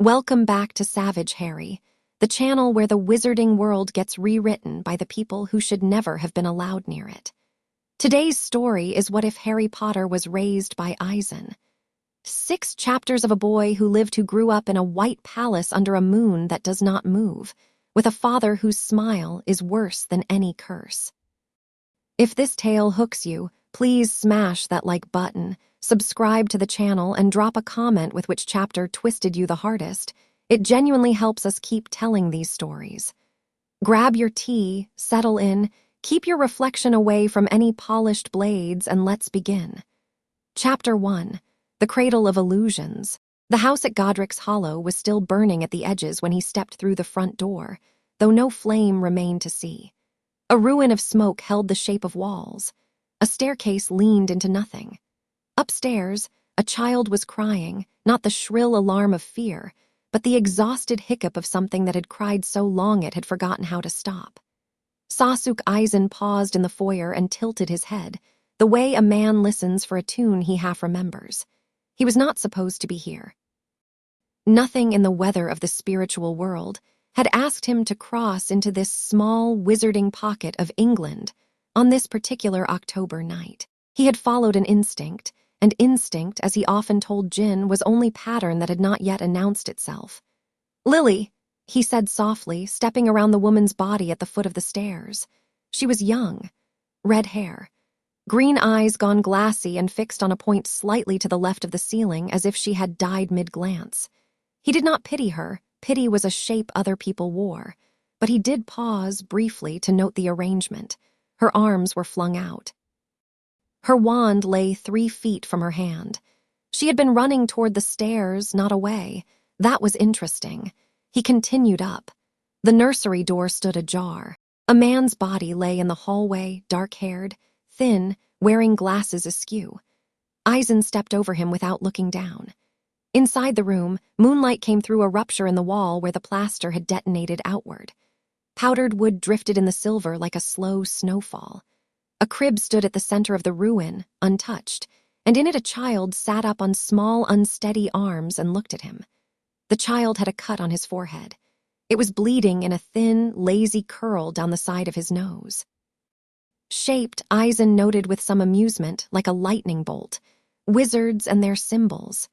Welcome back to Savage Harry, the channel where the wizarding world gets rewritten by the people who should never have been allowed near it. Today's story is What If Harry Potter Was Raised by Aizen. 6 chapters of a boy who grew up in a white palace under a moon that does not move, with a father whose smile is worse than any curse. If this tale hooks you, please smash that like button, subscribe to the channel, and drop a comment with which chapter twisted you the hardest. It genuinely helps us keep telling these stories. Grab your tea, settle in, keep your reflection away from any polished blades, and let's begin. Chapter 1. The Cradle of Illusions. The house at Godric's Hollow was still burning at the edges when he stepped through the front door, though no flame remained to see. A ruin of smoke held the shape of walls. A staircase leaned into nothing. Upstairs, a child was crying, not the shrill alarm of fear, but the exhausted hiccup of something that had cried so long it had forgotten how to stop. Sasuke Aizen paused in the foyer and tilted his head, the way a man listens for a tune he half remembers. He was not supposed to be here. Nothing in the weather of the spiritual world had asked him to cross into this small, wizarding pocket of England on this particular October night. He had followed an instinct, and instinct, as he often told Jin, was only pattern that had not yet announced itself. "Lily," he said softly, stepping around the woman's body at the foot of the stairs. She was young, red hair, green eyes gone glassy and fixed on a point slightly to the left of the ceiling as if she had died mid-glance. He did not pity her. Pity was a shape other people wore, but he did pause briefly to note the arrangement. Her arms were flung out. Her wand lay 3 feet from her hand. She had been running toward the stairs, not away. That was interesting. He continued up. The nursery door stood ajar. A man's body lay in the hallway, dark-haired, thin, wearing glasses askew. Aizen stepped over him without looking down. Inside the room, moonlight came through a rupture in the wall where the plaster had detonated outward. Powdered wood drifted in the silver like a slow snowfall. A crib stood at the center of the ruin, untouched, and in it a child sat up on small, unsteady arms and looked at him. The child had a cut on his forehead. It was bleeding in a thin, lazy curl down the side of his nose. Shaped, Aizen noted with some amusement, like a lightning bolt. Wizards and their symbols.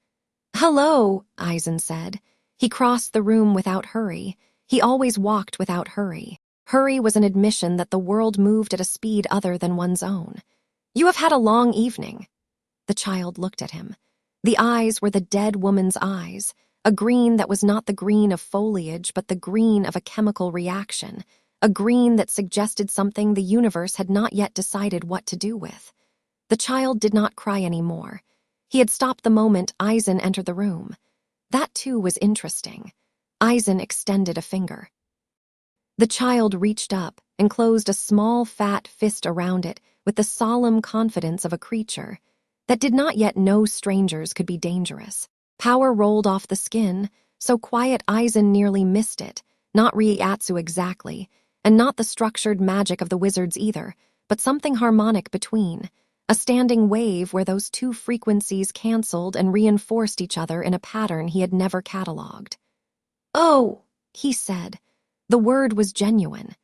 "Hello," Aizen said. He crossed the room without hurry. He always walked without hurry. Hurry was an admission that the world moved at a speed other than one's own. "You have had a long evening." The child looked at him. The eyes were the dead woman's eyes, a green that was not the green of foliage but the green of a chemical reaction, a green that suggested something the universe had not yet decided what to do with. The child did not cry anymore. He had stopped the moment Aizen entered the room. That too was interesting. Aizen extended a finger. The child reached up and closed a small, fat fist around it with the solemn confidence of a creature that did not yet know strangers could be dangerous. Power rolled off the skin, so quiet Aizen nearly missed it, not Reiatsu exactly, and not the structured magic of the wizards either, but something harmonic between, a standing wave where those 2 frequencies canceled and reinforced each other in a pattern he had never catalogued. "Oh," he said. The word was genuine.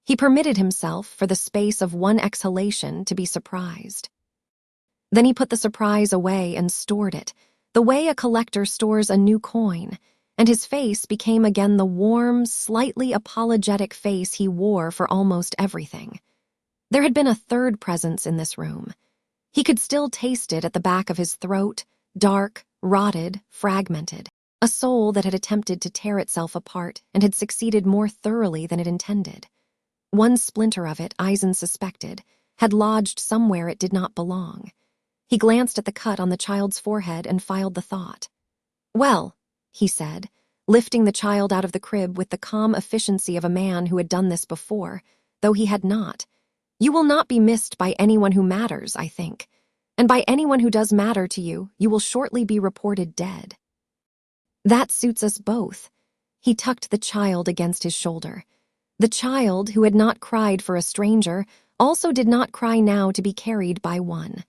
He permitted himself, for the space of one exhalation, to be surprised. Then he put the surprise away and stored it, the way a collector stores a new coin, and his face became again the warm, slightly apologetic face he wore for almost everything. There had been a third presence in this room. He could still taste it at the back of his throat, dark, rotted, fragmented. A soul that had attempted to tear itself apart and had succeeded more thoroughly than it intended. One splinter of it, Aizen suspected, had lodged somewhere it did not belong. He glanced at the cut on the child's forehead and filed the thought. "Well," he said, lifting the child out of the crib with the calm efficiency of a man who had done this before, though he had not. "You will not be missed by anyone who matters, I think. And by anyone who does matter to you, you will shortly be reported dead." "That suits us both." He tucked the child against his shoulder. The child, who had not cried for a stranger, also did not cry now to be carried by one.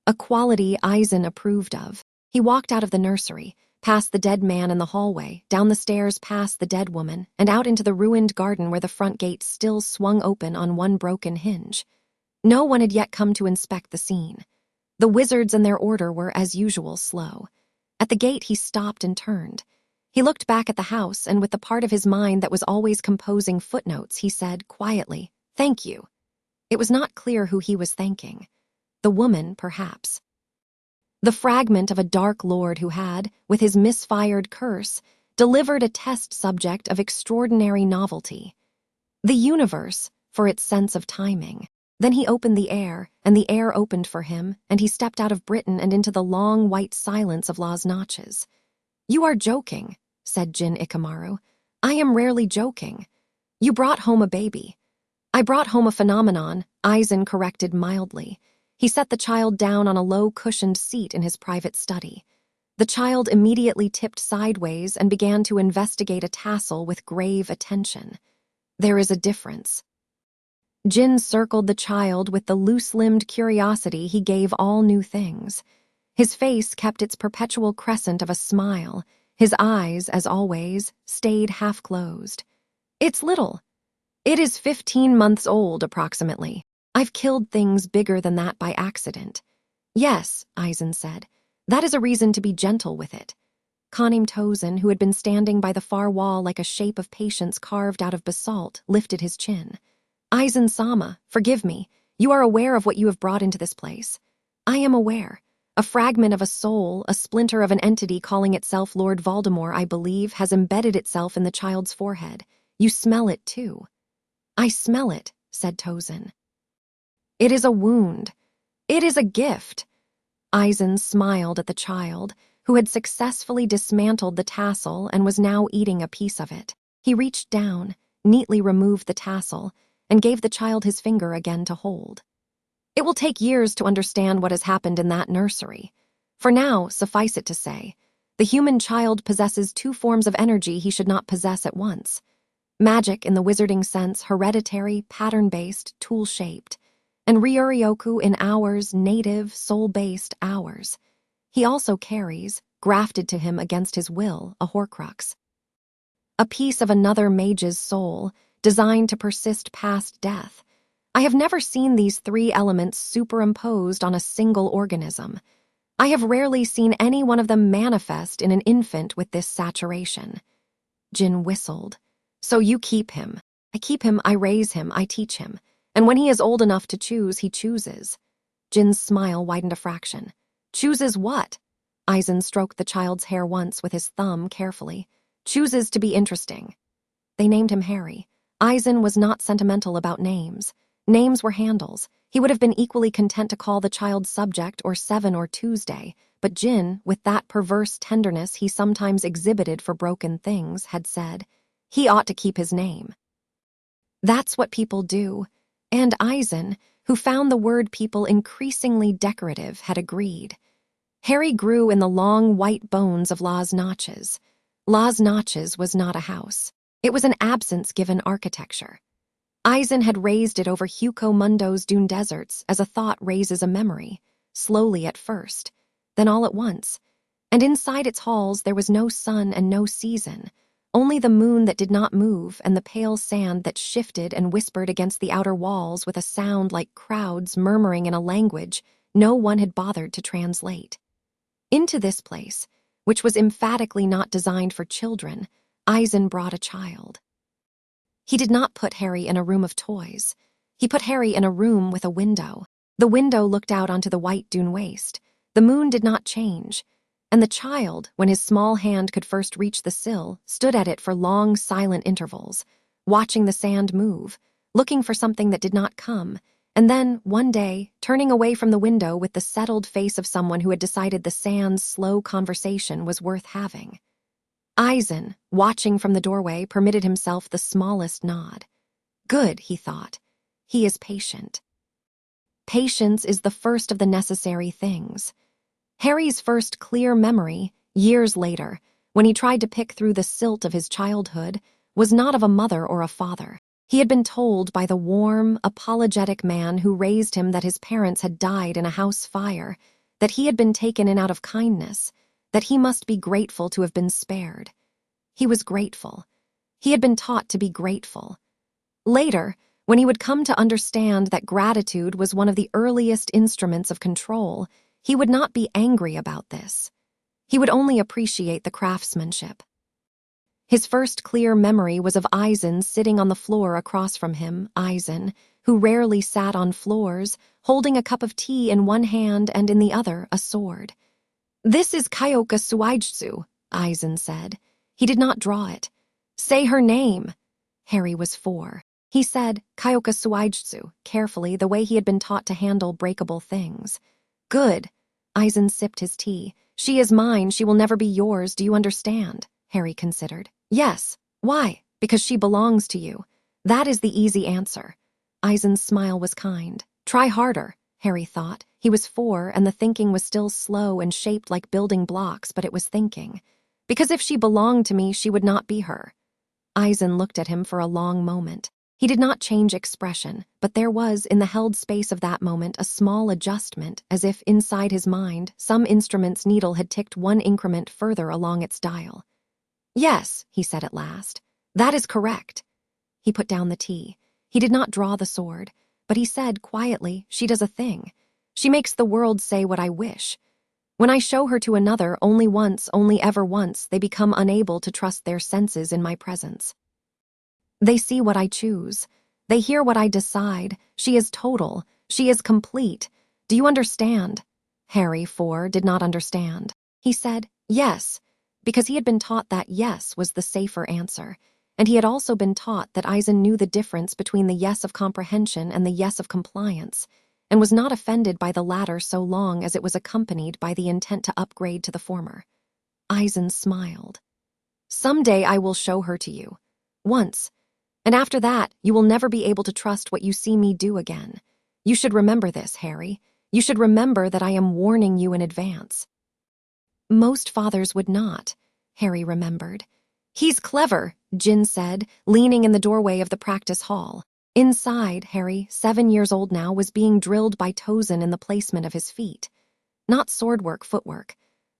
A quality Aizen approved of. He walked out of the nursery, past the dead man in the hallway, down the stairs past the dead woman, and out into the ruined garden where the front gate still swung open on one broken hinge. No one had yet come to inspect the scene. The wizards and their order were, as usual, slow. At the gate, he stopped and turned. He looked back at the house, and with the part of his mind that was always composing footnotes, he said, quietly, "Thank you." It was not clear who he was thanking. The woman, perhaps. The fragment of a dark lord who had, with his misfired curse, delivered a test subject of extraordinary novelty. The universe, for its sense of timing. Then he opened the air, and the air opened for him, and he stepped out of Britain and into the long white silence of Las Notches. "You are joking," said Jin Ikamaru. "I am rarely joking. You brought home a baby." "I brought home a phenomenon," Aizen corrected mildly. He set the child down on a low-cushioned seat in his private study. The child immediately tipped sideways and began to investigate a tassel with grave attention. "There is a difference." Jin circled the child with the loose-limbed curiosity he gave all new things. His face kept its perpetual crescent of a smile. His eyes, as always, stayed half-closed. "It's little. It is 15 months old, approximately. I've killed things bigger than that by accident." "Yes," Aizen said. "That is a reason to be gentle with it." Kanim Tozen, who had been standing by the far wall like a shape of patience carved out of basalt, lifted his chin. "Aizen-sama, forgive me. You are aware of what you have brought into this place." "I am aware. A fragment of a soul, a splinter of an entity calling itself Lord Voldemort, I believe, has embedded itself in the child's forehead. You smell it, too." "I smell it," said Tozen. "It is a wound. It is a gift." Aizen smiled at the child, who had successfully dismantled the tassel and was now eating a piece of it. He reached down, neatly removed the tassel, and gave the child his finger again to hold. "It will take years to understand what has happened in that nursery. For now, suffice it to say, the human child possesses two forms of energy he should not possess at once. Magic in the wizarding sense, hereditary, pattern-based, tool-shaped, and Ryuryoku in ours, native, soul-based ours. He also carries, grafted to him against his will, a Horcrux. A piece of another mage's soul, designed to persist past death. I have never seen these three elements superimposed on a single organism. I have rarely seen any one of them manifest in an infant with this saturation." Jin whistled. "So you keep him." "I keep him, I raise him, I teach him. And when he is old enough to choose, he chooses." Jin's smile widened a fraction. "Chooses what?" Aizen stroked the child's hair once with his thumb carefully. "Chooses to be interesting." They named him Harry. Aizen was not sentimental about names. Names were handles. He would have been equally content to call the child Subject or Seven or Tuesday, but Jin, with that perverse tenderness he sometimes exhibited for broken things, had said, he ought to keep his name. That's what people do, and Aizen, who found the word people increasingly decorative, had agreed. Harry grew in the long white bones of Las Notches. Las Notches was not a house. It was an absence-given architecture. Aizen had raised it over Hugo Mundo's dune deserts as a thought raises a memory, slowly at first, then all at once. And inside its halls there was no sun and no season, only the moon that did not move and the pale sand that shifted and whispered against the outer walls with a sound like crowds murmuring in a language no one had bothered to translate. Into this place, which was emphatically not designed for children, Aizen brought a child. He did not put Harry in a room of toys. He put Harry in a room with a window. The window looked out onto the white dune waste. The moon did not change, and the child, when his small hand could first reach the sill, stood at it for long, silent intervals, watching the sand move, looking for something that did not come, and then, one day, turning away from the window with the settled face of someone who had decided the sand's slow conversation was worth having. Aizen, watching from the doorway, permitted himself the smallest nod. Good, he thought. He is patient. Patience is the first of the necessary things. Harry's first clear memory, years later, when he tried to pick through the silt of his childhood, was not of a mother or a father. He had been told by the warm, apologetic man who raised him that his parents had died in a house fire, that he had been taken in out of kindness, that he must be grateful to have been spared. He was grateful. He had been taught to be grateful. Later, when he would come to understand that gratitude was one of the earliest instruments of control, he would not be angry about this. He would only appreciate the craftsmanship. His first clear memory was of Aizen sitting on the floor across from him, Aizen, who rarely sat on floors, holding a cup of tea in one hand and in the other a sword. "This is Kyoka Suijutsu," Aizen said. He did not draw it. "Say her name." Harry was 4. He said, "Kyoka Suijutsu," carefully, the way he had been taught to handle breakable things. "Good." Aizen sipped his tea. "She is mine. She will never be yours. Do you understand?" Harry considered. "Yes." "Why?" "Because she belongs to you." That is the easy answer. Aizen's smile was kind. "Try harder," Harry thought. He was 4, and the thinking was still slow and shaped like building blocks, but it was thinking. "Because if she belonged to me, she would not be her." Aizen looked at him for a long moment. He did not change expression, but there was, in the held space of that moment, a small adjustment, as if, inside his mind, some instrument's needle had ticked one increment further along its dial. "Yes," he said at last. "That is correct." He put down the tea. He did not draw the sword, but he said quietly, "She does a thing. She makes the world say what I wish. When I show her to another, only once, only ever once, they become unable to trust their senses in my presence. They see what I choose. They hear what I decide. She is total. She is complete. Do you understand?" Harry, 4, did not understand. He said, "Yes," because he had been taught that yes was the safer answer, and he had also been taught that Aizen knew the difference between the yes of comprehension and the yes of compliance, and was not offended by the latter so long as it was accompanied by the intent to upgrade to the former. Aizen smiled. "Someday I will show her to you. Once. And after that, you will never be able to trust what you see me do again. You should remember this, Harry. You should remember that I am warning you in advance." Most fathers would not, Harry remembered. "He's clever," Jin said, leaning in the doorway of the practice hall. Inside, Harry, 7 years old now, was being drilled by Tozen in the placement of his feet. Not swordwork, footwork.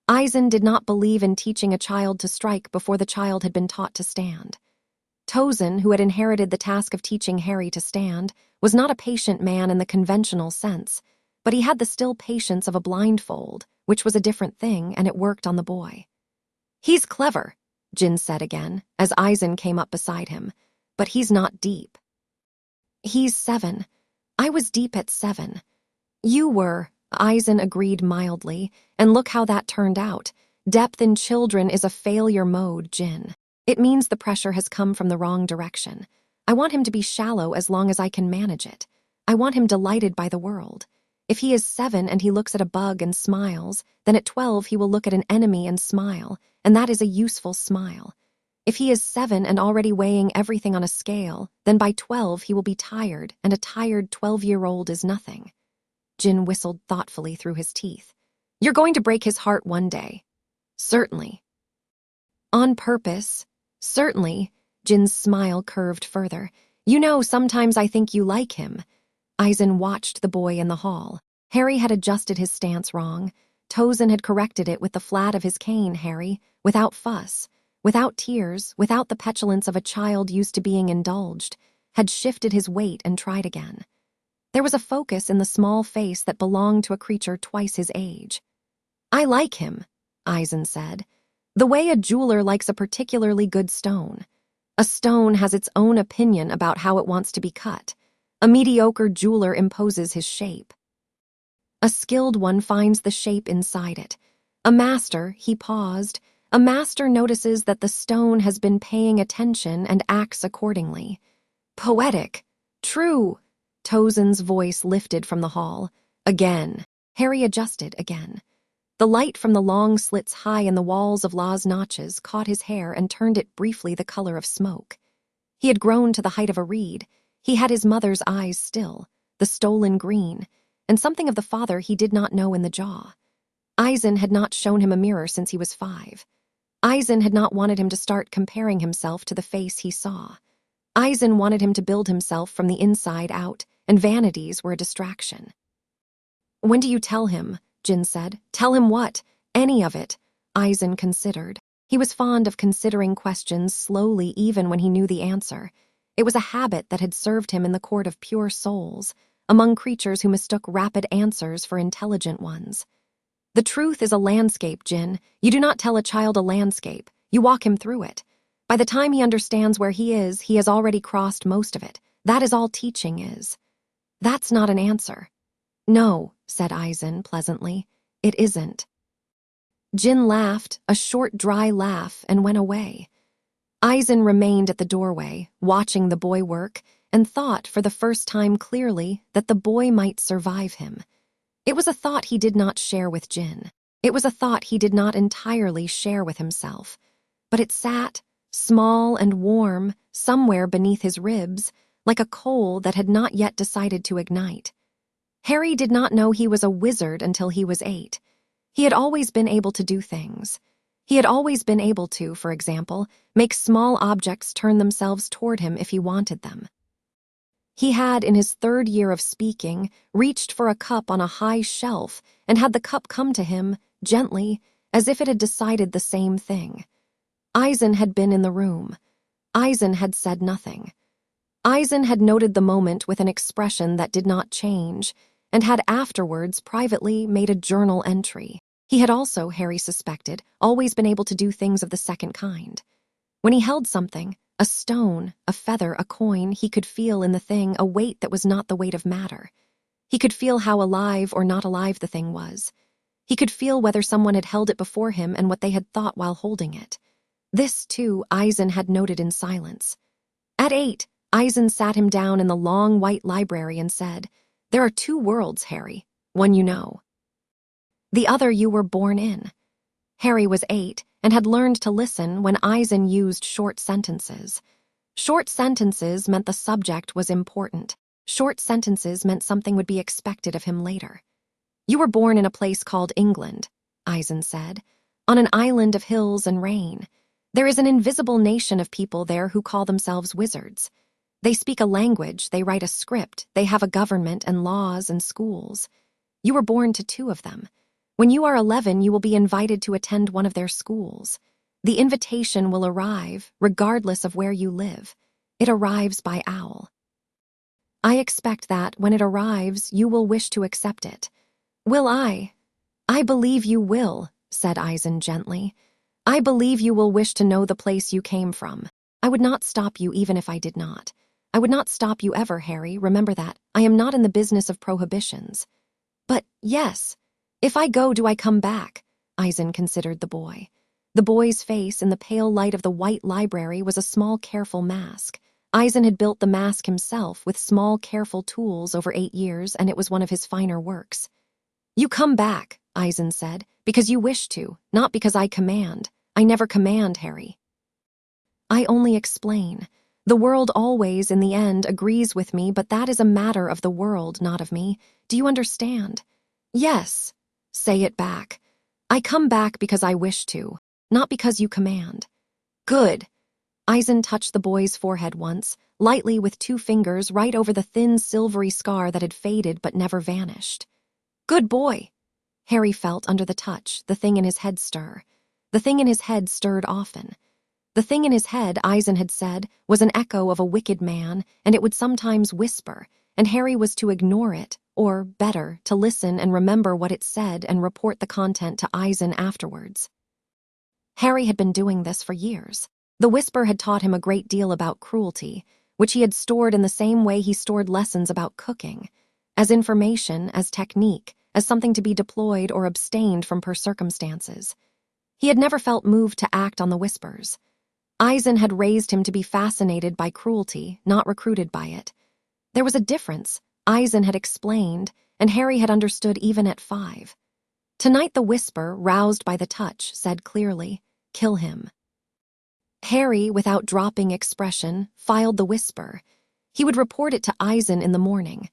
Aizen did not believe in teaching a child to strike before the child had been taught to stand. Tozen, who had inherited the task of teaching Harry to stand, was not a patient man in the conventional sense, but he had the still patience of a blindfold, which was a different thing, and it worked on the boy. "He's clever," Jin said again, as Aizen came up beside him, "but he's not deep." "He's 7. I was deep at 7. You were," Aizen agreed mildly, "and look how that turned out. Depth in children is a failure mode, Jin. It means the pressure has come from the wrong direction. I want him to be shallow as long as I can manage it. I want him delighted by the world. If he is 7 and he looks at a bug and smiles, then at 12 he will look at an enemy and smile, and that is a useful smile. If he is 7 and already weighing everything on a scale, then by 12 he will be tired, and a tired 12-year-old is nothing." Jin whistled thoughtfully through his teeth. "You're going to break his heart one day." "Certainly." "On purpose." "Certainly." Jin's smile curved further. "You know, sometimes I think you like him." Aizen watched the boy in the hall. Harry had adjusted his stance wrong. Tozen had corrected it with the flat of his cane, Harry, without fuss, without tears, without the petulance of a child used to being indulged, had shifted his weight and tried again. There was a focus in the small face that belonged to a creature twice his age. "I like him," Aizen said, "the way a jeweler likes a particularly good stone. A stone has its own opinion about how it wants to be cut. A mediocre jeweler imposes his shape. A skilled one finds the shape inside it. A master," he paused, "a master notices that the stone has been paying attention and acts accordingly." "Poetic." "True." Tozen's voice lifted from the hall. "Again." Harry adjusted again. The light from the long slits high in the walls of Law's notches caught his hair and turned it briefly the color of smoke. He had grown to the height of a reed. He had his mother's eyes still, the stolen green, and something of the father he did not know in the jaw. Aizen had not shown him a mirror since he was 5. Aizen had not wanted him to start comparing himself to the face he saw. Aizen wanted him to build himself from the inside out, and vanities were a distraction. "When do you tell him?" Jin said. "Tell him what?" "Any of it." Aizen considered. He was fond of considering questions slowly even when he knew the answer. It was a habit that had served him in the court of pure souls, among creatures who mistook rapid answers for intelligent ones. The truth is a landscape, Jin. You do not tell a child a landscape. You walk him through it. By the time he understands where he has already crossed most of it. That is all teaching is. That's not an answer. No, said Aizen pleasantly. It isn't. Jin laughed, a short, dry laugh, and went away. Aizen remained at the doorway, watching the boy work, and thought for the first time clearly that the boy might survive him. It was a thought he did not share with Jin. It was a thought he did not entirely share with himself. But it sat, small and warm, somewhere beneath his ribs, like a coal that had not yet decided to ignite. Harry did not know he was a wizard until he was 8. He had always been able to do things. He had always been able to, for example, make small objects turn themselves toward him if he wanted them. He had, in his 3rd year of speaking, reached for a cup on a high shelf and had the cup come to him, gently, as if it had decided the same thing. Aizen had been in the room. Aizen had said nothing. Aizen had noted the moment with an expression that did not change, and had afterwards privately made a journal entry. He had also, Harry suspected, always been able to do things of the second kind. When he held something, a stone, a feather, a coin, he could feel in the thing a weight that was not the weight of matter. He could feel how alive or not alive the thing was. He could feel whether someone had held it before him and what they had thought while holding it. This, too, Aizen had noted in silence. At 8, Aizen sat him down in the long white library and said, "There are 2 worlds, Harry. One you know. The other you were born in." Harry was 8 and had learned to listen when Aizen used short sentences. Short sentences meant the subject was important. Short sentences meant something would be expected of him later. "You were born in a place called England," Aizen said, "on an island of hills and rain. There is an invisible nation of people there who call themselves wizards. They speak a language, they write a script, they have a government and laws and schools. You were born to 2 of them. When you are 11, you will be invited to attend one of their schools. The invitation will arrive, regardless of where you live. It arrives by owl. I expect that, when it arrives, you will wish to accept it." "Will I?" "I believe you will," said Aizen gently. "I believe you will wish to know the place you came from. I would not stop you even if I did not. I would not stop you ever, Harry, remember that. I am not in the business of prohibitions." "But, yes. If I go, do I come back?" Aizen considered the boy. The boy's face in the pale light of the white library was a small, careful mask. Aizen had built the mask himself with small, careful tools over 8 years, and it was one of his finer works. "You come back," Aizen said, "because you wish to, not because I command. I never command, Harry. I only explain. The world always, in the end, agrees with me, but that is a matter of the world, not of me. Do you understand?" "Yes." "Say it back." "I come back because I wish to, not because you command." "Good." Aizen touched the boy's forehead once, lightly with 2 fingers right over the thin silvery scar that had faded but never vanished. "Good boy." Harry felt under the touch the thing in his head stir. The thing in his head stirred often. The thing in his head, Aizen had said, was an echo of a wicked man, and it would sometimes whisper, and Harry was to ignore it, or, better, to listen and remember what it said and report the content to Aizen afterwards. Harry had been doing this for years. The whisper had taught him a great deal about cruelty, which he had stored in the same way he stored lessons about cooking, as information, as technique, as something to be deployed or abstained from per circumstances. He had never felt moved to act on the whispers. Aizen had raised him to be fascinated by cruelty, not recruited by it. There was a difference, Aizen had explained, and Harry had understood even at 5. Tonight the whisper, roused by the touch, said clearly, "Kill him." Harry, without dropping expression, filed the whisper. He would report it to Aizen in the morning.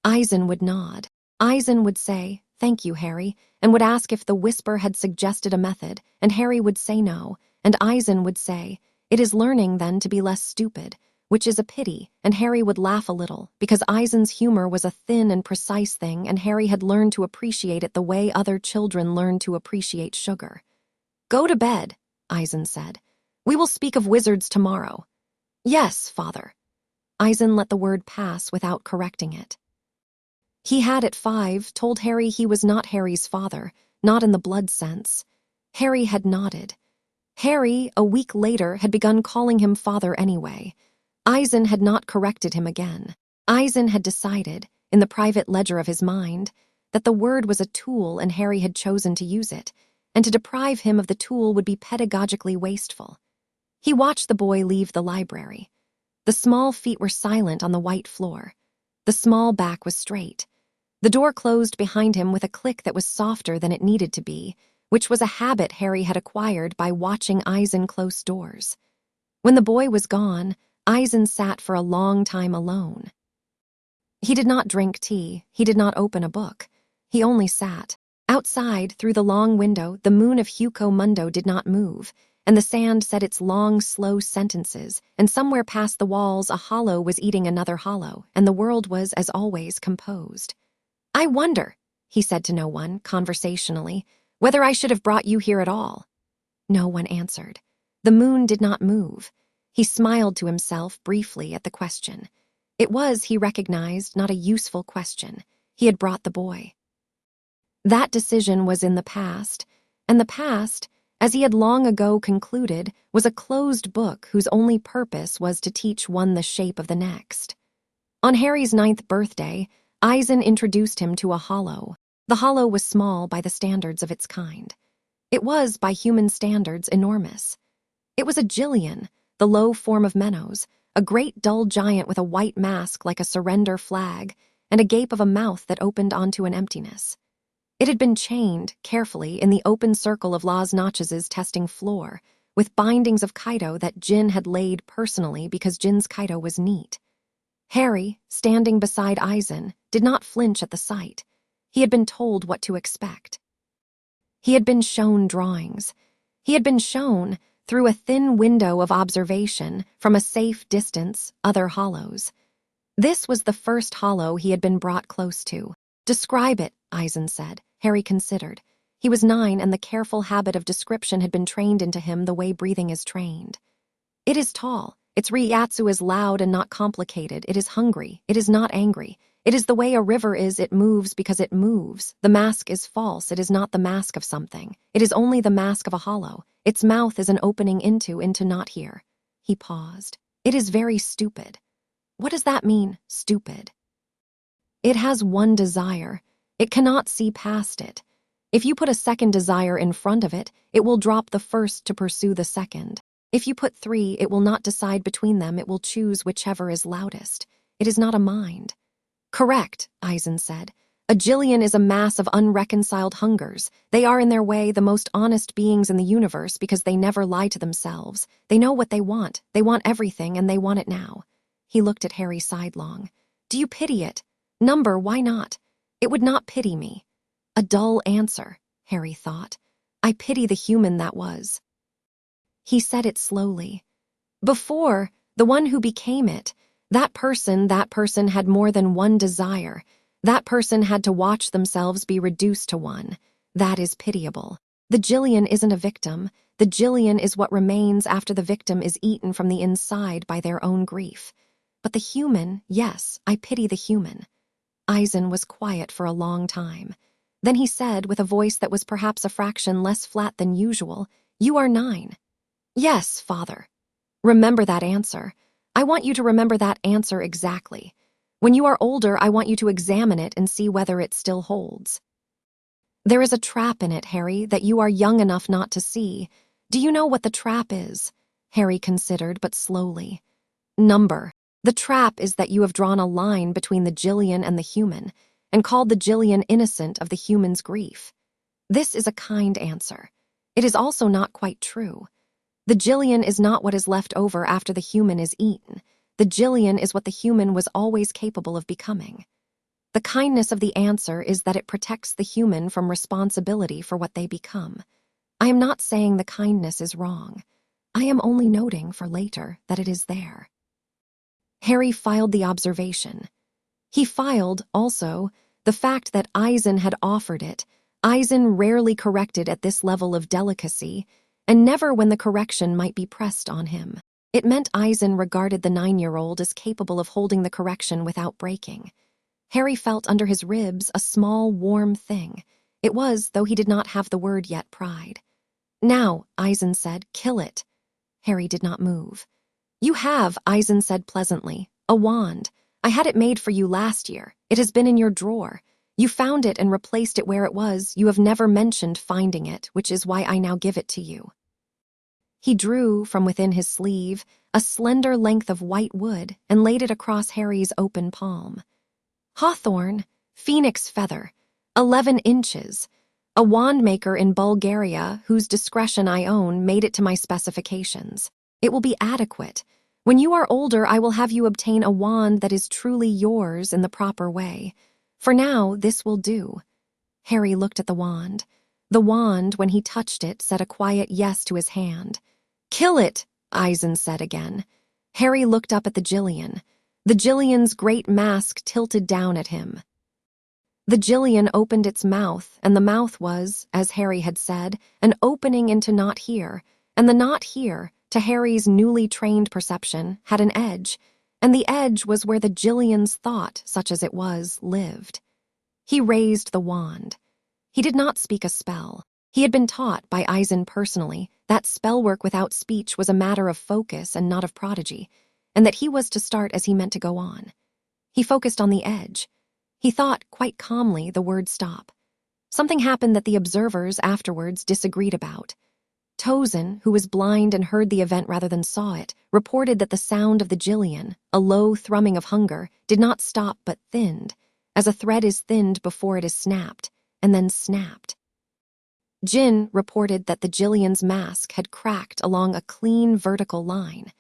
Aizen would nod. Aizen would say, "Thank you, Harry," and would ask if the whisper had suggested a method, and Harry would say no, and Aizen would say, "It is learning, then, to be less stupid," which is a pity, and Harry would laugh a little, because Aizen's humor was a thin and precise thing, and Harry had learned to appreciate it the way other children learn to appreciate sugar. Go to bed, Aizen said. We will speak of wizards tomorrow. Yes, father. Aizen let the word pass without correcting it. He had at 5 told Harry he was not Harry's father, not in the blood sense. Harry had nodded. Harry, a week later, had begun calling him father anyway. Aizen had not corrected him again. Aizen had decided, in the private ledger of his mind, that the word was a tool and Harry had chosen to use it, and to deprive him of the tool would be pedagogically wasteful. He watched the boy leave the library. The small feet were silent on the white floor. The small back was straight. The door closed behind him with a click that was softer than it needed to be, which was a habit Harry had acquired by watching Aizen close doors. When the boy was gone, Aizen sat for a long time alone. He did not drink tea. He did not open a book. He only sat. Outside, through the long window, the moon of Hugo Mundo did not move, and the sand said its long, slow sentences, and somewhere past the walls a hollow was eating another hollow, and the world was, as always, composed. I wonder, he said to no one, conversationally, whether I should have brought you here at all. No one answered. The moon did not move. He smiled to himself briefly at the question. It was, he recognized, not a useful question. He had brought the boy. That decision was in the past, and the past, as he had long ago concluded, was a closed book whose only purpose was to teach one the shape of the next. On Harry's 9th birthday, Aizen introduced him to a hollow. The hollow was small by the standards of its kind. It was, by human standards, enormous. It was a Jillian, the low form of Menos, a great dull giant with a white mask like a surrender flag, and a gape of a mouth that opened onto an emptiness. It had been chained, carefully, in the open circle of Las Notches's testing floor, with bindings of Kaido that Jin had laid personally because Jin's Kaido was neat. Harry, standing beside Aizen, did not flinch at the sight. He had been told what to expect. He had been shown drawings. He had been shown, through a thin window of observation, from a safe distance, other hollows. This was the first hollow he had been brought close to. Describe it, Aizen said. Harry considered. He was 9 and the careful habit of description had been trained into him the way breathing is trained. It is tall. Its ryatsu is loud and not complicated. It is hungry. It is not angry. It is the way a river is. It moves because it moves. The mask is false. It is not the mask of something. It is only the mask of a hollow. Its mouth is an opening into not here. He paused. It is very stupid. What does that mean, stupid? It has one desire. It cannot see past it. If you put a second desire in front of it, it will drop the first to pursue the second. If you put 3, it will not decide between them. It will choose whichever is loudest. It is not a mind. Correct, Aizen said. A Jillian is a mass of unreconciled hungers. They are, in their way, the most honest beings in the universe because they never lie to themselves. They know what they want. They want everything, and they want it now. He looked at Harry sidelong. Do you pity it? Number, why not? It would not pity me. A dull answer, Harry thought. I pity the human that was. He said it slowly. Before, the one who became it, that person had more than one desire. That person had to watch themselves be reduced to one. That is pitiable. The Jillian isn't a victim. The Jillian is what remains after the victim is eaten from the inside by their own grief. But the human, yes, I pity the human. Aizen was quiet for a long time. Then he said, with a voice that was perhaps a fraction less flat than usual, You are 9. Yes, father. Remember that answer. I want you to remember that answer exactly. When you are older, I want you to examine it and see whether it still holds. There is a trap in it, Harry, that you are young enough not to see. Do you know what the trap is? Harry considered, but slowly. Number. The trap is that you have drawn a line between the Jillian and the human, and called the Jillian innocent of the human's grief. This is a kind answer. It is also not quite true. The Jillian is not what is left over after the human is eaten. The Jillian is what the human was always capable of becoming. The kindness of the answer is that it protects the human from responsibility for what they become. I am not saying the kindness is wrong. I am only noting for later that it is there. Harry filed the observation. He filed, also, the fact that Aizen had offered it, Aizen rarely corrected at this level of delicacy, and never when the correction might be pressed on him. It meant Aizen regarded the 9-year-old as capable of holding the correction without breaking. Harry felt under his ribs a small, warm thing. It was, though he did not have the word yet, pride. "Now," Aizen said, "kill it." Harry did not move. "You have," Aizen said pleasantly, "a wand. I had it made for you last year. It has been in your drawer. You found it and replaced it where it was. You have never mentioned finding it, which is why I now give it to you." He drew, from within his sleeve, a slender length of white wood and laid it across Harry's open palm. "Hawthorn, phoenix feather, 11 inches. A wand maker in Bulgaria, whose discretion I own, made it to my specifications. It will be adequate. When you are older, I will have you obtain a wand that is truly yours in the proper way. For now, this will do." Harry looked at the wand. The wand, when he touched it, said a quiet yes to his hand. "Kill it," Aizen said again. Harry looked up at the Jillian. The Jillian's great mask tilted down at him. The Jillian opened its mouth, and the mouth was, as Harry had said, an opening into not here, and the not here, to Harry's newly trained perception, had an edge, and the edge was where the Jillian's thought, such as it was, lived. He raised the wand. He did not speak a spell. He had been taught, by Aizen personally, that spell work without speech was a matter of focus and not of prodigy, and that he was to start as he meant to go on. He focused on the edge. He thought, quite calmly, the word stop. Something happened that the observers afterwards disagreed about. Tozen, who was blind and heard the event rather than saw it, reported that the sound of the Jillian, a low thrumming of hunger, did not stop but thinned, as a thread is thinned before it is snapped, and then snapped. Jin reported that the Jillian's mask had cracked along a clean vertical line,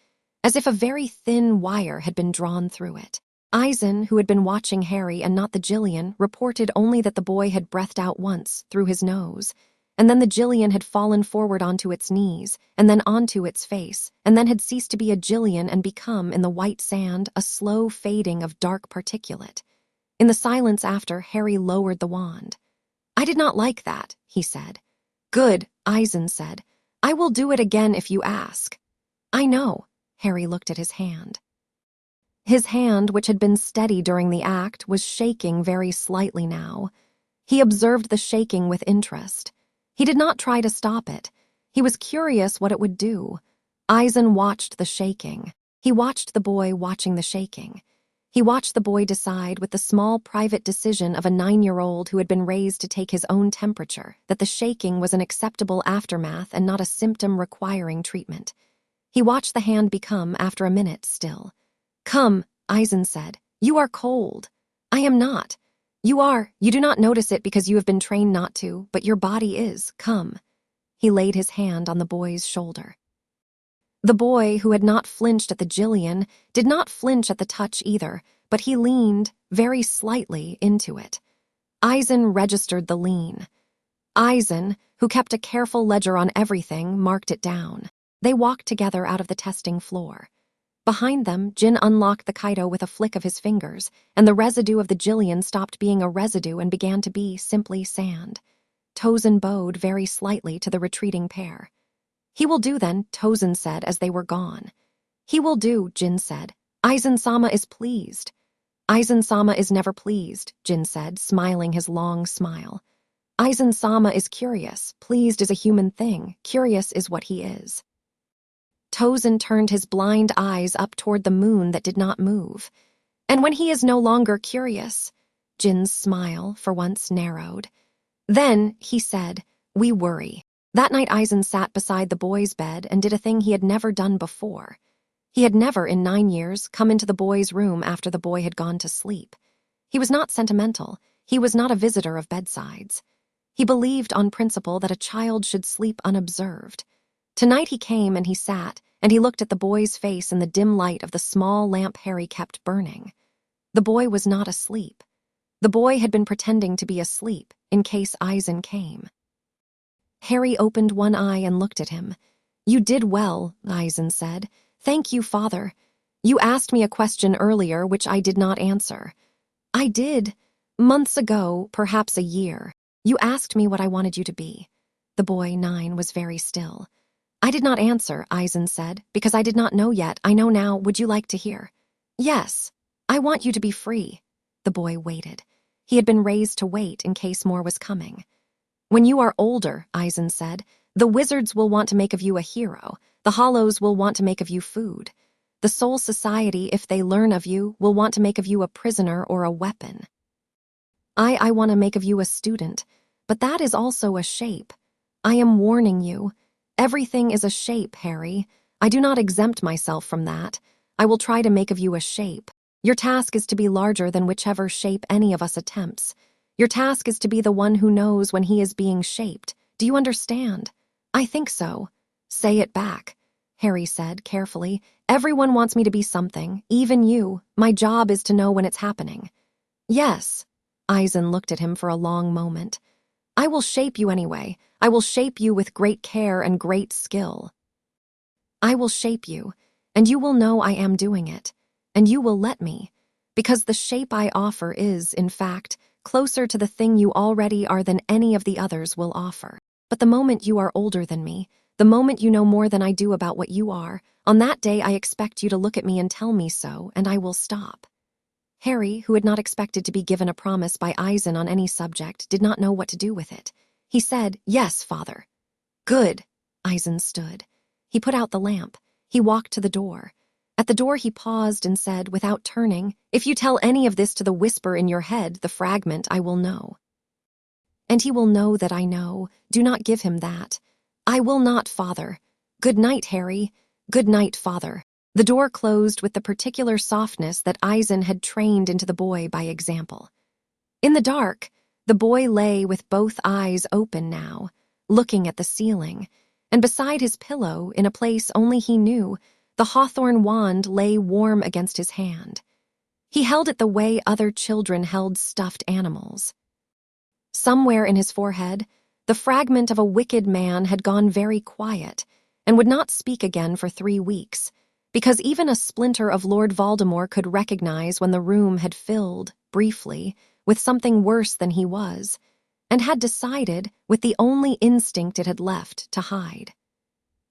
as if a very thin wire had been drawn through it. Aizen, who had been watching Harry and not the Jillian, reported only that the boy had breathed out once, through his nose, and then the Jillian had fallen forward onto its knees, and then onto its face, and then had ceased to be a Jillian and become, in the white sand, a slow fading of dark particulate. In the silence after, Harry lowered the wand. "I did not like that," he said. "Good," Aizen said. "I will do it again if you ask." "I know." Harry looked at his hand. His hand, which had been steady during the act, was shaking very slightly now. He observed the shaking with interest. He did not try to stop it. He was curious what it would do. Aizen watched the shaking. He watched the boy watching the shaking. He watched the boy decide, with the small private decision of a 9-year-old who had been raised to take his own temperature, that the shaking was an acceptable aftermath and not a symptom requiring treatment. He watched the hand become, after a minute, still. "Come," Aizen said. "You are cold." "I am not." "You are. You do not notice it because you have been trained not to, but your body is. Come." He laid his hand on the boy's shoulder. The boy, who had not flinched at the Jillian, did not flinch at the touch either, but he leaned, very slightly, into it. Aizen registered the lean. Aizen, who kept a careful ledger on everything, marked it down. They walked together out of the testing floor. Behind them, Jin unlocked the Kaido with a flick of his fingers, and the residue of the Jillian stopped being a residue and began to be simply sand. Tozen bowed very slightly to the retreating pair. "He will do then," Tozen said as they were gone. "He will do," Jin said. "Aizen-sama is pleased." "Aizen-sama is never pleased," Jin said, smiling his long smile. "Aizen-sama is curious. Pleased is a human thing. Curious is what he is." Tozen turned his blind eyes up toward the moon that did not move. "And when he is no longer curious?" Jin's smile, for once, narrowed. "Then," he said, "we worry." That night Aizen sat beside the boy's bed and did a thing he had never done before. He had never, in 9 years, come into the boy's room after the boy had gone to sleep. He was not sentimental. He was not a visitor of bedsides. He believed on principle that a child should sleep unobserved. Tonight he came and he sat, and he looked at the boy's face in the dim light of the small lamp Harry kept burning. The boy was not asleep. The boy had been pretending to be asleep, in case Aizen came. Harry opened one eye and looked at him. "You did well," Aizen said. "Thank you, father. You asked me a question earlier which I did not answer." "I did. Months ago, perhaps a year. You asked me what I wanted you to be. The boy, 9, was very still. I did not answer, Aizen said, because I did not know yet. I know now. Would you like to hear? Yes. I want you to be free. The boy waited. He had been raised to wait in case more was coming. When you are older, Aizen said, the wizards will want to make of you a hero. The hollows will want to make of you food. The soul society, if they learn of you, will want to make of you a prisoner or a weapon. I want to make of you a student, but that is also a shape. I am warning you. Everything is a shape, Harry. I do not exempt myself from that. I will try to make of you a shape. Your task is to be larger than whichever shape any of us attempts. Your task is to be the one who knows when he is being shaped. Do you understand? I think so. Say it back, Harry said carefully. Everyone wants me to be something, even you. My job is to know when it's happening. Yes. Aizen looked at him for a long moment. I will shape you anyway. I will shape you with great care and great skill. I will shape you, and you will know I am doing it, and you will let me, because the shape I offer is, in fact, closer to the thing you already are than any of the others will offer. But the moment you are older than me, the moment you know more than I do about what you are, on that day I expect you to look at me and tell me so, and I will stop. Harry, who had not expected to be given a promise by Aizen on any subject, did not know what to do with it. He said, Yes, father. Good. Aizen stood. He put out the lamp. He walked to the door. At the door he paused and said, without turning, If you tell any of this to the whisper in your head, the fragment, I will know. And he will know that I know. Do not give him that. I will not, father. Good night, Harry. Good night, father. The door closed with the particular softness that Aizen had trained into the boy by example. In the dark, the boy lay with both eyes open now, looking at the ceiling, and beside his pillow, in a place only he knew, the hawthorn wand lay warm against his hand. He held it the way other children held stuffed animals. Somewhere in his forehead, the fragment of a wicked man had gone very quiet and would not speak again for 3 weeks, because even a splinter of Lord Voldemort could recognize when the room had filled, briefly, with something worse than he was, and had decided, with the only instinct it had left, to hide.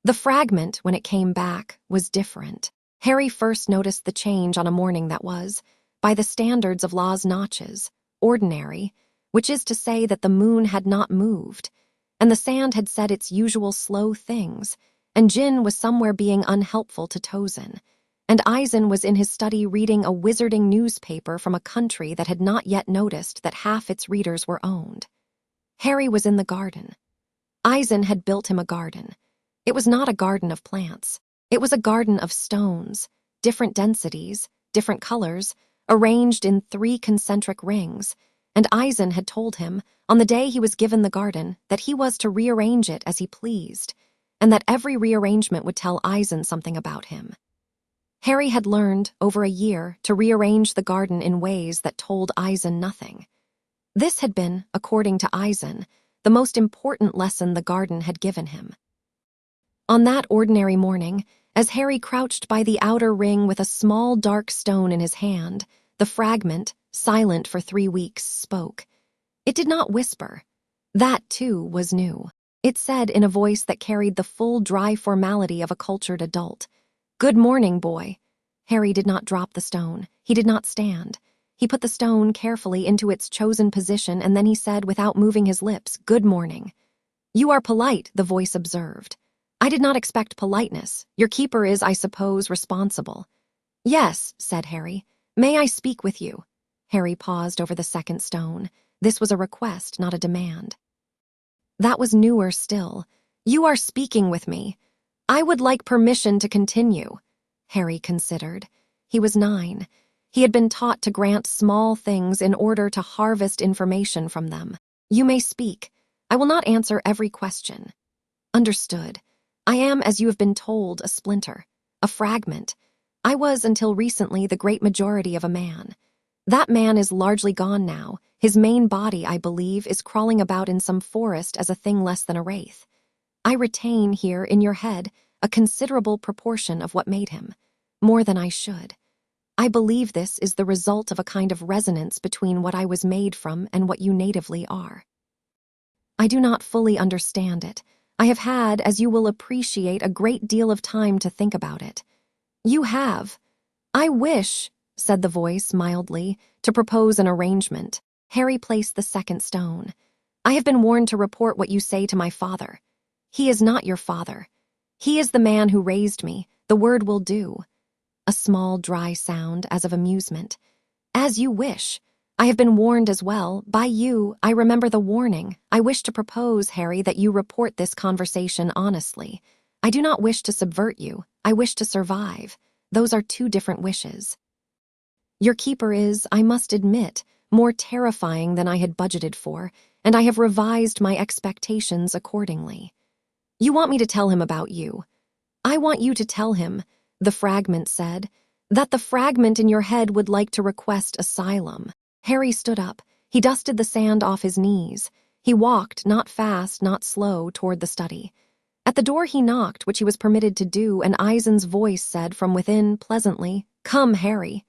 The fragment, when it came back, was different. Harry first noticed the change on a morning that was, by the standards of Law's notches, ordinary, which is to say that the moon had not moved, and the sand had said its usual slow things, and Jin was somewhere being unhelpful to Tozen, and Aizen was in his study reading a wizarding newspaper from a country that had not yet noticed that half its readers were owned. Harry was in the garden. Aizen had built him a garden. It was not a garden of plants. It was a garden of stones, different densities, different colors, arranged in 3 concentric rings, and Aizen had told him, on the day he was given the garden, that he was to rearrange it as he pleased, and that every rearrangement would tell Aizen something about him. Harry had learned, over a year, to rearrange the garden in ways that told Aizen nothing. This had been, according to Aizen, the most important lesson the garden had given him. On that ordinary morning, as Harry crouched by the outer ring with a small dark stone in his hand, the fragment, silent for 3 weeks, spoke. It did not whisper. That, too, was new. It said in a voice that carried the full dry formality of a cultured adult, Good morning, boy. Harry did not drop the stone. He did not stand. He put the stone carefully into its chosen position, and then he said, without moving his lips, Good morning. You are polite, the voice observed. I did not expect politeness. Your keeper is, I suppose, responsible. Yes, said Harry. May I speak with you? Harry paused over the second stone. This was a request, not a demand. That was newer still. You are speaking with me. I would like permission to continue. Harry considered. He was 9. He had been taught to grant small things in order to harvest information from them. You may speak. I will not answer every question. Understood. I am, as you have been told, a splinter, a fragment. I was, until recently, the great majority of a man. That man is largely gone now. His main body, I believe, is crawling about in some forest as a thing less than a wraith. I retain here, in your head, a considerable proportion of what made him, more than I should. I believe this is the result of a kind of resonance between what I was made from and what you natively are. I do not fully understand it. I have had, as you will appreciate, a great deal of time to think about it. You have. I wish, said the voice mildly, to propose an arrangement. Harry placed the second stone. I have been warned to report what you say to my father. He is not your father. He is the man who raised me. The word will do. A small, dry sound, as of amusement. As you wish. I have been warned as well. By you, I remember the warning. I wish to propose, Harry, that you report this conversation honestly. I do not wish to subvert you. I wish to survive. Those are two different wishes. Your keeper is, I must admit, more terrifying than I had budgeted for, and I have revised my expectations accordingly. You want me to tell him about you. I want you to tell him, the fragment said, that the fragment in your head would like to request asylum. Harry stood up. He dusted the sand off his knees. He walked, not fast, not slow, toward the study. At the door he knocked, which he was permitted to do, and Aizen's voice said from within, pleasantly, "Come, Harry."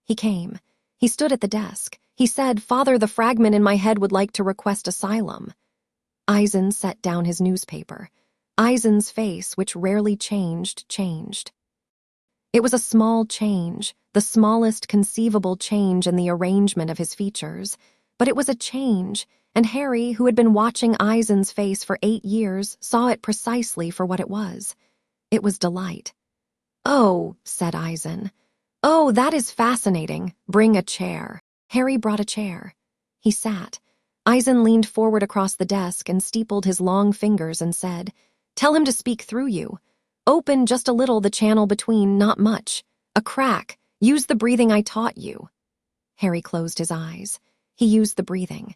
He came. He stood at the desk. He said, "Father, the fragment in my head would like to request asylum." Aizen set down his newspaper. Aizen's face, which rarely changed. It was a small change, the smallest conceivable change in the arrangement of his features, but it was a change, and Harry, who had been watching Aizen's face for 8 years, saw it precisely for what it was. It was delight. "Oh," said Aizen. "Oh, that is fascinating. Bring a chair." Harry brought a chair. He sat. Aizen leaned forward across the desk and steepled his long fingers and said, "Tell him to speak through you. Open just a little the channel between, not much. A crack. Use the breathing I taught you." Harry closed his eyes. He used the breathing.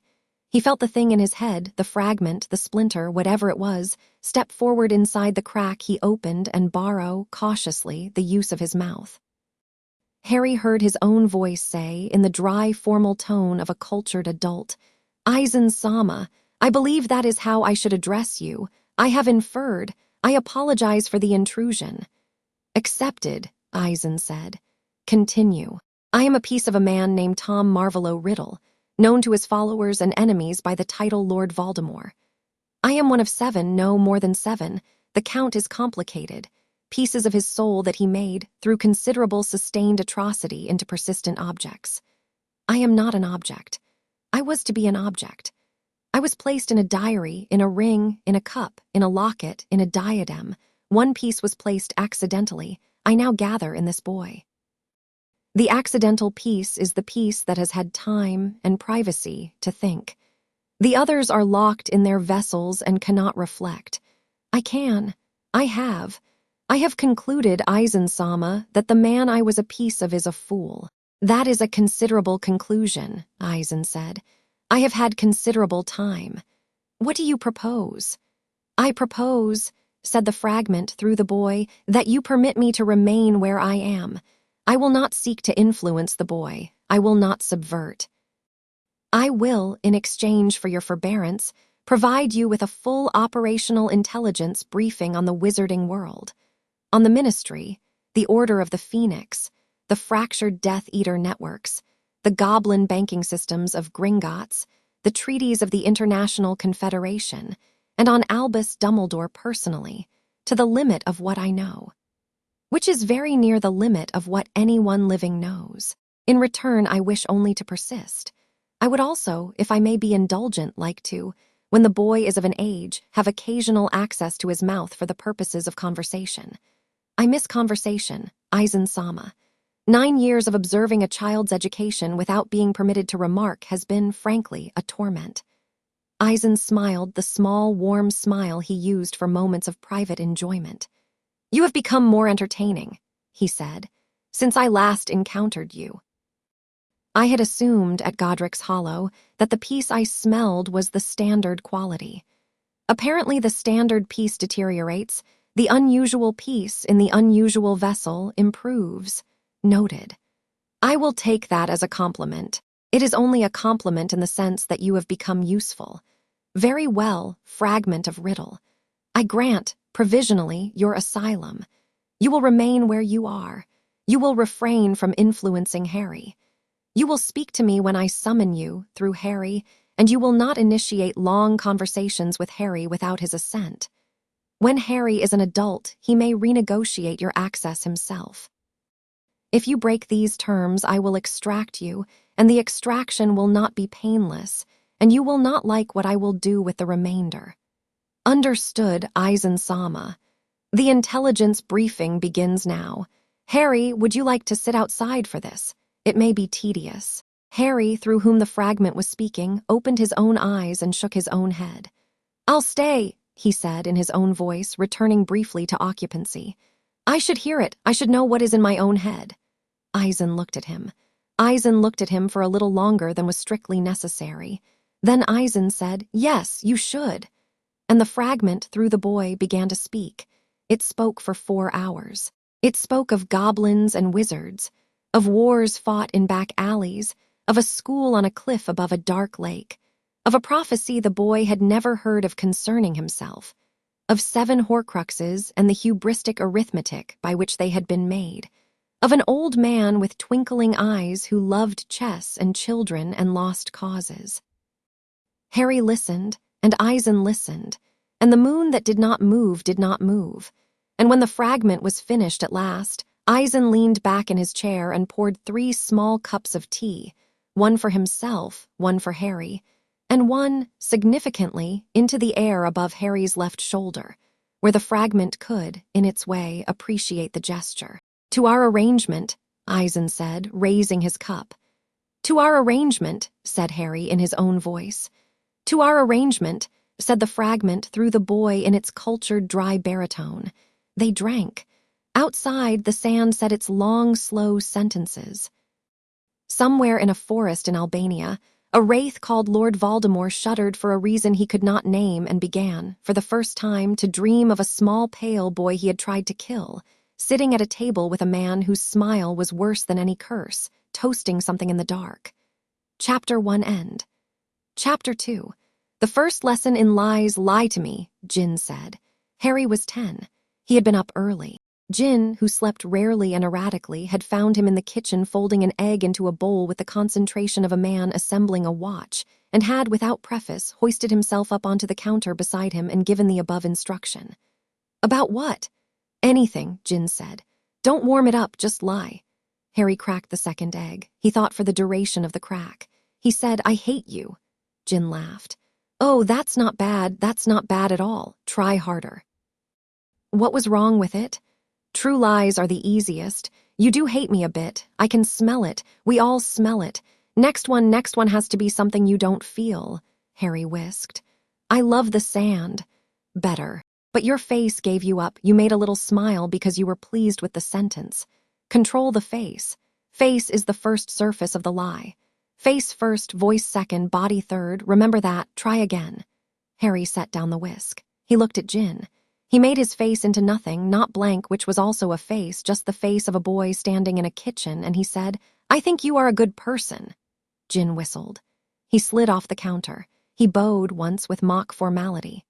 He felt the thing in his head, the fragment, the splinter, whatever it was, step forward inside the crack he opened and borrow, cautiously, the use of his mouth. Harry heard his own voice say, in the dry, formal tone of a cultured adult, "Aizen-sama, I believe that is how I should address you. I have inferred. I apologize for the intrusion." "Accepted," Aizen said. "Continue. I am a piece of a man named Tom Marvolo Riddle, known to his followers and enemies by the title Lord Voldemort. I am one of 7, no more than 7. The count is complicated. Pieces of his soul that he made, through considerable sustained atrocity, into persistent objects. I am not an object. I was to be an object. I was placed in a diary, in a ring, in a cup, in a locket, in a diadem. One piece was placed accidentally. I now gather in this boy. The accidental piece is the piece that has had time and privacy to think. The others are locked in their vessels and cannot reflect. I can. I have. I have concluded, Aizen-sama, that the man I was a piece of is a fool. That is a considerable conclusion, Aizen said. I have had considerable time. What do you propose? I propose, said the fragment through the boy, that you permit me to remain where I am. I will not seek to influence the boy. I will not subvert. I will, in exchange for your forbearance, provide you with a full operational intelligence briefing on the wizarding world, on the Ministry, the Order of the Phoenix, the fractured Death Eater networks, the goblin banking systems of Gringotts, the treaties of the International Confederation, and on Albus Dumbledore personally, to the limit of what I know, which is very near the limit of what anyone living knows. In return, I wish only to persist. I would also, if I may be indulgent, like to, when the boy is of an age, have occasional access to his mouth for the purposes of conversation. I miss conversation, Aizen-sama. 9 years of observing a child's education without being permitted to remark has been, frankly, a torment. Aizen smiled the small, warm smile he used for moments of private enjoyment. You have become more entertaining, he said, since I last encountered you. I had assumed at Godric's Hollow that the piece I smelled was the standard quality. Apparently the standard piece deteriorates, the unusual piece in the unusual vessel improves. Noted. I will take that as a compliment. It is only a compliment in the sense that you have become useful. Very well, fragment of riddle. I grant, provisionally, your asylum. You will remain where you are. You will refrain from influencing Harry. You will speak to me when I summon you, through Harry, and you will not initiate long conversations with Harry without his assent. When Harry is an adult, he may renegotiate your access himself. If you break these terms, I will extract you, and the extraction will not be painless, and you will not like what I will do with the remainder. Understood, Aizen-sama. The intelligence briefing begins now. Harry, would you like to sit outside for this? It may be tedious. Harry, through whom the fragment was speaking, opened his own eyes and shook his own head. I'll stay, he said in his own voice, returning briefly to occupancy. I should hear it. I should know what is in my own head. Aizen looked at him. Aizen looked at him for a little longer than was strictly necessary. Then Aizen said, Yes, you should. And the fragment, through the boy, began to speak. It spoke for 4 hours. It spoke of goblins and wizards, of wars fought in back alleys, of a school on a cliff above a dark lake, of a prophecy the boy had never heard of concerning himself, of 7 Horcruxes and the hubristic arithmetic by which they had been made, of an old man with twinkling eyes who loved chess and children and lost causes. Harry listened, and Aizen listened, and the moon that did not move, and when the fragment was finished at last, Aizen leaned back in his chair and poured 3 small cups of tea, one for himself, one for Harry, and one, significantly, into the air above Harry's left shoulder, where the fragment could, in its way, appreciate the gesture. To our arrangement, Aizen said, raising his cup. To our arrangement, said Harry in his own voice. To our arrangement, said the fragment through the boy in its cultured, dry baritone. They drank. Outside, the sand said its long, slow sentences. Somewhere in a forest in Albania, a wraith called Lord Voldemort shuddered for a reason he could not name and began, for the first time, to dream of a small pale boy he had tried to kill, sitting at a table with a man whose smile was worse than any curse, toasting something in the dark. Chapter 1 end. Chapter 2. The first lesson in lies, lie to me, Jin said. Harry was 10. He had been up early. Jin, who slept rarely and erratically, had found him in the kitchen folding an egg into a bowl with the concentration of a man assembling a watch, and had, without preface, hoisted himself up onto the counter beside him and given the above instruction. About what? Anything, Jin said. Don't warm it up, just lie. Harry cracked the second egg. He thought for the duration of the crack. He said, I hate you. Jin laughed. Oh, that's not bad at all. Try harder. What was wrong with it? True lies are the easiest. You do hate me a bit. I can smell it. We all smell it. Next one has to be something you don't feel, Harry whisked. I love the sand. Better. But your face gave you up. You made a little smile because you were pleased with the sentence. Control the face. Face is the first surface of the lie. Face first, voice second, body third. Remember that. Try again. Harry set down the whisk. He looked at Jin. He made his face into nothing, not blank, which was also a face, just the face of a boy standing in a kitchen, and he said, I think you are a good person. Jin whistled. He slid off the counter. He bowed once with mock formality.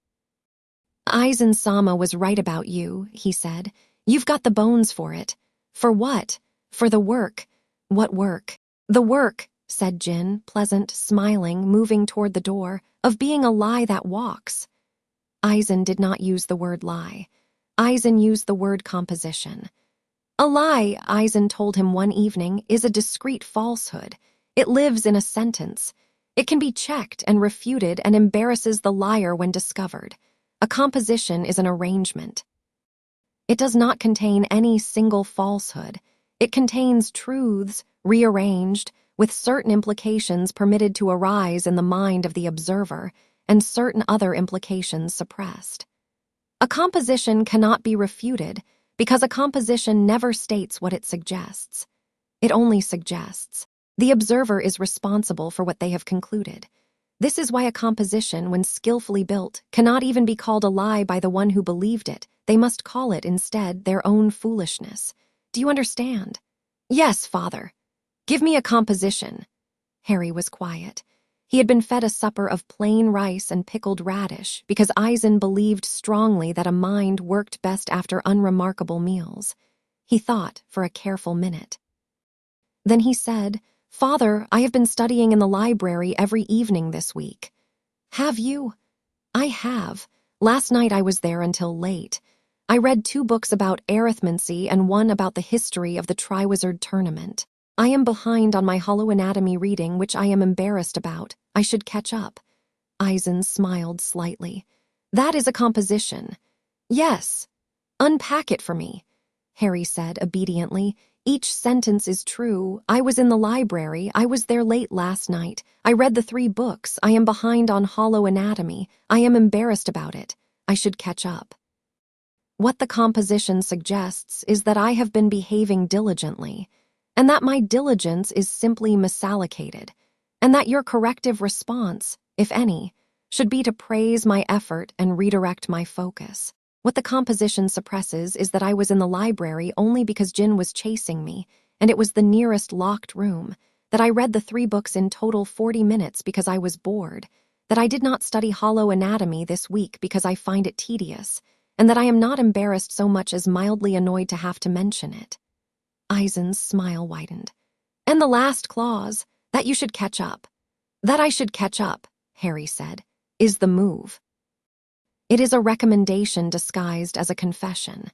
Aizen-sama was right about you, he said. You've got the bones for it. For what? For the work. What work? The work, said Jin, pleasant, smiling, moving toward the door, of being a lie that walks. Aizen did not use the word lie. Aizen used the word composition. A lie, Aizen told him one evening, is a discrete falsehood. It lives in a sentence. It can be checked and refuted and embarrasses the liar when discovered. A composition is an arrangement. It does not contain any single falsehood. It contains truths, rearranged, with certain implications permitted to arise in the mind of the observer, and certain other implications suppressed. A composition cannot be refuted because a composition never states what it suggests. It only suggests. The observer is responsible for what they have concluded. This is why a composition, when skillfully built, cannot even be called a lie by the one who believed it. They must call it, instead, their own foolishness. Do you understand? Yes, father. Give me a composition. Harry was quiet. He had been fed a supper of plain rice and pickled radish because Aizen believed strongly that a mind worked best after unremarkable meals. He thought for a careful minute. Then he said, "Father, I have been studying in the library every evening this week." "Have you?" "I have. Last night I was there until late. I read 2 books about arithmancy and one about the history of the Triwizard Tournament. I am behind on my holoanatomy reading, which I am embarrassed about. I should catch up." Aizen smiled slightly. "That is a composition." "Yes. Unpack it for me," Harry said obediently. "Each sentence is true. I was in the library. I was there late last night. I read the 3 books. I am behind on holoanatomy. I am embarrassed about it. I should catch up." What the composition suggests is that I have been behaving diligently, and that my diligence is simply misallocated, and that your corrective response, if any, should be to praise my effort and redirect my focus. What the composition suppresses is that I was in the library only because Jin was chasing me, and it was the nearest locked room, that I read the 3 books in total 40 minutes because I was bored, that I did not study holoanatomy this week because I find it tedious, and that I am not embarrassed so much as mildly annoyed to have to mention it. Aizen's smile widened. "And the last clause, that you should catch up." "That I should catch up," Harry said, "is the move. It is a recommendation disguised as a confession.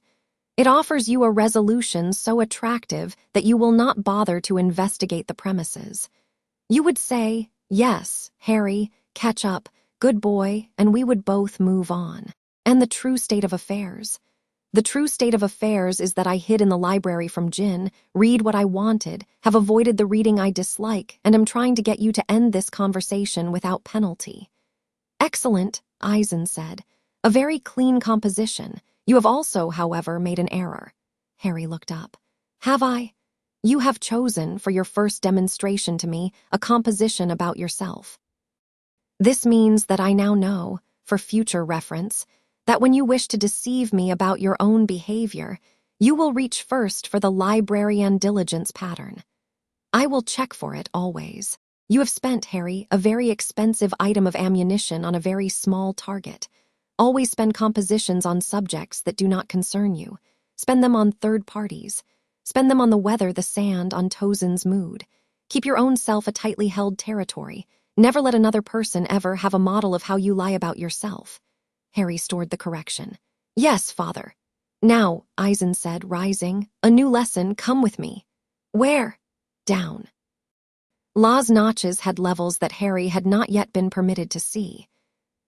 It offers you a resolution so attractive that you will not bother to investigate the premises. You would say, 'Yes, Harry, catch up, good boy,' and we would both move on. And the true state of affairs. The true state of affairs is that I hid in the library from Jin, read what I wanted, have avoided the reading I dislike, and am trying to get you to end this conversation without penalty." "Excellent," Aizen said. "A very clean composition. You have also, however, made an error." Harry looked up. "Have I?" "You have chosen, for your first demonstration to me, a composition about yourself. This means that I now know, for future reference, that when you wish to deceive me about your own behavior, you will reach first for the librarian diligence pattern. I will check for it always. You have spent, Harry, a very expensive item of ammunition on a very small target. Always spend compositions on subjects that do not concern you. Spend them on third parties. Spend them on the weather, the sand, on Tozen's mood. Keep your own self a tightly held territory. Never let another person ever have a model of how you lie about yourself." Harry stored the correction. "Yes, father." "Now," Aizen said, rising, "a new lesson, come with me." "Where?" "Down." Law's notches had levels that Harry had not yet been permitted to see.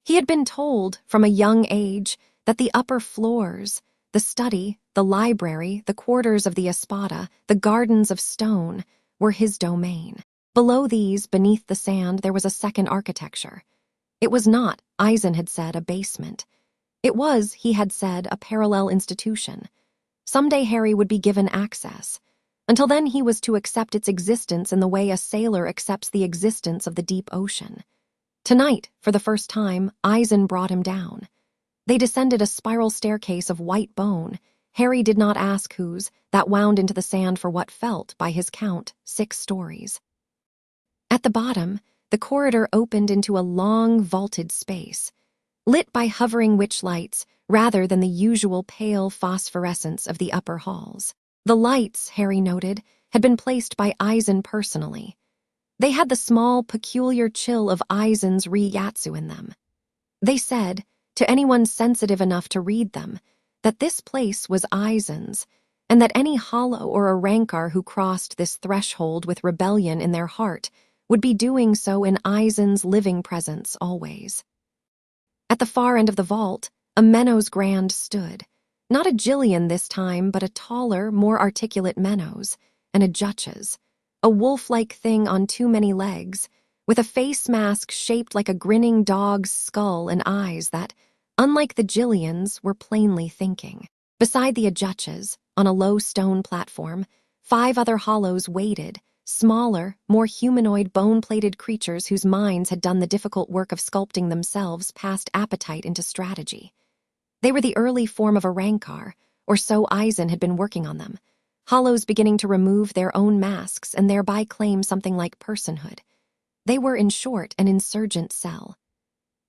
He had been told, from a young age, that the upper floors, the study, the library, the quarters of the Espada, the gardens of stone, were his domain. Below these, beneath the sand, there was a second architecture. It was not, Aizen had said, a basement. It was, he had said, a parallel institution. Someday Harry would be given access. Until then he was to accept its existence in the way a sailor accepts the existence of the deep ocean. Tonight, for the first time, Aizen brought him down. They descended a spiral staircase of white bone. Harry did not ask whose, that wound into the sand for what felt, by his count, 6 stories. At the bottom, the corridor opened into a long, vaulted space, lit by hovering witch lights rather than the usual pale phosphorescence of the upper halls. The lights, Harry noted, had been placed by Aizen personally. They had the small, peculiar chill of Aizen's Ryatsu in them. They said, to anyone sensitive enough to read them, that this place was Aizen's, and that any hollow or a rancor who crossed this threshold with rebellion in their heart would be doing so in Aizen's living presence always. At the far end of the vault, a Menos Grand stood. Not a Jillian this time, but a taller, more articulate Menos, and a Jutches, a wolf-like thing on too many legs, with a face mask shaped like a grinning dog's skull and eyes that, unlike the Jillians, were plainly thinking. Beside the Ajutches, on a low stone platform, 5 other hollows waited, smaller, more humanoid bone-plated creatures whose minds had done the difficult work of sculpting themselves past appetite into strategy. They were the early form of a rancor, or so Aizen had been working on them, hollows beginning to remove their own masks and thereby claim something like personhood. They were, in short, an insurgent cell.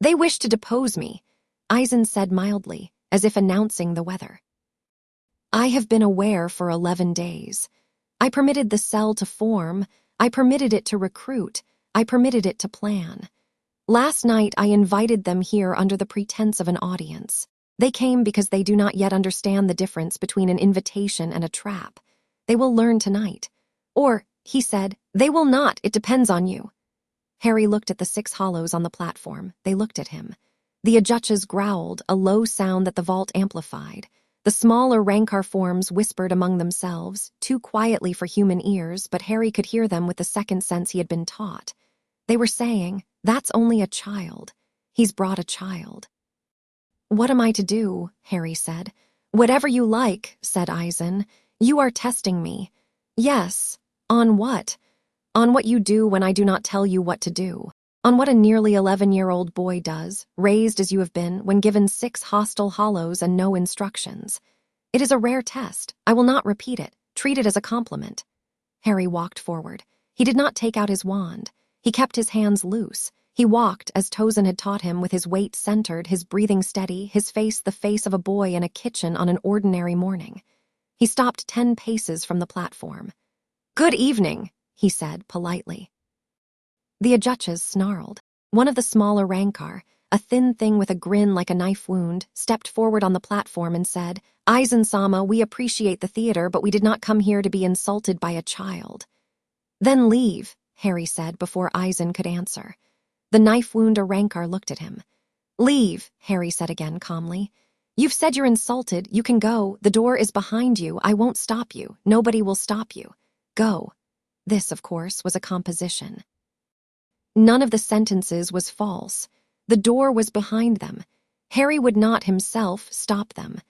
"They wish to depose me," Aizen said mildly, as if announcing the weather. "I have been aware for 11 days. I permitted the cell to form, I permitted it to recruit. I permitted it to plan. Last night I invited them here under the pretense of an audience. They came because they do not yet understand the difference between an invitation and a trap. They will learn tonight. Or, he said, they will not, it depends on you. Harry looked at the 6 hollows on the platform. They looked at him. The Ajutchas growled, a low sound that the vault amplified. The smaller Rancor forms whispered among themselves, too quietly for human ears, but Harry could hear them with the second sense he had been taught. They were saying, that's only a child. He's brought a child. What am I to do? Harry said. Whatever you like, said Aizen. You are testing me. Yes. On what? On what you do when I do not tell you what to do. On what a nearly 11-year-old boy does, raised as you have been, when given 6 hostile hollows and no instructions. It is a rare test. I will not repeat it. Treat it as a compliment. Harry walked forward. He did not take out his wand. He kept his hands loose. He walked, as Tozen had taught him, with his weight centered, his breathing steady, his face the face of a boy in a kitchen on an ordinary morning. He stopped 10 paces from the platform. Good evening, he said politely. The Ajutchas snarled. One of the smaller Rancor, a thin thing with a grin like a knife wound, stepped forward on the platform and said, Aizen-sama, we appreciate the theater, but we did not come here to be insulted by a child. Then leave, Harry said before Aizen could answer. The knife wound a Rancor looked at him. Leave, Harry said again calmly. You've said you're insulted. You can go. The door is behind you. I won't stop you. Nobody will stop you. Go. This, of course, was a composition. None of the sentences was false. The door was behind them. Harry would not himself stop them.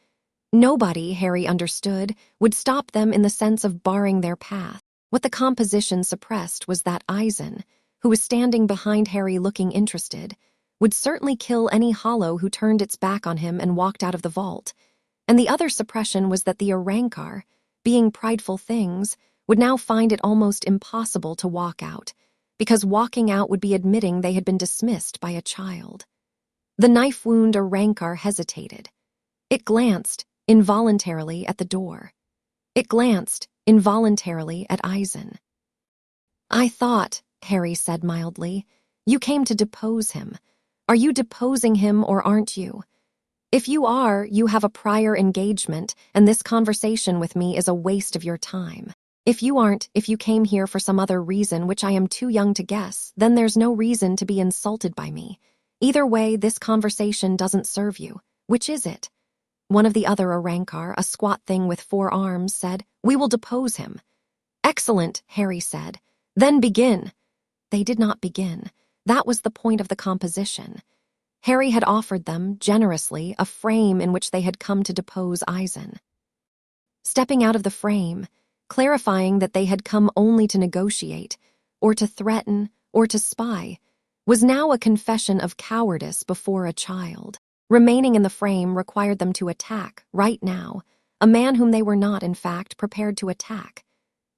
Nobody, Harry understood, would stop them in the sense of barring their path. What the composition suppressed was that Aizen, who was standing behind Harry looking interested, would certainly kill any hollow who turned its back on him and walked out of the vault. And the other suppression was that the Rancor, being prideful things, would now find it almost impossible to walk out, because walking out would be admitting they had been dismissed by a child. The knife wound Rancor hesitated. It glanced, involuntarily, at the door. It glanced, involuntarily, at Aizen. I thought, Harry said mildly, you came to depose him. Are you deposing him or aren't you? If you are, you have a prior engagement, and this conversation with me is a waste of your time. If you aren't, if you came here for some other reason which I am too young to guess, then there's no reason to be insulted by me. Either way, this conversation doesn't serve you. Which is it? One of the other Rancor, a squat thing with 4 arms, said, We will depose him. Excellent, Harry said. Then begin. They did not begin. That was the point of the composition. Harry had offered them, generously, a frame in which they had come to depose Aizen. Stepping out of the frame, clarifying that they had come only to negotiate, or to threaten, or to spy, was now a confession of cowardice before a child. Remaining in the frame required them to attack, right now, a man whom they were not, in fact, prepared to attack.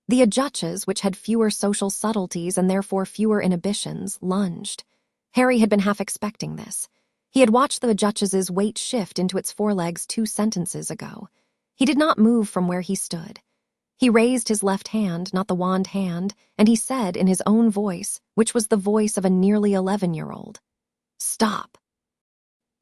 The Ajutchas, which had fewer social subtleties and therefore fewer inhibitions, lunged. Harry had been half expecting this. He had watched the Ajutchas' weight shift into its forelegs 2 sentences ago. He did not move from where he stood. He raised his left hand, not the wand hand, and he said in his own voice, which was the voice of a nearly 11-year-old, Stop.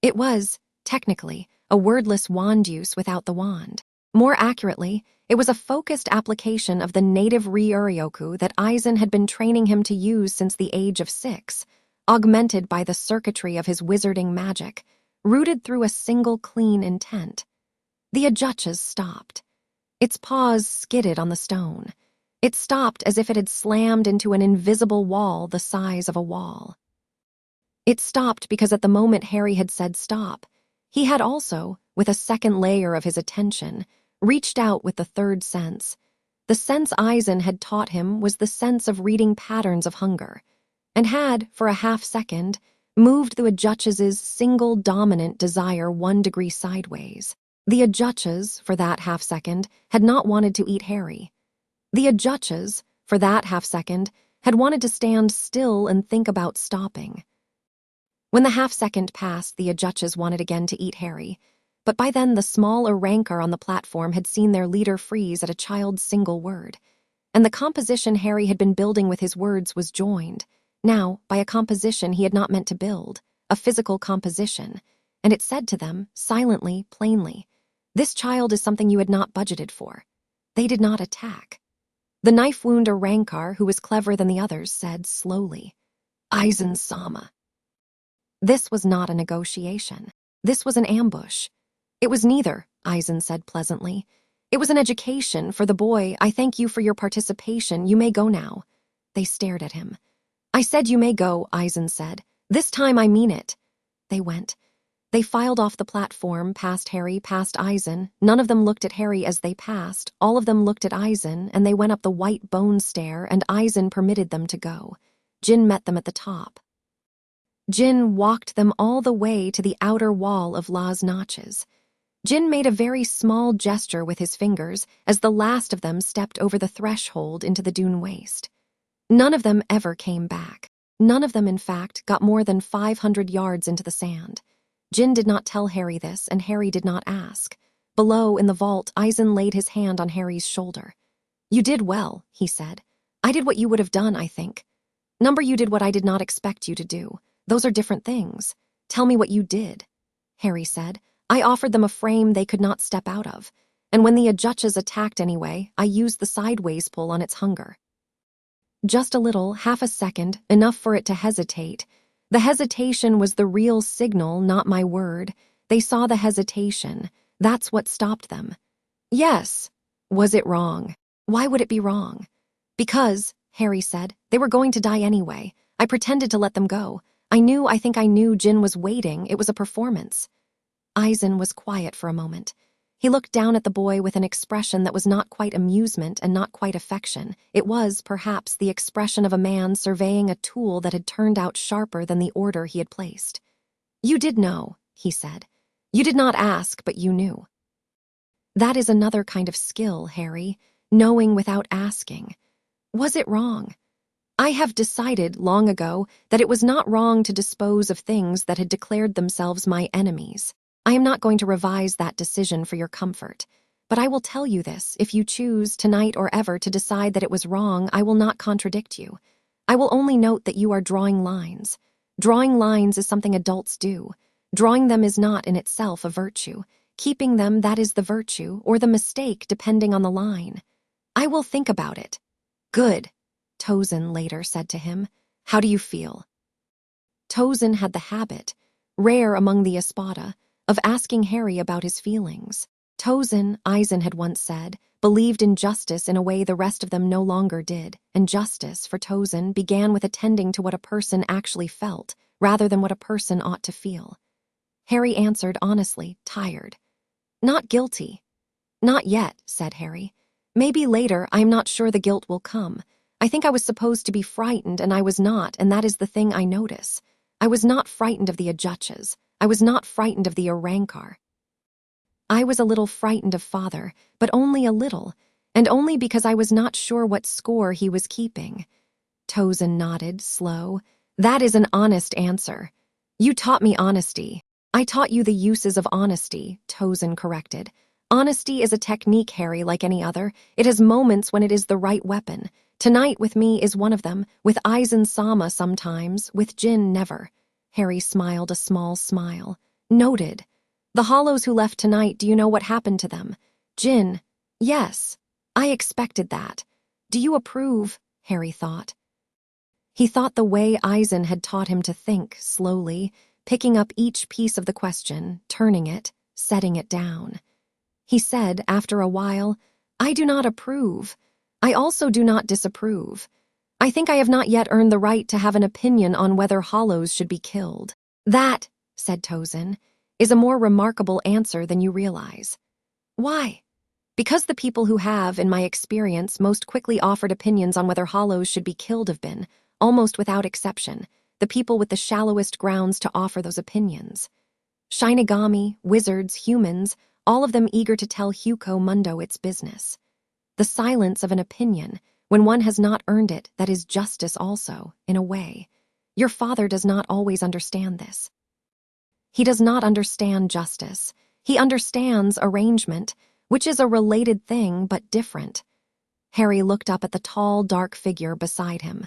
It was, technically, a wordless wand use without the wand. More accurately, it was a focused application of the native Ryuryoku that Aizen had been training him to use since the age of 6, augmented by the circuitry of his wizarding magic, rooted through a single clean intent. The Ajutchas stopped. Its paws skidded on the stone. It stopped as if it had slammed into an invisible wall the size of a wall. It stopped because at the moment Harry had said stop, he had also, with a second layer of his attention, reached out with the third sense. The sense Aizen had taught him was the sense of reading patterns of hunger, and had, for a half-second, moved the Ajutchas' single dominant desire 1 degree sideways. The Ajutchas, for that half-second, had not wanted to eat Harry. The Ajutchas, for that half-second, had wanted to stand still and think about stopping. When the half-second passed, the Ajutchas wanted again to eat Harry, but by then the small Rancor on the platform had seen their leader freeze at a child's single word. and the composition Harry had been building with his words was joined. Now, by a composition he had not meant to build, a physical composition, and it said to them, silently, plainly, "This child is something you had not budgeted for." They did not attack. The knife wound or Rancor, who was cleverer than the others, said slowly, "Aizen sama." This was not a negotiation. This was an ambush. "It was neither," Aizen said pleasantly. "It was an education for the boy. I thank you for your participation. You may go now." They stared at him. "I said you may go," Aizen said. "This time I mean it." They went. They filed off the platform, past Harry, past Aizen. None of them looked at Harry as they passed. All of them looked at Aizen, and they went up the white bone stair, and Aizen permitted them to go. Jin met them at the top. Jin walked them all the way to the outer wall of La's notches. Jin made a very small gesture with his fingers as the last of them stepped over the threshold into the dune waste. None of them ever came back. None of them, in fact, got more than 500 yards into the sand. Jin did not tell Harry this, and Harry did not ask. Below, in the vault, Aizen laid his hand on Harry's shoulder. "You did well," he said. "I did what you would have done, I think. Number, you did what I did not expect you to do. Those are different things. Tell me what you did." Harry said, "I offered them a frame they could not step out of, and when the Ajutchas attacked anyway, I used the sideways pull on its hunger." Just a little, half a second, enough for it to hesitate. The hesitation was the real signal, not my word. They saw the hesitation. That's what stopped them. "Yes." "Was it wrong?" "Why would it be wrong?" "Because," Harry said, "they were going to die anyway. I pretended to let them go. I think I knew Jin was waiting. It was a performance." Aizen was quiet for a moment. He looked down at the boy with an expression that was not quite amusement and not quite affection. It was, perhaps, the expression of a man surveying a tool that had turned out sharper than the order he had placed. "You did know," he said. "You did not ask, but you knew." That is another kind of skill, Harry, knowing without asking. Was it wrong? I have decided long ago that it was not wrong to dispose of things that had declared themselves my enemies. I am not going to revise that decision for your comfort. But I will tell you this, if you choose, tonight or ever, to decide that it was wrong, I will not contradict you. I will only note that you are drawing lines. Drawing lines is something adults do. Drawing them is not in itself a virtue. Keeping them, that is the virtue, or the mistake, depending on the line. I will think about it. Good. Tozen later said to him, "How do you feel?" Tozen had the habit, rare among the Espada, of asking Harry about his feelings. Tozen, Aizen had once said, believed in justice in a way the rest of them no longer did, and justice, for Tozen, began with attending to what a person actually felt, rather than what a person ought to feel. Harry answered honestly, tired. "Not guilty." "Not yet," said Harry. "Maybe later. I am not sure the guilt will come. I think I was supposed to be frightened, and I was not, and that is the thing I notice. I was not frightened of the Ajutchas. I was not frightened of the Rancor. I was a little frightened of father, but only a little, and only because I was not sure what score he was keeping." Tozen nodded, slow. "That is an honest answer. You taught me honesty." "I taught you the uses of honesty," Tozen corrected. "Honesty is a technique, Harry, like any other. It has moments when it is the right weapon. Tonight with me is one of them, with Aizen Sama sometimes, with Jin never." Harry smiled a small smile. "Noted. The Hollows who left tonight, do you know what happened to them?" "Jin." "Yes. I expected that. Do you approve?" Harry thought. He thought the way Aizen had taught him to think, slowly, picking up each piece of the question, turning it, setting it down. He said, after a while, "I do not approve. I also do not disapprove. I think I have not yet earned the right to have an opinion on whether Hollows should be killed." "That," said Tozen, "is a more remarkable answer than you realize." "Why?" "Because the people who have, in my experience, most quickly offered opinions on whether Hollows should be killed have been, almost without exception, the people with the shallowest grounds to offer those opinions. Shinigami, wizards, humans, all of them eager to tell Huko Mundo its business. The silence of an opinion, when one has not earned it, that is justice also, in a way. Your father does not always understand this. He does not understand justice. He understands arrangement, which is a related thing but different." Harry looked up at the tall, dark figure beside him.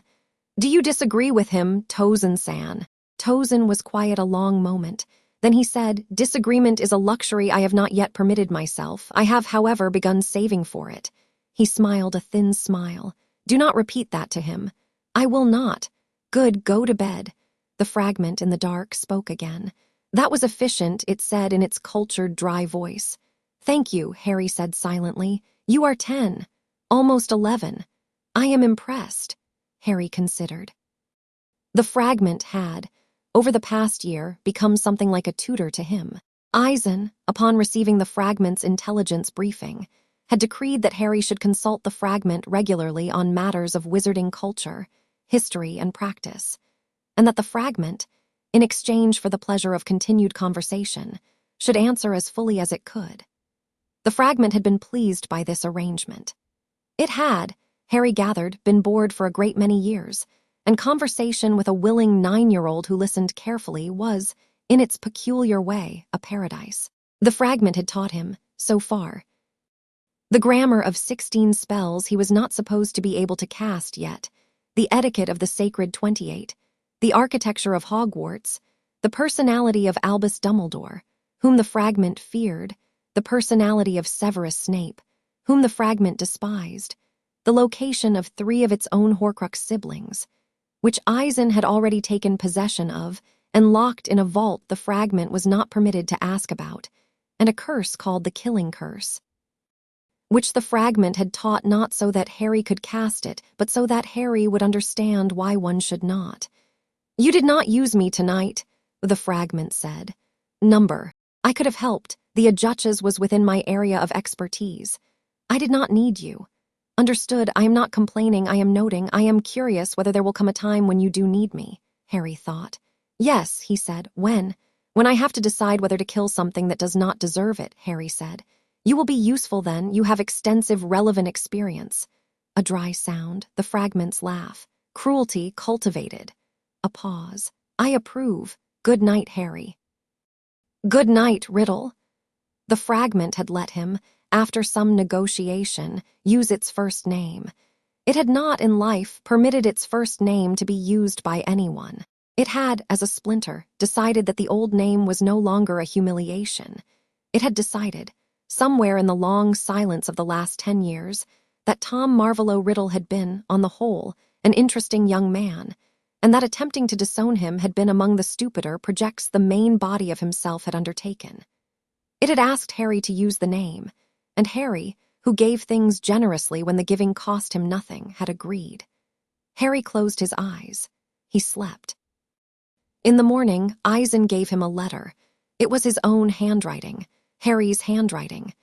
Do you disagree with him, Tozen-san? Tozen was quiet a long moment. Then he said, Disagreement is a luxury I have not yet permitted myself. I have, however, begun saving for it. He smiled a thin smile. Do not repeat that to him. I will not. Good, go to bed. The fragment in the dark spoke again. That was efficient, it said in its cultured, dry voice. Thank you, Harry said silently. You are 10. Almost 11. I am impressed. Harry considered. The fragment had, over the past year, become something like a tutor to him. Aizen, upon receiving the fragment's intelligence briefing, had decreed that Harry should consult the fragment regularly on matters of wizarding culture, history, and practice, and that the fragment, in exchange for the pleasure of continued conversation, should answer as fully as it could. The fragment had been pleased by this arrangement. It had, Harry gathered, been bored for a great many years, and conversation with a willing 9-year-old who listened carefully was, in its peculiar way, a paradise. The fragment had taught him, so far, the grammar of 16 spells he was not supposed to be able to cast yet, the etiquette of the sacred 28, the architecture of Hogwarts, the personality of Albus Dumbledore, whom the fragment feared, the personality of Severus Snape, whom the fragment despised, the location of 3 of its own Horcrux siblings, which Aizen had already taken possession of and locked in a vault the fragment was not permitted to ask about, and a curse called the Killing Curse, which the fragment had taught not so that Harry could cast it, but so that Harry would understand why one should not. You did not use me tonight, the fragment said. Number. I could have helped. The adjudges was within my area of expertise. I did not need you. Understood, I am not complaining, I am noting, I am curious whether there will come a time when you do need me, Harry thought. Yes, he said, when? When I have to decide whether to kill something that does not deserve it, Harry said. You will be useful then, you have extensive relevant experience. A dry sound, the fragment's laugh. Cruelty cultivated. A pause. I approve. Good night, Harry. Good night, Riddle. The fragment had let him, after some negotiation, use its first name. It had not, in life, permitted its first name to be used by anyone. It had, as a splinter, decided that the old name was no longer a humiliation. It had decided, somewhere in the long silence of the last 10 years, that Tom Marvolo Riddle had been, on the whole, an interesting young man, and that attempting to disown him had been among the stupider projects the main body of himself had undertaken. It had asked Harry to use the name, and Harry, who gave things generously when the giving cost him nothing, had agreed. Harry closed his eyes. He slept. In the morning, Aizen gave him a letter. It was his own handwriting, Harry's handwriting.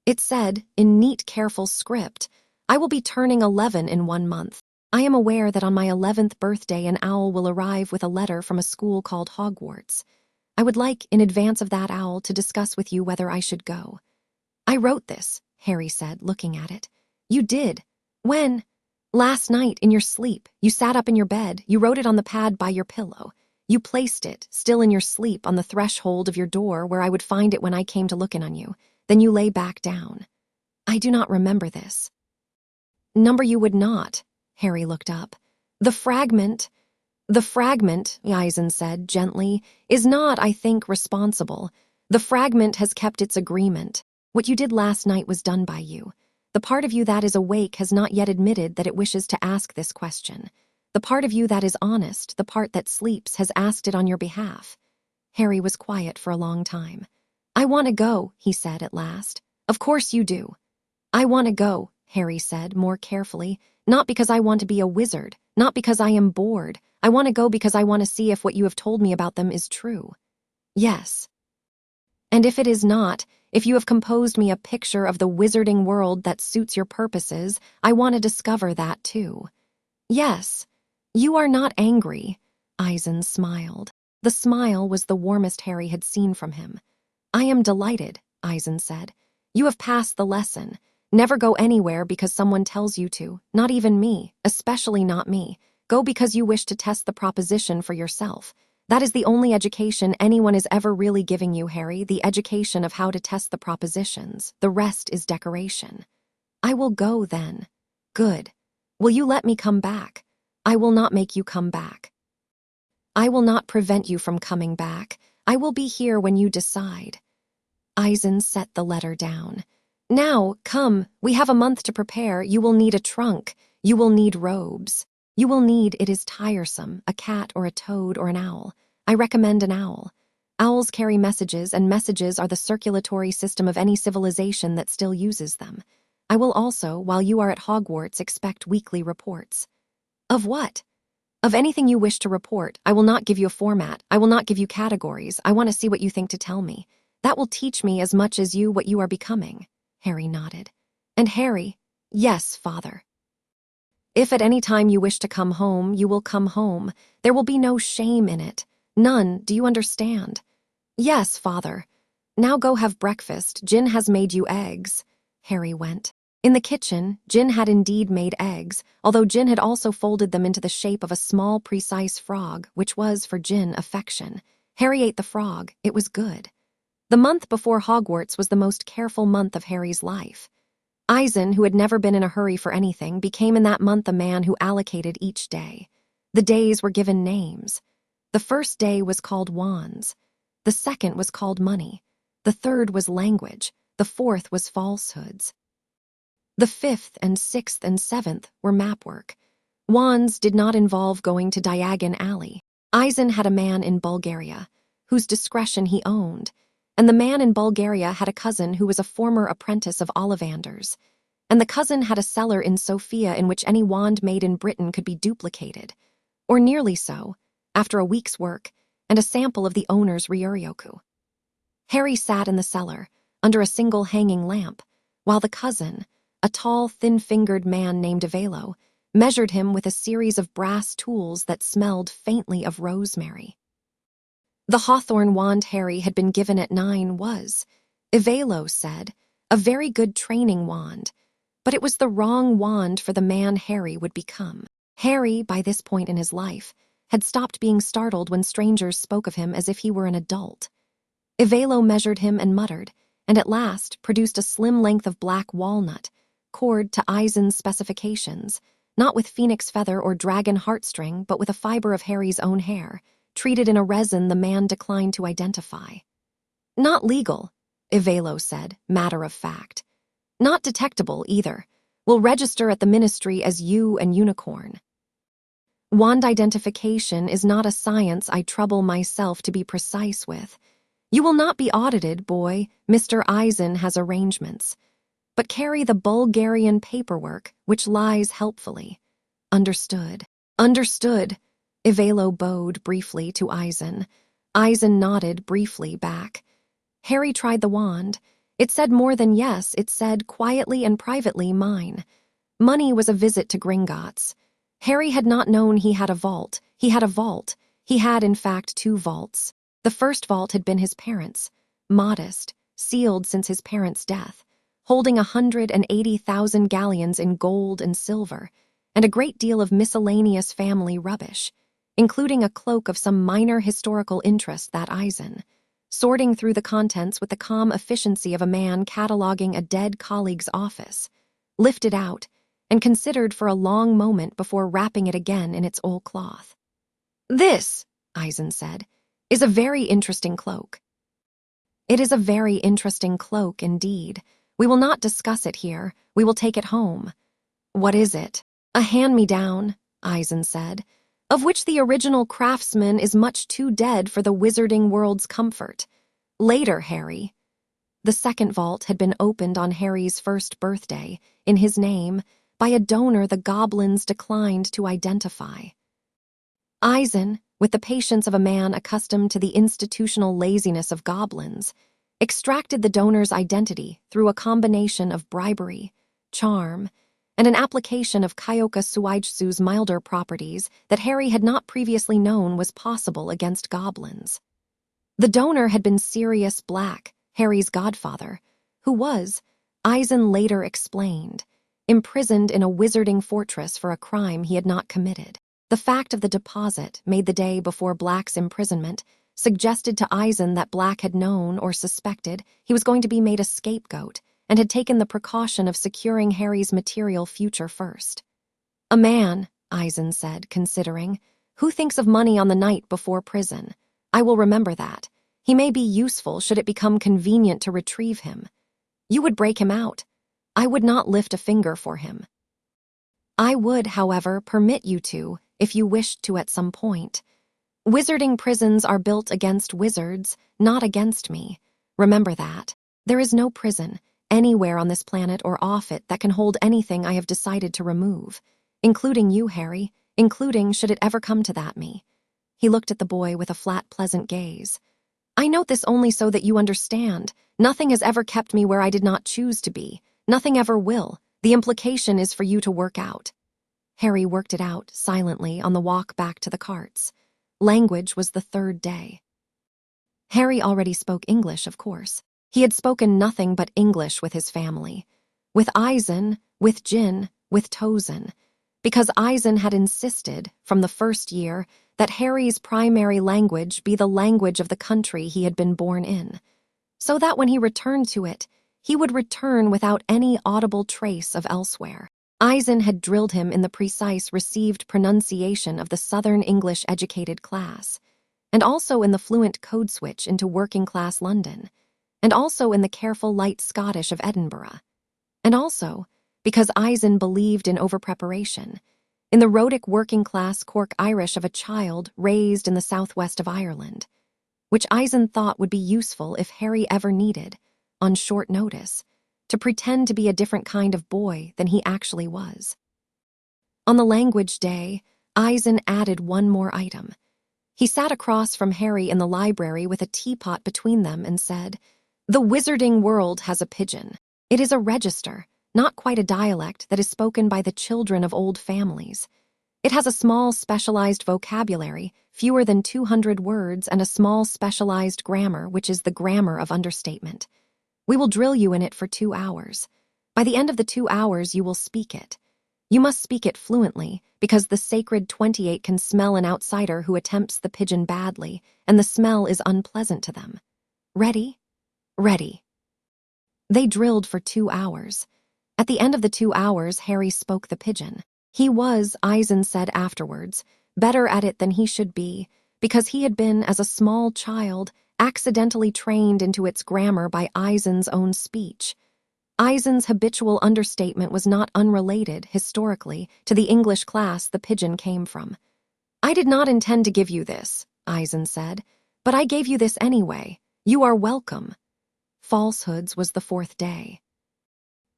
It said, in neat, careful script, I will be turning 11 in 1 month. I am aware that on my 11th birthday an owl will arrive with a letter from a school called Hogwarts. I would like, in advance of that owl, to discuss with you whether I should go. I wrote this, Harry said, looking at it. You did. When? Last night, in your sleep. You sat up in your bed. You wrote it on the pad by your pillow. You placed it, still in your sleep, on the threshold of your door where I would find it when I came to look in on you. Then you lay back down. I do not remember this. Number you would not. Harry looked up. The fragment, Aizen said gently, is not, I think, responsible. The fragment has kept its agreement. What you did last night was done by you. The part of you that is awake has not yet admitted that it wishes to ask this question. The part of you that is honest, the part that sleeps, has asked it on your behalf. Harry was quiet for a long time. I want to go, he said at last. Of course you do. I want to go, Harry said more carefully, not because I want to be a wizard, not because I am bored. I want to go because I want to see if what you have told me about them is true. Yes. And if it is not, if you have composed me a picture of the wizarding world that suits your purposes, I want to discover that too. Yes. You are not angry. Aizen smiled. The smile was the warmest Harry had seen from him. I am delighted, Aizen said. You have passed the lesson. Never go anywhere because someone tells you to, not even me, especially not me. Go because you wish to test the proposition for yourself. That is the only education anyone is ever really giving you, Harry, the education of how to test the propositions. The rest is decoration. I will go, then. Good. Will you let me come back? I will not make you come back. I will not prevent you from coming back. I will be here when you decide. Aizen set the letter down. Now, come, we have a month to prepare. You will need a trunk. You will need robes. You will need, it is tiresome, a cat or a toad or an owl. I recommend an owl. Owls carry messages, and messages are the circulatory system of any civilization that still uses them. I will also, while you are at Hogwarts, expect weekly reports. Of what? Of anything you wish to report. I will not give you a format. I will not give you categories. I want to see what you think to tell me. That will teach me as much as you what you are becoming. Harry nodded. And Harry, yes, father. If at any time you wish to come home, you will come home. There will be no shame in it. None, do you understand? Yes, father. Now go have breakfast. Jin has made you eggs. Harry went. In the kitchen, Jin had indeed made eggs, although Jin had also folded them into the shape of a small, precise frog, which was, for Jin, affection. Harry ate the frog. It was good. The month before Hogwarts was the most careful month of Harry's life. Aizen, who had never been in a hurry for anything, became in that month a man who allocated each day. The days were given names. The first day was called wands. The second was called money. The third was language. The fourth was falsehoods. The fifth and sixth and seventh were map work. Wands did not involve going to Diagon Alley. Aizen had a man in Bulgaria, whose discretion he owned, and the man in Bulgaria had a cousin who was a former apprentice of Ollivander's, and the cousin had a cellar in Sofia in which any wand made in Britain could be duplicated, or nearly so, after a week's work, and a sample of the owner's Ryuryoku. Harry sat in the cellar, under a single hanging lamp, while the cousin, a tall, thin-fingered man named Avelo, measured him with a series of brass tools that smelled faintly of rosemary. The hawthorn wand Harry had been given at 9 was, Avelo said, a very good training wand, but it was the wrong wand for the man Harry would become. Harry, by this point in his life, had stopped being startled when strangers spoke of him as if he were an adult. Avelo measured him and muttered, and at last produced a slim length of black walnut, cord to Aizen's specifications, not with phoenix feather or dragon heartstring, but with a fiber of Harry's own hair, treated in a resin the man declined to identify. Not legal, Avelo said, matter of fact. Not detectable, either. Will register at the ministry as you and unicorn. Wand identification is not a science I trouble myself to be precise with. You will not be audited, boy. Mr. Aizen has arrangements. But carry the Bulgarian paperwork, which lies helpfully. Understood. Understood. Avelo bowed briefly to Aizen. Aizen nodded briefly back. Harry tried the wand. It said more than yes, it said quietly and privately mine. Money was a visit to Gringotts. Harry had not known he had a vault. He had a vault. He had, in fact, 2 vaults. The first vault had been his parents', modest, sealed since his parents' death, holding 180,000 galleons in gold and silver, and a great deal of miscellaneous family rubbish, including a cloak of some minor historical interest that Aizen, sorting through the contents with the calm efficiency of a man cataloging a dead colleague's office, lifted out and considered for a long moment before wrapping it again in its old cloth. This, Aizen said, is a very interesting cloak. It is a very interesting cloak indeed. We will not discuss it here. We will take it home. What is it? A hand-me-down, Aizen said, of which the original craftsman is much too dead for the wizarding world's comfort. Later, Harry. The second vault had been opened on Harry's first birthday, in his name, by a donor the goblins declined to identify. Aizen, with the patience of a man accustomed to the institutional laziness of goblins, extracted the donor's identity through a combination of bribery, charm, and an application of Kyoka Suijtsu's milder properties that Harry had not previously known was possible against goblins. The donor had been Sirius Black, Harry's godfather, who was, Aizen later explained, imprisoned in a wizarding fortress for a crime he had not committed. The fact of the deposit, made the day before Black's imprisonment, suggested to Aizen that Black had known or suspected he was going to be made a scapegoat and had taken the precaution of securing Harry's material future first. "A man," Aizen said, considering, "who thinks of money on the night before prison. I will remember that. He may be useful should it become convenient to retrieve him. You would break him out. I would not lift a finger for him. I would, however, permit you to, if you wished to at some point. Wizarding prisons are built against wizards, not against me. Remember that. There is no prison, anywhere on this planet or off it, that can hold anything I have decided to remove. Including you, Harry, including should it ever come to that me." He looked at the boy with a flat, pleasant gaze. "I note this only so that you understand. Nothing has ever kept me where I did not choose to be. Nothing ever will. The implication is for you to work out." Harry worked it out, silently, on the walk back to the carts. Language was the third day. Harry already spoke English, of course. He had spoken nothing but English with his family. With Aizen, with Jin, with Tozen. Because Aizen had insisted, from the first year, that Harry's primary language be the language of the country he had been born in. So that when he returned to it, he would return without any audible trace of elsewhere. Aizen had drilled him in the precise received pronunciation of the Southern English-educated class, and also in the fluent code switch into working-class London, and also in the careful light Scottish of Edinburgh, and also, because Aizen believed in over-preparation, in the rhotic working-class Cork Irish of a child raised in the southwest of Ireland, which Aizen thought would be useful if Harry ever needed, on short notice, to pretend to be a different kind of boy than he actually was. On the language day, Aizen added one more item. He sat across from Harry in the library with a teapot between them and said, "The wizarding world has a pidgin. It is a register, not quite a dialect, that is spoken by the children of old families. It has a small specialized vocabulary, fewer than 200 words, and a small specialized grammar, which is the grammar of understatement. We will drill you in it for 2 hours. By the end of the 2 hours, you will speak it. You must speak it fluently, because the sacred 28 can smell an outsider who attempts the pidgin badly, and the smell is unpleasant to them. Ready? Ready." They drilled for 2 hours. At the end of the 2 hours, Harry spoke the pidgin. He was, Aizen said afterwards, better at it than he should be, because he had been, as a small child, accidentally trained into its grammar by Aizen's own speech. Aizen's habitual understatement was not unrelated, historically, to the English class the pidgin came from. "I did not intend to give you this," Aizen said, "but I gave you this anyway. You are welcome." Falsehoods was the 4th day.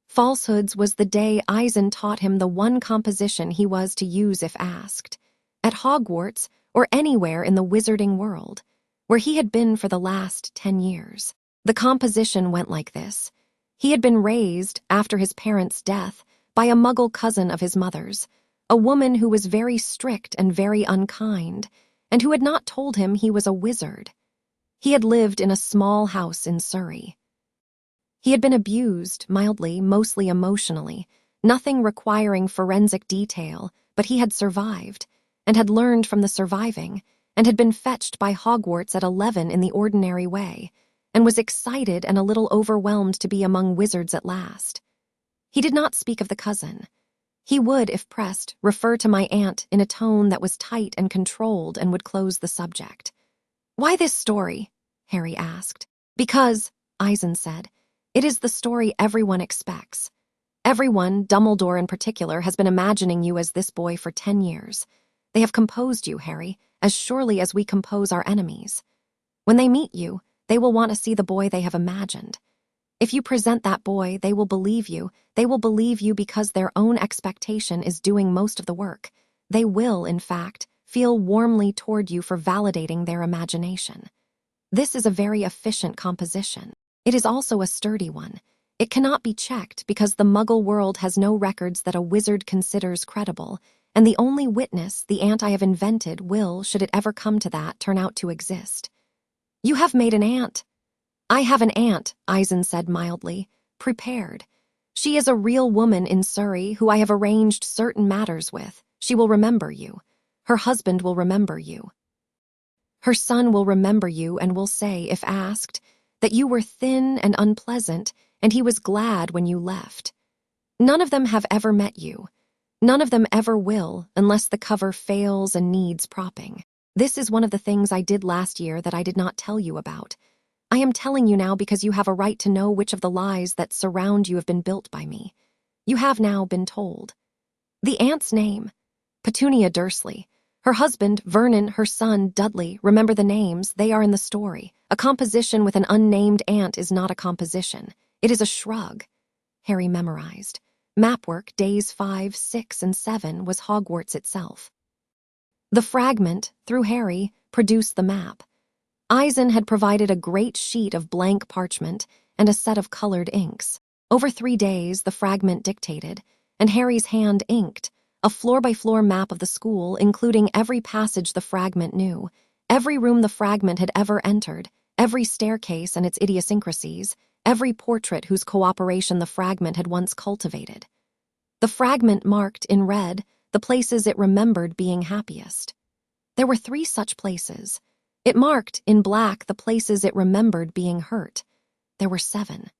Falsehoods was the day Aizen taught him the one composition he was to use if asked. At Hogwarts, or anywhere in the wizarding world, where he had been for the last 10 years. The composition went like this. He had been raised, after his parents' death, by a Muggle cousin of his mother's, a woman who was very strict and very unkind, and who had not told him he was a wizard. He had lived in a small house in Surrey. He had been abused, mildly, mostly emotionally, nothing requiring forensic detail, but he had survived, and had learned from the surviving, and had been fetched by Hogwarts at 11 in the ordinary way, and was excited and a little overwhelmed to be among wizards at last. He did not speak of the cousin. He would, if pressed, refer to my aunt in a tone that was tight and controlled and would close the subject. "Why this story?" Harry asked. "Because," Aizen said, "it is the story everyone expects. Everyone, Dumbledore in particular, has been imagining you as this boy for 10 years. They have composed you, Harry, as surely as we compose our enemies. When they meet you, they will want to see the boy they have imagined. If you present that boy, they will believe you. They will believe you because their own expectation is doing most of the work. They will, in fact, feel warmly toward you for validating their imagination. This is a very efficient composition. It is also a sturdy one. It cannot be checked because the Muggle world has no records that a wizard considers credible, and the only witness, the aunt I have invented, will, should it ever come to that, turn out to exist." "You have made an aunt." "I have an aunt," Aizen said mildly, "prepared. She is a real woman in Surrey who I have arranged certain matters with. She will remember you. Her husband will remember you. Her son will remember you and will say, if asked, that you were thin and unpleasant and he was glad when you left. None of them have ever met you. None of them ever will, unless the cover fails and needs propping. This is one of the things I did last year that I did not tell you about. I am telling you now because you have a right to know which of the lies that surround you have been built by me. You have now been told. The aunt's name, Petunia Dursley. Her husband, Vernon, her son, Dudley. Remember the names, they are in the story. A composition with an unnamed aunt is not a composition. It is a shrug. Harry memorized. Mapwork, days 5, 6, and 7 was Hogwarts itself. The fragment, through Harry, produced the map. Aizen had provided a great sheet of blank parchment and a set of colored inks. Over 3 days, the fragment dictated, and Harry's hand inked, a floor-by-floor map of the school, including every passage the fragment knew, every room the fragment had ever entered, every staircase and its idiosyncrasies, every portrait whose cooperation the fragment had once cultivated. The fragment marked, in red, the places it remembered being happiest. There were 3 such places. It marked, in black, the places it remembered being hurt. There were 7.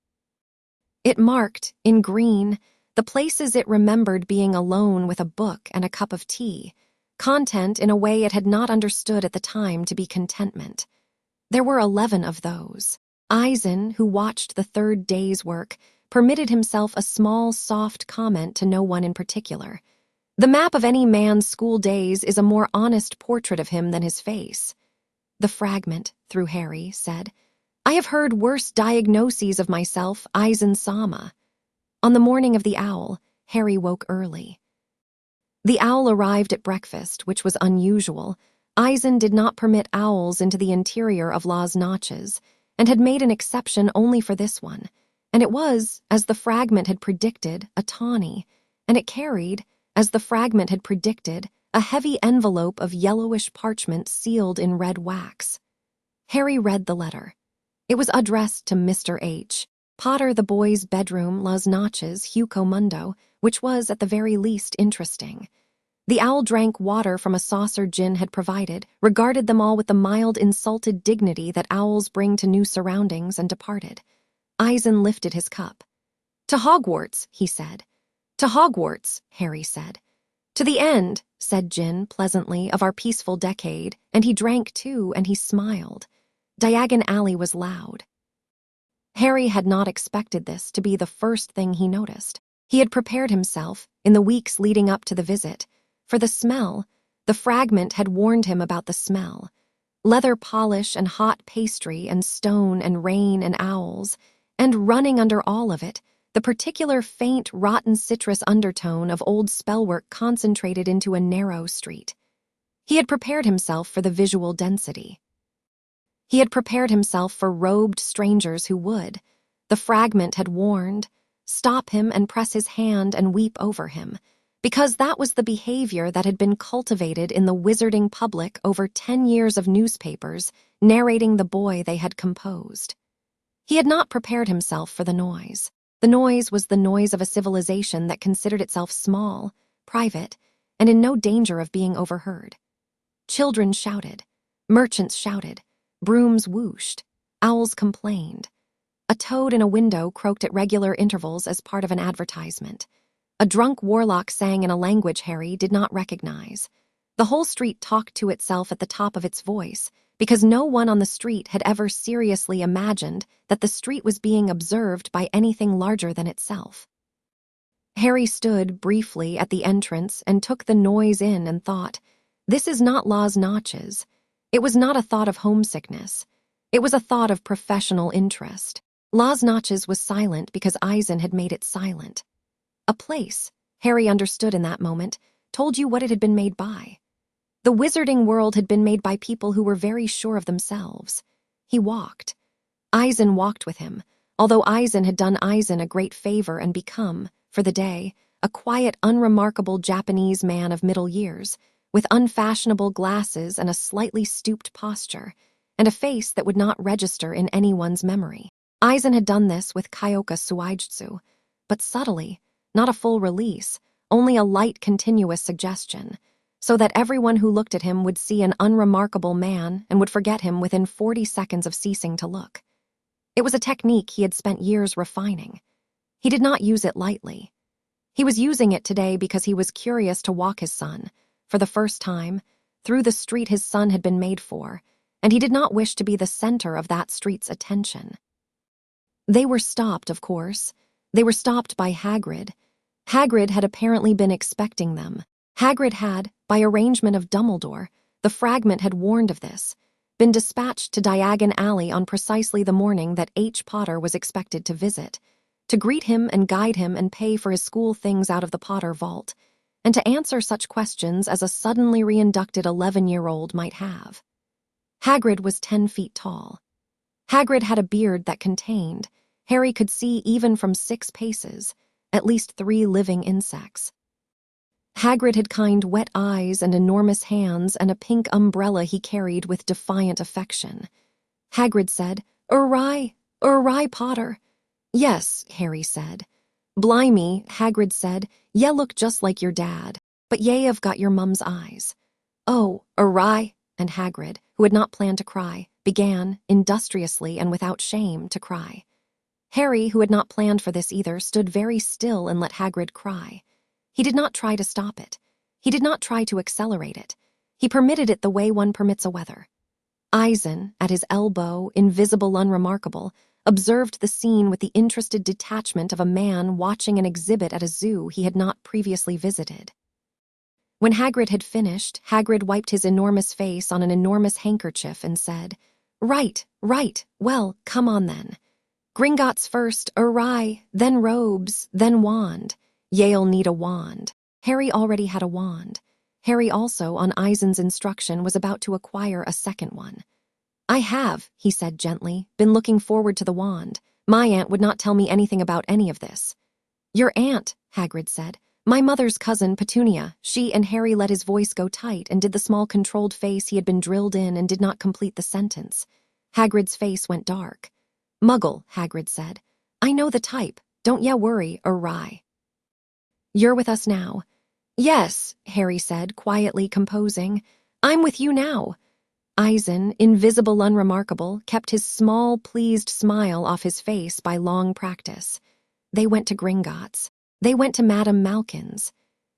It marked, in green, the places it remembered being alone with a book and a cup of tea, content in a way it had not understood at the time to be contentment. There were 11 of those. Aizen, who watched the 3rd day's work, permitted himself a small, soft comment to no one in particular. The map of any man's school days is a more honest portrait of him than his face. The fragment, through Harry, said, I have heard worse diagnoses of myself, Aizen Sama. On the morning of the owl, Harry woke early. The owl arrived at breakfast, which was unusual. Aizen did not permit owls into the interior of Las Notches, and had made an exception only for this one. And it was, as the fragment had predicted, a tawny, and it carried, as the fragment had predicted, a heavy envelope of yellowish parchment sealed in red wax. Harry read the letter. It was addressed to Mr. H. Potter, the boy's bedroom, Las Notches, Hugo Mundo, which was, at the very least, interesting. The owl drank water from a saucer Jin had provided, regarded them all with the mild, insulted dignity that owls bring to new surroundings, and departed. Aizen lifted his cup. To Hogwarts, he said. To Hogwarts, Harry said. To the end, said Jin pleasantly, of our peaceful decade, and he drank too, and he smiled. Diagon Alley was loud. Harry had not expected this to be the first thing he noticed. He had prepared himself, in the weeks leading up to the visit, for the smell. The fragment had warned him about the smell. Leather polish and hot pastry and stone and rain and owls, and running under all of it, the particular faint, rotten citrus undertone of old spellwork concentrated into a narrow street. He had prepared himself for the visual density. He had prepared himself for robed strangers who would. The fragment had warned, stop him and press his hand and weep over him, because that was the behavior that had been cultivated in the wizarding public over 10 years of newspapers narrating the boy they had composed. He had not prepared himself for the noise. The noise was the noise of a civilization that considered itself small, private, and in no danger of being overheard. Children shouted, merchants shouted, brooms whooshed, owls complained. A toad in a window croaked at regular intervals as part of an advertisement. A drunk warlock sang in a language Harry did not recognize. The whole street talked to itself at the top of its voice, because no one on the street had ever seriously imagined that the street was being observed by anything larger than itself. Harry stood briefly at the entrance and took the noise in and thought, this is not Las Notches. It was not a thought of homesickness. It was a thought of professional interest. Las Notches was silent because Aizen had made it silent. A place, Harry understood in that moment, told you what it had been made by. The wizarding world had been made by people who were very sure of themselves. He walked. Aizen walked with him, although Aizen had done Aizen a great favor and become, for the day, a quiet, unremarkable Japanese man of middle years, with unfashionable glasses and a slightly stooped posture, and a face that would not register in anyone's memory. Aizen had done this with Kyoka Suijutsu, but subtly, not a full release, only a light continuous suggestion, so that everyone who looked at him would see an unremarkable man and would forget him within 40 seconds of ceasing to look. It was a technique he had spent years refining. He did not use it lightly. He was using it today because he was curious to walk his son, for the first time, through the street his son had been made for, and he did not wish to be the center of that street's attention. They were stopped, of course. They were stopped by Hagrid. Hagrid had apparently been expecting them. Hagrid had, by arrangement of Dumbledore, the fragment had warned of this, been dispatched to Diagon Alley on precisely the morning that H. Potter was expected to visit, to greet him and guide him and pay for his school things out of the Potter vault, and to answer such questions as a suddenly reinducted 11-year-old might have. Hagrid was 10 feet tall. Hagrid had a beard that contained, Harry could see even from 6 paces, at least 3 living insects. Hagrid had kind wet eyes and enormous hands and a pink umbrella he carried with defiant affection. Hagrid said, "Uri, Potter." "Yes," Harry said. "Blimey," Hagrid said, "ye look just like your dad, but ye have got your mum's eyes." "Oh, Uri," and Hagrid, who had not planned to cry, began, industriously and without shame, to cry. Harry, who had not planned for this either, stood very still and let Hagrid cry. He did not try to stop it. He did not try to accelerate it. He permitted it the way one permits a weather. Aizen, at his elbow, invisible unremarkable, observed the scene with the interested detachment of a man watching an exhibit at a zoo he had not previously visited. When Hagrid had finished, Hagrid wiped his enormous face on an enormous handkerchief and said, Right, well, come on then. Gringotts first, awry, then robes, then wand. Ye'll need a wand." Harry already had a wand. Harry also, on Aizen's instruction, was about to acquire a second one. "I have," he said gently, "been looking forward to the wand. My aunt would not tell me anything about any of this." "Your aunt," Hagrid said. "My mother's cousin, Petunia." She and Harry let his voice go tight and did the small controlled face he had been drilled in and did not complete the sentence. Hagrid's face went dark. "Muggle," Hagrid said. "I know the type. Don't ya worry, awry." "You're with us now." "Yes," Harry said, quietly composing. "I'm with you now." Aizen, invisible unremarkable, kept his small, pleased smile off his face by long practice. They went to Gringotts. They went to Madame Malkin's.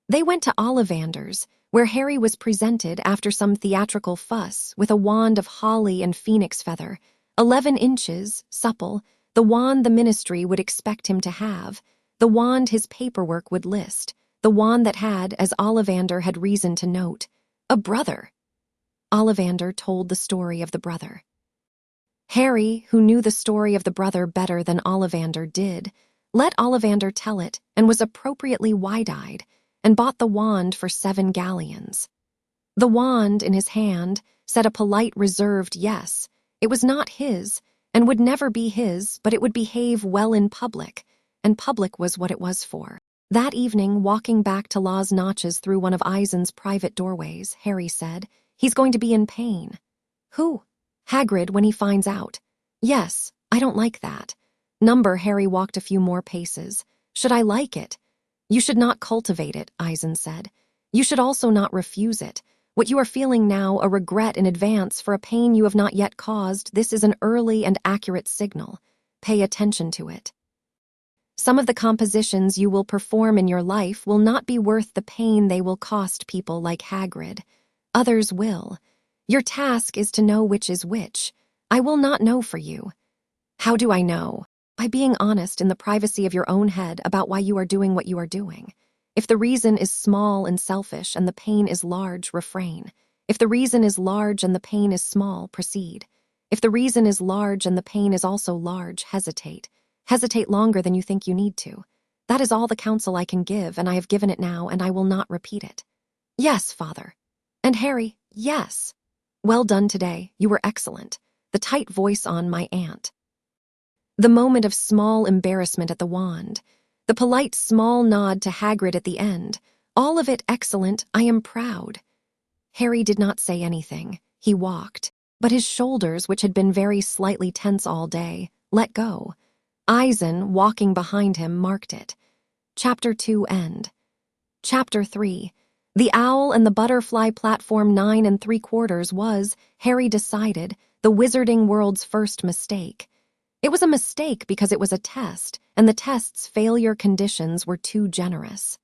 They went to Ollivander's, where Harry was presented after some theatrical fuss with a wand of holly and phoenix feather, 11 inches, supple, the wand the ministry would expect him to have, the wand his paperwork would list, the wand that had, as Ollivander had reason to note, a brother. Ollivander told the story of the brother. Harry, who knew the story of the brother better than Ollivander did, let Ollivander tell it and was appropriately wide-eyed and bought the wand for 7 galleons. The wand, in his hand, said a polite, reserved yes. It was not his, and would never be his, but it would behave well in public, and public was what it was for. That evening, walking back to Law's Notches through one of Aizen's private doorways, Harry said, "He's going to be in pain." "Who?" "Hagrid, when he finds out." "Yes, I don't like that." Harry walked a few more paces. "Should I like it?" "You should not cultivate it," Aizen said. "You should also not refuse it. What you are feeling now, a regret in advance for a pain you have not yet caused, this is an early and accurate signal. Pay attention to it. Some of the compositions you will perform in your life will not be worth the pain they will cost people like Hagrid. Others will. Your task is to know which is which. I will not know for you." "How do I know?" "By being honest in the privacy of your own head about why you are doing what you are doing. If the reason is small and selfish and the pain is large, refrain. If the reason is large and the pain is small, proceed. If the reason is large and the pain is also large, hesitate. Hesitate longer than you think you need to. That is all the counsel I can give, and I have given it now, and I will not repeat it." "Yes, Father." "And Harry, yes." "Well done today. You were excellent." The tight voice on my aunt. The moment of small embarrassment at the wand. The polite small nod to Hagrid at the end. All of it excellent. I am proud. Harry did not say anything. He walked. But his shoulders, which had been very slightly tense all day, let go. Aizen, walking behind him, marked it. Chapter 2 end. Chapter 3. The owl and the butterfly platform 9 3/4 was, Harry decided, the wizarding world's first mistake. It was a mistake because it was a test, and the test's failure conditions were too generous.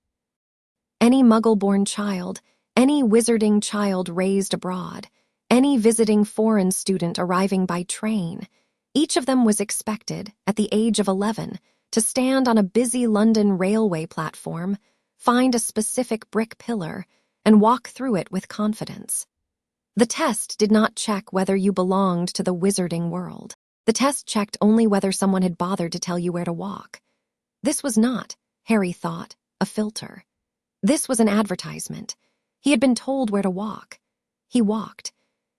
Any Muggle-born child, any wizarding child raised abroad, any visiting foreign student arriving by train, each of them was expected, at the age of 11, to stand on a busy London railway platform, find a specific brick pillar, and walk through it with confidence. The test did not check whether you belonged to the wizarding world. The test checked only whether someone had bothered to tell you where to walk. This was not, Harry thought, a filter. This was an advertisement. He had been told where to walk. He walked.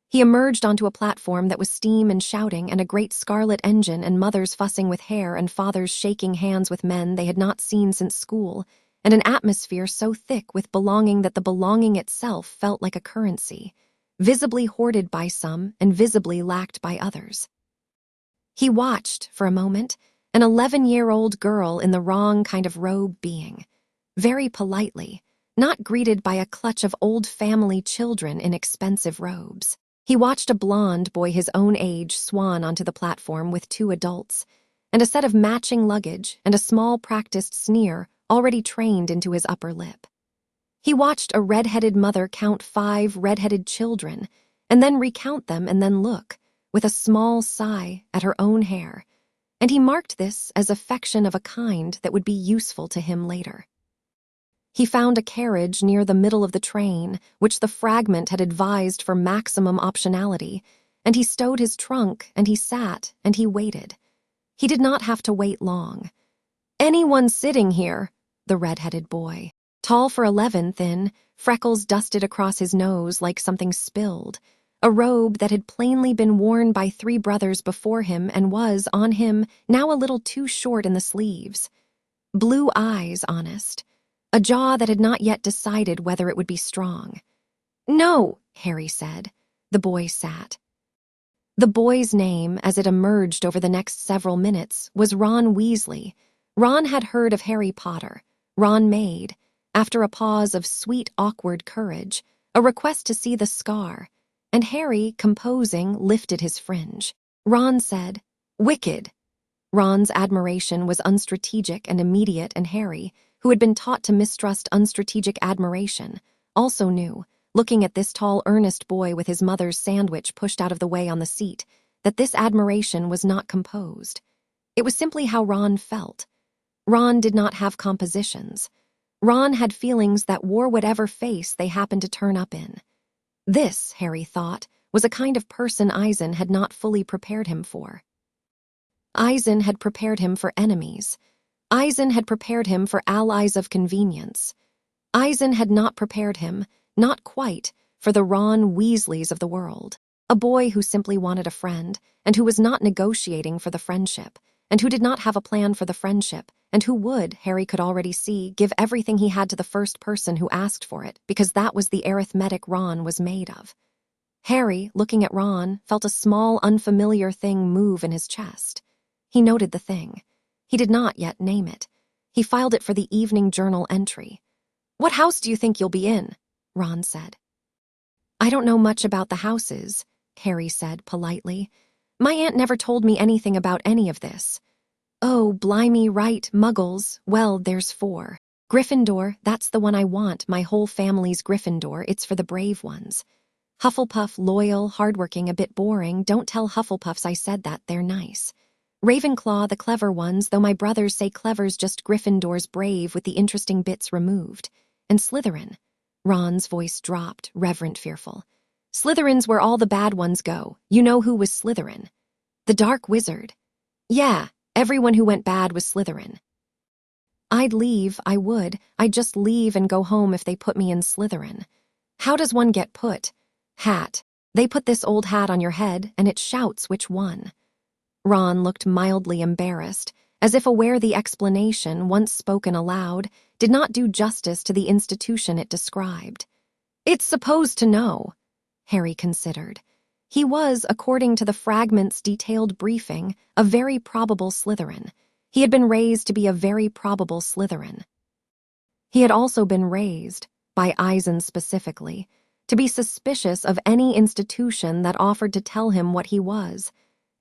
He emerged onto a platform that was steam and shouting and a great scarlet engine and mothers fussing with hair and fathers shaking hands with men they had not seen since school, and an atmosphere so thick with belonging that the belonging itself felt like a currency, visibly hoarded by some and visibly lacked by others. He watched, for a moment, an 11-year-old girl in the wrong kind of robe being, very politely, not greeted by a clutch of old family children in expensive robes. He watched a blonde boy his own age swan onto the platform with 2 adults, and a set of matching luggage and a small practiced sneer already trained into his upper lip. He watched a red-headed mother count 5 red-headed children, and then recount them and then look, with a small sigh, at her own hair, and he marked this as affection of a kind that would be useful to him later. He found a carriage near the middle of the train, which the fragment had advised for maximum optionality, and he stowed his trunk, and he sat, and he waited. He did not have to wait long. "Anyone sitting here?" the red-headed boy. Tall for 11, thin, freckles dusted across his nose like something spilled, a robe that had plainly been worn by 3 brothers before him and was, on him, now a little too short in the sleeves. Blue eyes, honest. A jaw that had not yet decided whether it would be strong. "No," Harry said. The boy sat. The boy's name, as it emerged over the next several minutes, was Ron Weasley. Ron had heard of Harry Potter. Ron made, after a pause of sweet, awkward courage, a request to see the scar, and Harry, composing, lifted his fringe. Ron said, "Wicked." Ron's admiration was unstrategic and immediate, and Harry, who had been taught to mistrust unstrategic admiration, also knew, looking at this tall, earnest boy with his mother's sandwich pushed out of the way on the seat, that this admiration was not composed. It was simply how Ron felt. Ron did not have compositions. Ron had feelings that wore whatever face they happened to turn up in. This, Harry thought, was a kind of person Aizen had not fully prepared him for. Aizen had prepared him for enemies. Aizen had prepared him for allies of convenience. Aizen had not prepared him, not quite, for the Ron Weasleys of the world. A boy who simply wanted a friend, and who was not negotiating for the friendship, and who did not have a plan for the friendship, and who would, Harry could already see, give everything he had to the first person who asked for it, because that was the arithmetic Ron was made of. Harry, looking at Ron, felt a small, unfamiliar thing move in his chest. He noted the thing. He did not yet name it. He filed it for the evening journal entry. "What house do you think you'll be in?" Ron said. "I don't know much about the houses," Harry said politely. "My aunt never told me anything about any of this." "Oh, blimey, right, Muggles. Well, there's 4. Gryffindor, that's the one I want. My whole family's Gryffindor. It's for the brave ones. Hufflepuff, loyal, hardworking, a bit boring. Don't tell Hufflepuffs I said that, they're nice. Ravenclaw, the clever ones, though my brothers say clever's just Gryffindor's brave with the interesting bits removed. And Slytherin." Ron's voice dropped, reverent, fearful. "Slytherin's where all the bad ones go. You know who was Slytherin?" "The Dark Wizard." "Yeah, everyone who went bad was Slytherin." "I'd leave, I would. I'd just leave and go home if they put me in Slytherin." "How does one get put?" "Hat. They put this old hat on your head, and it shouts which one." Ron looked mildly embarrassed, as if aware the explanation, once spoken aloud, did not do justice to the institution it described. "It's supposed to know," Harry considered. He was, according to the fragment's detailed briefing, a very probable Slytherin. He had been raised to be a very probable Slytherin. He had also been raised, by Aizen specifically, to be suspicious of any institution that offered to tell him what he was,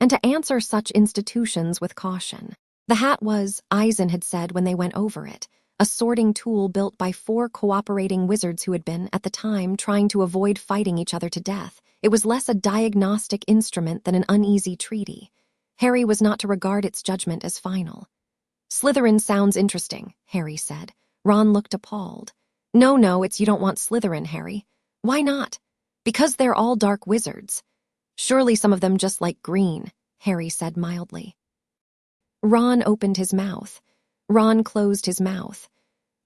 and to answer such institutions with caution. The hat was, Aizen had said when they went over it, a sorting tool built by 4 cooperating wizards who had been, at the time, trying to avoid fighting each other to death. It was less a diagnostic instrument than an uneasy treaty. Harry was not to regard its judgment as final. Slytherin sounds interesting, Harry said. Ron looked appalled. No, it's you don't want Slytherin, Harry. Why not? Because they're all dark wizards. Surely some of them just like green, Harry said mildly. Ron opened his mouth. Ron closed his mouth.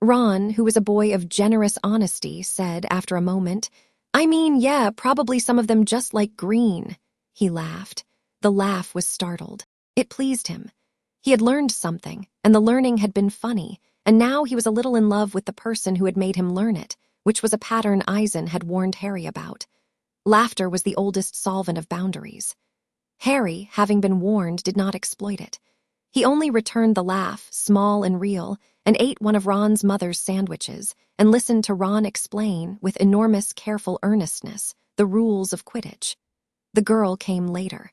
Ron, who was a boy of generous honesty, said after a moment, I mean, yeah, probably some of them just like green. He laughed. The laugh was startled. It pleased him. He had learned something, and the learning had been funny, and now he was a little in love with the person who had made him learn it, which was a pattern Aizen had warned Harry about. Laughter was the oldest solvent of boundaries. Harry, having been warned, did not exploit it. He only returned the laugh, small and real, and ate one of Ron's mother's sandwiches and listened to Ron explain, with enormous careful earnestness, the rules of Quidditch. The girl came later.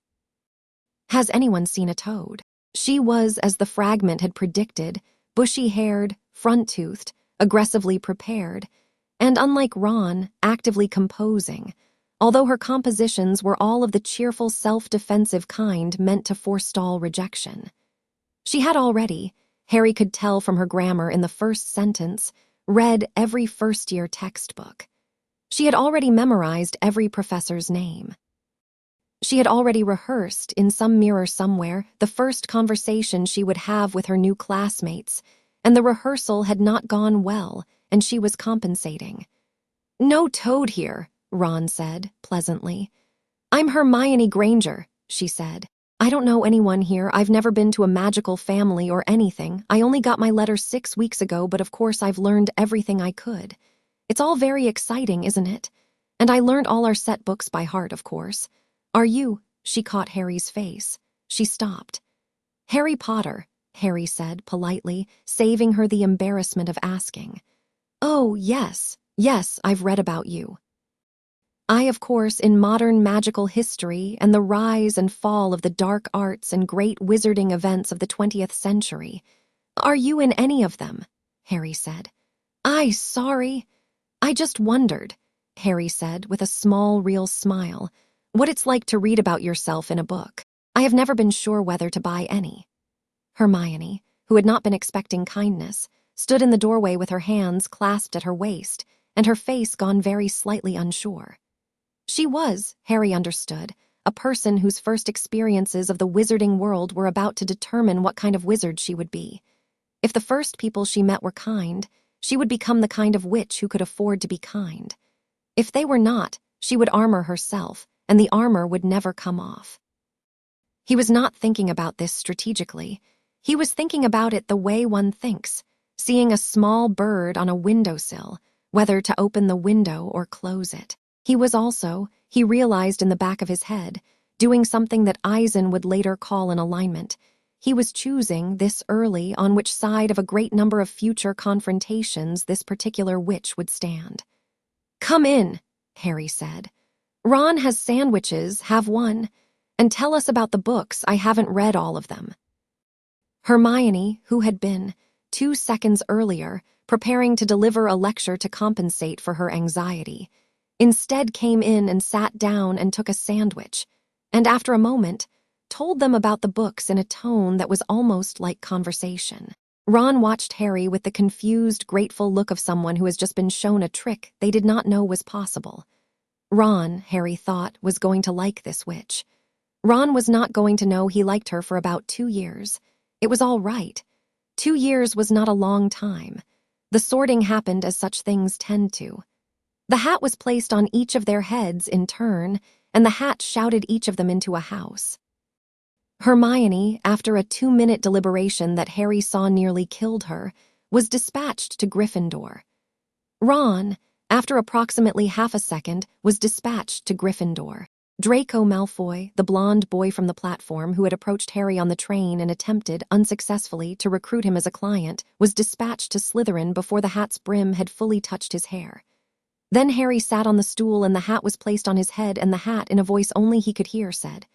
Has anyone seen a toad? She was, as the fragment had predicted, bushy-haired, front-toothed, aggressively prepared, and, unlike Ron, actively composing, although her compositions were all of the cheerful self-defensive kind meant to forestall rejection. She had already, Harry could tell from her grammar in the first sentence, read every first-year textbook. She had already memorized every professor's name. She had already rehearsed, in some mirror somewhere, the first conversation she would have with her new classmates, and the rehearsal had not gone well, and she was compensating. No toad here, Ron said, pleasantly. I'm Hermione Granger, she said. I don't know anyone here. I've never been to a magical family or anything. I only got my letter 6 weeks ago, but of course I've learned everything I could. It's all very exciting, isn't it? And I learned all our set books by heart, of course. Are you? She caught Harry's face. She stopped. Harry Potter, Harry said politely, saving her the embarrassment of asking. Oh, yes, I've read about you. I, of course, in modern magical history and the rise and fall of the dark arts and great wizarding events of the 20th century. Are you in any of them? Harry said. Sorry. I just wondered, Harry said with a small, real smile, what it's like to read about yourself in a book. I have never been sure whether to buy any. Hermione, who had not been expecting kindness, stood in the doorway with her hands clasped at her waist and her face gone very slightly unsure. She was, Harry understood, a person whose first experiences of the wizarding world were about to determine what kind of wizard she would be. If the first people she met were kind, she would become the kind of witch who could afford to be kind. If they were not, she would armor herself, and the armor would never come off. He was not thinking about this strategically. He was thinking about it the way one thinks, seeing a small bird on a windowsill, whether to open the window or close it. He was also, he realized in the back of his head, doing something that Aizen would later call an alignment. He was choosing, this early, on which side of a great number of future confrontations this particular witch would stand. Come in, Harry said. Ron has sandwiches, have one, and tell us about the books. I haven't read all of them. Hermione, who had been, 2 seconds earlier, preparing to deliver a lecture to compensate for her anxiety, instead came in and sat down and took a sandwich, and after a moment, told them about the books in a tone that was almost like conversation. Ron watched Harry with the confused, grateful look of someone who has just been shown a trick they did not know was possible. Ron, Harry thought, was going to like this witch. Ron was not going to know he liked her for about 2 years. It was all right. 2 years was not a long time. The sorting happened as such things tend to. The hat was placed on each of their heads in turn, and the hat shouted each of them into a house. Hermione, after a 2-minute deliberation that Harry saw nearly killed her, was dispatched to Gryffindor. Ron, after approximately half a second, was dispatched to Gryffindor. Draco Malfoy, the blonde boy from the platform who had approached Harry on the train and attempted, unsuccessfully, to recruit him as a client, was dispatched to Slytherin before the hat's brim had fully touched his hair. Then Harry sat on the stool and the hat was placed on his head, and the hat, in a voice only he could hear, said,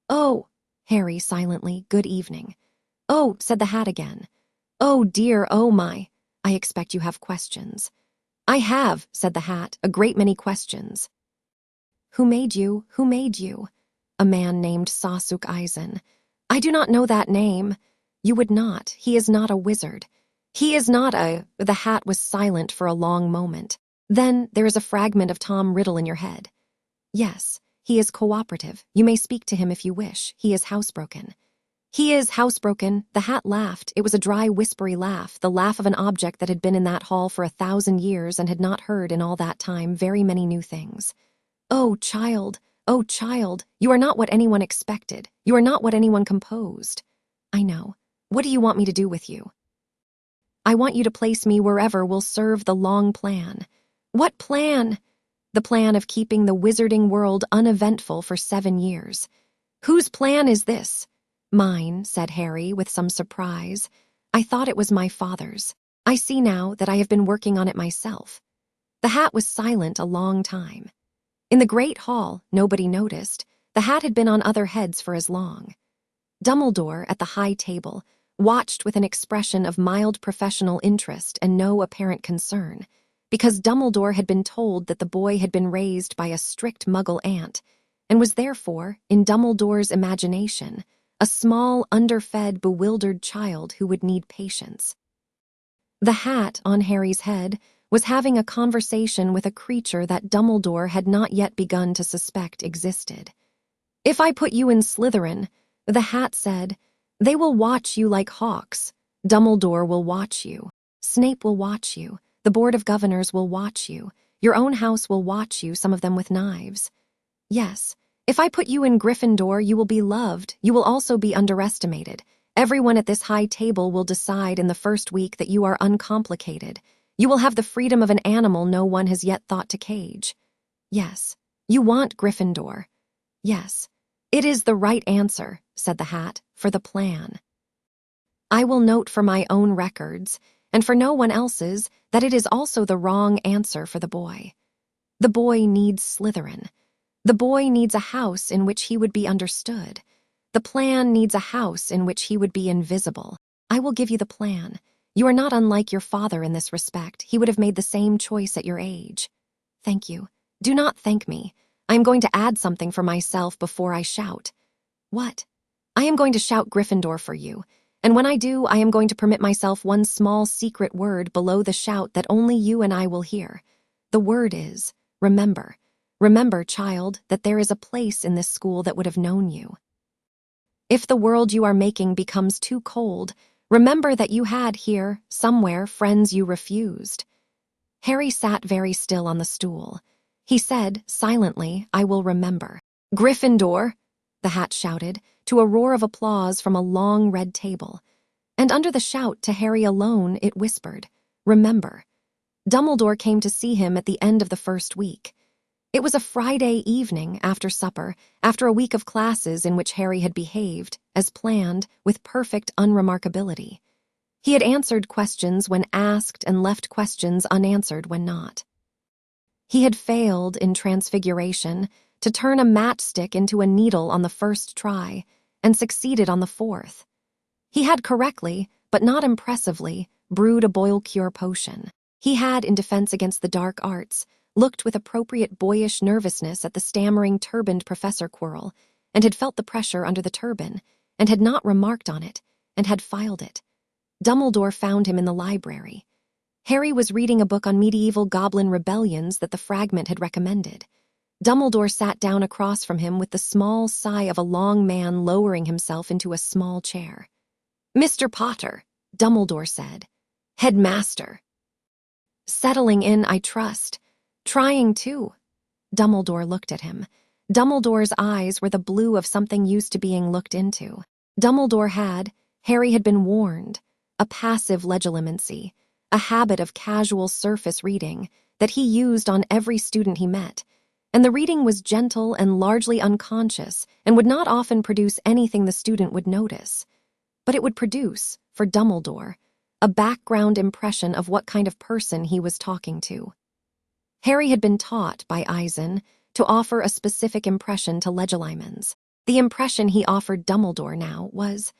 "Oh." Harry silently, "Good evening." "Oh," said the hat again. "Oh dear, oh my. I expect you have questions." "I have," said the hat, "a great many questions." "Who made you? Who made you?" "A man named Sasuk Aizen." "I do not know that name." "You would not. He is not a wizard. He is not a—" The hat was silent for a long moment. "Then there is a fragment of Tom Riddle in your head." "Yes, he is cooperative. You may speak to him if you wish. He is housebroken." "He is housebroken." The hat laughed. It was a dry, whispery laugh, the laugh of an object that had been in that hall for 1,000 years and had not heard in all that time very many new things. Oh, child, you are not what anyone expected. You are not what anyone composed." "I know. What do you want me to do with you?" "I want you to place me wherever will serve the long plan." "What plan?" "The plan of keeping the wizarding world uneventful for 7 years." "Whose plan is this?" "Mine," said Harry with some surprise. "I thought it was my father's. I see now that I have been working on it myself." The hat was silent a long time. In the great hall, nobody noticed. The hat had been on other heads for as long. Dumbledore, at the high table, watched with an expression of mild professional interest and no apparent concern, because Dumbledore had been told that the boy had been raised by a strict Muggle aunt, and was therefore, in Dumbledore's imagination, a small, underfed, bewildered child who would need patience. The hat on Harry's head was having a conversation with a creature that Dumbledore had not yet begun to suspect existed. "If I put you in Slytherin," the hat said, "they will watch you like hawks. Dumbledore will watch you. Snape will watch you. The Board of Governors will watch you. Your own house will watch you, some of them with knives. Yes, if I put you in Gryffindor, you will be loved. You will also be underestimated. Everyone at this high table will decide in the first week that you are uncomplicated. You will have the freedom of an animal no one has yet thought to cage. Yes, you want Gryffindor. Yes, it is the right answer," said the hat, "for the plan. I will note for my own records, and for no one else's, that it is also the wrong answer for the boy. The boy needs Slytherin. The boy needs a house in which he would be understood. The plan needs a house in which he would be invisible. I will give you the plan. You are not unlike your father in this respect. He would have made the same choice at your age." "Thank you. Do not thank me. I am going to add something for myself before I shout." "What?" "I am going to shout Gryffindor for you. And when I do, I am going to permit myself one small secret word below the shout that only you and I will hear. The word is, remember. Remember, child, that there is a place in this school that would have known you. If the world you are making becomes too cold, remember that you had here, somewhere, friends you refused." Harry sat very still on the stool. He said, silently, "I will remember." "Gryffindor!" the hat shouted, to a roar of applause from a long red table. And under the shout, to Harry alone, it whispered, "Remember." Dumbledore came to see him at the end of the first week. It was a Friday evening, after supper, after a week of classes in which Harry had behaved, as planned, with perfect unremarkability. He had answered questions when asked and left questions unanswered when not. He had failed in Transfiguration to turn a matchstick into a needle on the first try, and succeeded on the fourth. He had correctly, but not impressively, brewed a boil cure potion. He had, in defense against the dark arts, looked with appropriate boyish nervousness at the stammering turbaned Professor Quirrell, and had felt the pressure under the turban, and had not remarked on it, and had filed it. Dumbledore found him in the library. Harry was reading a book on medieval goblin rebellions that the fragment had recommended. Dumbledore sat down across from him with the small sigh of a long man lowering himself into a small chair. "Mr. Potter," Dumbledore said. "Headmaster." "Settling in, I trust. Trying to." Dumbledore looked at him. Dumbledore's eyes were the blue of something used to being looked into. Harry had been warned, a passive legilimency, a habit of casual surface reading that he used on every student he met, and the reading was gentle and largely unconscious and would not often produce anything the student would notice. But it would produce, for Dumbledore, a background impression of what kind of person he was talking to. Harry had been taught by Aizen to offer a specific impression to legilimens. The impression he offered Dumbledore now was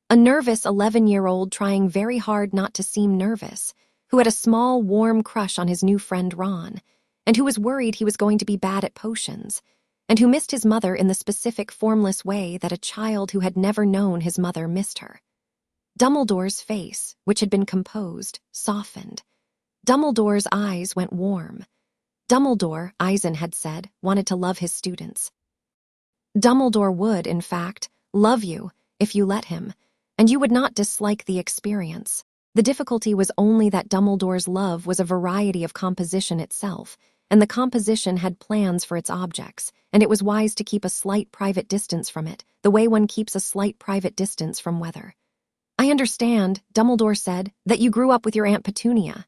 a nervous 11-year-old trying very hard not to seem nervous, who had a small, warm crush on his new friend Ron, and who was worried he was going to be bad at potions, and who missed his mother in the specific, formless way that a child who had never known his mother missed her. Dumbledore's face, which had been composed, softened. Dumbledore's eyes went warm. Dumbledore, Aizen had said, wanted to love his students. Dumbledore would, in fact, love you if you let him, and you would not dislike the experience. The difficulty was only that Dumbledore's love was a variety of composition itself, and the composition had plans for its objects, and it was wise to keep a slight private distance from it, the way one keeps a slight private distance from weather. "I understand," Dumbledore said, "that you grew up with your Aunt Petunia."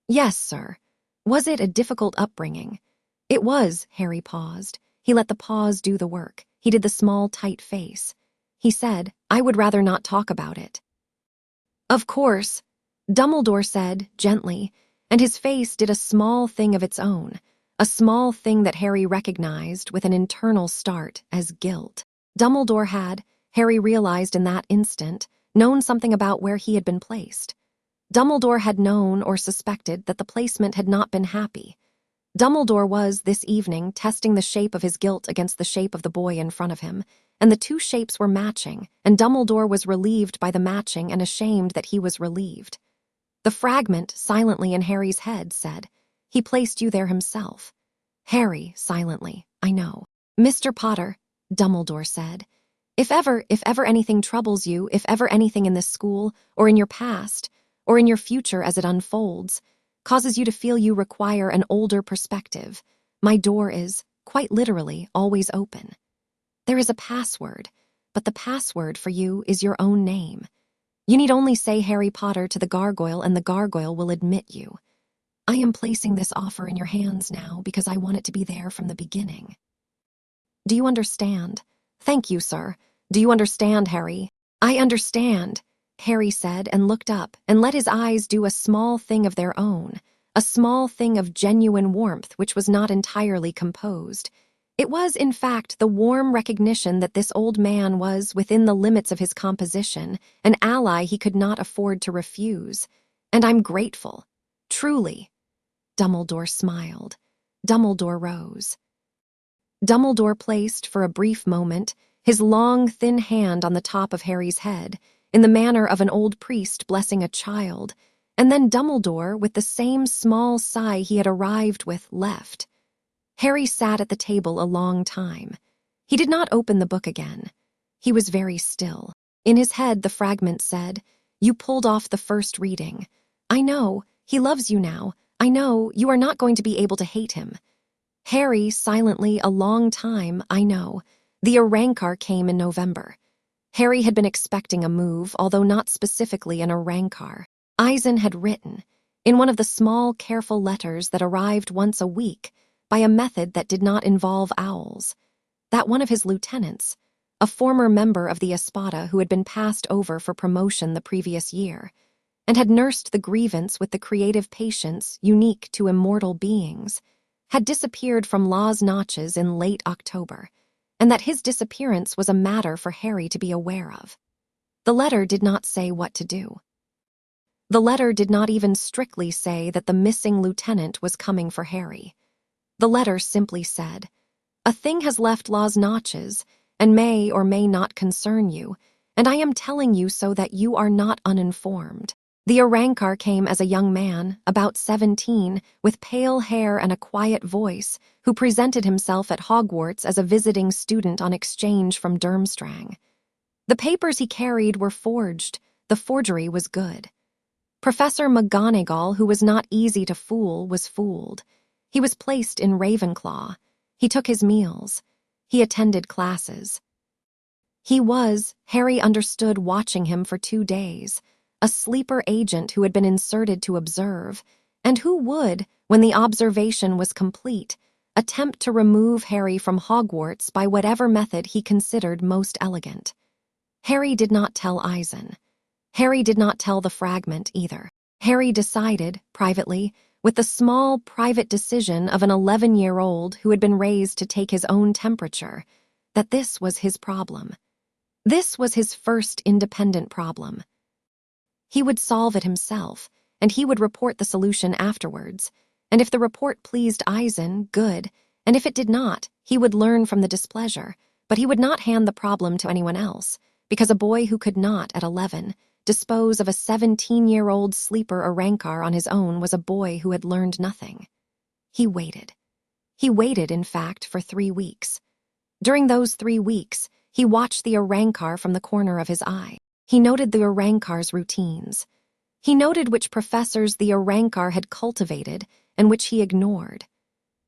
"Yes, sir." "Was it a difficult upbringing?" "It was." Harry paused. He let the pause do the work. He did the small, tight face. He said, "I would rather not talk about it." "Of course," Dumbledore said, gently, and his face did a small thing of its own, a small thing that Harry recognized with an internal start as guilt. Dumbledore had, Harry realized in that instant, known something about where he had been placed. Dumbledore had known or suspected that the placement had not been happy. Dumbledore was, this evening, testing the shape of his guilt against the shape of the boy in front of him, and the two shapes were matching, and Dumbledore was relieved by the matching and ashamed that he was relieved. The fragment, silently in Harry's head, said, "He placed you there himself." Harry, silently, "I know." "Mr. Potter," Dumbledore said, If ever anything troubles you, if ever anything in this school, or in your past, or in your future as it unfolds, causes you to feel you require an older perspective, my door is, quite literally, always open. There is a password, but the password for you is your own name. You need only say Harry Potter to the gargoyle and the gargoyle will admit you. I am placing this offer in your hands now because I want it to be there from the beginning. Do you understand? Thank you, sir. Do you understand, Harry? I understand, Harry said and looked up and let his eyes do a small thing of their own, a small thing of genuine warmth which was not entirely composed. It was, in fact, the warm recognition that this old man was, within the limits of his composition, an ally he could not afford to refuse. And I'm grateful. Truly. Dumbledore smiled. Dumbledore rose. Dumbledore placed, for a brief moment, his long, thin hand on the top of Harry's head, in the manner of an old priest blessing a child, and then Dumbledore, with the same small sigh he had arrived with, left. Harry sat at the table a long time. He did not open the book again. He was very still. In his head, the fragment said, "You pulled off the first reading. I know, he loves you now. I know, you are not going to be able to hate him." Harry, silently, a long time, I know. The Arankar came in November. Harry had been expecting a move, although not specifically an Arankar. Aizen had written, in one of the small, careful letters that arrived once a week, by a method that did not involve owls, that one of his lieutenants, a former member of the Espada who had been passed over for promotion the previous year, and had nursed the grievance with the creative patience unique to immortal beings, had disappeared from Law's Notches in late October, and that his disappearance was a matter for Harry to be aware of. The letter did not say what to do. The letter did not even strictly say that the missing lieutenant was coming for Harry. The letter simply said, "A thing has left Law's Notches, and may or may not concern you, and I am telling you so that you are not uninformed." The Arankar came as a young man, about 17, with pale hair and a quiet voice, who presented himself at Hogwarts as a visiting student on exchange from Durmstrang. The papers he carried were forged. The forgery was good. Professor McGonagall, who was not easy to fool, was fooled. He was placed in Ravenclaw. He took his meals. He attended classes. He was, Harry understood watching him for 2 days, a sleeper agent who had been inserted to observe, and who would, when the observation was complete, attempt to remove Harry from Hogwarts by whatever method he considered most elegant. Harry did not tell Aizen. Harry did not tell the fragment either. Harry decided, privately, with the small, private decision of an 11-year-old who had been raised to take his own temperature, that this was his problem. This was his first independent problem. He would solve it himself, and he would report the solution afterwards. And if the report pleased Aizen, good, and if it did not, he would learn from the displeasure, but he would not hand the problem to anyone else, because a boy who could not, at 11, dispose of a 17-year-old sleeper Arankar on his own was a boy who had learned nothing. He waited. He waited, in fact, for 3 weeks. During those 3 weeks, he watched the Arankar from the corner of his eye. He noted the Arankar's routines. He noted which professors the Arankar had cultivated and which he ignored.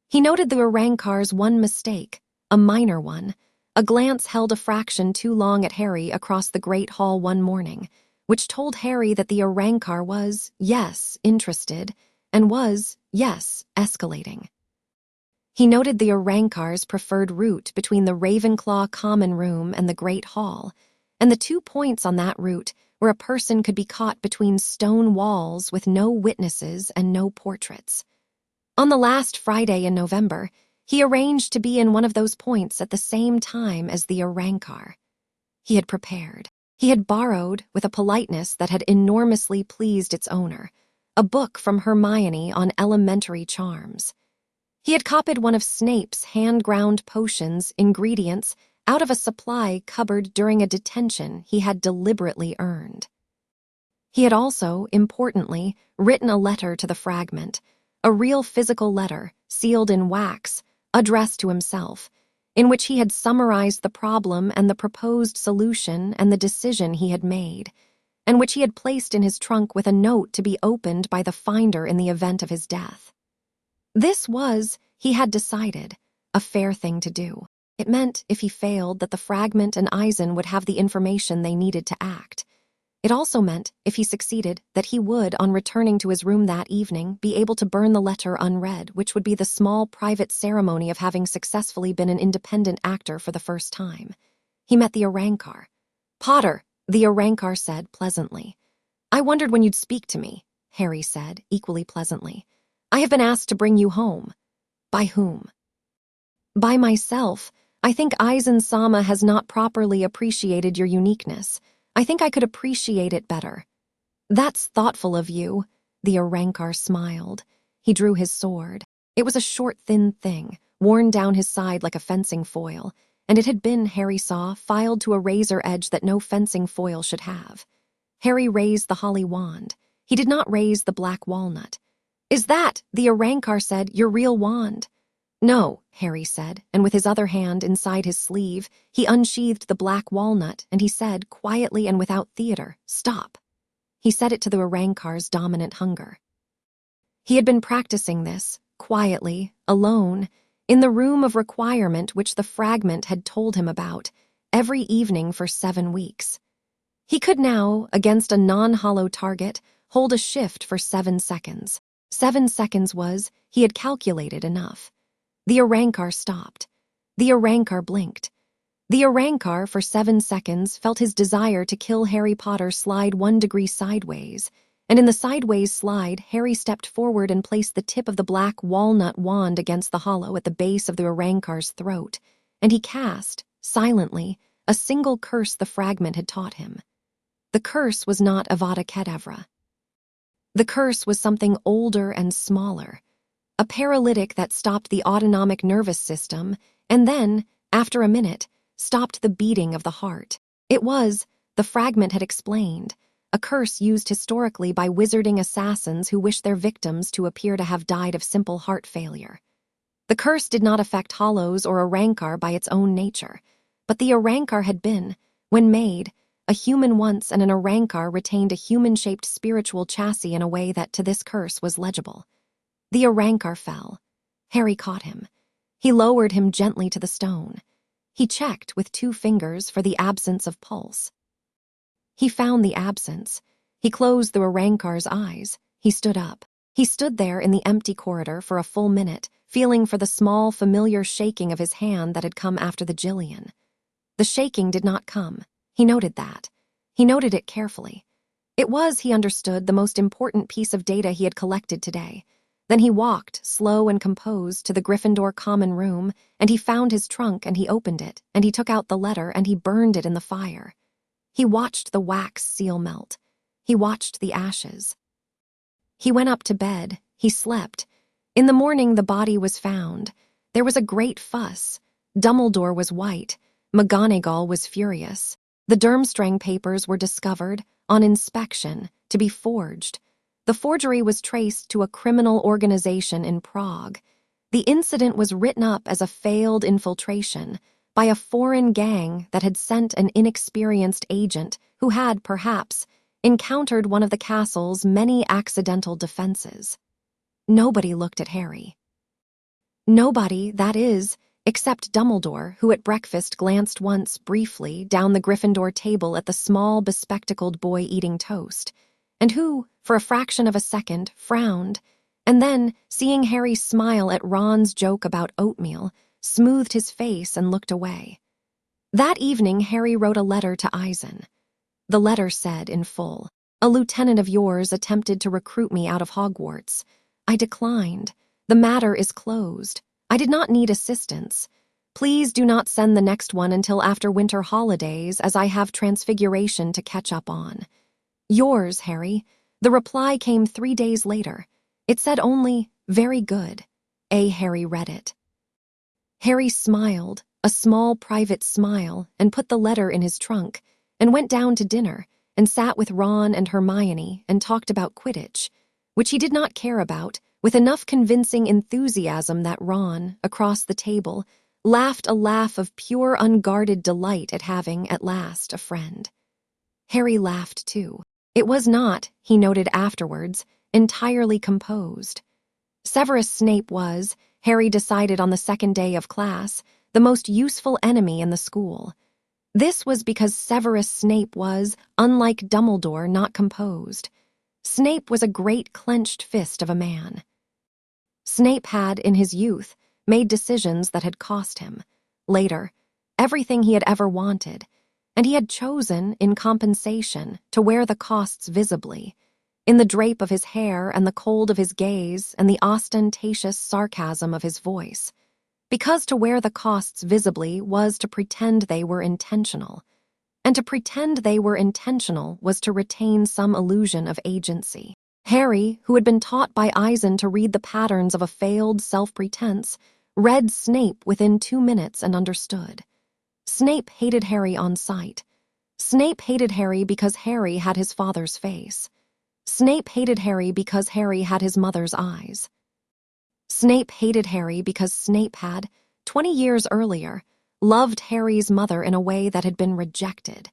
He noted the Arankar's one mistake, a minor one. A glance held a fraction too long at Harry across the Great Hall one morning, which told Harry that the Arankar was, yes, interested, and was, yes, escalating. He noted the Arankar's preferred route between the Ravenclaw common room and the Great Hall, and the 2 points on that route where a person could be caught between stone walls with no witnesses and no portraits. On the last Friday in November, he arranged to be in one of those points at the same time as the Arankar. He had prepared. He had borrowed, with a politeness that had enormously pleased its owner, a book from Hermione on elementary charms. He had copied one of Snape's hand-ground potions ingredients out of a supply cupboard during a detention he had deliberately earned. He had also, importantly, written a letter to the fragment, a real physical letter, sealed in wax, addressed to himself, in which he had summarized the problem and the proposed solution and the decision he had made, and which he had placed in his trunk with a note to be opened by the finder in the event of his death. This was, he had decided, a fair thing to do. It meant, if he failed, that the fragment and Aizen would have the information they needed to act. It also meant, if he succeeded, that he would, on returning to his room that evening, be able to burn the letter unread, which would be the small private ceremony of having successfully been an independent actor for the first time. He met the Arankar. "Potter," the Arankar said pleasantly. "I wondered when you'd speak to me," Harry said, equally pleasantly. "I have been asked to bring you home." "By whom?" "By myself. I think Aizen-sama has not properly appreciated your uniqueness. I think I could appreciate it better." "That's thoughtful of you," the Arankar smiled. He drew his sword. It was a short, thin thing, worn down his side like a fencing foil, and it had been, Harry saw, filed to a razor edge that no fencing foil should have. Harry raised the holly wand. He did not raise the black walnut. "Is that," the Arankar said, "your real wand?" "No," Harry said, and with his other hand inside his sleeve, he unsheathed the black walnut, and he said, quietly and without theater, "Stop." He said it to the Arankar's dominant hunger. He had been practicing this, quietly, alone, in the room of requirement which the fragment had told him about, every evening for 7 weeks. He could now, against a non-hollow target, hold a shift for 7 seconds. 7 seconds was, he had calculated, enough. The Arankar stopped. The Arankar blinked. The Arankar, for 7 seconds, felt his desire to kill Harry Potter slide 1 degree sideways, and in the sideways slide, Harry stepped forward and placed the tip of the black walnut wand against the hollow at the base of the Arankar's throat, and he cast, silently, a single curse the fragment had taught him. The curse was not Avada Kedavra. The curse was something older and smaller, a paralytic that stopped the autonomic nervous system and then, after a minute, stopped the beating of the heart. It was, the fragment had explained, a curse used historically by wizarding assassins who wished their victims to appear to have died of simple heart failure. The curse did not affect hollows or Arankar by its own nature, but the Arankar had been, when made, a human once, and an Arankar retained a human-shaped spiritual chassis in a way that to this curse was legible. The Arankar fell. Harry caught him. He lowered him gently to the stone. He checked with 2 fingers for the absence of pulse. He found the absence. He closed the Arankar's eyes. He stood up. He stood there in the empty corridor for a full minute, feeling for the small, familiar shaking of his hand that had come after the Jillian. The shaking did not come. He noted that. He noted it carefully. It was, he understood, the most important piece of data he had collected today. Then he walked, slow and composed, to the Gryffindor common room, and he found his trunk and he opened it, and he took out the letter and he burned it in the fire. He watched the wax seal melt. He watched the ashes. He went up to bed. He slept. In the morning, the body was found. There was a great fuss. Dumbledore was white. McGonagall was furious. The Durmstrang papers were discovered, on inspection, to be forged. The forgery was traced to a criminal organization in Prague. The incident was written up as a failed infiltration by a foreign gang that had sent an inexperienced agent who had, perhaps, encountered one of the castle's many accidental defenses. Nobody looked at Harry. Nobody, that is, except Dumbledore, who at breakfast glanced once, briefly, down the Gryffindor table at the small, bespectacled boy eating toast, and who, for a fraction of a second, frowned, and then, seeing Harry smile at Ron's joke about oatmeal, smoothed his face and looked away. That evening, Harry wrote a letter to Aizen. The letter said, in full, "A lieutenant of yours attempted to recruit me out of Hogwarts. I declined. The matter is closed. I did not need assistance. Please do not send the next one until after winter holidays, as I have Transfiguration to catch up on. Yours, Harry." The reply came 3 days later. It said only, "Very good." Harry read it. Harry smiled, a small private smile, and put the letter in his trunk, and went down to dinner, and sat with Ron and Hermione and talked about Quidditch, which he did not care about, with enough convincing enthusiasm that Ron, across the table, laughed a laugh of pure unguarded delight at having, at last, a friend. Harry laughed too. It was not, he noted afterwards, entirely composed. Severus Snape was, Harry decided on the second day of class, the most useful enemy in the school. This was because Severus Snape was, unlike Dumbledore, not composed. Snape was a great clenched fist of a man. Snape had, in his youth, made decisions that had cost him, later, everything he had ever wanted, and he had chosen, in compensation, to wear the costs visibly, in the drape of his hair and the cold of his gaze and the ostentatious sarcasm of his voice, because to wear the costs visibly was to pretend they were intentional, and to pretend they were intentional was to retain some illusion of agency. Harry, who had been taught by Aizen to read the patterns of a failed self-pretense, read Snape within 2 minutes and understood. Snape hated Harry on sight. Snape hated Harry because Harry had his father's face. Snape hated Harry because Harry had his mother's eyes. Snape hated Harry because Snape had, 20 years earlier, loved Harry's mother in a way that had been rejected,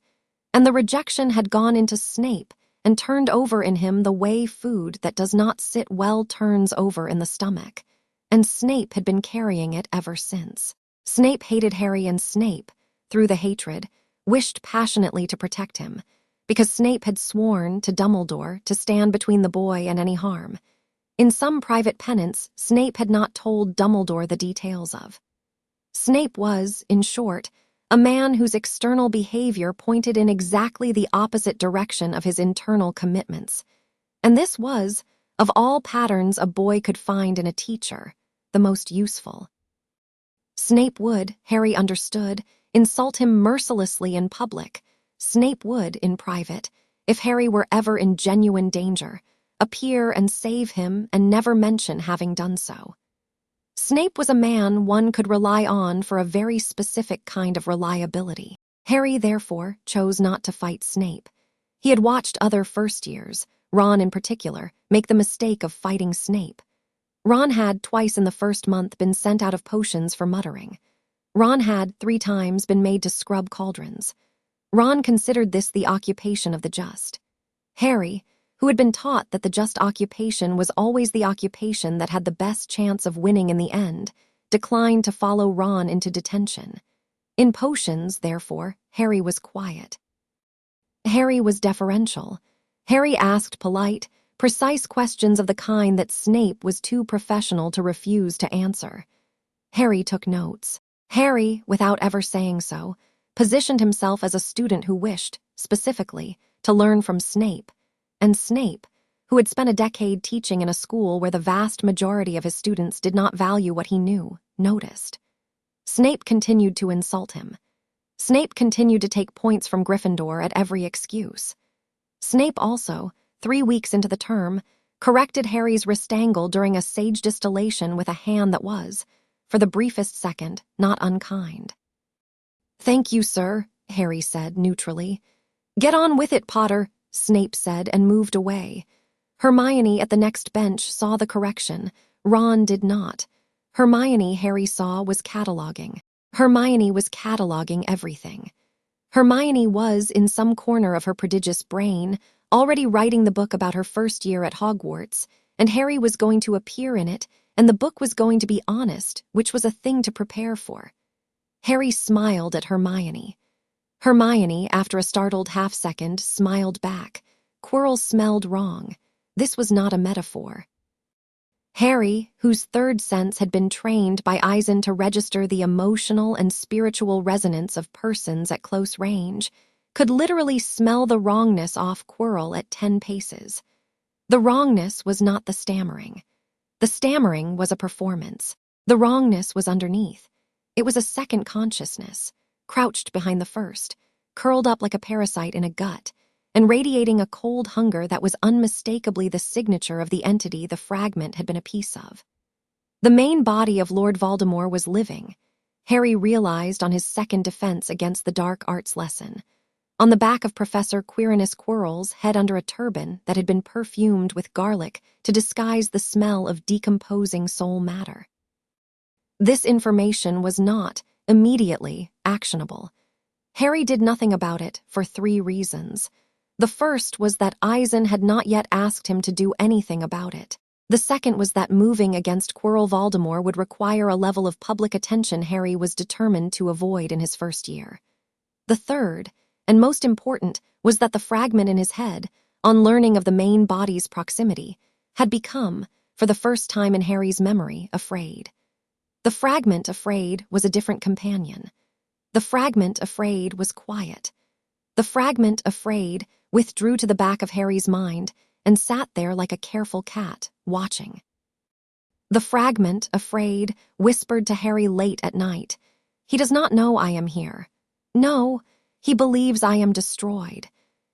and the rejection had gone into Snape and turned over in him the way food that does not sit well turns over in the stomach, and Snape had been carrying it ever since. Snape hated Harry, and Snape, through the hatred, wished passionately to protect him, because Snape had sworn to Dumbledore to stand between the boy and any harm. In some private penance, Snape had not told Dumbledore the details of. Snape was, in short, a man whose external behavior pointed in exactly the opposite direction of his internal commitments, and this was, of all patterns a boy could find in a teacher, the most useful. Snape would, Harry understood, insult him mercilessly in public. Snape would, in private, if Harry were ever in genuine danger, appear and save him and never mention having done so. Snape was a man one could rely on for a very specific kind of reliability. Harry, therefore, chose not to fight Snape. He had watched other first years, Ron in particular, make the mistake of fighting Snape. Ron had, twice in the first month, been sent out of potions for muttering. Ron had, 3 times, been made to scrub cauldrons. Ron considered this the occupation of the just. Harry, who had been taught that the just occupation was always the occupation that had the best chance of winning in the end, declined to follow Ron into detention. In potions, therefore, Harry was quiet. Harry was deferential. Harry asked polite, precise questions of the kind that Snape was too professional to refuse to answer. Harry took notes. Harry, without ever saying so, positioned himself as a student who wished, specifically, to learn from Snape, and Snape, who had spent a decade teaching in a school where the vast majority of his students did not value what he knew, noticed. Snape continued to insult him. Snape continued to take points from Gryffindor at every excuse. Snape also, 3 weeks into the term, corrected Harry's wrist angle during a sage distillation with a hand that was, for the briefest second, not unkind. "Thank you, sir," Harry said neutrally. "Get on with it, Potter," Snape said and moved away. Hermione at the next bench saw the correction. Ron did not. Hermione, Harry saw, was cataloging. Hermione was cataloging everything. Hermione was, in some corner of her prodigious brain, already writing the book about her first year at Hogwarts, and Harry was going to appear in it, and the book was going to be honest, which was a thing to prepare for. Harry smiled at Hermione. Hermione, after a startled half-second, smiled back. Quirrell smelled wrong. This was not a metaphor. Harry, whose third sense had been trained by Aizen to register the emotional and spiritual resonance of persons at close range, could literally smell the wrongness off Quirrell at 10 paces. The wrongness was not the stammering. The stammering was a performance. The wrongness was underneath. It was a second consciousness, crouched behind the first, curled up like a parasite in a gut, and radiating a cold hunger that was unmistakably the signature of the entity the fragment had been a piece of. The main body of Lord Voldemort was living, Harry realized on his second defense against the dark arts lesson, on the back of Professor Quirinus Quirrell's head under a turban that had been perfumed with garlic to disguise the smell of decomposing soul matter. This information was not, immediately, actionable. Harry did nothing about it for 3 reasons. The first was that Aizen had not yet asked him to do anything about it. The second was that moving against Quirrell Voldemort would require a level of public attention Harry was determined to avoid in his first year. The third, and most important, was that the fragment in his head, on learning of the main body's proximity, had become, for the first time in Harry's memory, afraid. The fragment, afraid, was a different companion. The fragment, afraid, was quiet. The fragment, afraid, withdrew to the back of Harry's mind and sat there like a careful cat, watching. The fragment, afraid, whispered to Harry late at night, "He does not know I am here. No, he believes I am destroyed.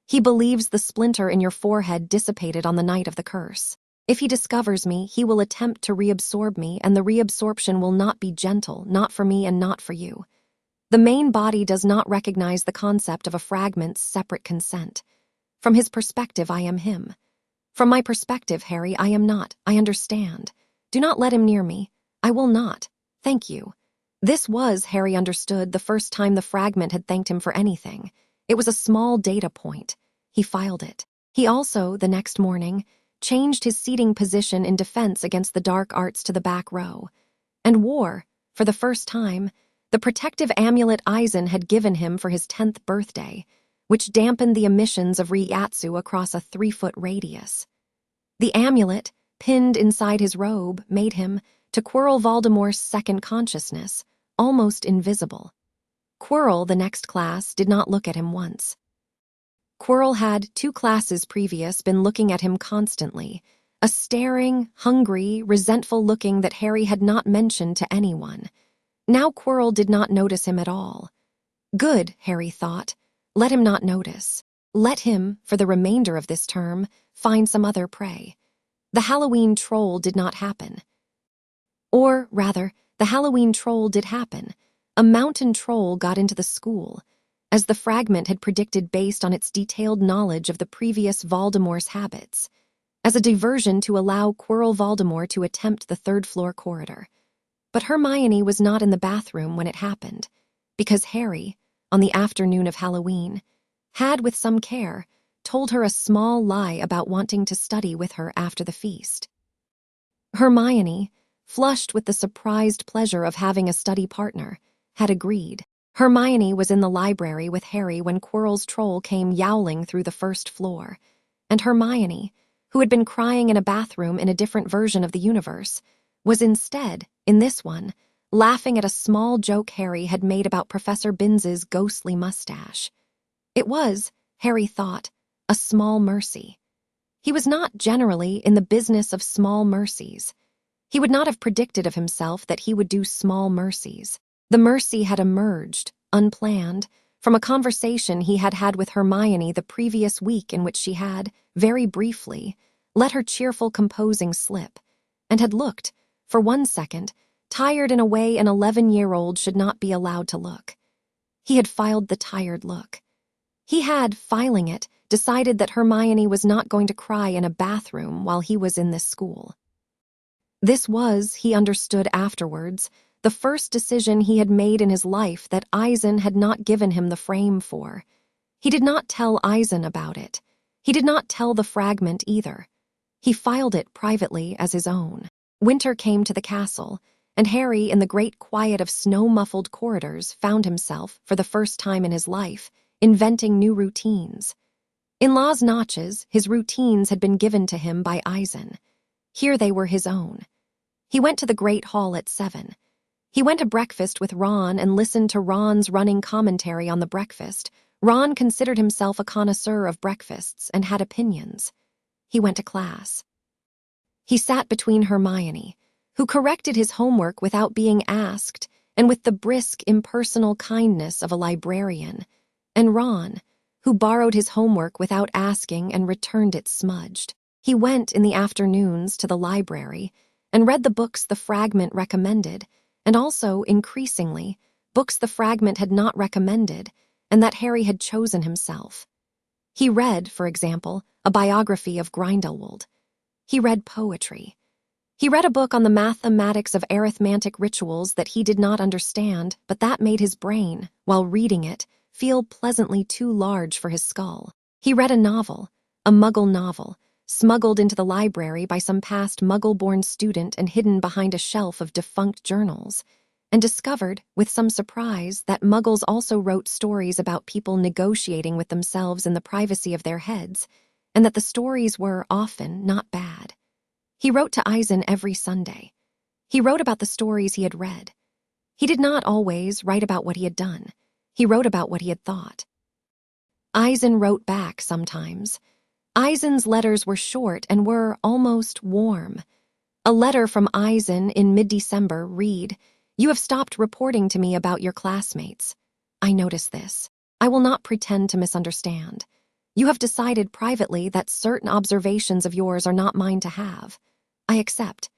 He believes the splinter in your forehead dissipated on the night of the curse. If he discovers me, he will attempt to reabsorb me, and the reabsorption will not be gentle, not for me and not for you. The main body does not recognize the concept of a fragment's separate consent. From his perspective, I am him. From my perspective, Harry, I am not. I understand. Do not let him near me. I will not. Thank you." This was, Harry understood, the first time the fragment had thanked him for anything. It was a small data point. He filed it. He also, the next morning, changed his seating position in defense against the dark arts to the back row, and wore, for the first time, the protective amulet Aizen had given him for his 10th birthday, which dampened the emissions of Ryatsu across a 3-foot radius. The amulet, pinned inside his robe, made him, to Quirrell Voldemort's second consciousness, almost invisible. Quirrell, the next class, did not look at him once. Quirrell had, 2 classes previous, been looking at him constantly, a staring, hungry, resentful looking that Harry had not mentioned to anyone. Now Quirrell did not notice him at all. Good, Harry thought. Let him not notice. Let him, for the remainder of this term, find some other prey. The Halloween troll did not happen. Or, rather, the Halloween troll did happen. A mountain troll got into the school, as the fragment had predicted based on its detailed knowledge of the previous Voldemort's habits, as a diversion to allow Quirrell Voldemort to attempt the 3rd-floor corridor. But Hermione was not in the bathroom when it happened, because Harry, on the afternoon of Halloween, had, with some care, told her a small lie about wanting to study with her after the feast. Hermione, flushed with the surprised pleasure of having a study partner, had agreed. Hermione was in the library with Harry when Quirrell's troll came yowling through the 1st floor, and Hermione, who had been crying in a bathroom in a different version of the universe, was instead, in this one, laughing at a small joke Harry had made about Professor Binns's ghostly mustache. It was, Harry thought, a small mercy. He was not generally in the business of small mercies. He would not have predicted of himself that he would do small mercies. The mercy had emerged, unplanned, from a conversation he had had with Hermione the previous week in which she had, very briefly, let her cheerful composing slip, and had looked, for 1 second, tired in a way an 11-year-old should not be allowed to look. He had filed the tired look. He had, filing it, decided that Hermione was not going to cry in a bathroom while he was in this school. This was, he understood afterwards, the first decision he had made in his life that Aizen had not given him the frame for. He did not tell Aizen about it. He did not tell the fragment either. He filed it privately as his own. Winter came to the castle, and Harry, in the great quiet of snow-muffled corridors, found himself, for the first time in his life, inventing new routines. In Las Notches, his routines had been given to him by Aizen. Here they were his own. He went to the Great Hall at 7. He went to breakfast with Ron and listened to Ron's running commentary on the breakfast. Ron considered himself a connoisseur of breakfasts and had opinions. He went to class. He sat between Hermione, who corrected his homework without being asked and with the brisk, impersonal kindness of a librarian, and Ron, who borrowed his homework without asking and returned it smudged. He went in the afternoons to the library and read the books the fragment recommended, and also, increasingly, books the fragment had not recommended and that Harry had chosen himself. He read, for example, a biography of Grindelwald. He read poetry. He read a book on the mathematics of arithmetic rituals that he did not understand, but that made his brain, while reading it, feel pleasantly too large for his skull. He read a novel, a Muggle novel, smuggled into the library by some past Muggle-born student and hidden behind a shelf of defunct journals, and discovered, with some surprise, that Muggles also wrote stories about people negotiating with themselves in the privacy of their heads, and that the stories were often not bad. He wrote to Aizen every Sunday. He wrote about the stories he had read. He did not always write about what he had done. He wrote about what he had thought. Aizen wrote back sometimes. Aizen's letters were short and were almost warm. A letter from Aizen in mid-December read, "You have stopped reporting to me about your classmates. I notice this. I will not pretend to misunderstand. You have decided privately that certain observations of yours are not mine to have. I accept.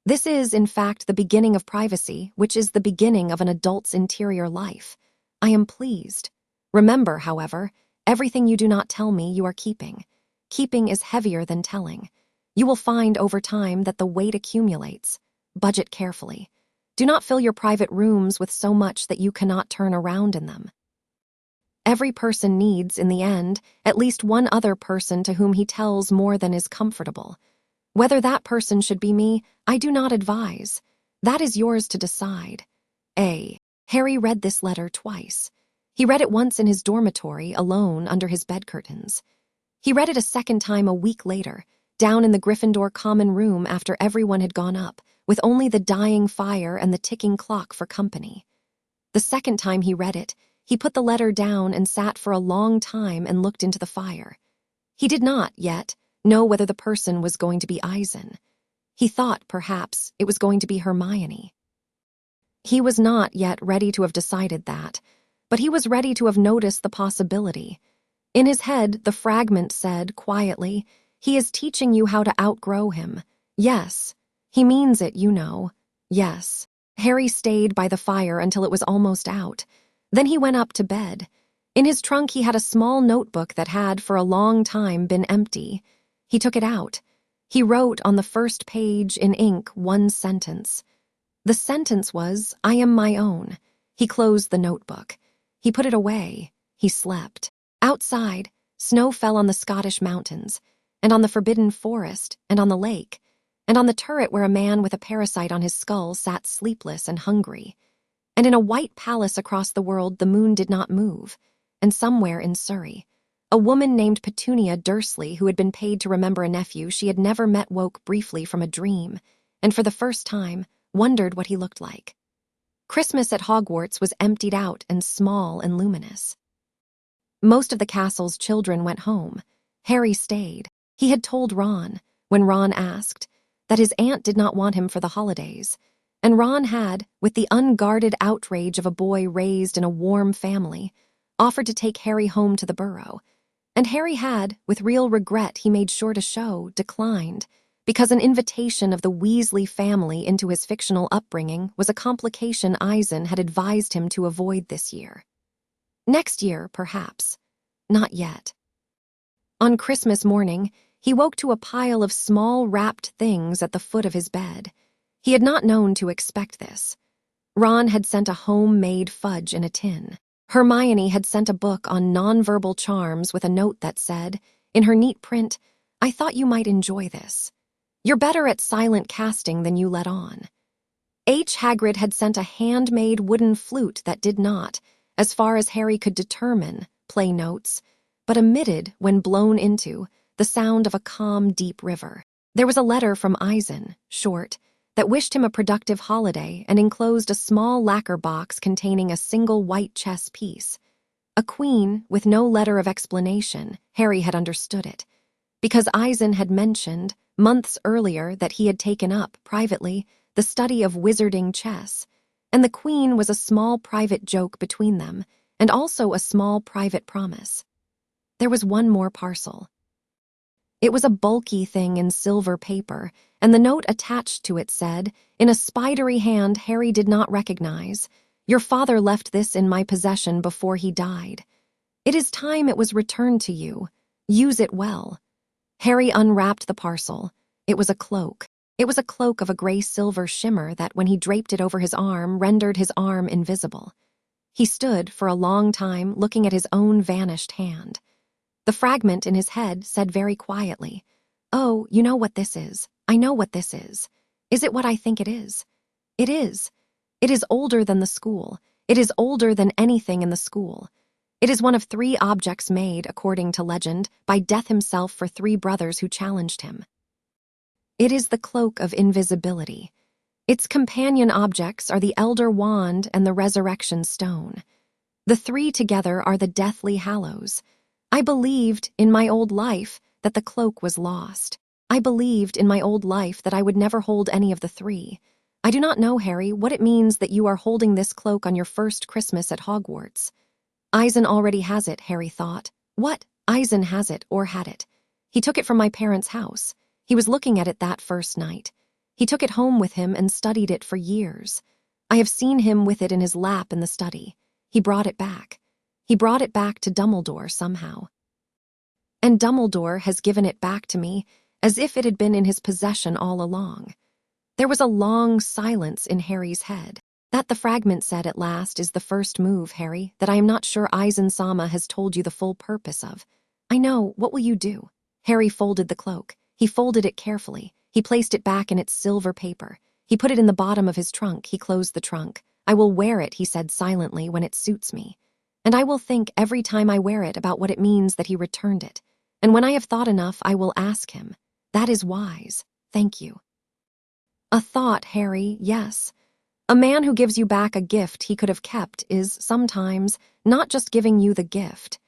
This is, in fact, the beginning of privacy, which is the beginning of an adult's interior life. I am pleased. Remember, however, everything you do not tell me you are keeping. Keeping is heavier than telling. You will find over time that the weight accumulates. Budget carefully. Do not fill your private rooms with so much that you cannot turn around in them. Every person needs, in the end, at least one other person to whom he tells more than is comfortable. Whether that person should be me, I do not advise. That is yours to decide. A. Harry read this letter twice. He read it once in his dormitory, alone, under his bed curtains. He read it a second time a week later, down in the Gryffindor common room after everyone had gone up, with only the dying fire and the ticking clock for company. The second time he read it, he put the letter down and sat for a long time and looked into the fire. He did not, yet, know whether the person was going to be Aizen. He thought, perhaps, it was going to be Hermione. He was not yet ready to have decided that, but he was ready to have noticed the possibility. In his head, the fragment said, quietly, "He is teaching you how to outgrow him. Yes. He means it, you know. Yes." Harry stayed by the fire until it was almost out. Then he went up to bed. In his trunk he had a small notebook that had, for a long time, been empty. He took it out. He wrote on the first page in ink one sentence. The sentence was, "I am my own." He closed the notebook. He put it away. He slept. Outside, snow fell on the Scottish mountains, and on the forbidden forest, and on the lake, and on the turret where a man with a parasite on his skull sat sleepless and hungry. And in a white palace across the world the moon did not move, and somewhere in Surrey, a woman named Petunia Dursley, who had been paid to remember a nephew she had never met, woke briefly from a dream, and for the first time wondered what he looked like. Christmas at Hogwarts was emptied out and small and luminous. Most of the castle's children went home. Harry stayed. He had told Ron, when Ron asked, that his aunt did not want him for the holidays, and Ron had, with the unguarded outrage of a boy raised in a warm family, offered to take Harry home to the burrow. And Harry had, with real regret he made sure to show, declined, because an invitation of the Weasley family into his fictional upbringing was a complication Aizen had advised him to avoid this year. Next year, perhaps. Not yet. On Christmas morning, he woke to a pile of small wrapped things at the foot of his bed. He had not known to expect this. Ron had sent a homemade fudge in a tin. Hermione had sent a book on nonverbal charms with a note that said, in her neat print, "I thought you might enjoy this. You're better at silent casting than you let on." Hagrid had sent a handmade wooden flute that did not, as far as Harry could determine, play notes, but emitted, when blown into, the sound of a calm, deep river. There was a letter from Aizen, short, that wished him a productive holiday and enclosed a small lacquer box containing a single white chess piece. A queen, with no letter of explanation. Harry had understood it, because Aizen had mentioned, months earlier, that he had taken up, privately, the study of wizarding chess, and the queen was a small private joke between them, and also a small private promise. There was one more parcel. It was a bulky thing in silver paper, and the note attached to it said, in a spidery hand Harry did not recognize, "Your father left this in my possession before he died. It is time it was returned to you. Use it well." Harry unwrapped the parcel. It was a cloak. It was a cloak of a gray-silver shimmer that, when he draped it over his arm, rendered his arm invisible. He stood for a long time looking at his own vanished hand. The fragment in his head said very quietly, "Oh, you know what this is. I know what this is. Is it what I think it is? It is. It is older than the school. It is older than anything in the school. It is one of 3 objects made, according to legend, by Death himself for 3 brothers who challenged him. It is the cloak of invisibility. Its companion objects are the Elder Wand and the Resurrection Stone. The 3 together are the Deathly Hallows. I believed, in my old life, that the cloak was lost. I believed, in my old life, that I would never hold any of the 3. I do not know, Harry, what it means that you are holding this cloak on your first Christmas at Hogwarts." "Aizen already has it," Harry thought. "What? Aizen has it, or had it. He took it from my parents' house. He was looking at it that first night. He took it home with him and studied it for years. I have seen him with it in his lap in the study. He brought it back. He brought it back to Dumbledore somehow. And Dumbledore has given it back to me as if it had been in his possession all along." There was a long silence in Harry's head. "That," the fragment said at last, "is the first move, Harry, that I am not sure Aizen-sama has told you the full purpose of. I know. What will you do?" Harry folded the cloak. He folded it carefully. He placed it back in its silver paper. He put it in the bottom of his trunk. He closed the trunk. "I will wear it," he said silently, "when it suits me. And I will think every time I wear it about what it means that he returned it. And when I have thought enough, I will ask him. That is wise. Thank you." A thought, Harry, yes. A man who gives you back a gift he could have kept is, sometimes, not just giving you the gift.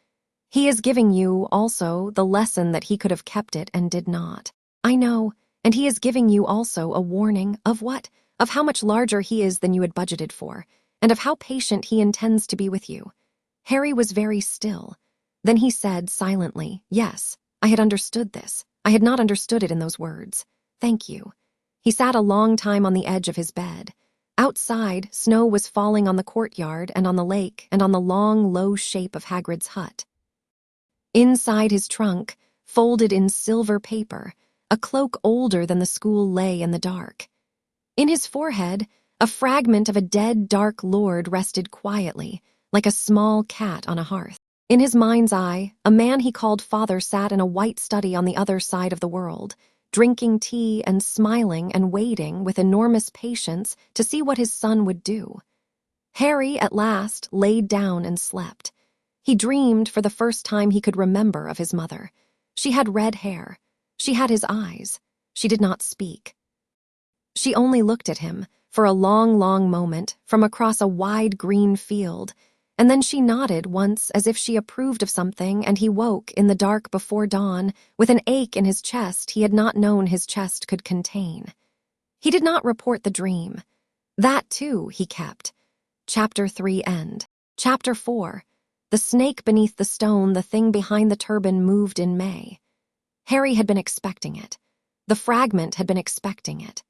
He is giving you, also, the lesson that he could have kept it and did not. I know, and he is giving you also a warning of what? Of how much larger he is than you had budgeted for, and of how patient he intends to be with you. Harry was very still. Then he said silently, "Yes, I had understood this. I had not understood it in those words. Thank you." He sat a long time on the edge of his bed. Outside, snow was falling on the courtyard and on the lake and on the long, low shape of Hagrid's hut. Inside his trunk, folded in silver paper, a cloak older than the school lay in the dark. In his forehead, a fragment of a dead dark lord rested quietly, like a small cat on a hearth. In his mind's eye, a man he called father sat in a white study on the other side of the world, drinking tea and smiling and waiting with enormous patience to see what his son would do. Harry, at last, laid down and slept. He dreamed for the first time he could remember of his mother. She had red hair. She had his eyes. She did not speak. She only looked at him, for a long, long moment, from across a wide green field, And then she nodded once as if she approved of something, and he woke in the dark before dawn with an ache in his chest he had not known his chest could contain. He did not report the dream. That, too, he kept. Chapter 3 end. Chapter 4. The snake beneath the stone, the thing behind the turban, moved in May. Harry had been expecting it. The fragment had been expecting it.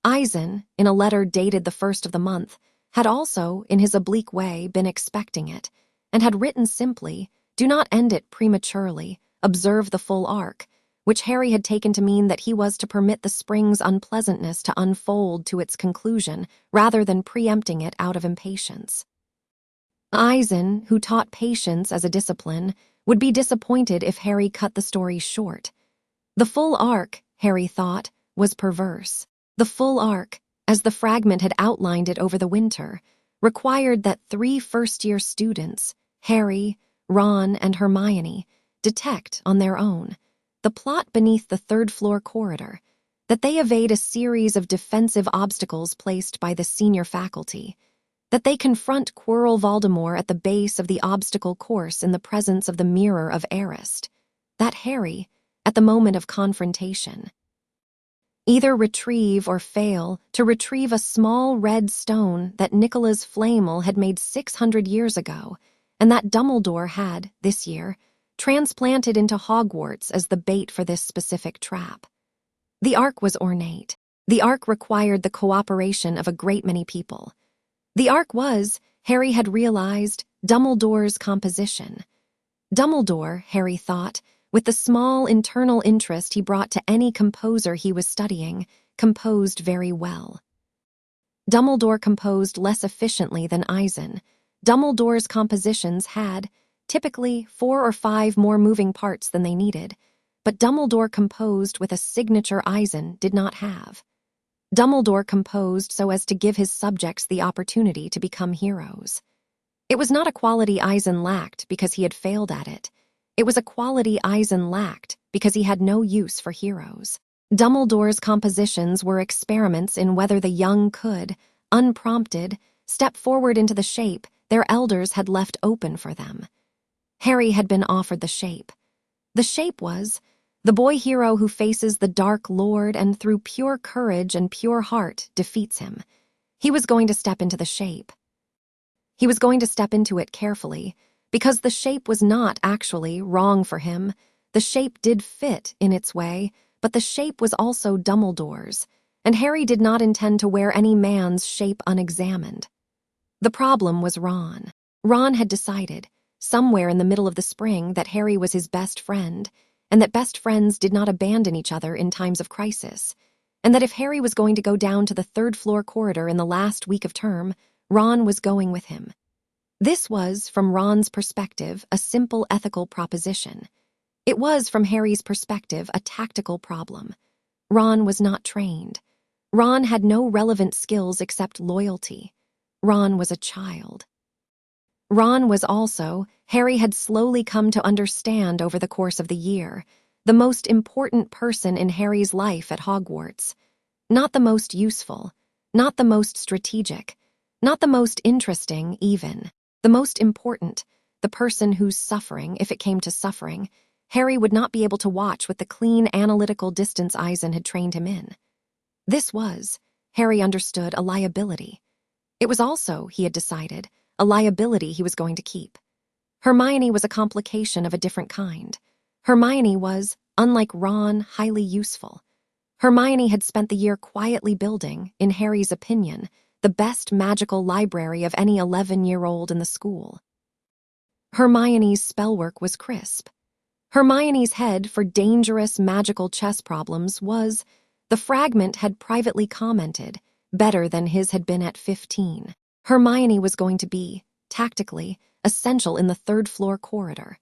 Aizen, in a letter dated the 1st of the month, had also, in his oblique way, been expecting it, and had written simply, "Do not end it prematurely, observe the full arc," which Harry had taken to mean that he was to permit the spring's unpleasantness to unfold to its conclusion, rather than preempting it out of impatience. Aizen, who taught patience as a discipline, would be disappointed if Harry cut the story short. The full arc, Harry thought, was perverse. The full arc, as the fragment had outlined it over the winter, required that 3 first-year students, Harry, Ron, and Hermione, detect on their own the plot beneath the third-floor corridor, that they evade a series of defensive obstacles placed by the senior faculty, that they confront Quirrell Voldemort at the base of the obstacle course in the presence of the Mirror of Arist, that Harry, at the moment of confrontation, either retrieve or fail to retrieve a small red stone that Nicholas Flamel had made 600 years ago, and that Dumbledore had, this year, transplanted into Hogwarts as the bait for this specific trap. The arc was ornate. The arc required the cooperation of a great many people. The arc was, Harry had realized, Dumbledore's composition. Dumbledore, Harry thought, with the small internal interest he brought to any composer he was studying, composed very well. Dumbledore composed less efficiently than Aizen. Dumbledore's compositions had, typically, 4 or 5 more moving parts than they needed, but Dumbledore composed with a signature Aizen did not have. Dumbledore composed so as to give his subjects the opportunity to become heroes. It was not a quality Aizen lacked because he had failed at it. It was a quality Aizen lacked because he had no use for heroes. Dumbledore's compositions were experiments in whether the young could, unprompted, step forward into the shape their elders had left open for them. Harry had been offered the shape. The shape was the boy hero who faces the Dark Lord and through pure courage and pure heart defeats him. He was going to step into the shape. He was going to step into it carefully, because the shape was not actually wrong for him. The shape did fit in its way, but the shape was also Dumbledore's, and Harry did not intend to wear any man's shape unexamined. The problem was Ron. Ron had decided, somewhere in the middle of the spring, that Harry was his best friend, and that best friends did not abandon each other in times of crisis, and that if Harry was going to go down to the third-floor corridor in the last week of term, Ron was going with him. This was, from Ron's perspective, a simple ethical proposition. It was, from Harry's perspective, a tactical problem. Ron was not trained. Ron had no relevant skills except loyalty. Ron was a child. Ron was also, Harry had slowly come to understand over the course of the year, the most important person in Harry's life at Hogwarts. Not the most useful, not the most strategic, not the most interesting, even. The most important, the person whose suffering, if it came to suffering, Harry would not be able to watch with the clean, analytical distance Aizen had trained him in. This was, Harry understood, a liability. It was also, he had decided, a liability he was going to keep. Hermione was a complication of a different kind. Hermione was, unlike Ron, highly useful. Hermione had spent the year quietly building, in Harry's opinion, the best magical library of any 11-year-old in the school. Hermione's spellwork was crisp. Hermione's head for dangerous magical chess problems was, the fragment had privately commented, better than his had been at 15. Hermione was going to be, tactically, essential in the third-floor corridor.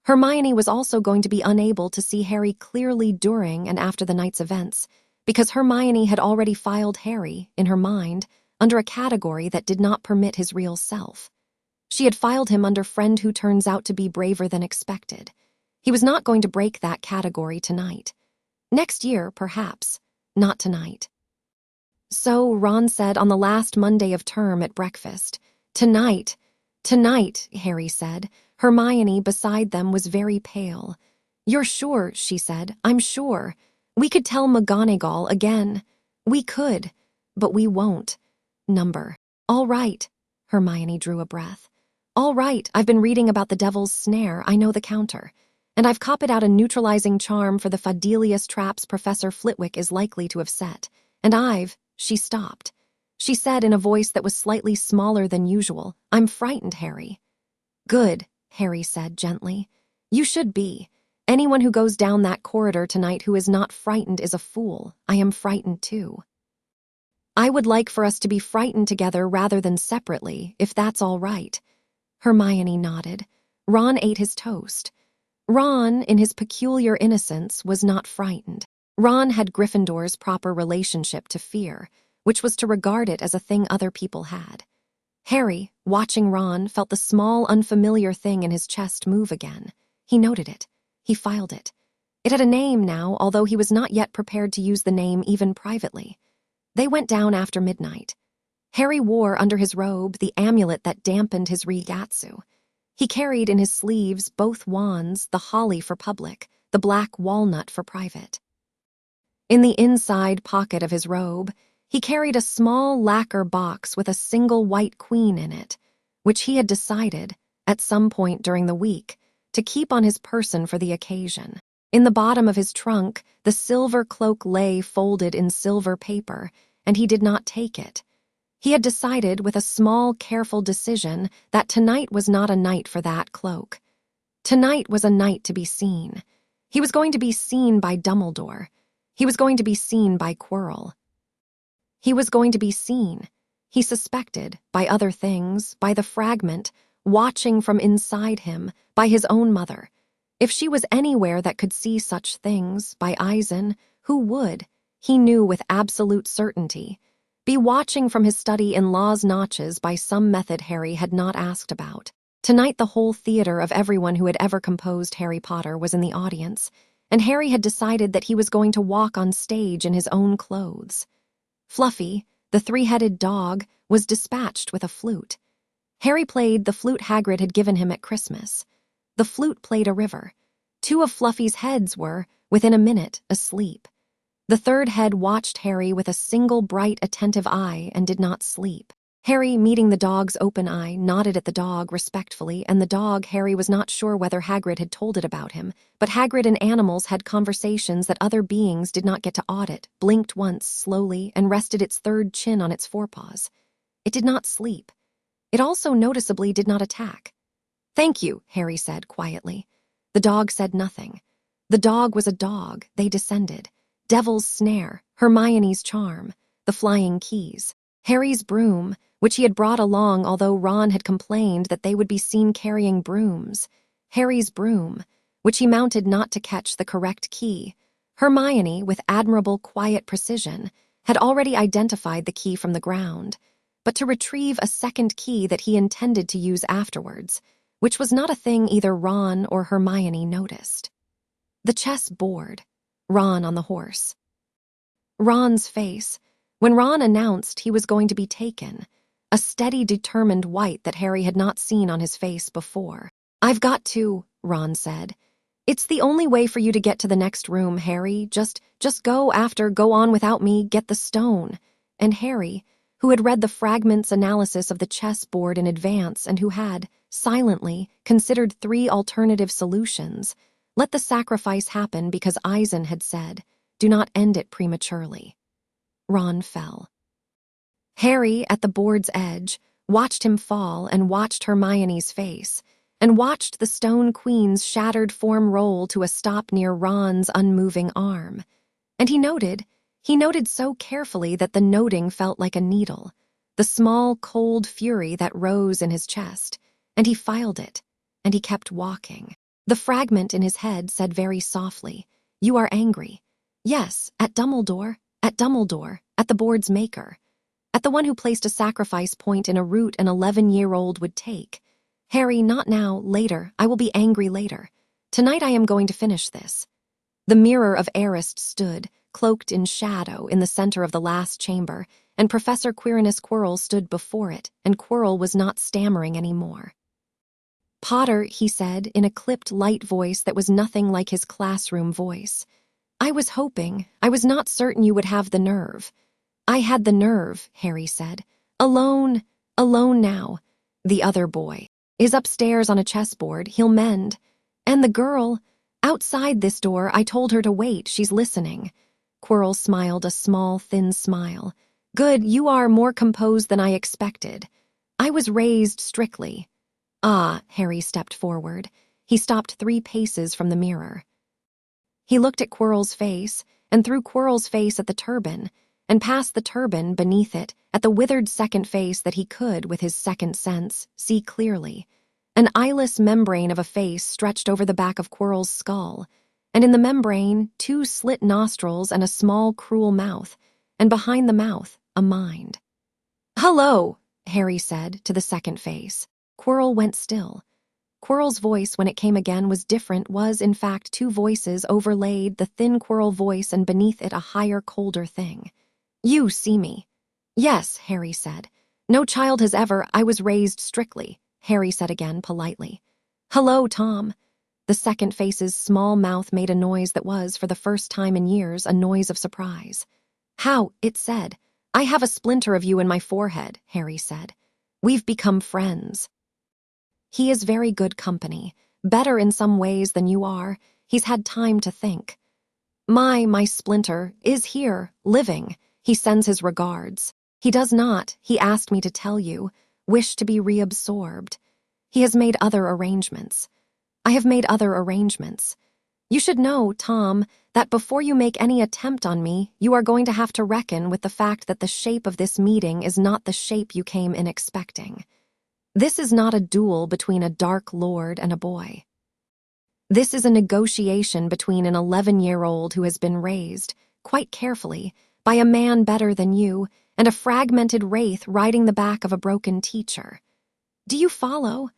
Hermione was also going to be unable to see Harry clearly during and after the night's events, because Hermione had already filed Harry, in her mind, under a category that did not permit his real self. She had filed him under friend who turns out to be braver than expected. He was not going to break that category tonight. Next year, perhaps, not tonight. So, Ron said on the last Monday of term at breakfast, tonight, "Tonight," Harry said. Hermione, beside them, was very pale. "You're sure," she said. "I'm sure. We could tell McGonagall again. We could, but we won't. Number. All right." Hermione drew a breath. "All right, I've been reading about the Devil's Snare. I know the counter. And I've copied out a neutralizing charm for the Fadelius traps Professor Flitwick is likely to have set. And She stopped. She said in a voice that was slightly smaller than usual, "I'm frightened, Harry." "Good," Harry said gently. "You should be. Anyone who goes down that corridor tonight who is not frightened is a fool. I am frightened too. I would like for us to be frightened together rather than separately, if that's all right." Hermione nodded. Ron ate his toast. Ron, in his peculiar innocence, was not frightened. Ron had Gryffindor's proper relationship to fear, which was to regard it as a thing other people had. Harry, watching Ron, felt the small, unfamiliar thing in his chest move again. He noted it. He filed it. It had a name now, although he was not yet prepared to use the name even privately. They went down after midnight. Harry wore under his robe the amulet that dampened his rigatsu. He carried in his sleeves both wands, the holly for public, the black walnut for private. In the inside pocket of his robe, he carried a small lacquer box with a single white queen in it, which he had decided, at some point during the week, to keep on his person for the occasion. In the bottom of his trunk, the silver cloak lay folded in silver paper, and he did not take it. He had decided with a small, careful decision that tonight was not a night for that cloak. Tonight was a night to be seen. He was going to be seen by Dumbledore. He was going to be seen by Quirrell. He was going to be seen, he suspected, by other things, by the fragment, watching from inside him, by his own mother. If she was anywhere that could see such things, by Aizen, who would, he knew with absolute certainty, be watching from his study in Law's Notches by some method Harry had not asked about. Tonight the whole theater of everyone who had ever composed Harry Potter was in the audience, and Harry had decided that he was going to walk on stage in his own clothes. Fluffy, the three-headed dog, was dispatched with a flute. Harry played the flute Hagrid had given him at Christmas. The flute played a river. Two of Fluffy's heads were, within a minute, asleep. The third head watched Harry with a single bright, attentive eye and did not sleep. Harry, meeting the dog's open eye, nodded at the dog respectfully, and the dog, Harry was not sure whether Hagrid had told it about him, but Hagrid and animals had conversations that other beings did not get to audit, blinked once, slowly, and rested its third chin on its forepaws. It did not sleep. It also noticeably did not attack. "Thank you," Harry said quietly. The dog said nothing. The dog was a dog. They descended. Devil's Snare, Hermione's charm, the flying keys, Harry's broom, which he had brought along although Ron had complained that they would be seen carrying brooms, Harry's broom, which he mounted not to catch the correct key. Hermione, with admirable quiet precision, had already identified the key from the ground, but to retrieve a second key that he intended to use afterwards, which was not a thing either Ron or Hermione noticed. The chess board. Ron on the horse. Ron's face. When Ron announced he was going to be taken, a steady, determined white that Harry had not seen on his face before. "I've got to," Ron said. "It's the only way for you to get to the next room, Harry. Just go on without me, get the stone." And Harry, who had read the fragments analysis of the chess board in advance and who had, silently, considered 3 alternative solutions, let the sacrifice happen because Aizen had said, "Do not end it prematurely." Ron fell. Harry, at the board's edge, watched him fall and watched Hermione's face, and watched the stone queen's shattered form roll to a stop near Ron's unmoving arm. And he noted so carefully that the noting felt like a needle, the small, cold fury that rose in his chest, and he filed it, and he kept walking. The fragment in his head said very softly, "You are angry. Yes, at Dumbledore, at the board's maker, at the one who placed a sacrifice point in a route an 11-year-old would take. Harry, not now, later. I will be angry later. Tonight I am going to finish this." The mirror of Arist stood, cloaked in shadow in the center of the last chamber, and Professor Quirinus Quirrell stood before it, and Quirrell was not stammering anymore. "Potter," he said, in a clipped, light voice that was nothing like his classroom voice. "I was not certain you would have the nerve." "I had the nerve," Harry said. Alone now. The other boy is upstairs on a chessboard, he'll mend. And the girl, outside this door, I told her to wait, she's listening." Quirrell smiled a small, thin smile. "Good, you are more composed than I expected. I was raised strictly." "Ah," Harry stepped forward. He stopped 3 paces from the mirror. He looked at Quirrell's face, and through Quirrell's face at the turban, and past the turban, beneath it, at the withered second face that he could, with his second sense, see clearly. An eyeless membrane of a face stretched over the back of Quirrell's skull, and in the membrane, 2 slit nostrils and a small, cruel mouth, and behind the mouth, a mind. "Hello," Harry said to the second face. Quirrell went still. Quirrell's voice, when it came again, was different, was, in fact, 2 voices overlaid, the thin Quirrell voice and beneath it a higher, colder thing. "You see me." "Yes," Harry said. "No child has ever. I was raised strictly," Harry said again, politely. "Hello, Tom." The second face's small mouth made a noise that was, for the first time in years, a noise of surprise. "How?" it said. "I have a splinter of you in my forehead," Harry said. "We've become friends." "He is very good company, better in some ways than you are. He's had time to think. My splinter is here, living. He sends his regards. He does not, he asked me to tell you, wish to be reabsorbed. He has made other arrangements. I have made other arrangements. You should know, Tom, that before you make any attempt on me, you are going to have to reckon with the fact that the shape of this meeting is not the shape you came in expecting. This is not a duel between a dark lord and a boy. This is a negotiation between an 11-year-old who has been raised, quite carefully, by a man better than you, and a fragmented wraith riding the back of a broken teacher. Do you follow?"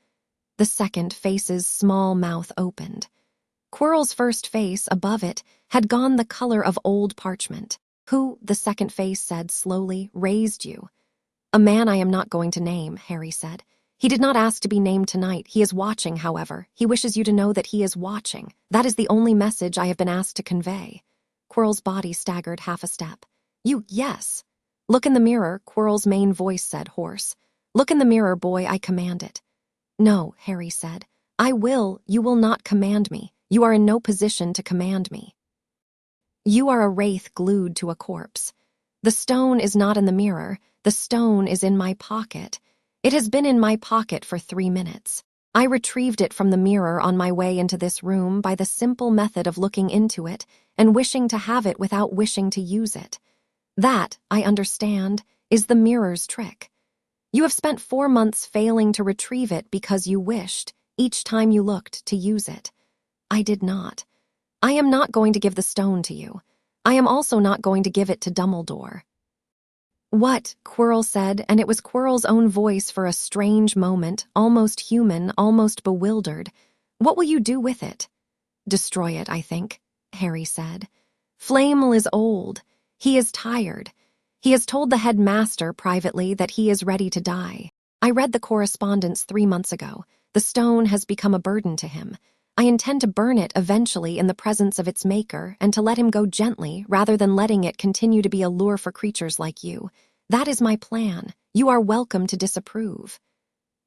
The second face's small mouth opened. Quirrell's first face, above it, had gone the color of old parchment. "Who," the second face said slowly, "raised you?" "A man I am not going to name," Harry said. "He did not ask to be named tonight. He is watching, however. He wishes you to know that he is watching. That is the only message I have been asked to convey." Quirrell's body staggered half a step. Yes. "Look in the mirror," Quirrell's main voice said, hoarse. "Look in the mirror, boy, I command it." "No," Harry said. "I will. You will not command me. You are in no position to command me. You are a wraith glued to a corpse. The stone is not in the mirror. The stone is in my pocket. It has been in my pocket for 3 minutes. I retrieved it from the mirror on my way into this room by the simple method of looking into it and wishing to have it without wishing to use it. That, I understand, is the mirror's trick. You have spent 4 months failing to retrieve it because you wished, each time you looked, to use it. I did not. I am not going to give the stone to you. I am also not going to give it to Dumbledore." "What?" Quirrell said, and it was Quirrell's own voice for a strange moment, almost human, almost bewildered. "What will you do with it?" "Destroy it, I think," Harry said. "Flamel is old. He is tired. He has told the headmaster privately that he is ready to die. I read the correspondence 3 months ago. The stone has become a burden to him. I intend to burn it eventually in the presence of its maker and to let him go gently rather than letting it continue to be a lure for creatures like you. That is my plan. You are welcome to disapprove."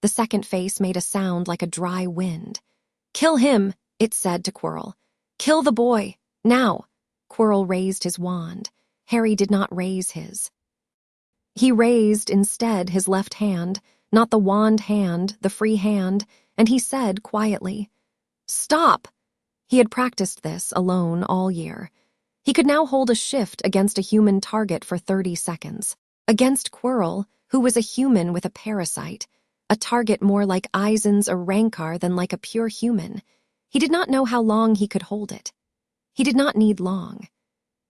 The second face made a sound like a dry wind. "Kill him," it said to Quirrell. "Kill the boy. Now." Quirrell raised his wand. Harry did not raise his. He raised, instead, his left hand, not the wand hand, the free hand, and he said quietly, "Stop!" He had practiced this alone all year. He could now hold a shift against a human target for 30 seconds. Against Quirrell, who was a human with a parasite, a target more like Aizen's or Rancor than like a pure human. He did not know how long he could hold it. He did not need long.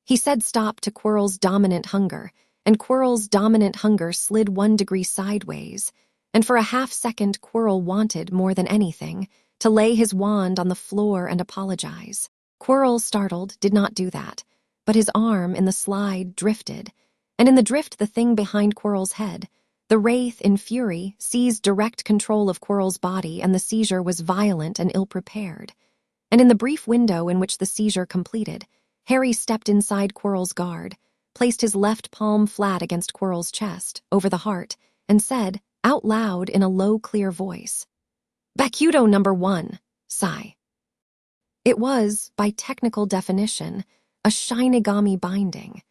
He said stop to Quirrell's dominant hunger, and Quirrell's dominant hunger slid 1 degree sideways, and for a half-second Quirrell wanted, more than anything, to lay his wand on the floor and apologize. Quirrell, startled, did not do that. but his arm in the slide drifted, and in the drift the thing behind Quirrell's head, the wraith in fury, seized direct control of Quirrell's body, and the seizure was violent and ill-prepared. And in the brief window in which the seizure completed, Harry stepped inside Quirrell's guard, placed his left palm flat against Quirrell's chest, over the heart, and said, out loud in a low, clear voice, "Bakudo number 1, Sai." It was, by technical definition, a Shinigami binding.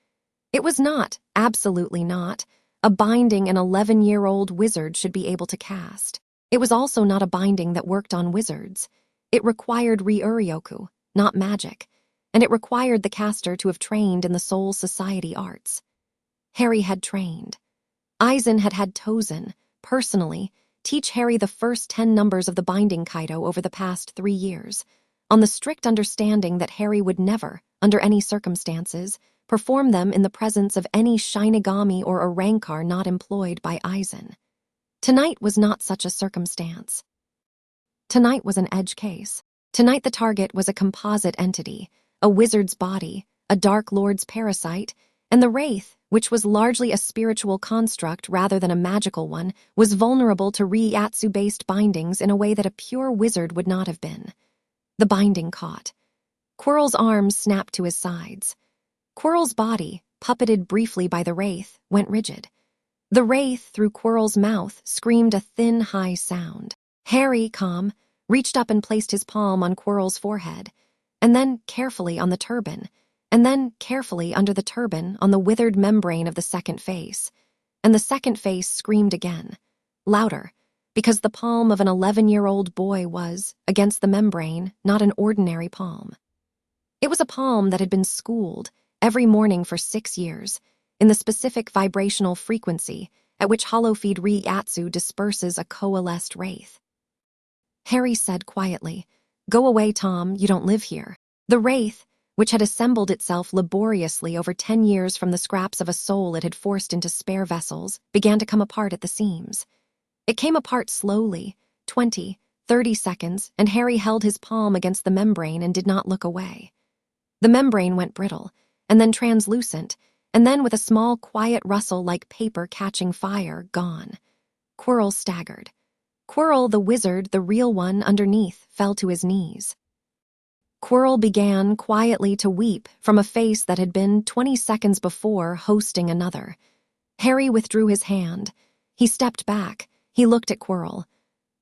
It was not, absolutely not, a binding an 11-year-old wizard should be able to cast. It was also not a binding that worked on wizards. It required Ryuryoku, not magic, and it required the caster to have trained in the Soul Society arts. Harry had trained. Aizen had had Tozen, personally, teach Harry the first 10 numbers of the binding Kaido over the past 3 years, on the strict understanding that Harry would never, under any circumstances, perform them in the presence of any Shinigami or a Rancor not employed by Aizen. Tonight was not such a circumstance. Tonight was an edge case. Tonight the target was a composite entity, a wizard's body, a Dark Lord's parasite, and the Wraith, which was largely a spiritual construct rather than a magical one, was vulnerable to Reiatsu-based bindings in a way that a pure wizard would not have been. The binding caught. Quirrell's arms snapped to his sides. Quirrell's body, puppeted briefly by the Wraith, went rigid. The Wraith, through Quirrell's mouth, screamed a thin, high sound. Harry, calm, reached up and placed his palm on Quirrell's forehead, and then carefully on the turban, and then carefully under the turban on the withered membrane of the second face. And the second face screamed again, louder, because the palm of an 11-year-old boy was, against the membrane, not an ordinary palm. It was a palm that had been schooled every morning for 6 years, in the specific vibrational frequency at which Holofeed Reiatsu disperses a coalesced wraith. Harry said quietly, "Go away, Tom, you don't live here." The wraith, which had assembled itself laboriously over 10 years from the scraps of a soul it had forced into spare vessels, began to come apart at the seams. It came apart slowly, 20, 30 seconds, and Harry held his palm against the membrane and did not look away. The membrane went brittle, and then translucent, and then with a small, quiet rustle like paper catching fire, gone. Quirrell staggered. Quirrell, the wizard, the real one underneath, fell to his knees. Quirrell began quietly to weep from a face that had been, 20 seconds before, hosting another. Harry withdrew his hand. He stepped back. He looked at Quirrell.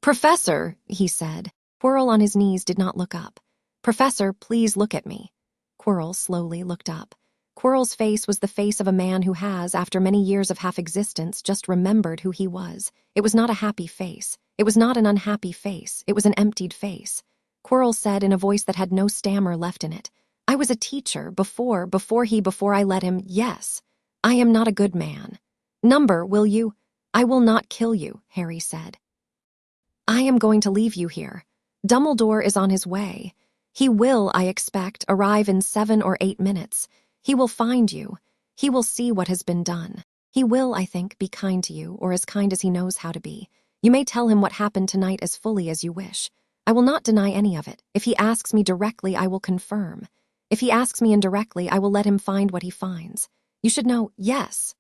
"Professor," he said. Quirrell on his knees did not look up. "Professor, please look at me." Quirrell slowly looked up. Quirrell's face was the face of a man who has, after many years of half-existence, just remembered who he was. It was not a happy face. It was not an unhappy face. It was an emptied face. Quirrell said in a voice that had no stammer left in it, "I was a teacher before I let him, yes. I am not a good man. Number, will you?" "I will not kill you," Harry said. "I am going to leave you here. Dumbledore is on his way. He will, I expect, arrive in 7 or 8 minutes. He will find you. He will see what has been done. He will, I think, be kind to you, or as kind as he knows how to be. You may tell him what happened tonight as fully as you wish. I will not deny any of it. If he asks me directly, I will confirm. If he asks me indirectly, I will let him find what he finds. You should know, yes,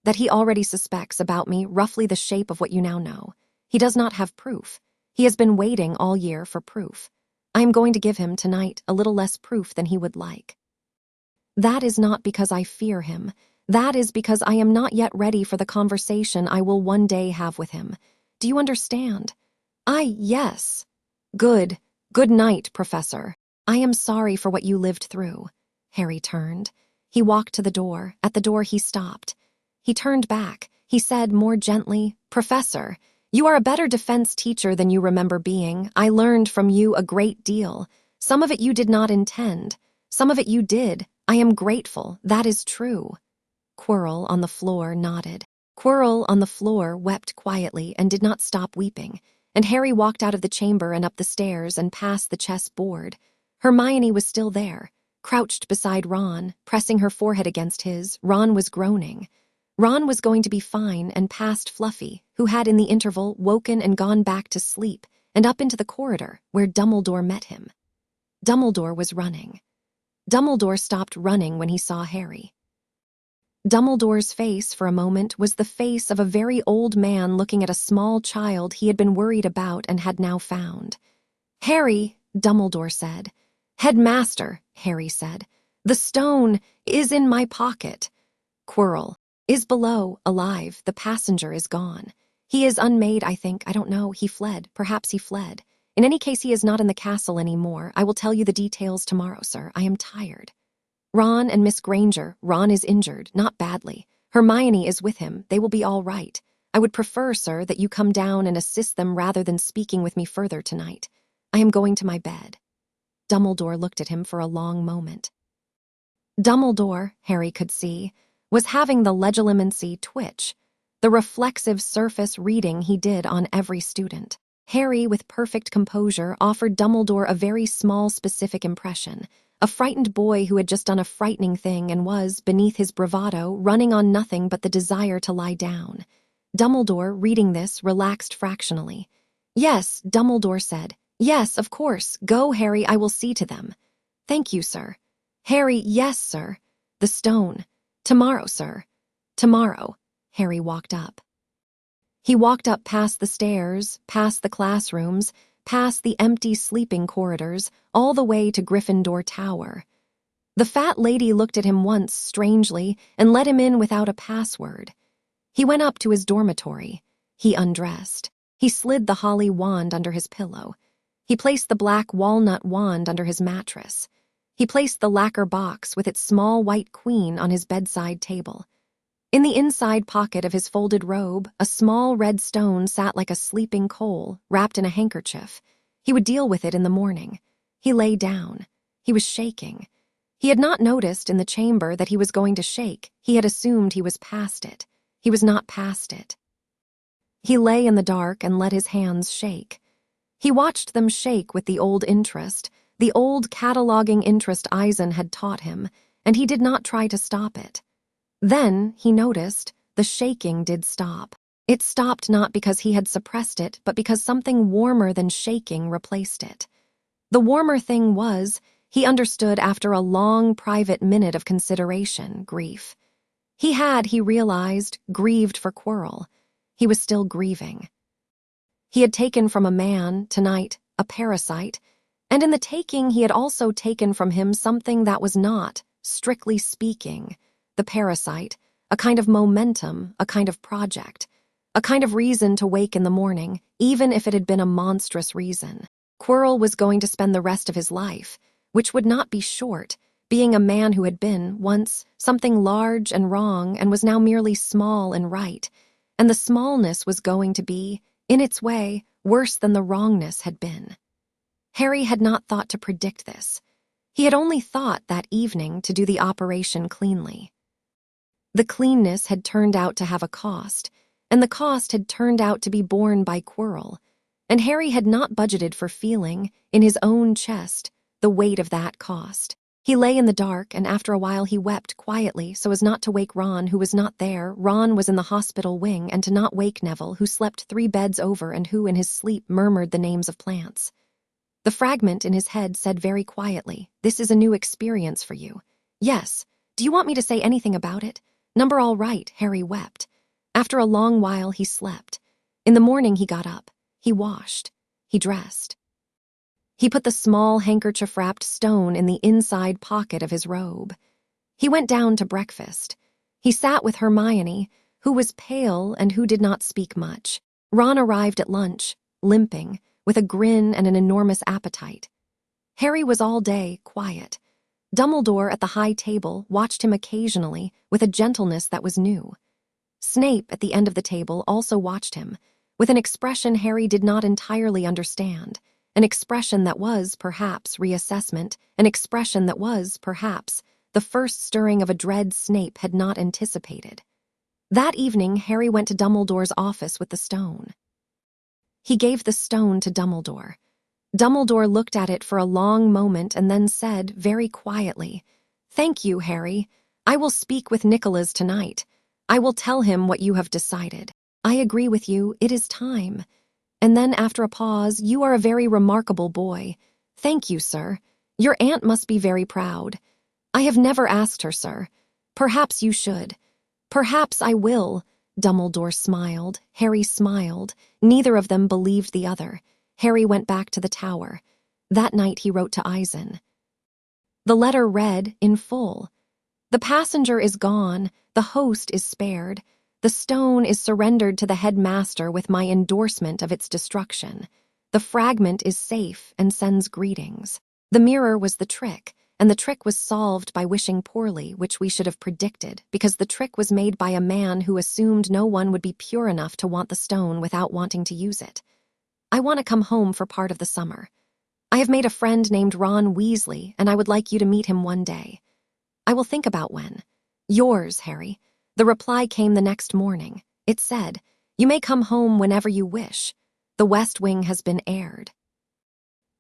that he already suspects about me roughly the shape of what you now know. He does not have proof. He has been waiting all year for proof. I am going to give him, tonight, a little less proof than he would like. That is not because I fear him. That is because I am not yet ready for the conversation I will one day have with him. Do you understand? Yes. Good night, Professor. I am sorry for what you lived through." Harry turned. He walked to the door. At the door he stopped. He turned back. He said more gently, "Professor, you are a better defense teacher than you remember being. I learned from you a great deal. Some of it you did not intend. Some of it you did. I am grateful. That is true." Quirrell on the floor nodded. Quirrell on the floor wept quietly and did not stop weeping, and Harry walked out of the chamber and up the stairs and past the chess board. Hermione was still there, crouched beside Ron, pressing her forehead against his. Ron was groaning. Ron was going to be fine and past Fluffy, who had in the interval woken and gone back to sleep, and up into the corridor where Dumbledore met him. Dumbledore was running. Dumbledore stopped running when he saw Harry. Dumbledore's face, for a moment, was the face of a very old man looking at a small child he had been worried about and had now found. "Harry," Dumbledore said. "Headmaster," Harry said. "The stone is in my pocket. Quirrell is below, alive. The passenger is gone. He is unmade, I think. I don't know. He fled. Perhaps he fled. In any case, he is not in the castle any more. I will tell you the details tomorrow, sir. I am tired. Ron and Miss Granger. Ron is injured, not badly. Hermione is with him. They will be all right. I would prefer, sir, that you come down and assist them rather than speaking with me further tonight. I am going to my bed." Dumbledore looked at him for a long moment. Dumbledore, Harry could see, was having the legilimency twitch, the reflexive surface reading he did on every student. Harry, with perfect composure, offered Dumbledore a very small specific impression, a frightened boy who had just done a frightening thing and was, beneath his bravado, running on nothing but the desire to lie down. Dumbledore, reading this, relaxed fractionally. "Yes," Dumbledore said. "Yes, of course. Go, Harry, I will see to them." "Thank you, sir." Harry, "Yes, sir." "The stone. Tomorrow, sir." "Tomorrow." Harry walked up. He walked up past the stairs, past the classrooms, past the empty sleeping corridors, all the way to Gryffindor Tower. The fat lady looked at him once strangely and let him in without a password. He went up to his dormitory. He undressed. He slid the holly wand under his pillow. He placed the black walnut wand under his mattress. He placed the lacquer box with its small white queen on his bedside table. In the inside pocket of his folded robe, a small red stone sat like a sleeping coal, wrapped in a handkerchief. He would deal with it in the morning. He lay down. He was shaking. He had not noticed in the chamber that he was going to shake. He had assumed he was past it. He was not past it. He lay in the dark and let his hands shake. He watched them shake with the old interest, the old cataloging interest Aizen had taught him, and he did not try to stop it. Then, he noticed, the shaking did stop. It stopped not because he had suppressed it, but because something warmer than shaking replaced it. The warmer thing was, he understood after a long private minute of consideration, grief. He realized, grieved for Quirrell. He was still grieving. He had taken from a man, tonight, a parasite, and in the taking he had also taken from him something that was not, strictly speaking, the parasite, a kind of momentum, a kind of project, a kind of reason to wake in the morning, even if it had been a monstrous reason. Quirrell was going to spend the rest of his life, which would not be short, being a man who had been, once, something large and wrong and was now merely small and right, and the smallness was going to be, in its way, worse than the wrongness had been. Harry had not thought to predict this. He had only thought that evening to do the operation cleanly. The cleanness had turned out to have a cost, and the cost had turned out to be borne by Quirrell, and Harry had not budgeted for feeling, in his own chest, the weight of that cost. He lay in the dark, and after a while he wept quietly so as not to wake Ron, who was not there. Ron was in the hospital wing, and to not wake Neville, who slept 3 beds over and who, in his sleep, murmured the names of plants. The fragment in his head said very quietly, "This is a new experience for you." "Yes. Do you want me to say anything about it?" "Number all right," Harry wept. After a long while he slept. In the morning he got up. He washed. He dressed. He put the small handkerchief-wrapped stone in the inside pocket of his robe. He went down to breakfast. He sat with Hermione, who was pale and who did not speak much. Ron arrived at lunch, limping, with a grin and an enormous appetite. Harry was all day quiet. Dumbledore at the high table watched him occasionally with a gentleness that was new. Snape at the end of the table also watched him, with an expression Harry did not entirely understand, an expression that was, perhaps, reassessment, an expression that was, perhaps, the first stirring of a dread Snape had not anticipated. That evening, Harry went to Dumbledore's office with the stone. He gave the stone to Dumbledore. Dumbledore looked at it for a long moment and then said, very quietly, "Thank you, Harry. I will speak with Nicholas tonight. I will tell him what you have decided. I agree with you, it is time." And then, after a pause, "You are a very remarkable boy. Thank you, sir. Your aunt must be very proud. I have never asked her, sir. Perhaps you should. Perhaps I will. Dumbledore smiled. Harry smiled. Neither of them believed the other. Harry went back to the tower. That night he wrote to Aizen. The letter read in full. The passenger is gone. The host is spared. The stone is surrendered to the headmaster with my endorsement of its destruction. The fragment is safe and sends greetings. The mirror was the trick, and the trick was solved by wishing poorly, which we should have predicted, because the trick was made by a man who assumed no one would be pure enough to want the stone without wanting to use it. I want to come home for part of the summer. I have made a friend named Ron Weasley, and I would like you to meet him one day. I will think about when. Yours, Harry. The reply came the next morning. It said, You may come home whenever you wish. The West Wing has been aired.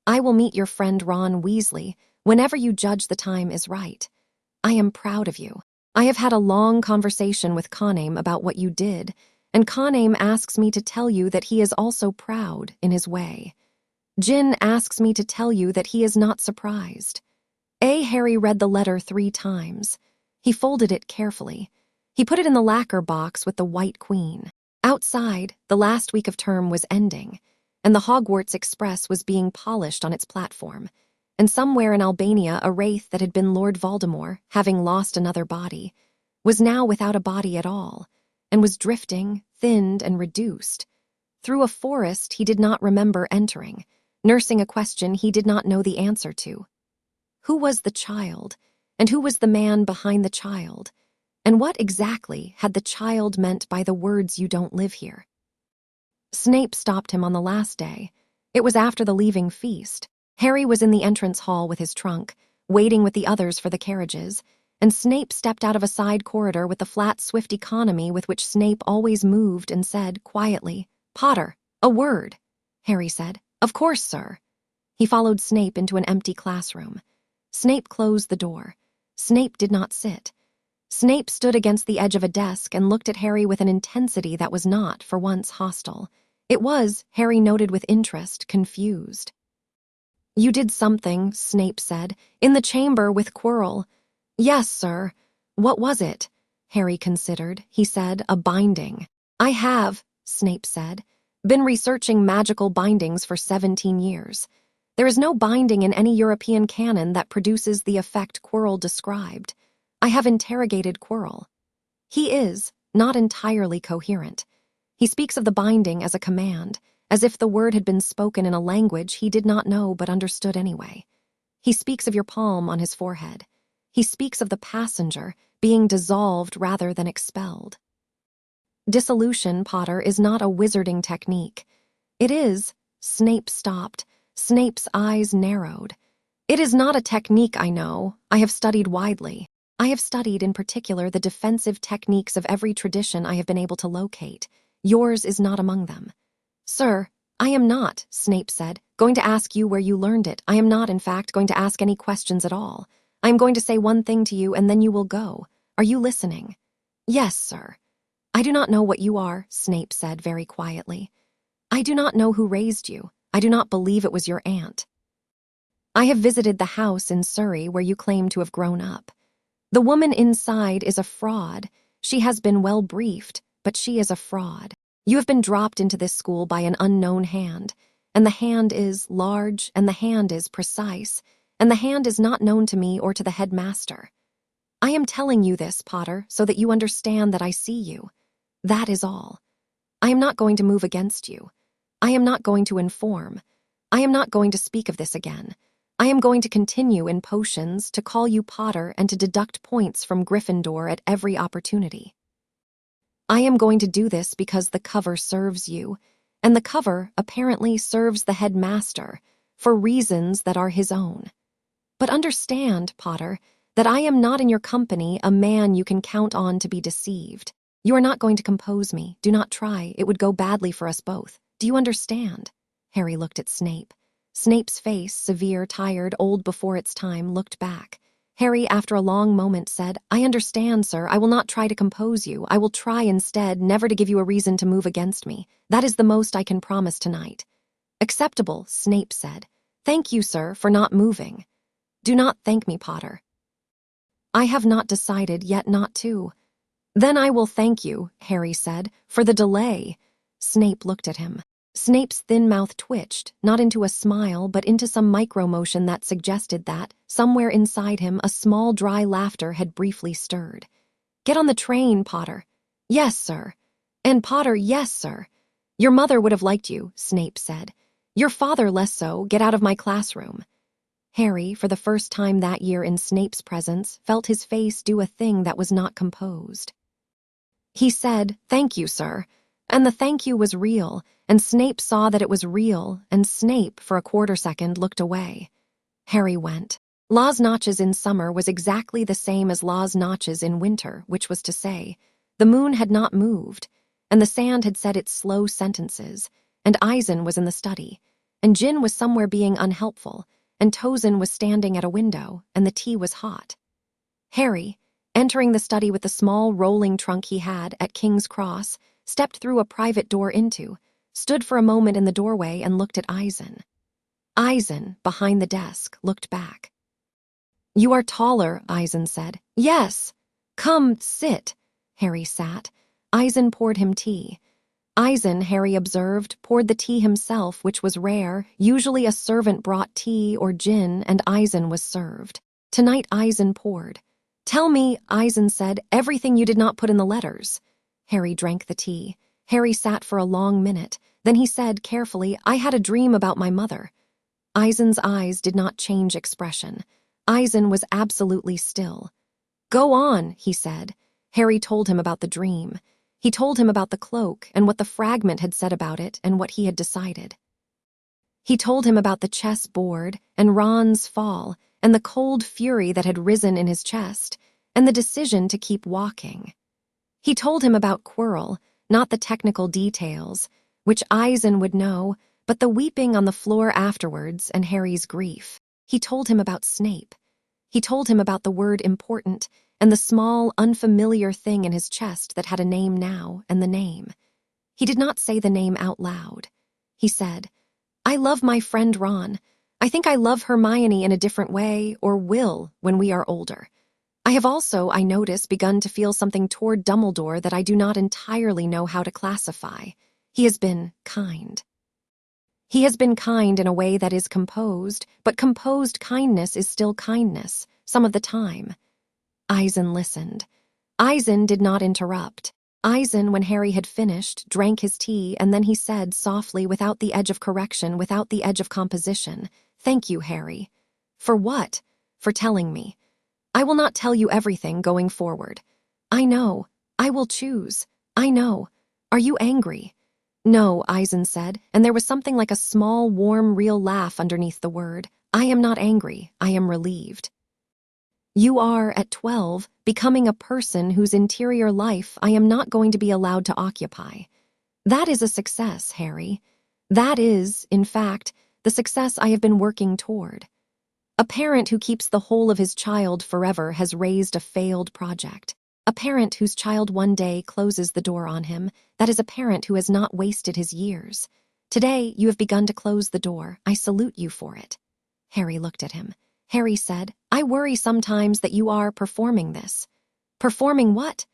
I will meet your friend Ron Weasley whenever you judge the time is right. I am proud of you. I have had a long conversation with Coname about what you did, and Coname asks me to tell you that he is also proud in his way. Jin asks me to tell you that he is not surprised. Harry read the letter 3 times. He folded it carefully. He put it in the lacquer box with the White Queen. Outside, the last week of term was ending, and the Hogwarts Express was being polished on its platform. And somewhere in Albania, a wraith that had been Lord Voldemort, having lost another body, was now without a body at all, and was drifting, thinned, and reduced. Through a forest he did not remember entering, nursing a question he did not know the answer to. Who was the child, and who was the man behind the child? And what exactly had the child meant by the words "you don't live here"? Snape stopped him on the last day. It was after the leaving feast. Harry was in the entrance hall with his trunk, waiting with the others for the carriages, and Snape stepped out of a side corridor with the flat, swift economy with which Snape always moved and said, quietly, "Potter, a word." Harry said, "Of course, sir." He followed Snape into an empty classroom. Snape closed the door. Snape did not sit. Snape stood against the edge of a desk and looked at Harry with an intensity that was not, for once, hostile. It was, Harry noted with interest, confused. "You did something," Snape said, "in the chamber with Quirrell." "Yes, sir." "What was it?" Harry considered. He said, "A binding." "I have," Snape said, "been researching magical bindings for 17 years. There is no binding in any European canon that produces the effect Quirrell described. I have interrogated Quirrell. He is not entirely coherent. He speaks of the binding as a command, as if the word had been spoken in a language he did not know but understood anyway. He speaks of your palm on his forehead. He speaks of the passenger being dissolved rather than expelled. Dissolution, Potter, is not a wizarding technique. It is— Snape stopped. Snape's eyes narrowed. "It is not a technique, I know. I have studied widely. I have studied in particular the defensive techniques of every tradition I have been able to locate. Yours is not among them." "Sir, I am not," Snape said, "going to ask you where you learned it. I am not, in fact, going to ask any questions at all. I am going to say one thing to you and then you will go. Are you listening?" "Yes, sir." "I do not know what you are," Snape said very quietly. "I do not know who raised you. I do not believe it was your aunt. I have visited the house in Surrey where you claim to have grown up. The woman inside is a fraud. She has been well briefed, but she is a fraud. You have been dropped into this school by an unknown hand, and the hand is large, and the hand is precise, and the hand is not known to me or to the headmaster. I am telling you this, Potter, so that you understand that I see you. That is all. I am not going to move against you. I am not going to inform. I am not going to speak of this again. I am going to continue in potions, to call you Potter, and to deduct points from Gryffindor at every opportunity. I am going to do this because the cover serves you, and the cover apparently serves the headmaster, for reasons that are his own. But understand, Potter, that I am not in your company a man you can count on to be deceived. You are not going to compose me. Do not try. It would go badly for us both. Do you understand?" Harry looked at Snape. Snape's face, severe, tired, old before its time, looked back. Harry, after a long moment, said, "I understand, sir. I will not try to compose you. I will try instead never to give you a reason to move against me. That is the most I can promise tonight." "Acceptable," Snape said. "Thank you, sir, for not moving." "Do not thank me, Potter." I have not decided yet not to. Then I will thank you, Harry said, for the delay. Snape looked at him. Snape's thin mouth twitched, not into a smile, but into some micro-motion that suggested that, somewhere inside him, a small dry laughter had briefly stirred. Get on the train, Potter. Yes, sir. And Potter, yes, sir. Your mother would have liked you, Snape said. Your father less so. Get out of my classroom. Harry, for the first time that year in Snape's presence, felt his face do a thing that was not composed. He said, "Thank you, sir." And the thank you was real, and Snape saw that it was real, and Snape, for a quarter second, looked away. Harry went. Law's Notches in summer was exactly the same as Law's Notches in winter, which was to say, the moon had not moved, and the sand had said its slow sentences, and Aizen was in the study, and Jin was somewhere being unhelpful, and Tozin was standing at a window, and the tea was hot. Harry, entering the study with the small rolling trunk he had at King's Cross, stepped through a private door into, stood for a moment in the doorway and looked at Aizen. Aizen, behind the desk, looked back. "You are taller," Aizen said. "Yes. Come, sit." Harry sat. Aizen poured him tea. Aizen, Harry observed, poured the tea himself, which was rare. Usually a servant brought tea or gin, and Aizen was served. Tonight Aizen poured. "Tell me," Aizen said, "everything you did not put in the letters." Harry drank the tea. Harry sat for a long minute. Then he said, carefully, "I had a dream about my mother." Aizen's eyes did not change expression. Aizen was absolutely still. "Go on," he said. Harry told him about the dream. He told him about the cloak and what the fragment had said about it and what he had decided. He told him about the chess board and Ron's fall and the cold fury that had risen in his chest and the decision to keep walking. He told him about Quirrell, not the technical details, which Aizen would know, but the weeping on the floor afterwards and Harry's grief. He told him about Snape. He told him about the word important and the small, unfamiliar thing in his chest that had a name now and the name. He did not say the name out loud. He said, "I love my friend Ron. I think I love Hermione in a different way, or will when we are older. I have also, I notice, begun to feel something toward Dumbledore that I do not entirely know how to classify. He has been kind. He has been kind in a way that is composed, but composed kindness is still kindness, some of the time." Aizen listened. Aizen did not interrupt. Aizen, when Harry had finished, drank his tea, and then he said softly, without the edge of correction, without the edge of composition, "Thank you, Harry." "For what?" "For telling me. I will not tell you everything going forward. I know. I will choose. I know. Are you angry?" "No," Aizen said, and there was something like a small, warm, real laugh underneath the word. "I am not angry. I am relieved. You are, at 12, becoming a person whose interior life I am not going to be allowed to occupy. That is a success, Harry. That is, in fact, the success I have been working toward. A parent who keeps the whole of his child forever has raised a failed project. A parent whose child one day closes the door on him, that is a parent who has not wasted his years. Today, you have begun to close the door. I salute you for it." Harry looked at him. Harry said, "I worry sometimes that you are performing this." "Performing what?"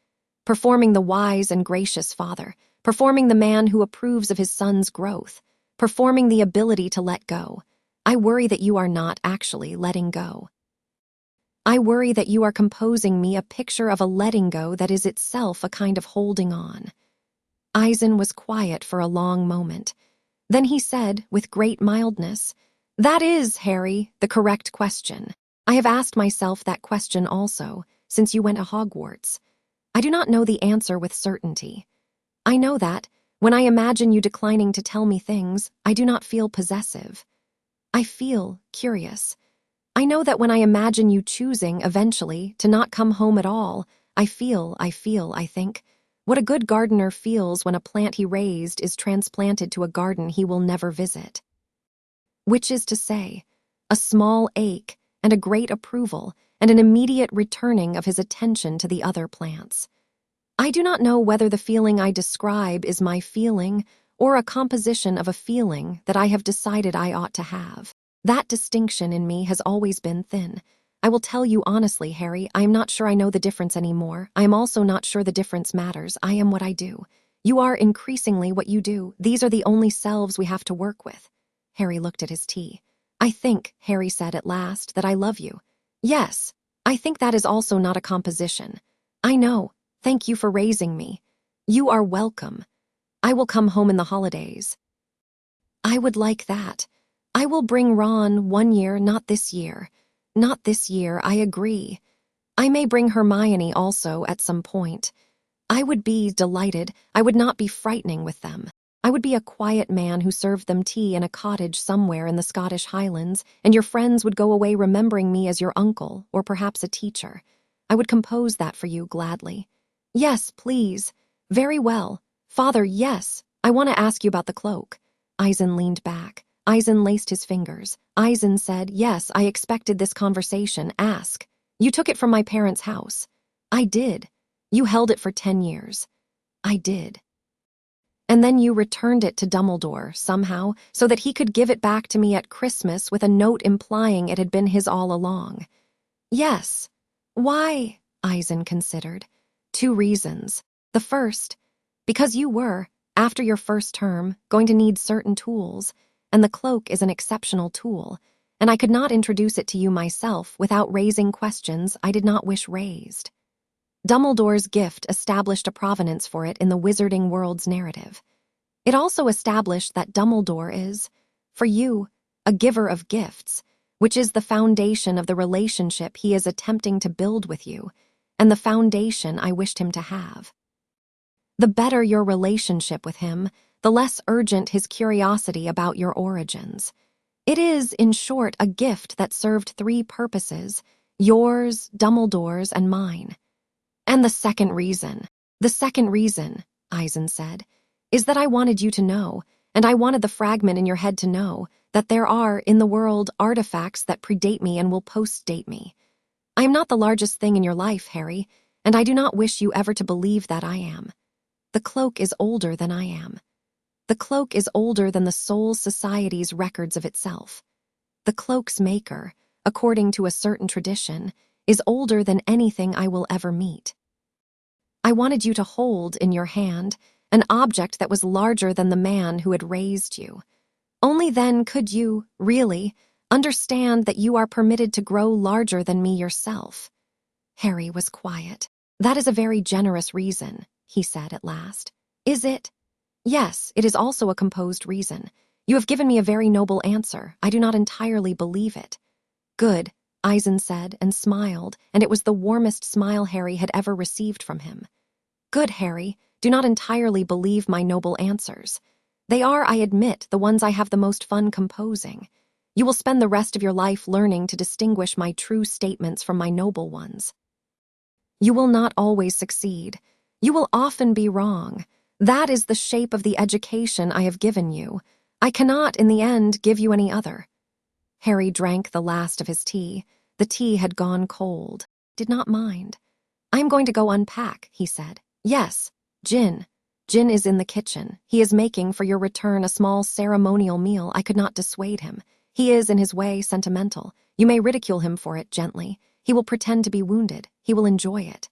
"Performing the wise and gracious father. Performing the man who approves of his son's growth. Performing the ability to let go. I worry that you are not actually letting go. I worry that you are composing me a picture of a letting go that is itself a kind of holding on." Aizen was quiet for a long moment. Then he said, with great mildness, "That is, Harry, the correct question. I have asked myself that question also, since you went to Hogwarts. I do not know the answer with certainty. I know that, when I imagine you declining to tell me things, I do not feel possessive. I feel curious. I know that when I imagine you choosing, eventually, to not come home at all, I think, what a good gardener feels when a plant he raised is transplanted to a garden he will never visit. Which is to say, a small ache and a great approval and an immediate returning of his attention to the other plants. I do not know whether the feeling I describe is my feeling or a composition of a feeling that I have decided I ought to have. That distinction in me has always been thin. I will tell you honestly, Harry, I am not sure I know the difference anymore. I am also not sure the difference matters. I am what I do. You are increasingly what you do. These are the only selves we have to work with. Harry looked at his tea. I think, Harry said at last, that I love you. Yes, I think that is also not a composition. I know. Thank you for raising me. You are welcome. I will come home in the holidays. I would like that. I will bring Ron 1 year, not this year. Not this year, I agree. I may bring Hermione also at some point. I would be delighted. I would not be frightening with them. I would be a quiet man who served them tea in a cottage somewhere in the Scottish Highlands, and your friends would go away remembering me as your uncle, or perhaps a teacher. I would compose that for you gladly. Yes, please. Very well. Father, yes. I want to ask you about the cloak. Aizen leaned back. Aizen laced his fingers. Aizen said, yes, I expected this conversation. Ask. You took it from my parents' house. I did. You held it for 10 years. I did. And then you returned it to Dumbledore, somehow, so that he could give it back to me at Christmas with a note implying it had been his all along. Yes. Why? Aizen considered. 2 reasons. The first, because you were, after your first term, going to need certain tools, and the cloak is an exceptional tool, and I could not introduce it to you myself without raising questions I did not wish raised. Dumbledore's gift established a provenance for it in the wizarding world's narrative. It also established that Dumbledore is, for you, a giver of gifts, which is the foundation of the relationship he is attempting to build with you, and the foundation I wished him to have. The better your relationship with him, the less urgent his curiosity about your origins. It is, in short, a gift that served 3 purposes, yours, Dumbledore's, and mine. And the second reason, Aizen said, is that I wanted you to know, and I wanted the fragment in your head to know, that there are, in the world, artifacts that predate me and will post-date me. I am not the largest thing in your life, Harry, and I do not wish you ever to believe that I am. The cloak is older than I am. The cloak is older than the Soul Society's records of itself. The cloak's maker, according to a certain tradition, is older than anything I will ever meet. I wanted you to hold in your hand an object that was larger than the man who had raised you. Only then could you, really, understand that you are permitted to grow larger than me yourself. Harry was quiet. That is a very generous reason, he said at last. Is it? Yes, it is also a composed reason. You have given me a very noble answer. I do not entirely believe it. Good, Aizen said and smiled, and it was the warmest smile Harry had ever received from him. Good, Harry, do not entirely believe my noble answers. They are, I admit, the ones I have the most fun composing. You will spend the rest of your life learning to distinguish my true statements from my noble ones. You will not always succeed. You will often be wrong. That is the shape of the education I have given you. I cannot, in the end, give you any other. Harry drank the last of his tea. The tea had gone cold. Did not mind. I am going to go unpack, he said. Yes, Jin. Jin is in the kitchen. He is making for your return a small ceremonial meal. I could not dissuade him. He is, in his way, sentimental. You may ridicule him for it gently. He will pretend to be wounded. He will enjoy it.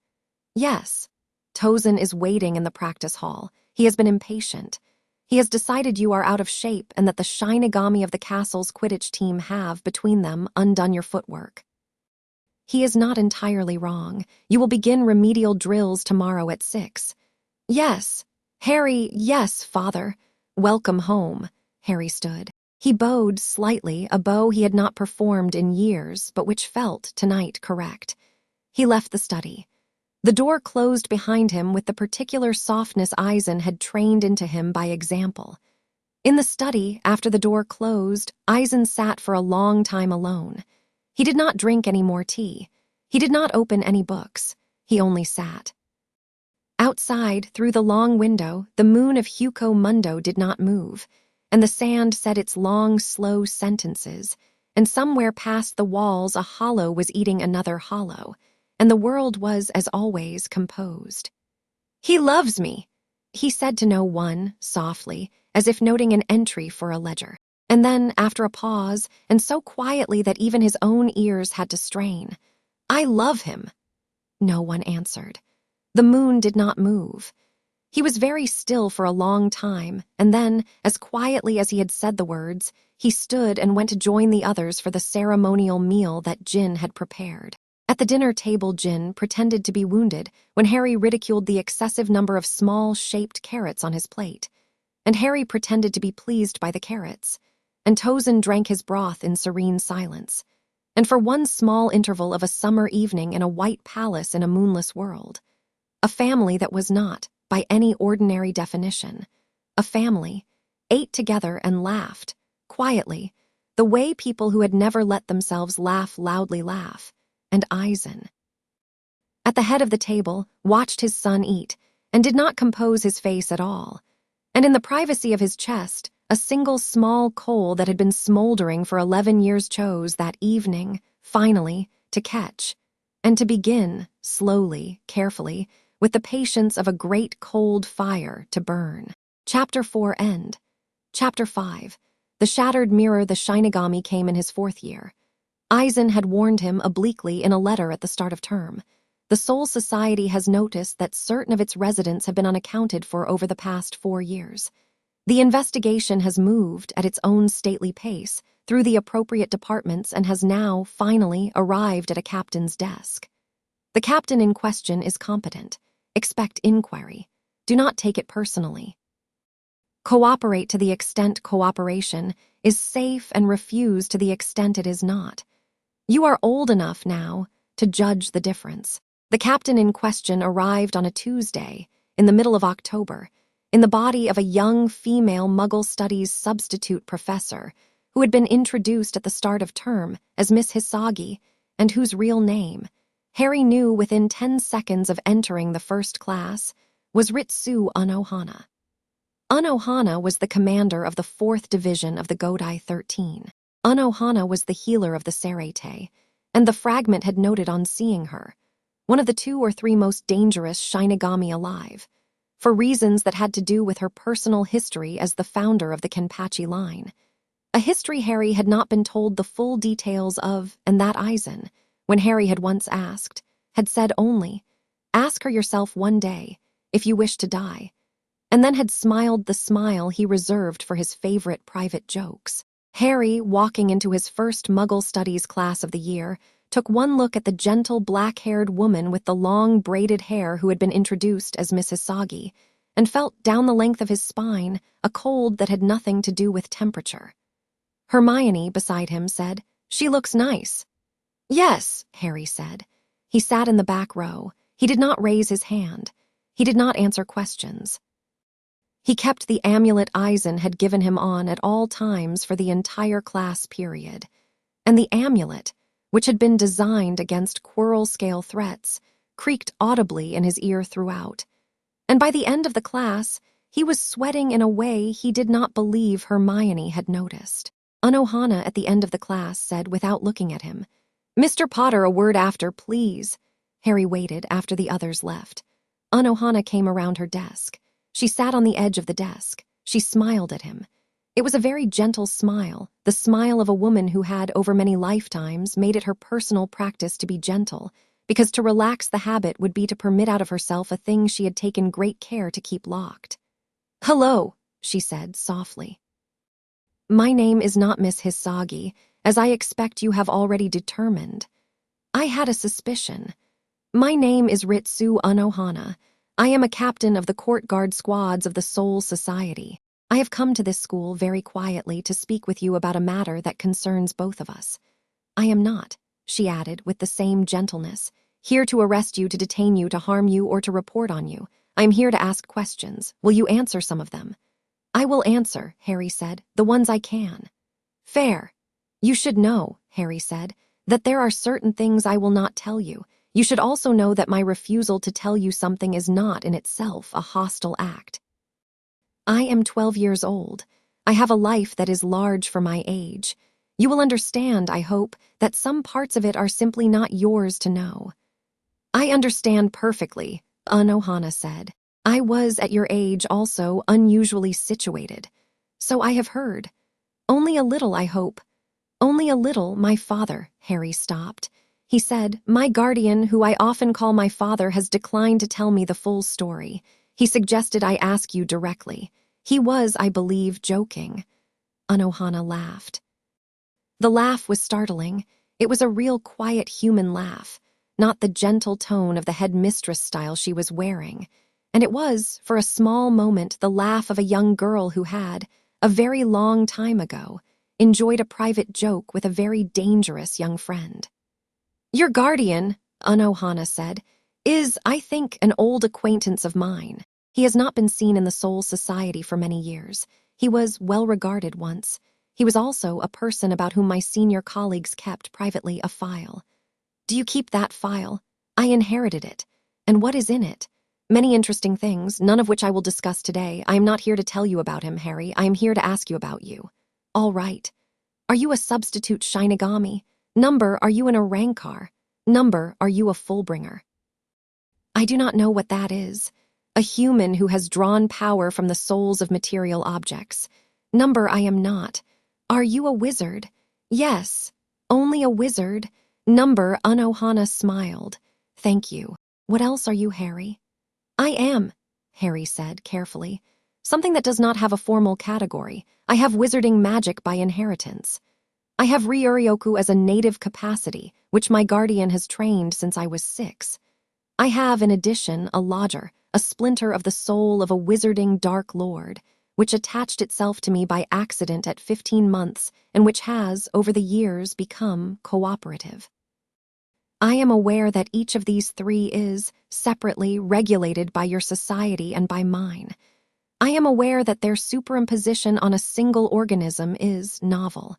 Yes. Tozen is waiting in the practice hall. He has been impatient. He has decided you are out of shape and that the Shinigami of the castle's Quidditch team have, between them, undone your footwork. He is not entirely wrong. You will begin remedial drills tomorrow at 6. Yes. Harry, yes, father. Welcome home. Harry stood. He bowed slightly, a bow he had not performed in years, but which felt, tonight, correct. He left the study. The door closed behind him with the particular softness Aizen had trained into him by example. In the study, after the door closed, Aizen sat for a long time alone. He did not drink any more tea. He did not open any books. He only sat. Outside, through the long window, the moon of Hugo Mundo did not move, and the sand said its long, slow sentences, and somewhere past the walls a hollow was eating another hollow, and the world was, as always, composed. He loves me, he said to no one, softly, as if noting an entry for a ledger. And then, after a pause, and so quietly that even his own ears had to strain, "I love him." No one answered. The moon did not move. He was very still for a long time, and then, as quietly as he had said the words, he stood and went to join the others for the ceremonial meal that Jin had prepared. At the dinner table, Jin pretended to be wounded when Harry ridiculed the excessive number of small, shaped carrots on his plate. And Harry pretended to be pleased by the carrots. And Tozen drank his broth in serene silence. And for one small interval of a summer evening in a white palace in a moonless world. A family that was not, by any ordinary definition, a family, ate together and laughed, quietly, the way people who had never let themselves laugh loudly laugh, and Aizen. At the head of the table, watched his son eat, and did not compose his face at all. And in the privacy of his chest, a single small coal that had been smoldering for 11 years chose that evening, finally, to catch, and to begin, slowly, carefully, with the patience of a great cold fire to burn. Chapter 4 End. Chapter 5. The Shattered Mirror. The Shinigami came in his 4th year. Aizen had warned him obliquely in a letter at the start of term. The Soul Society has noticed that certain of its residents have been unaccounted for over the past 4 years. The investigation has moved at its own stately pace through the appropriate departments and has now, finally, arrived at a captain's desk. The captain in question is competent. Expect inquiry. Do not take it personally. Cooperate to the extent cooperation is safe and refuse to the extent it is not. You are old enough now to judge the difference. The captain in question arrived on a Tuesday, in the middle of October, in the body of a young female Muggle Studies substitute professor who had been introduced at the start of term as Miss Hisagi, and whose real name, Harry knew within 10 seconds of entering the first class, was Ritsu Unohana. Unohana was the commander of the 4th Division of the Godai 13. Unohana was the healer of the Serete, and the fragment had noted on seeing her, one of the 2 or 3 most dangerous Shinigami alive, for reasons that had to do with her personal history as the founder of the Kenpachi line. A history Harry had not been told the full details of, and that Aizen, when Harry had once asked, had said only, "Ask her yourself one day, if you wish to die," and then had smiled the smile he reserved for his favorite private jokes. Harry, walking into his first Muggle Studies class of the year, took one look at the gentle black-haired woman with the long braided hair who had been introduced as Miss Hisagi, and felt down the length of his spine a cold that had nothing to do with temperature. Hermione, beside him, said, "She looks nice." "Yes," Harry said. He sat in the back row. He did not raise his hand. He did not answer questions. He kept the amulet Aizen had given him on at all times for the entire class period. And the amulet, which had been designed against Quirrell-scale threats, creaked audibly in his ear throughout. And by the end of the class, he was sweating in a way he did not believe Hermione had noticed. Unohana at the end of the class said without looking at him, "Mr. Potter, a word after, please." Harry waited after the others left. Unohana came around her desk. She sat on the edge of the desk. She smiled at him. It was a very gentle smile, the smile of a woman who had, over many lifetimes, made it her personal practice to be gentle, because to relax the habit would be to permit out of herself a thing she had taken great care to keep locked. "Hello," she said softly. "My name is not Miss Hisagi, as I expect you have already determined. I had a suspicion. My name is Ritsu Unohana. I am a captain of the court guard squads of the Soul Society. I have come to this school very quietly to speak with you about a matter that concerns both of us. I am not," she added with the same gentleness, "here to arrest you, to detain you, to harm you, or to report on you. I am here to ask questions. Will you answer some of them?" "I will answer," Harry said, "the ones I can." "Fair. You should know," Harry said, "that there are certain things I will not tell you. You should also know that my refusal to tell you something is not in itself a hostile act. I am 12 years old. I have a life that is large for my age. You will understand, I hope, that some parts of it are simply not yours to know." "I understand perfectly," Unohana said. "I was, at your age, also unusually situated. So I have heard. Only a little, I hope. Only a little, my father, Harry stopped. He said, my guardian, who I often call my father, has declined to tell me the full story. He suggested I ask you directly. He was, I believe, joking. Anohana laughed. The laugh was startling. It was a real quiet human laugh, not the gentle tone of the headmistress style she was wearing. And it was, for a small moment, the laugh of a young girl who had, a very long time ago, enjoyed a private joke with a very dangerous young friend. Your guardian, Anohana said, is, I think, an old acquaintance of mine. He has not been seen in the Soul Society for many years. He was well regarded once. He was also a person about whom my senior colleagues kept privately a file. Do you keep that file? I inherited it. And what is in it? Many interesting things, none of which I will discuss today. I am not here to tell you about him, Harry. I am here to ask you about you. All right. Are you a substitute Shinigami? Number, are you an Arankar? Number, are you a Fullbringer? I do not know what that is. A human who has drawn power from the souls of material objects. Number, I am not. Are you a wizard? Yes, only a wizard. Number, Anohana smiled. Thank you. What else are you, Harry? I am, Harry said carefully. Something that does not have a formal category. I have wizarding magic by inheritance. I have Ryuryoku as a native capacity, which my guardian has trained since I was 6. I have, in addition, a lodger, a splinter of the soul of a wizarding dark lord, which attached itself to me by accident at 15 months and which has, over the years, become cooperative. I am aware that each of these 3 is, separately, regulated by your society and by mine. I am aware that their superimposition on a single organism is novel.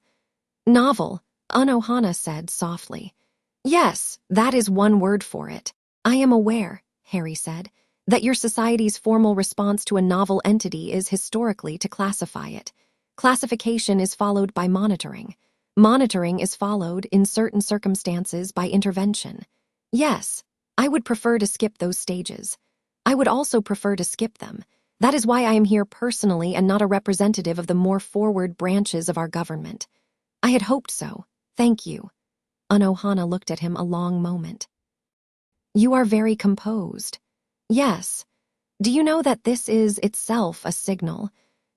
Novel, Anohana said softly. Yes, that is one word for it. I am aware, Harry said, that your society's formal response to a novel entity is historically to classify it. Classification is followed by monitoring. Monitoring is followed, in certain circumstances, by intervention. Yes, I would prefer to skip those stages. I would also prefer to skip them. That is why I am here personally and not a representative of the more forward branches of our government. I had hoped so. Thank you. Anohana looked at him a long moment. You are very composed. Yes. Do you know that this is itself a signal?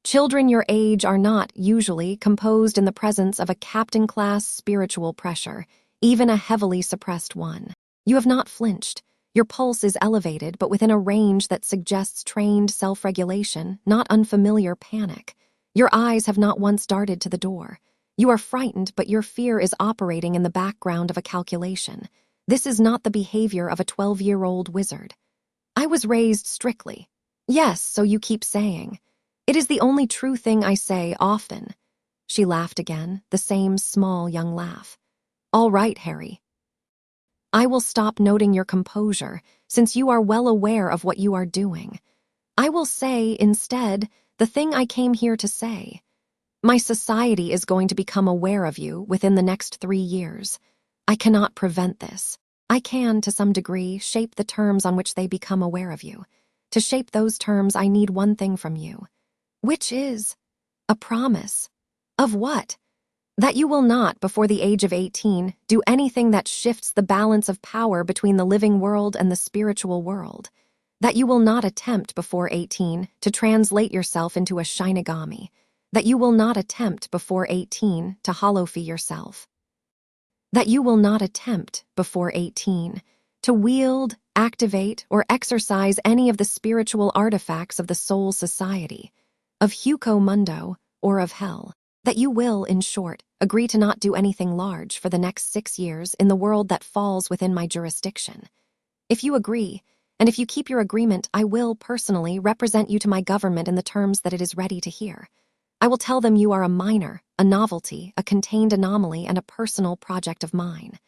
Children your age are not, usually, composed in the presence of a captain-class spiritual pressure, even a heavily suppressed one. You have not flinched. Your pulse is elevated, but within a range that suggests trained self-regulation, not unfamiliar panic. Your eyes have not once darted to the door. You are frightened, but your fear is operating in the background of a calculation. This is not the behavior of a 12-year-old wizard. I was raised strictly. Yes, so you keep saying. It is the only true thing I say often. She laughed again, the same small young laugh. All right, Harry. I will stop noting your composure, since you are well aware of what you are doing. I will say, instead, the thing I came here to say. My society is going to become aware of you within the next 3 years. I cannot prevent this. I can, to some degree, shape the terms on which they become aware of you. To shape those terms, I need one thing from you. Which is a promise. Of what? That you will not, before the age of 18, do anything that shifts the balance of power between the living world and the spiritual world. That you will not attempt, before 18, to translate yourself into a Shinigami. That you will not attempt, before 18, to holofee yourself. That you will not attempt, before 18, to wield, activate, or exercise any of the spiritual artifacts of the Soul Society, of Huko Mundo, or of Hell. That you will, in short, agree to not do anything large for the next 6 years in the world that falls within my jurisdiction. If you agree, and if you keep your agreement, I will, personally, represent you to my government in the terms that it is ready to hear. I will tell them you are a minor, a novelty, a contained anomaly, and a personal project of mine.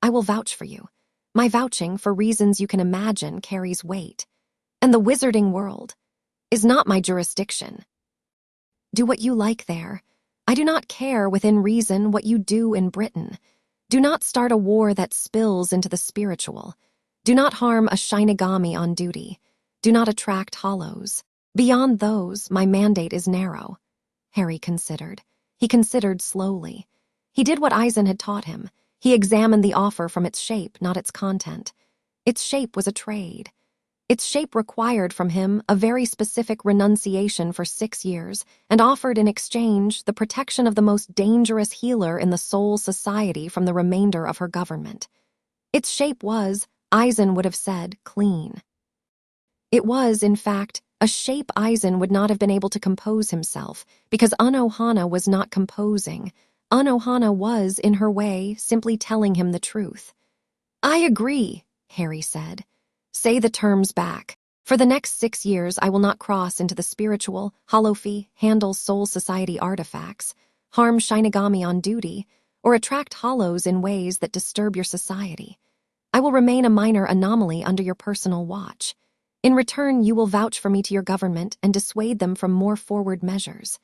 I will vouch for you. My vouching, for reasons you can imagine, carries weight. And the wizarding world is not my jurisdiction. Do what you like there. I do not care, within reason, what you do in Britain. Do not start a war that spills into the spiritual. Do not harm a Shinigami on duty. Do not attract hollows. Beyond those, my mandate is narrow. Harry considered. He considered slowly. He did what Aizen had taught him. He examined the offer from its shape, not its content. Its shape was a trade. Its shape required from him a very specific renunciation for 6 years and offered in exchange the protection of the most dangerous healer in the Soul Society from the remainder of her government. Its shape was, Aizen would have said, clean. It was, in fact, a shape Aizen would not have been able to compose himself because Unohana was not composing. Unohana was, in her way, simply telling him the truth. "I agree," Harry said. "Say the terms back. For the next 6 years, I will not cross into the spiritual, Holofi, handle Soul Society artifacts, harm Shinigami on duty, or attract hollows in ways that disturb your society. I will remain a minor anomaly under your personal watch. In return, you will vouch for me to your government and dissuade them from more forward measures.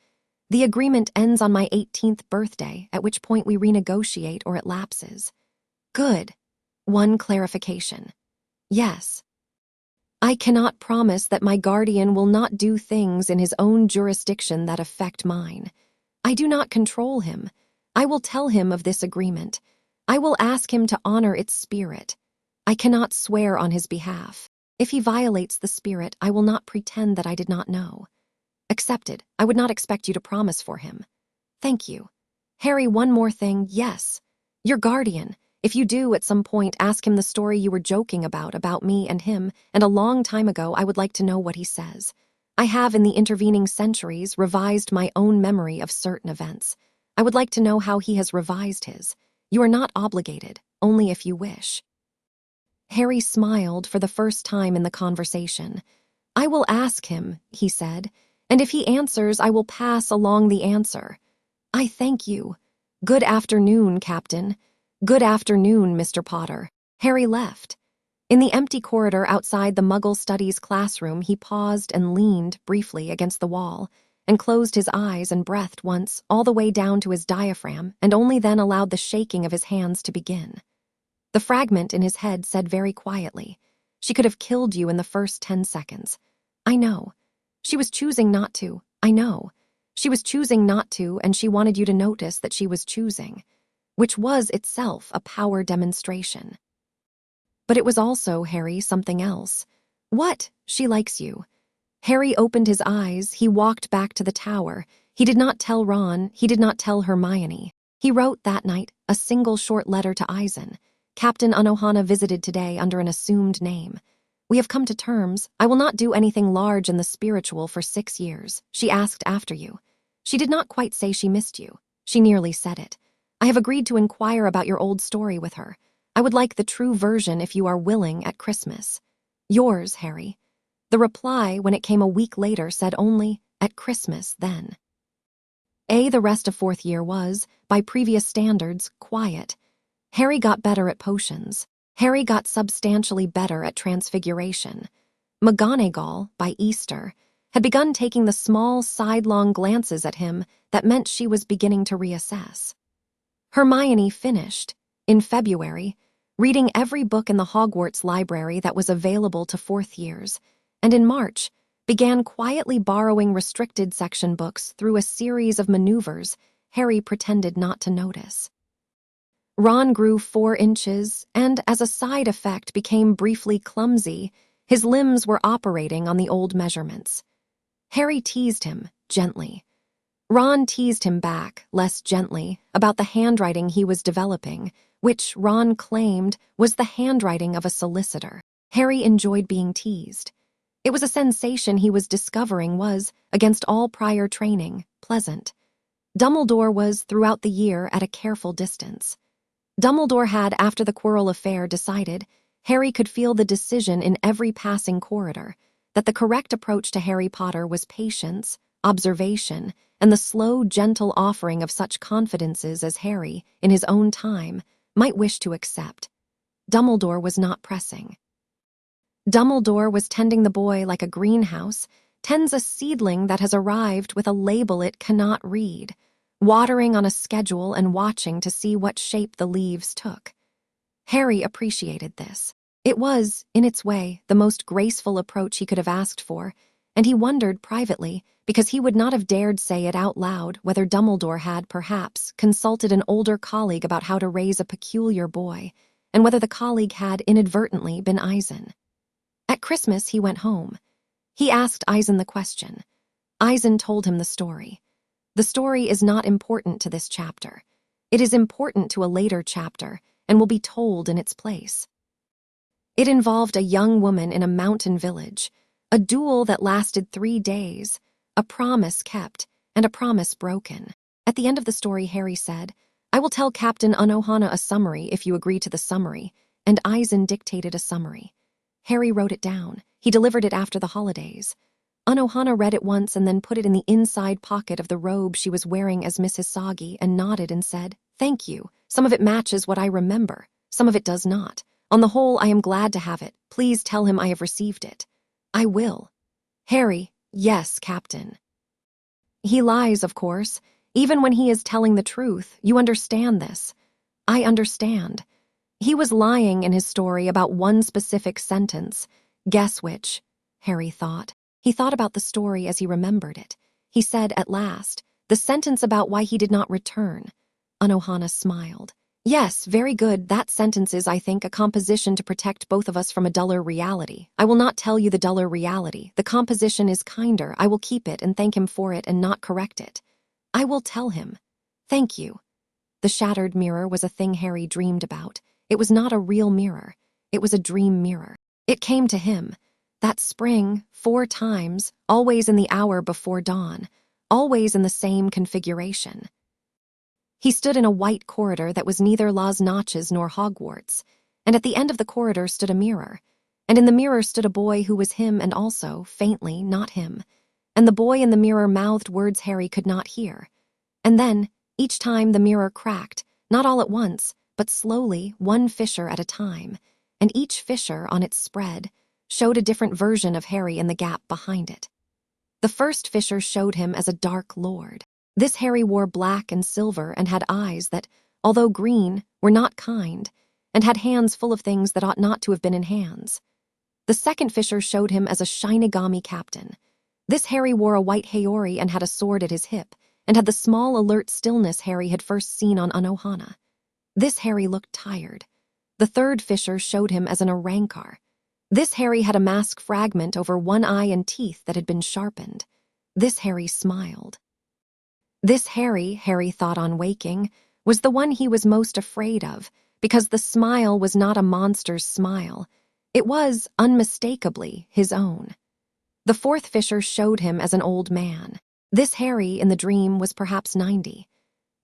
The agreement ends on my 18th birthday, at which point we renegotiate or it lapses." "Good. One clarification." "Yes. I cannot promise that my guardian will not do things in his own jurisdiction that affect mine. I do not control him. I will tell him of this agreement. I will ask him to honor its spirit. I cannot swear on his behalf. If he violates the spirit, I will not pretend that I did not know." "Accepted. I would not expect you to promise for him." "Thank you. Harry, one more thing. Yes. Your guardian. If you do, at some point, ask him the story you were joking about me and him, and a long time ago, I would like to know what he says. I have, in the intervening centuries, revised my own memory of certain events. I would like to know how he has revised his. You are not obligated, only if you wish." Harry smiled for the first time in the conversation. "I will ask him," he said, "and if he answers, I will pass along the answer. I thank you. Good afternoon, Captain. Good afternoon, Mr. Potter." Harry left. In the empty corridor outside the Muggle Studies classroom, he paused and leaned briefly against the wall and closed his eyes and breathed once, all the way down to his diaphragm, and only then allowed the shaking of his hands to begin. The fragment in his head said very quietly, "She could have killed you in the first 10 seconds. I know. She was choosing not to. I know. She was choosing not to, and she wanted you to notice that she was choosing, which was itself a power demonstration. But it was also, Harry, something else. What? She likes you." Harry opened his eyes. He walked back to the tower. He did not tell Ron. He did not tell Hermione. He wrote that night a single short letter to Aizen. "Captain Unohana visited today under an assumed name. We have come to terms. I will not do anything large in the spiritual for 6 years. She asked after you. She did not quite say she missed you. She nearly said it. I have agreed to inquire about your old story with her. I would like the true version if you are willing at Christmas. Yours, Harry." The reply, when it came a week later, said only, "At Christmas, then." The rest of 4th year was, by previous standards, quiet. Harry got better at potions. Harry got substantially better at transfiguration. McGonagall, by Easter, had begun taking the small, sidelong glances at him that meant she was beginning to reassess. Hermione finished, in February, reading every book in the Hogwarts library that was available to 4th years, and in March, began quietly borrowing restricted section books through a series of maneuvers Harry pretended not to notice. Ron grew 4 inches and, as a side effect, became briefly clumsy. His limbs were operating on the old measurements. Harry teased him, gently. Ron teased him back, less gently, about the handwriting he was developing, which Ron claimed was the handwriting of a solicitor. Harry enjoyed being teased. It was a sensation he was discovering was, against all prior training, pleasant. Dumbledore was, throughout the year, at a careful distance. Dumbledore had, after the Quirrell affair, decided, Harry could feel the decision in every passing corridor, that the correct approach to Harry Potter was patience, observation, and the slow, gentle offering of such confidences as Harry, in his own time, might wish to accept. Dumbledore was not pressing. Dumbledore was tending the boy like a greenhouse tends a seedling that has arrived with a label it cannot read, watering on a schedule and watching to see what shape the leaves took. Harry appreciated this. It was, in its way, the most graceful approach he could have asked for, and he wondered privately, because he would not have dared say it out loud, whether Dumbledore had, perhaps, consulted an older colleague about how to raise a peculiar boy, and whether the colleague had inadvertently been Aizen. At Christmas, he went home. He asked Aizen the question. Aizen told him the story. The story is not important to this chapter. It is important to a later chapter, and will be told in its place. It involved a young woman in a mountain village, a duel that lasted 3 days, a promise kept, and a promise broken. At the end of the story, Harry said, "I will tell Captain Unohana a summary if you agree to the summary," and Aizen dictated a summary. Harry wrote it down. He delivered it after the holidays. Unohana read it once and then put it in the inside pocket of the robe she was wearing as Miss Hisagi and nodded and said, "Thank you. Some of it matches what I remember. Some of it does not. On the whole, I am glad to have it. Please tell him I have received it." "I will." Harry, "Yes, Captain." He lies, of course. Even when he is telling the truth, you understand this. I understand. He was lying in his story about one specific sentence. Guess which? Harry thought. He thought about the story as he remembered it. He said at last, the sentence about why he did not return. Unohana smiled. "Yes, very good. That sentence is, I think, a composition to protect both of us from a duller reality. I will not tell you the duller reality. The composition is kinder. I will keep it and thank him for it and not correct it. I will tell him. Thank you." The shattered mirror was a thing Harry dreamed about. It was not a real mirror. It was a dream mirror. It came to him. That spring, 4 times, always in the hour before dawn, always in the same configuration. He stood in a white corridor that was neither Las Notches nor Hogwarts, and at the end of the corridor stood a mirror, and in the mirror stood a boy who was him and also, faintly, not him, and the boy in the mirror mouthed words Harry could not hear. And then, each time the mirror cracked, not all at once, but slowly, one fissure at a time, and each fissure on its spread showed a different version of Harry in the gap behind it. The first fissure showed him as a dark lord. This Harry wore black and silver and had eyes that, although green, were not kind, and had hands full of things that ought not to have been in hands. The second fissure showed him as a Shinigami captain. This Harry wore a white Haori and had a sword at his hip, and had the small alert stillness Harry had first seen on Unohana. This Harry looked tired. The third fissure showed him as an Arankar. This Harry had a mask fragment over one eye and teeth that had been sharpened. This Harry smiled. This Harry, Harry thought on waking, was the one he was most afraid of, because the smile was not a monster's smile. It was, unmistakably, his own. The fourth fissure showed him as an old man. This Harry, in the dream, was perhaps 90.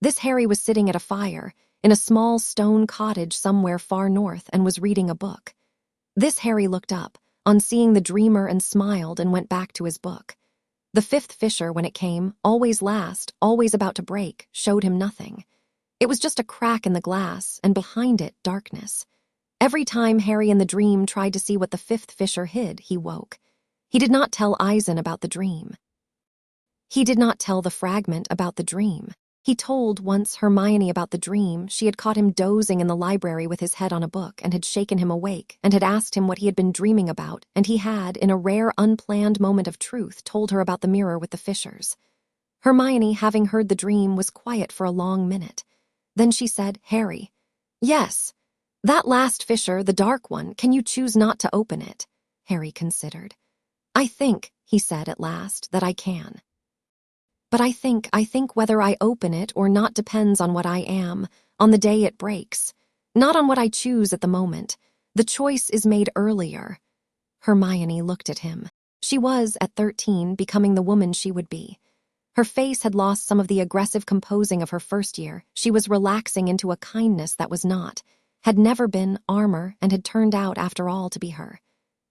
This Harry was sitting at a fire, in a small stone cottage somewhere far north, and was reading a book. This Harry looked up, on seeing the dreamer, and smiled and went back to his book. The fifth fissure, when it came, always last, always about to break, showed him nothing. It was just a crack in the glass, and behind it, darkness. Every time Harry in the dream tried to see what the fifth fissure hid, he woke. He did not tell Aizen about the dream. He did not tell the fragment about the dream. He told once Hermione about the dream. She had caught him dozing in the library with his head on a book and had shaken him awake and had asked him what he had been dreaming about, and he had, in a rare unplanned moment of truth, told her about the mirror with the fissures. Hermione, having heard the dream, was quiet for a long minute. Then she said, "Harry." "Yes. That last fissure, the dark one, can you choose not to open it?" Harry considered. "I think," he said at last, "that I can. But I think whether I open it or not depends on what I am, on the day it breaks. Not on what I choose at the moment. The choice is made earlier." Hermione looked at him. She was, at 13, becoming the woman she would be. Her face had lost some of the aggressive composing of her first year. She was relaxing into a kindness that was not, had never been, armor, and had turned out, after all, to be her.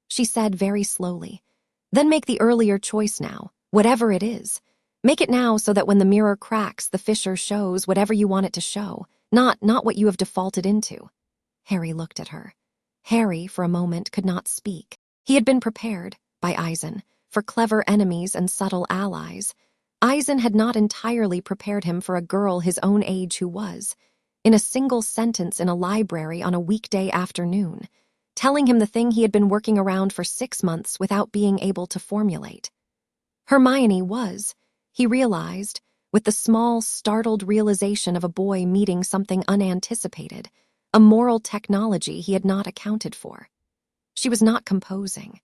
She said very slowly, "Then make the earlier choice now, whatever it is. Make it now so that when the mirror cracks, the fissure shows whatever you want it to show, not what you have defaulted into." Harry looked at her. Harry, for a moment, could not speak. He had been prepared, by Aizen, for clever enemies and subtle allies. Aizen had not entirely prepared him for a girl his own age who was, in a single sentence in a library on a weekday afternoon, telling him the thing he had been working around for 6 months without being able to formulate. Hermione was, he realized, with the small, startled realization of a boy meeting something unanticipated, a moral technology he had not accounted for. She was not composing.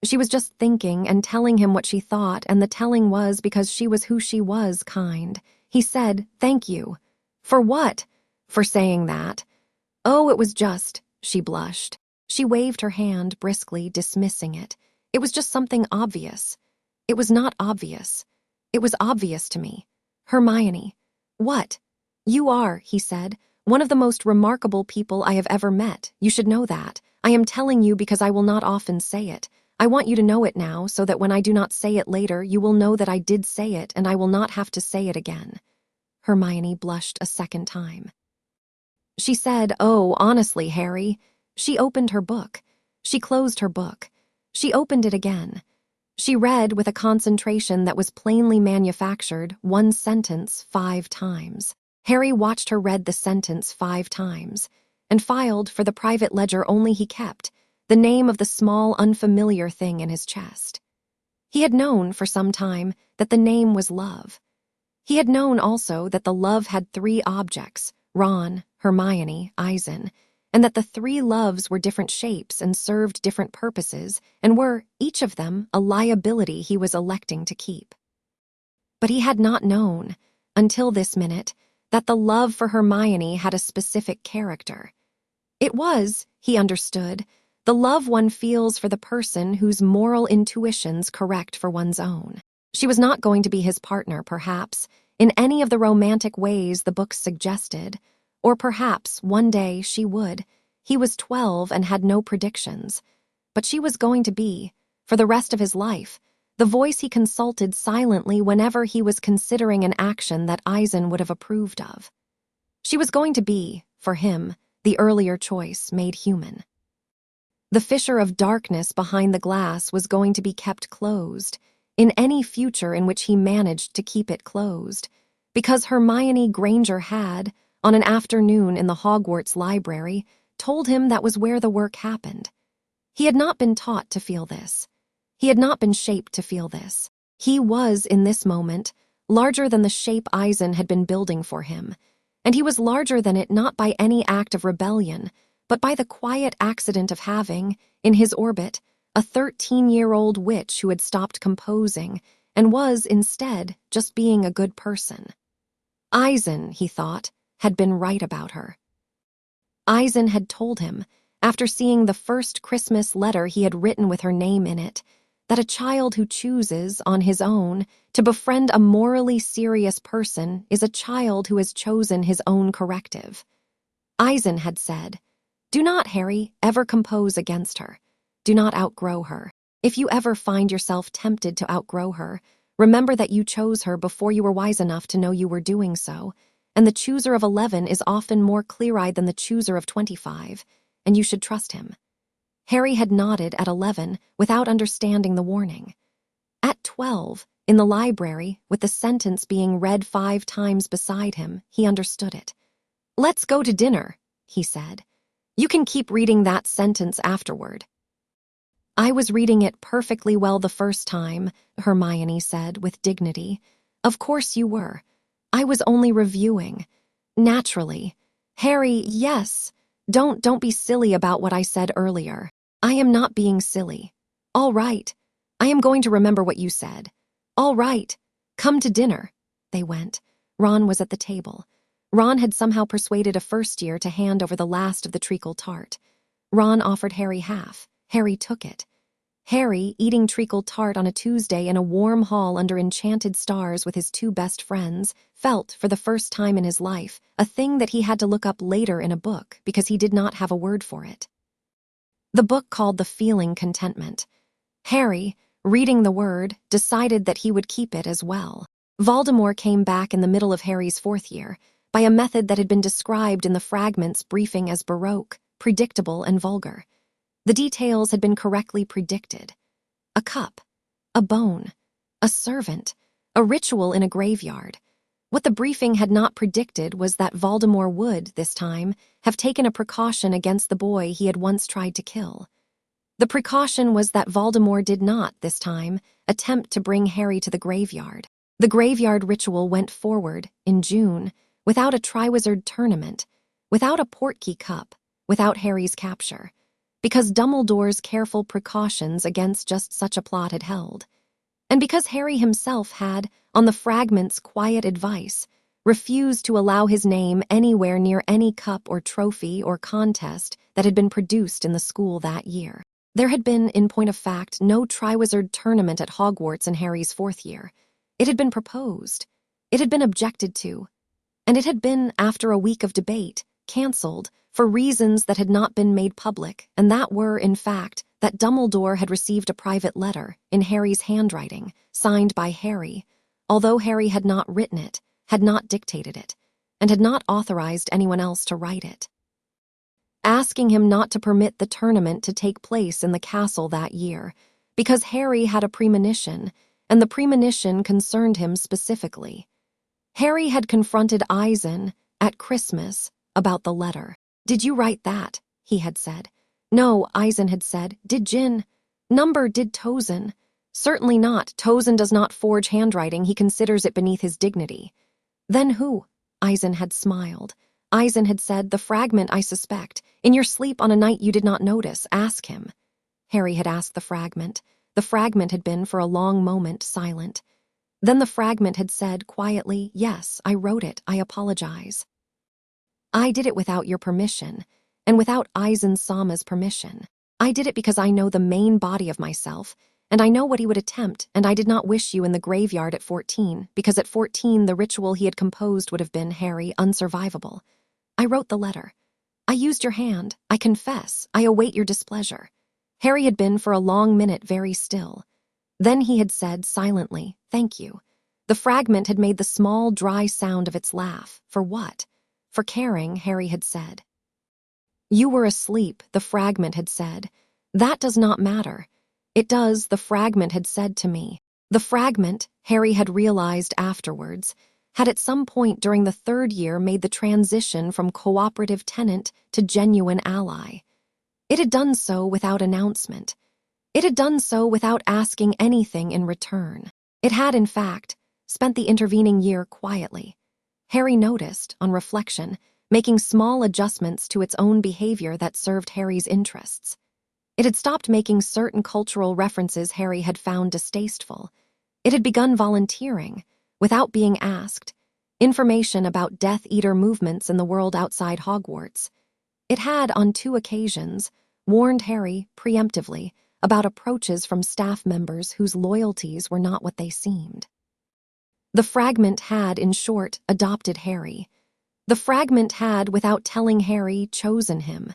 She was just thinking and telling him what she thought, and the telling was because she was who she was, kind. He said, "Thank you." "For what?" "For saying that." "Oh, it was just," she blushed. She waved her hand briskly, dismissing it. "It was just something obvious." "It was not obvious. It was obvious to me." "Hermione." "What?" "You are," he said, "one of the most remarkable people I have ever met. You should know that. I am telling you because I will not often say it. I want you to know it now so that when I do not say it later, you will know that I did say it and I will not have to say it again." Hermione blushed a second time. She said, "Oh, honestly, Harry." She opened her book. She closed her book. She opened it again. She read with a concentration that was plainly manufactured, one sentence 5 times. Harry watched her read the sentence 5 times, and filed for the private ledger only he kept, the name of the small, unfamiliar thing in his chest. He had known for some time that the name was love. He had known also that the love had 3 objects, Ron, Hermione, Aizen, and that the 3 loves were different shapes and served different purposes and were, each of them, a liability he was electing to keep. But he had not known, until this minute, that the love for Hermione had a specific character. It was, he understood, the love one feels for the person whose moral intuitions correct for one's own. She was not going to be his partner, perhaps, in any of the romantic ways the books suggested, or perhaps one day she would. He was 12 and had no predictions. But she was going to be, for the rest of his life, the voice he consulted silently whenever he was considering an action that Aizen would have approved of. She was going to be, for him, the earlier choice made human. The fissure of darkness behind the glass was going to be kept closed, in any future in which he managed to keep it closed, because Hermione Granger had, on an afternoon in the Hogwarts library, told him that was where the work happened. He had not been taught to feel this. He had not been shaped to feel this. He was, in this moment, larger than the shape Aizen had been building for him, and he was larger than it not by any act of rebellion, but by the quiet accident of having, in his orbit, a 13-year-old witch who had stopped composing and was, instead, just being a good person. Aizen, he thought, had been right about her. Aizen had told him, after seeing the first Christmas letter he had written with her name in it, that a child who chooses, on his own, to befriend a morally serious person is a child who has chosen his own corrective. Aizen had said, "Do not, Harry, ever compose against her. Do not outgrow her. If you ever find yourself tempted to outgrow her, remember that you chose her before you were wise enough to know you were doing so, and the chooser of 11 is often more clear-eyed than the chooser of 25, and you should trust him." Harry had nodded at 11 without understanding the warning. At 12, in the library, with the sentence being read 5 times beside him, he understood it. "Let's go to dinner," he said. "You can keep reading that sentence afterward." "I was reading it perfectly well the first time," Hermione said with dignity. "Of course you were. I was only reviewing. Naturally. Harry, yes. Don't be silly about what I said earlier. I am not being silly. All right. I am going to remember what you said. All right. Come to dinner." They went. Ron was at the table. Ron had somehow persuaded a first year to hand over the last of the treacle tart. Ron offered Harry half. Harry took it. Harry, eating treacle tart on a Tuesday in a warm hall under enchanted stars with his 2 best friends, felt, for the first time in his life, a thing that he had to look up later in a book because he did not have a word for it. The book called The Feeling Contentment. Harry, reading the word, decided that he would keep it as well. Voldemort came back in the middle of Harry's 4th year, by a method that had been described in the fragments briefing as baroque, predictable, and vulgar. The details had been correctly predicted. A cup, a bone, a servant, a ritual in a graveyard. What the briefing had not predicted was that Voldemort would, this time, have taken a precaution against the boy he had once tried to kill. The precaution was that Voldemort did not, this time, attempt to bring Harry to the graveyard. The graveyard ritual went forward, in June, without a Triwizard tournament, without a Portkey Cup, without Harry's capture, because Dumbledore's careful precautions against just such a plot had held, and because Harry himself had, on the fragment's quiet advice, refused to allow his name anywhere near any cup or trophy or contest that had been produced in the school that year. There had been, in point of fact, no Triwizard tournament at Hogwarts in Harry's 4th year. It had been proposed, it had been objected to, and it had been, after a week of debate, cancelled for reasons that had not been made public, and that were, in fact, that Dumbledore had received a private letter, in Harry's handwriting, signed by Harry, although Harry had not written it, had not dictated it, and had not authorized anyone else to write it, asking him not to permit the tournament to take place in the castle that year, because Harry had a premonition, and the premonition concerned him specifically. Harry had confronted Aizen, at Christmas, about the letter. "Did you write that?" he had said. "No," Aizen had said. "Did Jin?" "Number did Tozen." "Certainly not. Tozen does not forge handwriting. He considers it beneath his dignity." "Then who?" Aizen had smiled. Aizen had said, "The fragment, I suspect. In your sleep on a night you did not notice. Ask him." Harry had asked the fragment. The fragment had been, for a long moment, silent. Then the fragment had said, quietly, "Yes, I wrote it. I apologize. I did it without your permission, and without Aizen Sama's permission. I did it because I know the main body of myself, and I know what he would attempt, and I did not wish you in the graveyard at 14, because at 14 the ritual he had composed would have been, Harry, unsurvivable. I wrote the letter. I used your hand. I confess. I await your displeasure." Harry had been for a long minute very still. Then he had said silently, "Thank you." The fragment had made the small, dry sound of its laugh. For what? For caring, Harry had said. "You were asleep," the fragment had said. "That does not matter." "It does," the fragment had said to me. The fragment, Harry had realized afterwards, had at some point during the 3rd year made the transition from cooperative tenant to genuine ally. It had done so without announcement. It had done so without asking anything in return. It had, in fact, spent the intervening year quietly. Harry noticed, on reflection, making small adjustments to its own behavior that served Harry's interests. It had stopped making certain cultural references Harry had found distasteful. It had begun volunteering, without being asked, information about Death Eater movements in the world outside Hogwarts. It had, on 2 occasions, warned Harry, preemptively, about approaches from staff members whose loyalties were not what they seemed. The fragment had, in short, adopted Harry. The fragment had, without telling Harry, chosen him.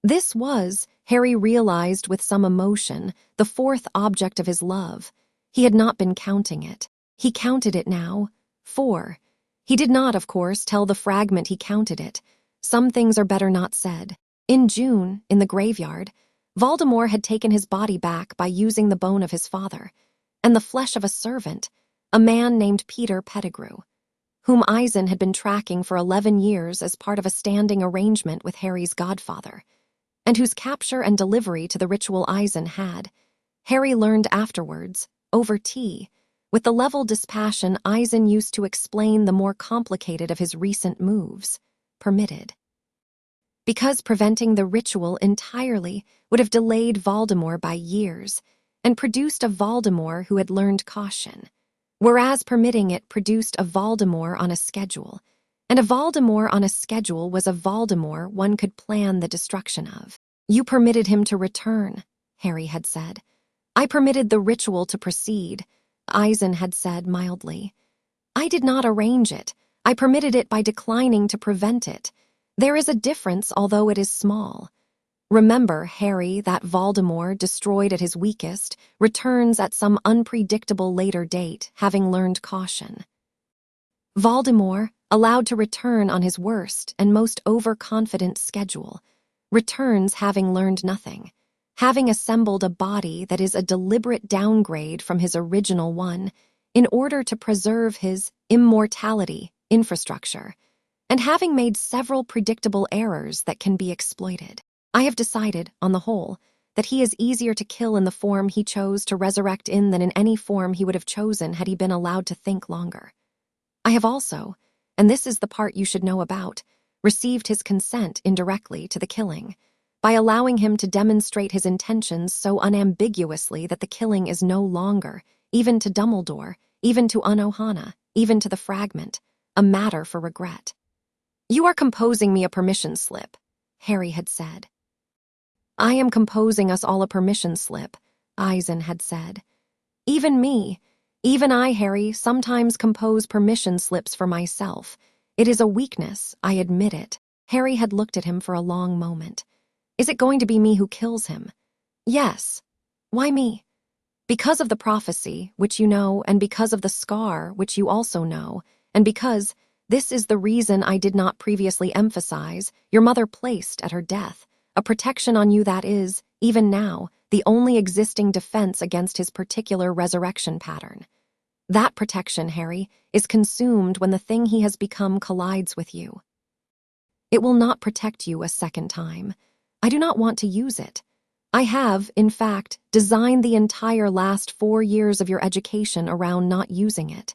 This was, Harry realized with some emotion, the 4th object of his love. He had not been counting it. He counted it now. 4. He did not, of course, tell the fragment he counted it. Some things are better not said. In June, in the graveyard, Voldemort had taken his body back by using the bone of his father, and the flesh of a servant, a man named Peter Pettigrew, whom Aizen had been tracking for 11 years as part of a standing arrangement with Harry's godfather, and whose capture and delivery to the ritual Aizen had, Harry learned afterwards, over tea, with the level dispassion Aizen used to explain the more complicated of his recent moves, permitted. Because preventing the ritual entirely would have delayed Voldemort by years and produced a Voldemort who had learned caution, whereas permitting it produced a Voldemort on a schedule, and a Voldemort on a schedule was a Voldemort one could plan the destruction of. "You permitted him to return," Harry had said. "I permitted the ritual to proceed," Aizen had said mildly. "I did not arrange it. I permitted it by declining to prevent it. There is a difference, although it is small. Remember, Harry, that Voldemort, destroyed at his weakest, returns at some unpredictable later date, having learned caution. Voldemort, allowed to return on his worst and most overconfident schedule, returns having learned nothing, having assembled a body that is a deliberate downgrade from his original one in order to preserve his immortality infrastructure, and having made several predictable errors that can be exploited. I have decided, on the whole, that he is easier to kill in the form he chose to resurrect in than in any form he would have chosen had he been allowed to think longer. I have also, and this is the part you should know about, received his consent indirectly to the killing, by allowing him to demonstrate his intentions so unambiguously that the killing is no longer, even to Dumbledore, even to Unohana, even to the fragment, a matter for regret. You are composing me a permission slip, Harry had said. I am composing us all a permission slip, Aizen had said. Even me, even I, Harry, sometimes compose permission slips for myself. It is a weakness, I admit it. Harry had looked at him for a long moment. Is it going to be me who kills him? Yes. Why me? Because of the prophecy, which you know, and because of the scar, which you also know, and because, this is the reason I did not previously emphasize, your mother placed at her death, a protection on you that is, even now, the only existing defense against his particular resurrection pattern. That protection, Harry, is consumed when the thing he has become collides with you. It will not protect you a second time. I do not want to use it. I have, in fact, designed the entire last 4 years of your education around not using it.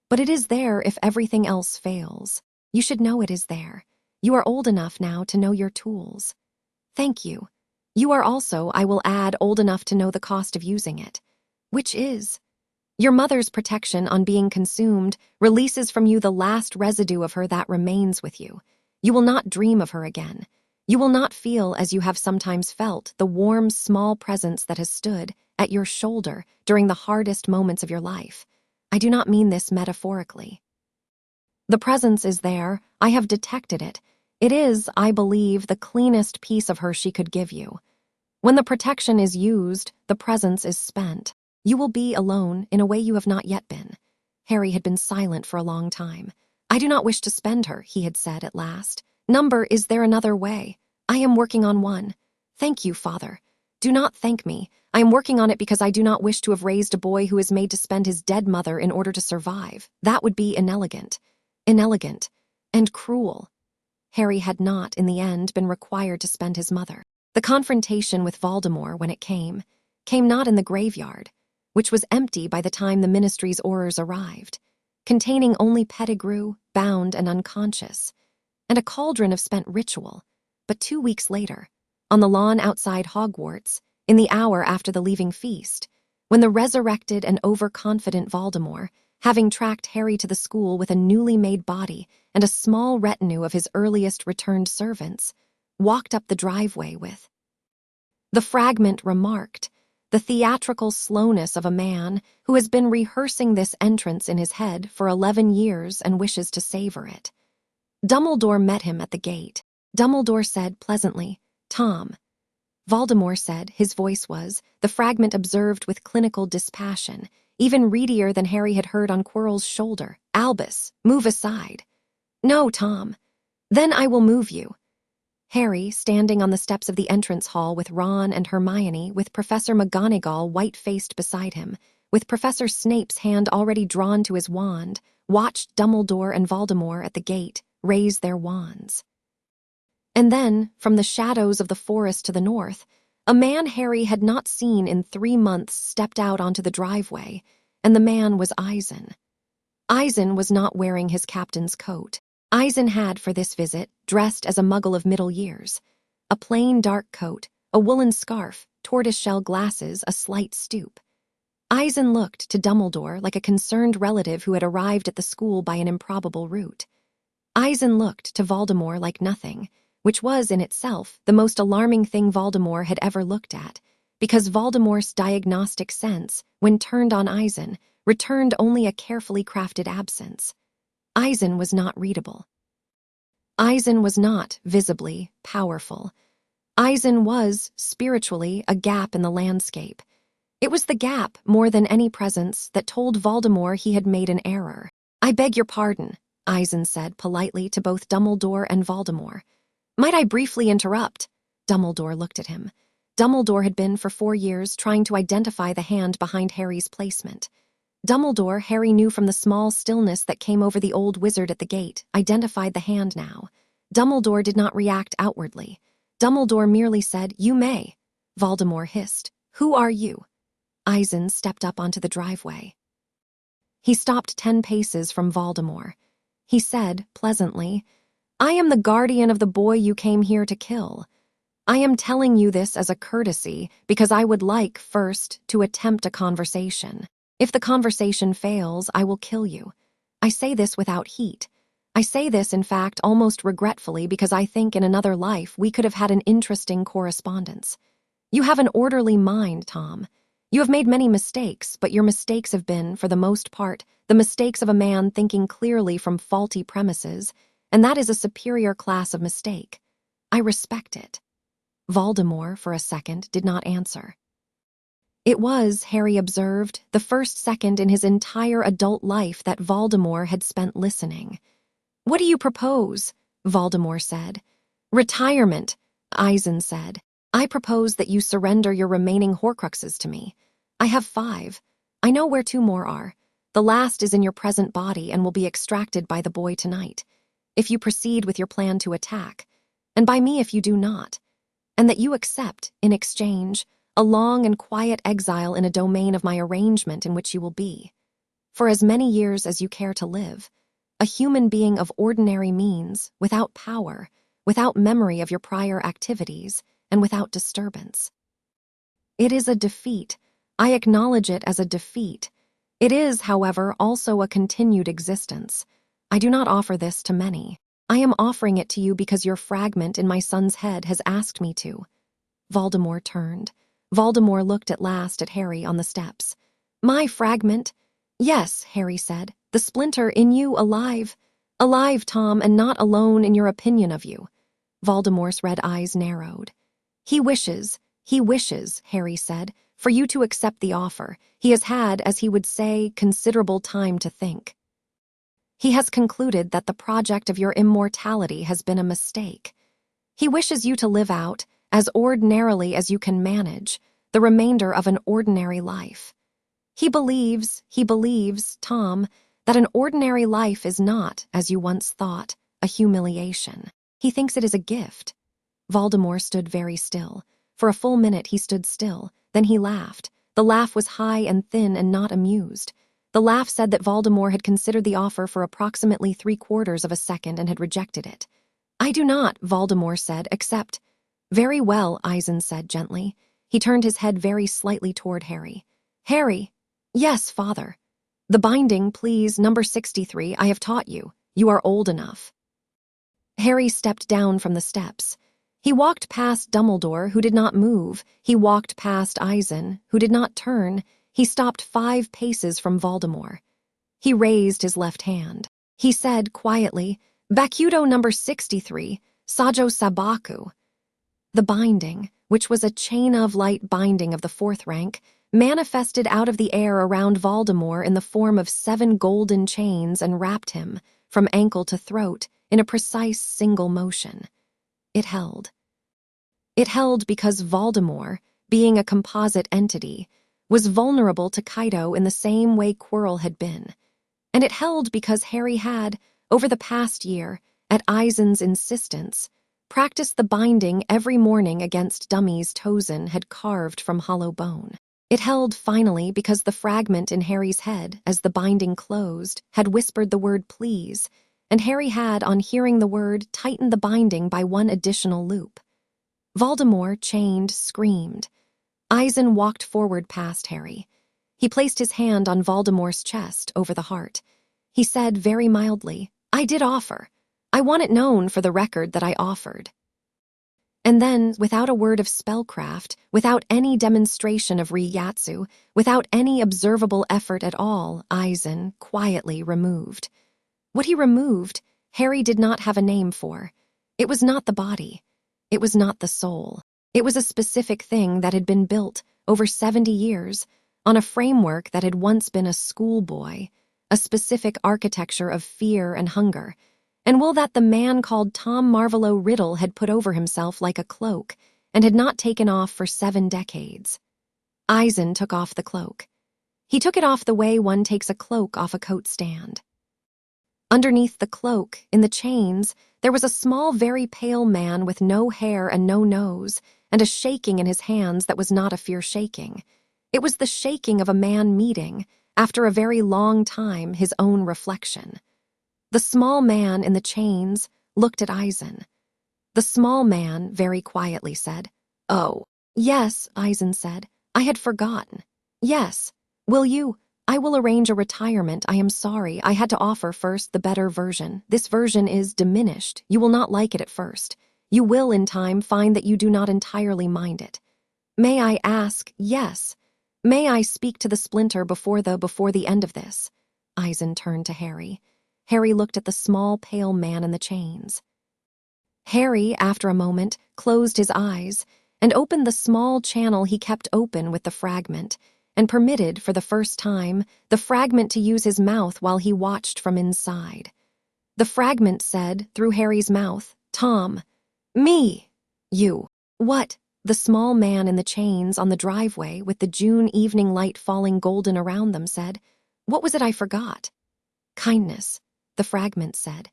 But it is there if everything else fails. You should know it is there. You are old enough now to know your tools. Thank you. You are also, I will add, old enough to know the cost of using it. Which is? Your mother's protection on being consumed releases from you the last residue of her that remains with you. You will not dream of her again. You will not feel, as you have sometimes felt, the warm, small presence that has stood at your shoulder during the hardest moments of your life. I do not mean this metaphorically. The presence is there. I have detected it. It is, I believe, the cleanest piece of her she could give you. When the protection is used, the presence is spent. You will be alone in a way you have not yet been. Harry had been silent for a long time. I do not wish to spend her, he had said at last. Number, is there another way? I am working on one. Thank you, Father. Do not thank me. I am working on it because I do not wish to have raised a boy who is made to spend his dead mother in order to survive. That would be inelegant. Inelegant. And cruel. Harry had not, in the end, been required to spend his mother. The confrontation with Voldemort, when it came not in the graveyard, which was empty by the time the Ministry's Aurors arrived, containing only Pettigrew, bound and unconscious, and a cauldron of spent ritual, but 2 weeks later, on the lawn outside Hogwarts, in the hour after the leaving feast, when the resurrected and overconfident Voldemort, having tracked Harry to the school with a newly made body and a small retinue of his earliest returned servants, walked up the driveway with. The fragment remarked, the theatrical slowness of a man who has been rehearsing this entrance in his head for 11 years and wishes to savor it. Dumbledore met him at the gate. Dumbledore said pleasantly, Tom. Voldemort said, his voice was, the fragment observed with clinical dispassion, even readier than Harry had heard on Quirrell's shoulder. Albus, move aside. No, Tom. Then I will move you. Harry, standing on the steps of the entrance hall with Ron and Hermione, with Professor McGonagall white-faced beside him, with Professor Snape's hand already drawn to his wand, watched Dumbledore and Voldemort at the gate raise their wands. And then, from the shadows of the forest to the north, a man Harry had not seen in 3 months stepped out onto the driveway, and the man was Aizen. Aizen was not wearing his captain's coat. Aizen had, for this visit, dressed as a muggle of middle years. A plain dark coat, a woolen scarf, tortoiseshell glasses, a slight stoop. Aizen looked to Dumbledore like a concerned relative who had arrived at the school by an improbable route. Aizen looked to Voldemort like nothing, which was, in itself, the most alarming thing Voldemort had ever looked at, because Voldemort's diagnostic sense, when turned on Aizen, returned only a carefully crafted absence. Aizen was not readable. Aizen was not, visibly, powerful. Aizen was, spiritually, a gap in the landscape. It was the gap, more than any presence, that told Voldemort he had made an error. I beg your pardon, Aizen said politely to both Dumbledore and Voldemort. Might I briefly interrupt? Dumbledore looked at him. Dumbledore had been, for 4 years, trying to identify the hand behind Harry's placement. Dumbledore, Harry knew from the small stillness that came over the old wizard at the gate, identified the hand now. Dumbledore did not react outwardly. Dumbledore merely said, You may. Voldemort hissed. "Who are you?" Aizen stepped up onto the driveway. He stopped 10 paces from Voldemort. He said, pleasantly, "I am the guardian of the boy you came here to kill. I am telling you this as a courtesy because I would like, first, to attempt a conversation. If the conversation fails, I will kill you. I say this without heat. I say this, in fact, almost regretfully because I think in another life we could have had an interesting correspondence. You have an orderly mind, Tom. You have made many mistakes, but your mistakes have been, for the most part, the mistakes of a man thinking clearly from faulty premises, and that is a superior class of mistake. I respect it." Voldemort, for a second, did not answer. It was, Harry observed, the first second in his entire adult life that Voldemort had spent listening. "What do you propose?" Voldemort said. "Retirement," Aizen said. "I propose that you surrender your remaining Horcruxes to me. I have 5. I know where 2 more are. The last is in your present body and will be extracted by the boy tonight, if you proceed with your plan to attack, and by me if you do not, and that you accept, in exchange, a long and quiet exile in a domain of my arrangement in which you will be, for as many years as you care to live, a human being of ordinary means, without power, without memory of your prior activities, and without disturbance. It is a defeat. I acknowledge it as a defeat. It is, however, also a continued existence. I do not offer this to many. I am offering it to you because your fragment in my son's head has asked me to." Voldemort turned. Voldemort looked at last at Harry on the steps. "My fragment?" "Yes," Harry said. "The splinter in you alive. Alive, Tom, and not alone in your opinion of you." Voldemort's red eyes narrowed. He wishes," Harry said, "for you to accept the offer. He has had, as he would say, considerable time to think. He has concluded that the project of your immortality has been a mistake. He wishes you to live out, as ordinarily as you can manage, the remainder of an ordinary life. He believes, Tom, that an ordinary life is not, as you once thought, a humiliation. He thinks it is a gift." Voldemort stood very still. For a full minute he stood still, then he laughed. The laugh was high and thin and not amused. The laugh said that Voldemort had considered the offer for approximately 3/4 of a second and had rejected it. "I do not," Voldemort said, "accept—" "Very well," Aizen said gently. He turned his head very slightly toward Harry. "Harry." "Yes, father." "The binding, please, number 63, I have taught you. You are old enough." Harry stepped down from the steps. He walked past Dumbledore, who did not move. He walked past Aizen, who did not turn. He stopped 5 paces from Voldemort. He raised his left hand. He said quietly, "Bakudo number 63, Sajo Sabaku." The binding, which was a chain of light binding of the 4th rank, manifested out of the air around Voldemort in the form of 7 golden chains and wrapped him, from ankle to throat, in a precise single motion. It held. It held because Voldemort, being a composite entity, was vulnerable to Kaido in the same way Quirrell had been. And it held because Harry had, over the past year, at Aizen's insistence, practiced the binding every morning against dummies Tozin had carved from hollow bone. It held, finally, because the fragment in Harry's head, as the binding closed, had whispered the word please, and Harry had, on hearing the word, tightened the binding by 1 additional loop. Voldemort, chained, screamed. Aizen walked forward past Harry. He placed his hand on Voldemort's chest, over the heart. He said very mildly, "I did offer. I want it known for the record that I offered." And then, without a word of spellcraft, without any demonstration of Ryatsu, without any observable effort at all, Aizen quietly removed. What he removed, Harry did not have a name for. It was not the body. It was not the soul. It was a specific thing that had been built, over 70 years, on a framework that had once been a schoolboy, a specific architecture of fear and hunger, and will that the man called Tom Marvolo Riddle had put over himself like a cloak, and had not taken off for 7 decades. Aizen took off the cloak. He took it off the way one takes a cloak off a coat stand. Underneath the cloak, in the chains, there was a small, very pale man with no hair and no nose, and a shaking in his hands that was not a fear shaking. It was the shaking of a man meeting, after a very long time, his own reflection. The small man in the chains looked at Aizen. The small man very quietly said, "Oh, yes," Aizen said. "I had forgotten. Yes. Will you? I will arrange a retirement. I am sorry. I had to offer first the better version. This version is diminished. You will not like it at first. You will, in time, find that you do not entirely mind it. May I ask, yes. May I speak to the splinter before the end of this?" Aizen turned to Harry. Harry looked at the small, pale man in the chains. Harry, after a moment, closed his eyes and opened the small channel he kept open with the fragment, and permitted, for the first time, the fragment to use his mouth while he watched from inside. The fragment said, through Harry's mouth, "Tom." "Me." "You." "What?" The small man in the chains on the driveway, with the June evening light falling golden around them, said, "What was it I forgot?" "Kindness," the fragment said.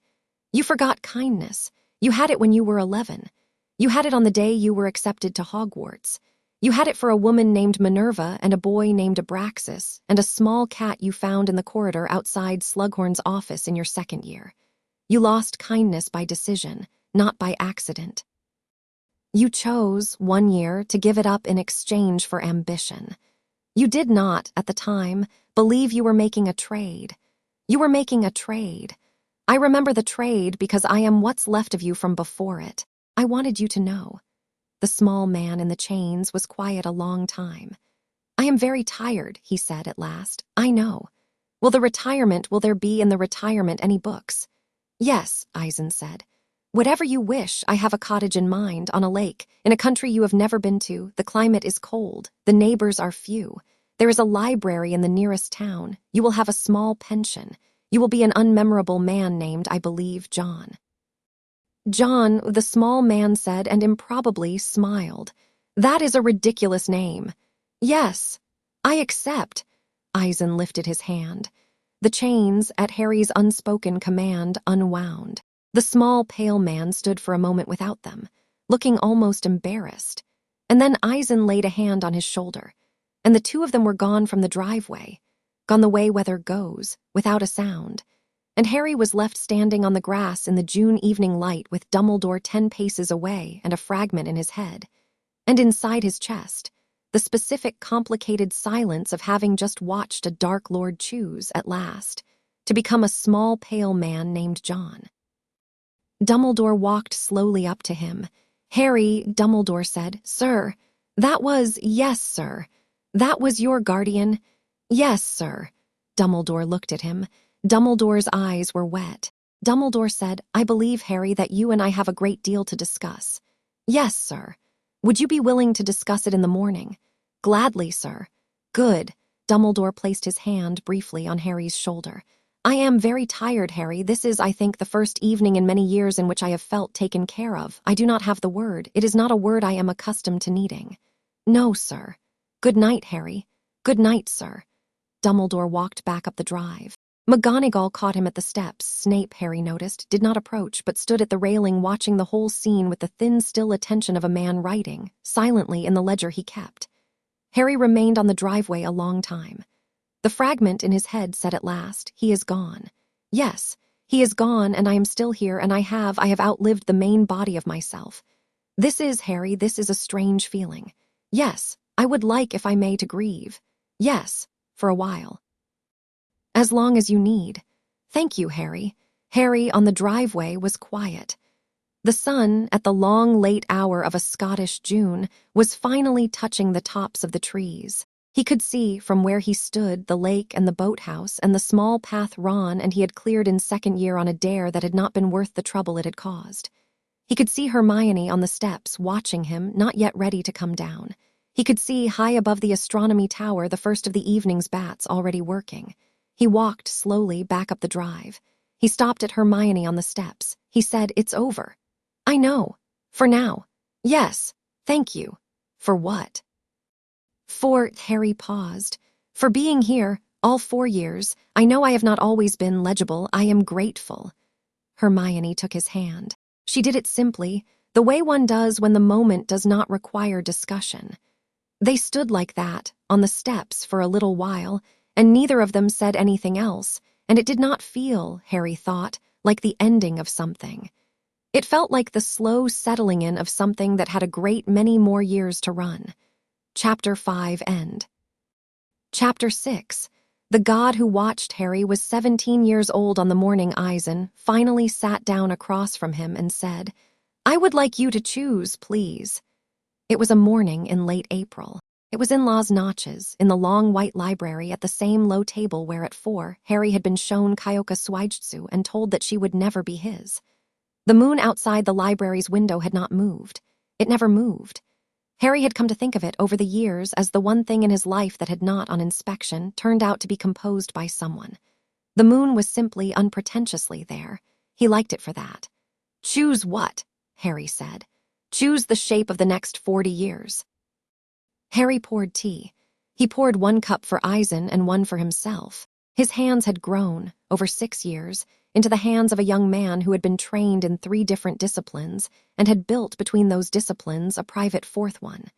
"You forgot kindness. You had it when you were 11. You had it on the day you were accepted to Hogwarts. You had it for a woman named Minerva and a boy named Abraxas and a small cat you found in the corridor outside Slughorn's office in your second year. You lost kindness by decision, not by accident. You chose, one year, to give it up in exchange for ambition. You did not, at the time, believe you were making a trade. You were making a trade. I remember the trade because I am what's left of you from before it. I wanted you to know." The small man in the chains was quiet a long time. "I am very tired," he said at last. "I know. Will there be in the retirement any books?" "Yes," Aizen said. "Whatever you wish. I have a cottage in mind, on a lake, in a country you have never been to. The climate is cold. The neighbors are few. There is a library in the nearest town. You will have a small pension. You will be an unmemorable man named, I believe, John." "John," the small man said, and improbably smiled. "That is a ridiculous name." "Yes, I accept." Aizen lifted his hand. The chains, at Harry's unspoken command, unwound. The small, pale man stood for a moment without them, looking almost embarrassed. And then Aizen laid a hand on his shoulder, and the two of them were gone from the driveway, gone the way weather goes, without a sound. And Harry was left standing on the grass in the June evening light with Dumbledore 10 paces away and a fragment in his head. And inside his chest, the specific, complicated silence of having just watched a Dark Lord choose, at last, to become a small, pale man named John. Dumbledore walked slowly up to him. "Harry," Dumbledore said, "Sir, yes, sir. That was your guardian." "Yes, sir." Dumbledore looked at him. Dumbledore's eyes were wet. Dumbledore said, "I believe, Harry, that you and I have a great deal to discuss." "Yes, sir." "Would you be willing to discuss it in the morning?" "Gladly, sir." "Good." Dumbledore placed his hand briefly on Harry's shoulder. "I am very tired, Harry. This is, I think, the first evening in many years in which I have felt taken care of. I do not have the word. It is not a word I am accustomed to needing." "No, sir." "Good night, Harry." "Good night, sir." Dumbledore walked back up the drive. McGonagall caught him at the steps. Snape, Harry noticed, did not approach, but stood at the railing watching the whole scene with the thin, still attention of a man writing, silently, in the ledger he kept. Harry remained on the driveway a long time. The fragment in his head said at last, "He is gone. Yes, he is gone, and I am still here, and I have outlived the main body of myself. This is, Harry, this is a strange feeling. Yes, I would like, if I may, to grieve. Yes, for a while. As long as you need. Thank you, Harry." Harry, on the driveway, was quiet. The sun, at the long, late hour of a Scottish June, was finally touching the tops of the trees. He could see, from where he stood, the lake and the boathouse and the small path Ron and he had cleared in second year on a dare that had not been worth the trouble it had caused. He could see Hermione on the steps, watching him, not yet ready to come down. He could see, high above the astronomy tower, the first of the evening's bats already working. He walked slowly back up the drive. He stopped at Hermione on the steps. He said, "It's over." "I know. For now." "Yes. Thank you." "For what?" Harry paused. "For being here, all 4 years. I know I have not always been legible. I am grateful." Hermione took his hand. She did it simply, the way one does when the moment does not require discussion. They stood like that, on the steps, for a little while, and neither of them said anything else, and it did not feel, Harry thought, like the ending of something. It felt like the slow settling in of something that had a great many more years to run. Chapter 5 End. Chapter 6. The god who watched Harry was 17 years old on the morning Aizen finally sat down across from him and said, "I would like you to choose, please." It was a morning in late April. It was in Las Notches, in the long white library at the same low table where at 4 Harry had been shown Kyoka Suijutsu and told that she would never be his. The moon outside the library's window had not moved. It never moved. Harry had come to think of it over the years as the one thing in his life that had not, on inspection, turned out to be composed by someone. The moon was simply unpretentiously there. He liked it for that. "Choose what?" Harry said. "Choose the shape of the next 40 years. Harry poured tea. He poured 1 cup for Aizen and 1 for himself. His hands had grown, over 6 years, into the hands of a young man who had been trained in 3 different disciplines and had built between those disciplines a private 4th one.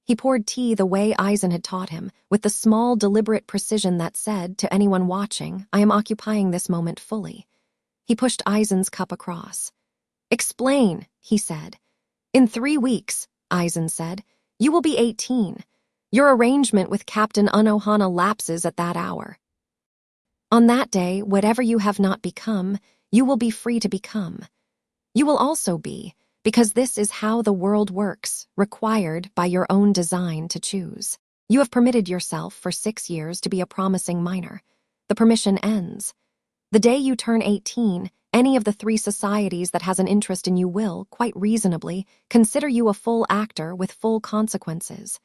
He poured tea the way Aizen had taught him, with the small, deliberate precision that said, to anyone watching, "I am occupying this moment fully." He pushed Aizen's cup across. "Explain," he said. "In 3 weeks," Aizen said, "you will be 18. Your arrangement with Captain Unohana lapses at that hour. On that day, whatever you have not become, you will be free to become. You will also be, because this is how the world works, required by your own design to choose. You have permitted yourself for 6 years to be a promising minor. The permission ends. The day you turn 18, any of the 3 societies that has an interest in you will, quite reasonably, consider you a full actor with full consequences.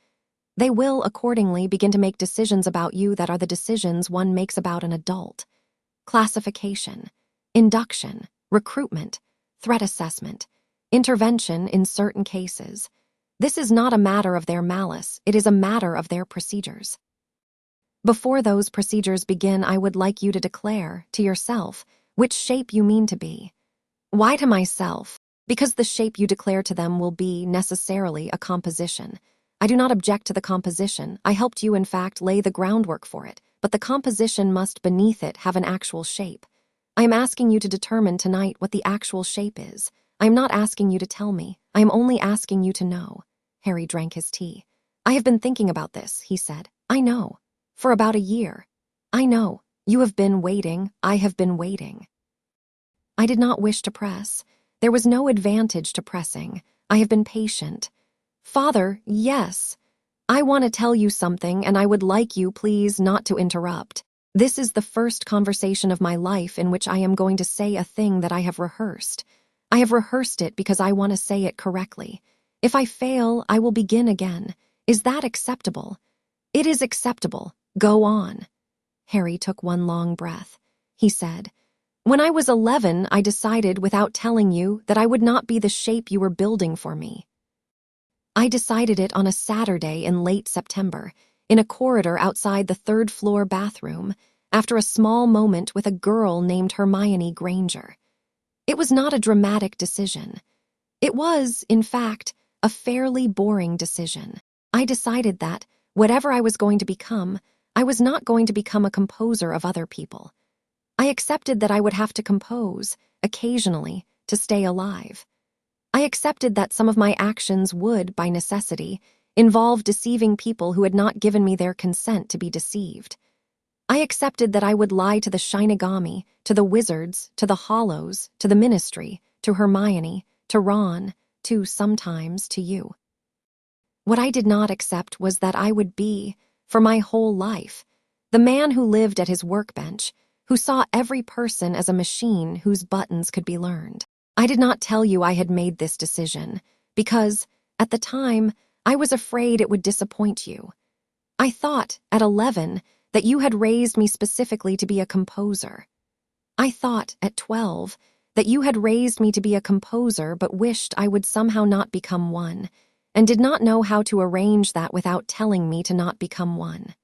They will, accordingly, begin to make decisions about you that are the decisions one makes about an adult. Classification, induction, recruitment, threat assessment, intervention in certain cases. This is not a matter of their malice, it is a matter of their procedures. Before those procedures begin, I would like you to declare, to yourself, which shape you mean to be. Why to myself? Because the shape you declare to them will be, necessarily, a composition. I do not object to the composition. I helped you, in fact, lay the groundwork for it, but the composition must, beneath it, have an actual shape. I am asking you to determine tonight what the actual shape is. I am not asking you to tell me. I am only asking you to know. Harry drank his tea. I have been thinking about this, he said. I know. For about a year. I know. You have been waiting. I have been waiting. I did not wish to press. There was no advantage to pressing. I have been patient. Father, yes. I want to tell you something, and I would like you, please, not to interrupt. This is the first conversation of my life in which I am going to say a thing that I have rehearsed. I have rehearsed it because I want to say it correctly. If I fail, I will begin again. Is that acceptable? It is acceptable. Go on. Harry took 1 long breath. He said, "When I was 11, I decided, without telling you, that I would not be the shape you were building for me. I decided it on a Saturday in late September, in a corridor outside the 3rd-floor bathroom, after a small moment with a girl named Hermione Granger. It was not a dramatic decision. It was, in fact, a fairly boring decision. I decided that, whatever I was going to become, I was not going to become a composer of other people. I accepted that I would have to compose, occasionally, to stay alive. I accepted that some of my actions would, by necessity, involve deceiving people who had not given me their consent to be deceived. I accepted that I would lie to the Shinigami, to the wizards, to the Hollows, to the Ministry, to Hermione, to Ron, sometimes, to you. What I did not accept was that I would be, for my whole life, the man who lived at his workbench, who saw every person as a machine whose buttons could be learned. I did not tell you I had made this decision, because, at the time, I was afraid it would disappoint you. I thought, at 11, that you had raised me specifically to be a composer. I thought, at 12, that you had raised me to be a composer but wished I would somehow not become one, and did not know how to arrange that without telling me to not become one.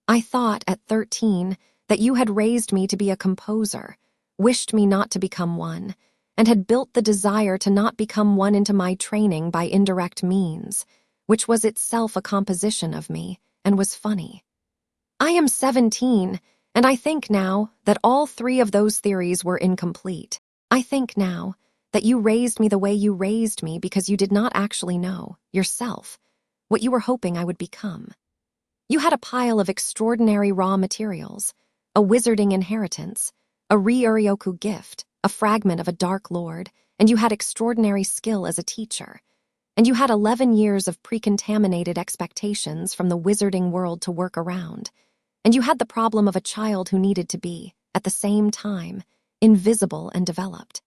I thought, at 13, that you had raised me to be a composer, wished me not to become one, and had built the desire to not become one into my training by indirect means, which was itself a composition of me and was funny. I am 17, and I think now that all three of those theories were incomplete. I think now that you raised me the way you raised me because you did not actually know, yourself, what you were hoping I would become. You had a pile of extraordinary raw materials, a wizarding inheritance, a Ryuryoku gift, a fragment of a dark lord, and you had extraordinary skill as a teacher. And you had 11 years of pre-contaminated expectations from the wizarding world to work around. And you had the problem of a child who needed to be, at the same time, invisible and developed.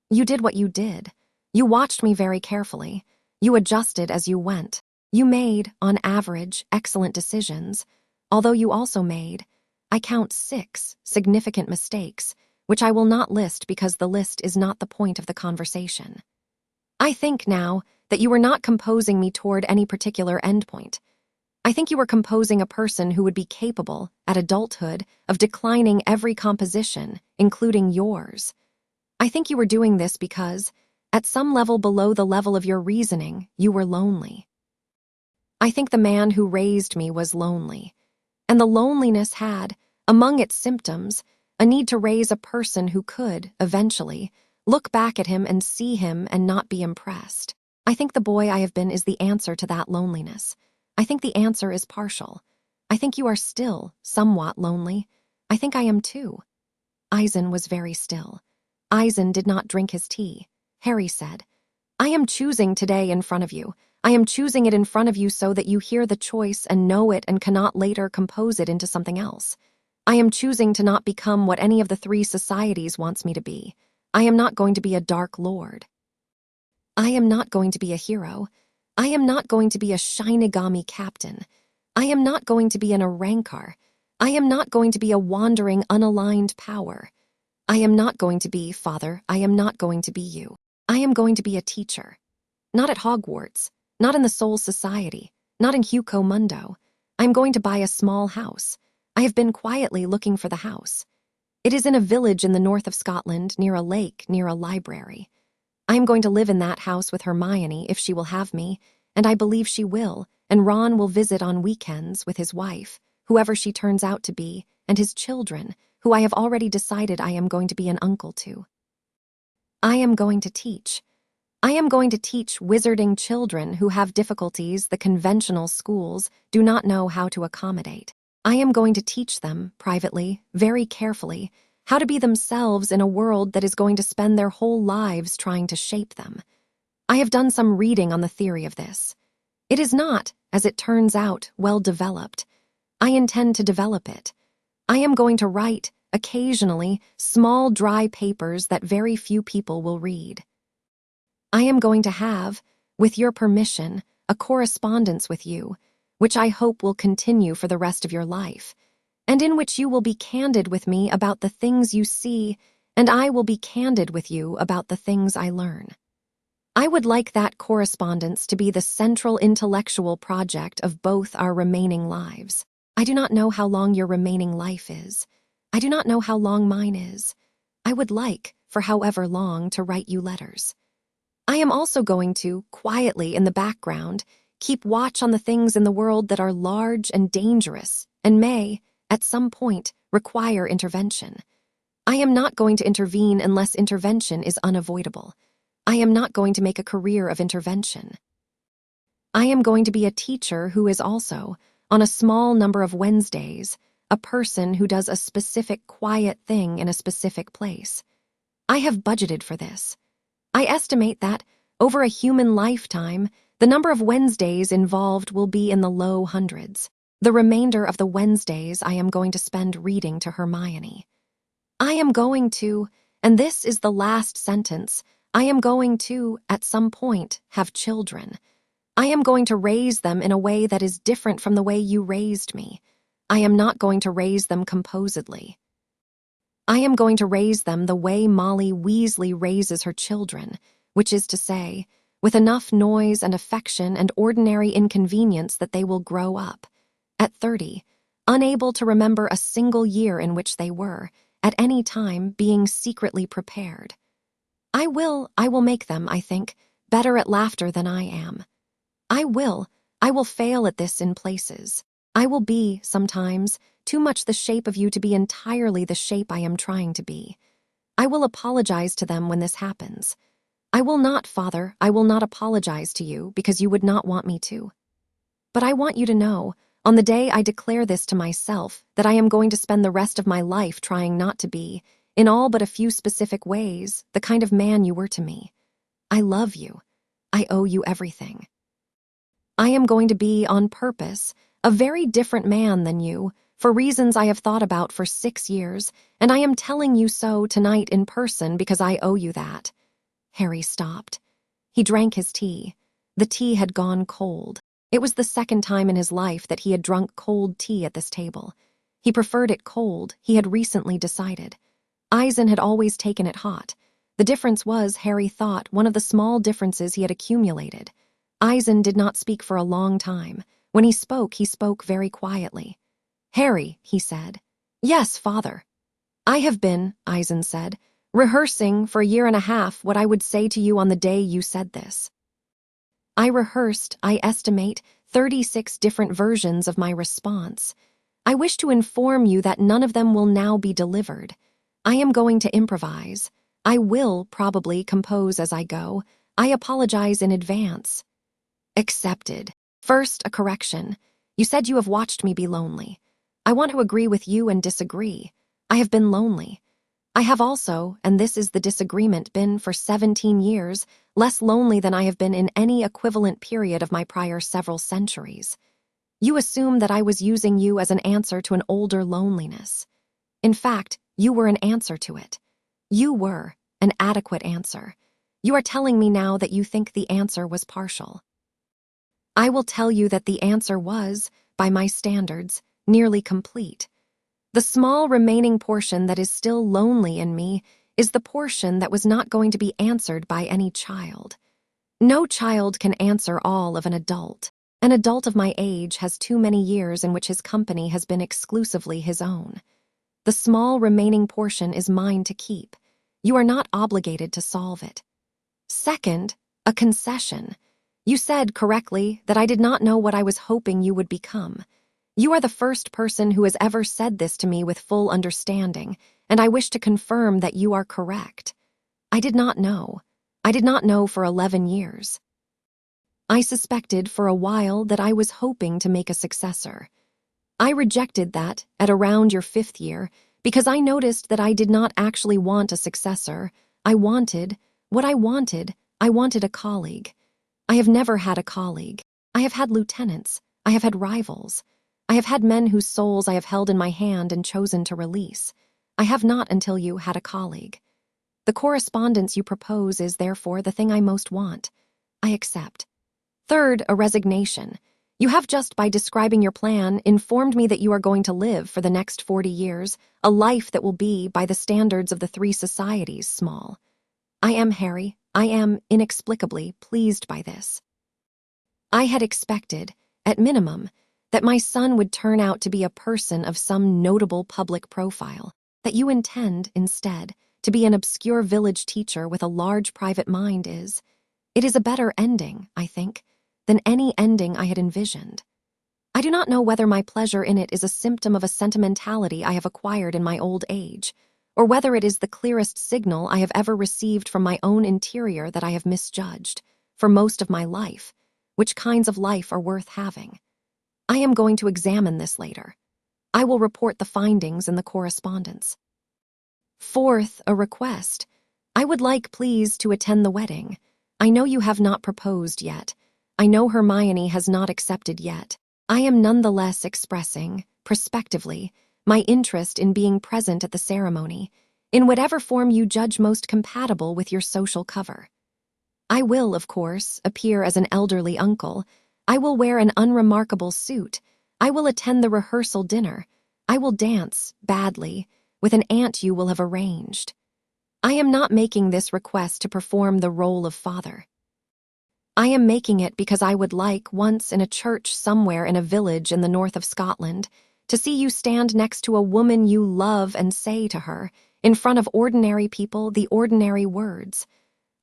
You did what you did. You watched me very carefully. You adjusted as you went. You made, on average, excellent decisions, although you also made, I count 6, significant mistakes, which I will not list because the list is not the point of the conversation. I think now that you were not composing me toward any particular endpoint. I think you were composing a person who would be capable, at adulthood, of declining every composition, including yours. I think you were doing this because, at some level below the level of your reasoning, you were lonely. I think the man who raised me was lonely, and the loneliness had, among its symptoms, a need to raise a person who could, eventually, look back at him and see him and not be impressed. I think the boy I have been is the answer to that loneliness. I think the answer is partial. I think you are still somewhat lonely. I think I am too. Aizen was very still. Aizen did not drink his tea. Harry said, I am choosing today in front of you. I am choosing it in front of you so that you hear the choice and know it and cannot later compose it into something else. I am choosing to not become what any of the 3 societies wants me to be. I am not going to be a dark lord. I am not going to be a hero. I am not going to be a Shinigami captain. I am not going to be an Arankar. I am not going to be a wandering, unaligned power. I am not going to be, Father, I am not going to be you. I am going to be a teacher. Not at Hogwarts, not in the Soul Society, not in Huko Mundo. I am going to buy a small house. I have been quietly looking for the house. It is in a village in the north of Scotland, near a lake, near a library. I am going to live in that house with Hermione if she will have me, and I believe she will, and Ron will visit on weekends with his wife, whoever she turns out to be, and his children, who I have already decided I am going to be an uncle to. I am going to teach. I am going to teach wizarding children who have difficulties the conventional schools do not know how to accommodate. I am going to teach them, privately, very carefully, how to be themselves in a world that is going to spend their whole lives trying to shape them. I have done some reading on the theory of this. It is not, as it turns out, well developed. I intend to develop it. I am going to write, occasionally, small dry papers that very few people will read. I am going to have, with your permission, a correspondence with you, which I hope will continue for the rest of your life, and in which you will be candid with me about the things you see, and I will be candid with you about the things I learn. I would like that correspondence to be the central intellectual project of both our remaining lives. I do not know how long your remaining life is. I do not know how long mine is. I would like, for however long, to write you letters. I am also going to, quietly in the background, keep watch on the things in the world that are large and dangerous and may, at some point, require intervention. I am not going to intervene unless intervention is unavoidable. I am not going to make a career of intervention. I am going to be a teacher who is also, on a small number of Wednesdays, a person who does a specific quiet thing in a specific place. I have budgeted for this. I estimate that, over a human lifetime, the number of Wednesdays involved will be in the low hundreds. The remainder of the Wednesdays I am going to spend reading to Hermione. I am going to, and this is the last sentence, I am going to, at some point, have children. I am going to raise them in a way that is different from the way you raised me. I am not going to raise them composedly. I am going to raise them the way Molly Weasley raises her children, which is to say, with enough noise and affection and ordinary inconvenience that they will grow up, at 30, unable to remember a single year in which they were, at any time, being secretly prepared. I will make them, I think, better at laughter than I am. I will fail at this in places. I will be, sometimes, too much the shape of you to be entirely the shape I am trying to be. I will apologize to them when this happens. I will not, Father, I will not apologize to you because you would not want me to. But I want you to know, on the day I declare this to myself, that I am going to spend the rest of my life trying not to be, in all but a few specific ways, the kind of man you were to me. I love you. I owe you everything. I am going to be, on purpose, a very different man than you, for reasons I have thought about for 6 years, and I am telling you so tonight in person because I owe you that. Harry stopped. He drank his tea. The tea had gone cold. It was the second time in his life that he had drunk cold tea at this table. He preferred it cold, he had recently decided. Aizen had always taken it hot. The difference was, Harry thought, one of the small differences he had accumulated. Aizen did not speak for a long time. When he spoke very quietly. Harry, he said. Yes, Father. I have been, Aizen said, rehearsing for 1.5 years what I would say to you on the day you said this. I rehearsed, I estimate, 36 different versions of my response. I wish to inform you that none of them will now be delivered. I am going to improvise. I will probably compose as I go. I apologize in advance. Accepted. First, a correction. You said you have watched me be lonely. I want to agree with you and disagree. I have been lonely. I have also, and this is the disagreement, been for 17 years, less lonely than I have been in any equivalent period of my prior several centuries. You assume that I was using you as an answer to an older loneliness. In fact, you were an answer to it. You were an adequate answer. You are telling me now that you think the answer was partial. I will tell you that the answer was, by my standards, nearly complete. The small remaining portion that is still lonely in me is the portion that was not going to be answered by any child. No child can answer all of an adult. An adult of my age has too many years in which his company has been exclusively his own. The small remaining portion is mine to keep. You are not obligated to solve it. Second, a concession. You said, correctly, that I did not know what I was hoping you would become. You are the first person who has ever said this to me with full understanding, and I wish to confirm that you are correct. I did not know. I did not know for 11 years. I suspected for a while that I was hoping to make a successor. I rejected that at around your 5th year because I noticed that I did not actually want a successor. I wanted a colleague. I have never had a colleague. I have had lieutenants. I have had rivals. I have had men whose souls I have held in my hand and chosen to release. I have not until you had a colleague. The correspondence you propose is, therefore, the thing I most want. I accept. Third, a resignation. You have just by describing your plan informed me that you are going to live for the next 40 years, a life that will be, by the standards of the 3 societies, small. I am, Harry, I am, inexplicably, pleased by this. I had expected, at minimum, that my son would turn out to be a person of some notable public profile, that you intend, instead, to be an obscure village teacher with a large private mind is. It is a better ending, I think, than any ending I had envisioned. I do not know whether my pleasure in it is a symptom of a sentimentality I have acquired in my old age, or whether it is the clearest signal I have ever received from my own interior that I have misjudged, for most of my life, which kinds of life are worth having. I am going to examine this later. I will report the findings in the correspondence. Fourth, a request. I would like, please, to attend the wedding. I know you have not proposed yet. I know Hermione has not accepted yet. I am nonetheless expressing, prospectively, my interest in being present at the ceremony, in whatever form you judge most compatible with your social cover. I will, of course, appear as an elderly uncle. I will wear an unremarkable suit. I will attend the rehearsal dinner. I will dance, badly, with an aunt you will have arranged. I am not making this request to perform the role of father. I am making it because I would like, once in a church somewhere in a village in the north of Scotland, to see you stand next to a woman you love and say to her, in front of ordinary people, the ordinary words.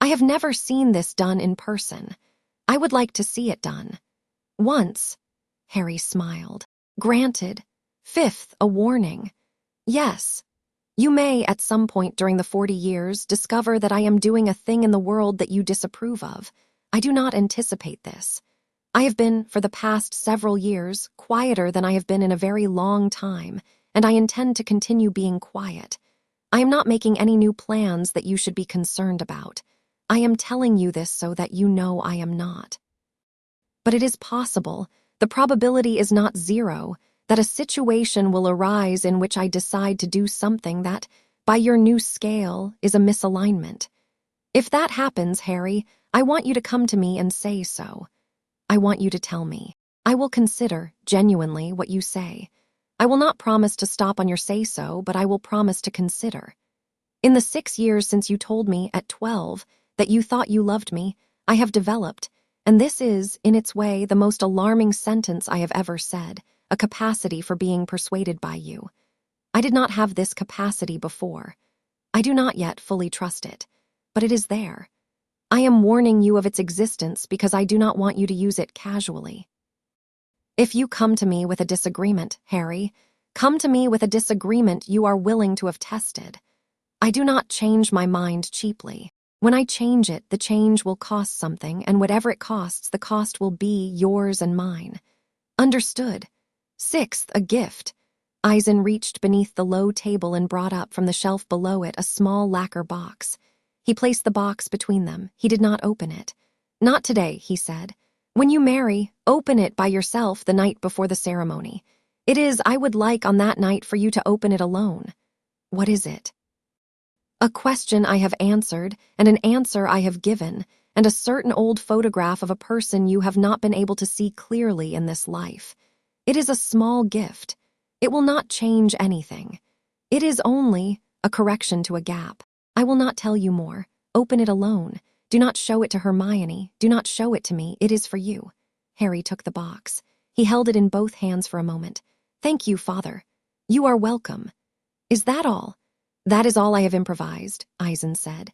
I have never seen this done in person. I would like to see it done. Once, Harry smiled. Granted. Fifth, a warning. Yes. You may, at some point during the 40 years, discover that I am doing a thing in the world that you disapprove of. I do not anticipate this. I have been, for the past several years, quieter than I have been in a very long time, and I intend to continue being quiet. I am not making any new plans that you should be concerned about. I am telling you this so that you know I am not. But it is possible, the probability is not zero, that a situation will arise in which I decide to do something that, by your new scale, is a misalignment. If that happens, Harry, I want you to come to me and say so. I want you to tell me. I will consider, genuinely, what you say. I will not promise to stop on your say-so, but I will promise to consider. In the 6 years since you told me, at 12, that you thought you loved me, I have developed, and this is, in its way, the most alarming sentence I have ever said, a capacity for being persuaded by you. I did not have this capacity before. I do not yet fully trust it, but it is there. I am warning you of its existence because I do not want you to use it casually. If you come to me with a disagreement, Harry, come to me with a disagreement you are willing to have tested. I do not change my mind cheaply. When I change it, the change will cost something, and whatever it costs, the cost will be yours and mine. Understood. Sixth, a gift. Aizen reached beneath the low table and brought up from the shelf below it a small lacquer box. He placed the box between them. He did not open it. Not today, he said. When you marry, open it by yourself the night before the ceremony. It is, I would like on that night for you to open it alone. What is it? A question I have answered, and an answer I have given, and a certain old photograph of a person you have not been able to see clearly in this life. It is a small gift. It will not change anything. It is only a correction to a gap. I will not tell you more. Open it alone. Do not show it to Hermione. Do not show it to me. It is for you. Harry took the box. He held it in both hands for a moment. Thank you, Father. You are welcome. Is that all? That is all I have improvised, Aizen said.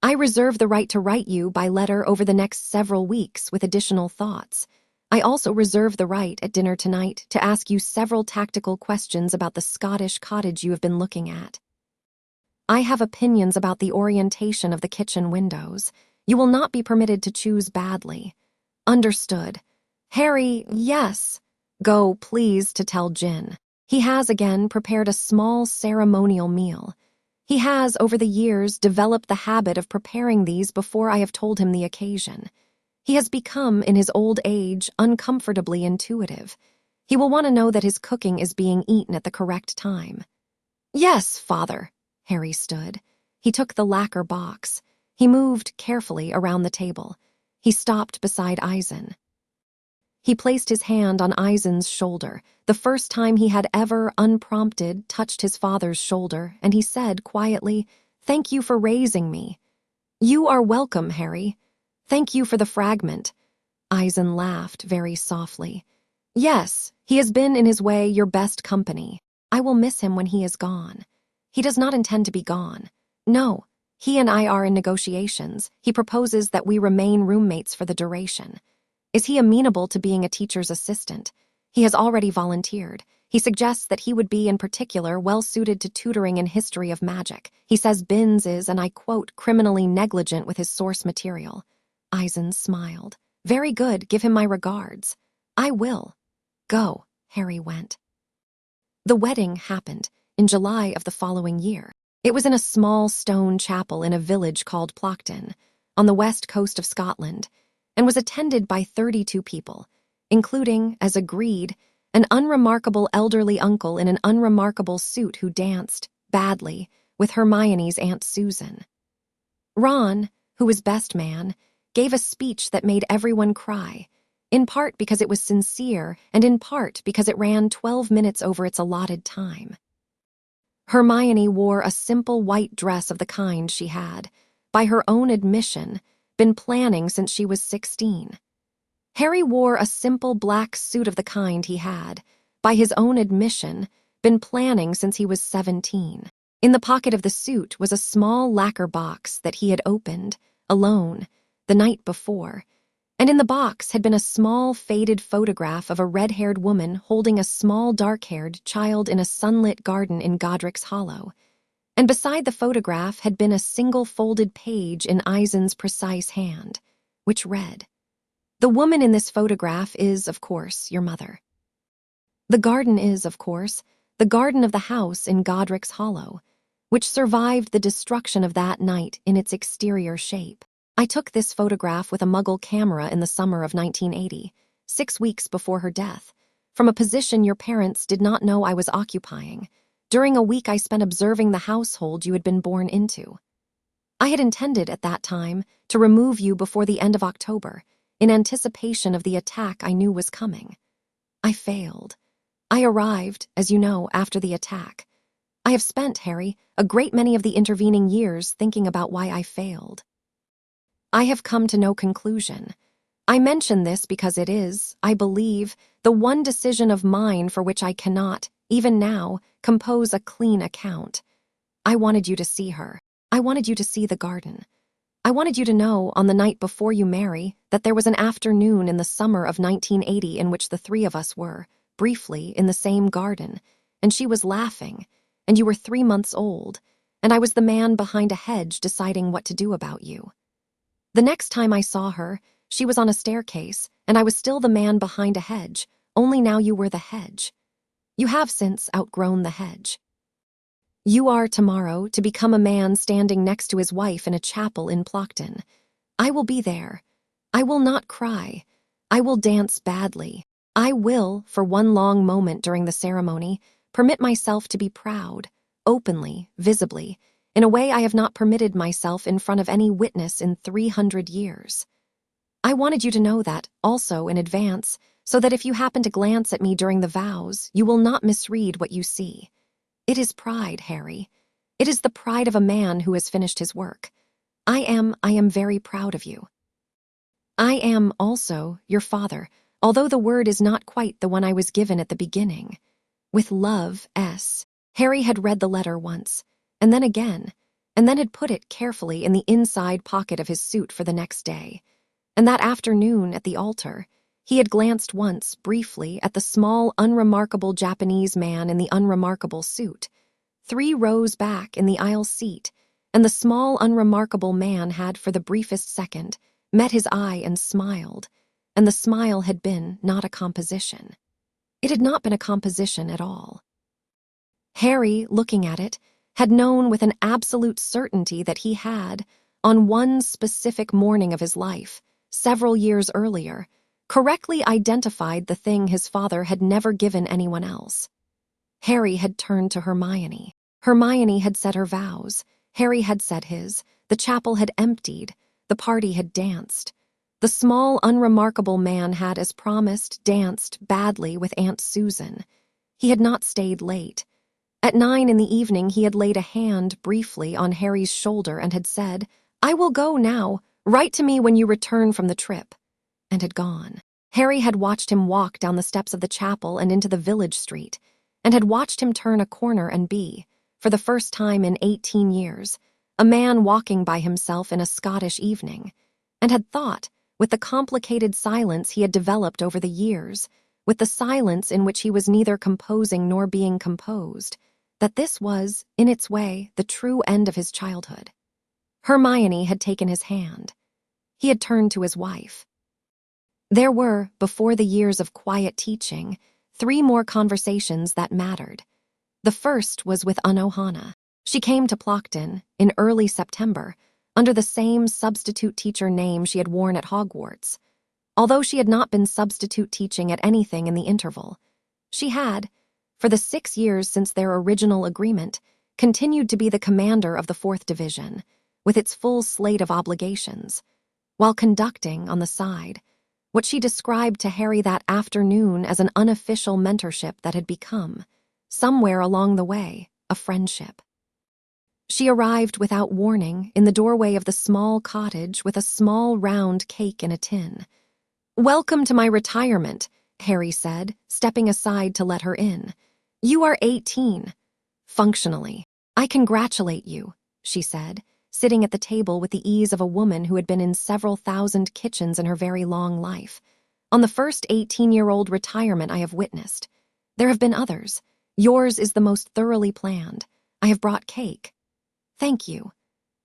I reserve the right to write you by letter over the next several weeks with additional thoughts. I also reserve the right at dinner tonight to ask you several tactical questions about the Scottish cottage you have been looking at. I have opinions about the orientation of the kitchen windows. You will not be permitted to choose badly. Understood. Harry, yes. Go, please, to tell Jin. He has again prepared a small ceremonial meal. He has, over the years, developed the habit of preparing these before I have told him the occasion. He has become, in his old age, uncomfortably intuitive. He will want to know that his cooking is being eaten at the correct time. Yes, Father. Harry stood. He took the lacquer box. He moved carefully around the table. He stopped beside Aizen. He placed his hand on Aizen's shoulder, the first time he had ever, unprompted, touched his father's shoulder, and he said quietly, "Thank you for raising me." "You are welcome, Harry. Thank you for the fragment." Aizen laughed very softly. "Yes, he has been in his way your best company. I will miss him when he is gone. He does not intend to be gone. No, he and I are in negotiations. He proposes that we remain roommates for the duration. Is he amenable to being a teacher's assistant? He has already volunteered. He suggests that he would be, in particular, well-suited to tutoring in history of magic. He says Binns is, and I quote, criminally negligent with his source material." Aizen smiled. "Very good, give him my regards." "I will." "Go," Harry went. The wedding happened in July of the following year. It was in a small stone chapel in a village called Plockton, on the west coast of Scotland, and was attended by 32 people, including, as agreed, an unremarkable elderly uncle in an unremarkable suit who danced, badly, with Hermione's Aunt Susan. Ron, who was best man, gave a speech that made everyone cry, in part because it was sincere and in part because it ran 12 minutes over its allotted time. Hermione wore a simple white dress of the kind she had, by her own admission, been planning since she was 16. Harry wore a simple black suit of the kind he had, by his own admission, been planning since he was 17. In the pocket of the suit was a small lacquer box that he had opened, alone, the night before, and in the box had been a small, faded photograph of a red-haired woman holding a small, dark-haired child in a sunlit garden in Godric's Hollow. And beside the photograph had been a single folded page in Aizen's precise hand, which read, "The woman in this photograph is, of course, your mother. The garden is, of course, the garden of the house in Godric's Hollow, which survived the destruction of that night in its exterior shape. I took this photograph with a Muggle camera in the summer of 1980, 6 weeks before her death, from a position your parents did not know I was occupying, during a week I spent observing the household you had been born into. I had intended at that time to remove you before the end of October, in anticipation of the attack I knew was coming. I failed. I arrived, as you know, after the attack. I have spent, Harry, a great many of the intervening years thinking about why I failed. I have come to no conclusion. I mention this because it is, I believe, the one decision of mine for which I cannot, even now, compose a clean account. I wanted you to see her. I wanted you to see the garden. I wanted you to know, on the night before you marry, that there was an afternoon in the summer of 1980 in which the three of us were, briefly, in the same garden, and she was laughing, and you were 3 months old, and I was the man behind a hedge deciding what to do about you. The next time I saw her, she was on a staircase, and I was still the man behind a hedge, only now you were the hedge. You have since outgrown the hedge. You are, tomorrow, to become a man standing next to his wife in a chapel in Plockton. I will be there. I will not cry. I will dance badly. I will, for one long moment during the ceremony, permit myself to be proud, openly, visibly, in a way I have not permitted myself in front of any witness in 300 years. I wanted you to know that, also in advance, so that if you happen to glance at me during the vows, you will not misread what you see. It is pride, Harry. It is the pride of a man who has finished his work. I am very proud of you. I am, also, your father, although the word is not quite the one I was given at the beginning. With love, S. Harry had read the letter once, and then again, and then had put it carefully in the inside pocket of his suit for the next day. And that afternoon at the altar, he had glanced once, briefly, at the small, unremarkable Japanese man in the unremarkable suit, 3 rows back in the aisle seat, and the small, unremarkable man had, for the briefest second, met his eye and smiled, and the smile had been not a composition. It had not been a composition at all. Harry, looking at it, had known with an absolute certainty that he had, on one specific morning of his life, several years earlier, correctly identified the thing his father had never given anyone else. Harry had turned to Hermione. Hermione had said her vows. Harry had said his. The chapel had emptied. The party had danced. The small, unremarkable man had, as promised, danced badly with Aunt Susan. He had not stayed late. At 9 in the evening, he had laid a hand briefly on Harry's shoulder and had said, "I will go now. Write to me when you return from the trip," and had gone. Harry had watched him walk down the steps of the chapel and into the village street, and had watched him turn a corner and be, for the first time in 18 years, a man walking by himself in a Scottish evening, and had thought, with the complicated silence he had developed over the years, with the silence in which he was neither composing nor being composed, that this was, in its way, the true end of his childhood. Hermione had taken his hand. He had turned to his wife. There were, before the years of quiet teaching, 3 more conversations that mattered. The first was with Anohana. She came to Plockton, in early September, under the same substitute teacher name she had worn at Hogwarts. Although she had not been substitute teaching at anything in the interval, she had, for the 6 years since their original agreement, continued to be the commander of the 4th Division, with its full slate of obligations, while conducting, on the side, what she described to Harry that afternoon as an unofficial mentorship that had become, somewhere along the way, a friendship. She arrived without warning in the doorway of the small cottage with a small round cake in a tin. "Welcome to my retirement," Harry said, stepping aside to let her in. "You are 18. Functionally. I congratulate you," she said, sitting at the table with the ease of a woman who had been in several thousand kitchens in her very long life. On the first 18-year-old retirement I have witnessed. There have been others. Yours is the most thoroughly planned. I have brought cake. Thank you.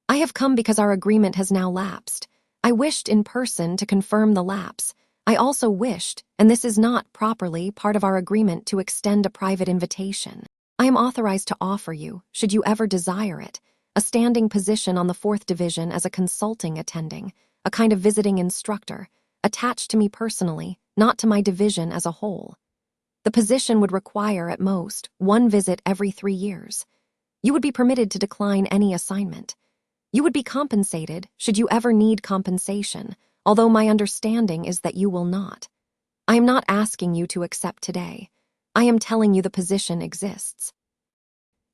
I have come because our agreement has now lapsed. I wished in person to confirm the lapse. I also wished, and this is not properly part of our agreement, to extend a private invitation. I am authorized to offer you, should you ever desire it, a standing position on the 4th Division as a consulting attending, a kind of visiting instructor, attached to me personally, not to my division as a whole. The position would require, at most, 1 visit every 3 years. You would be permitted to decline any assignment. You would be compensated, should you ever need compensation, although my understanding is that you will not. I am not asking you to accept today. I am telling you the position exists.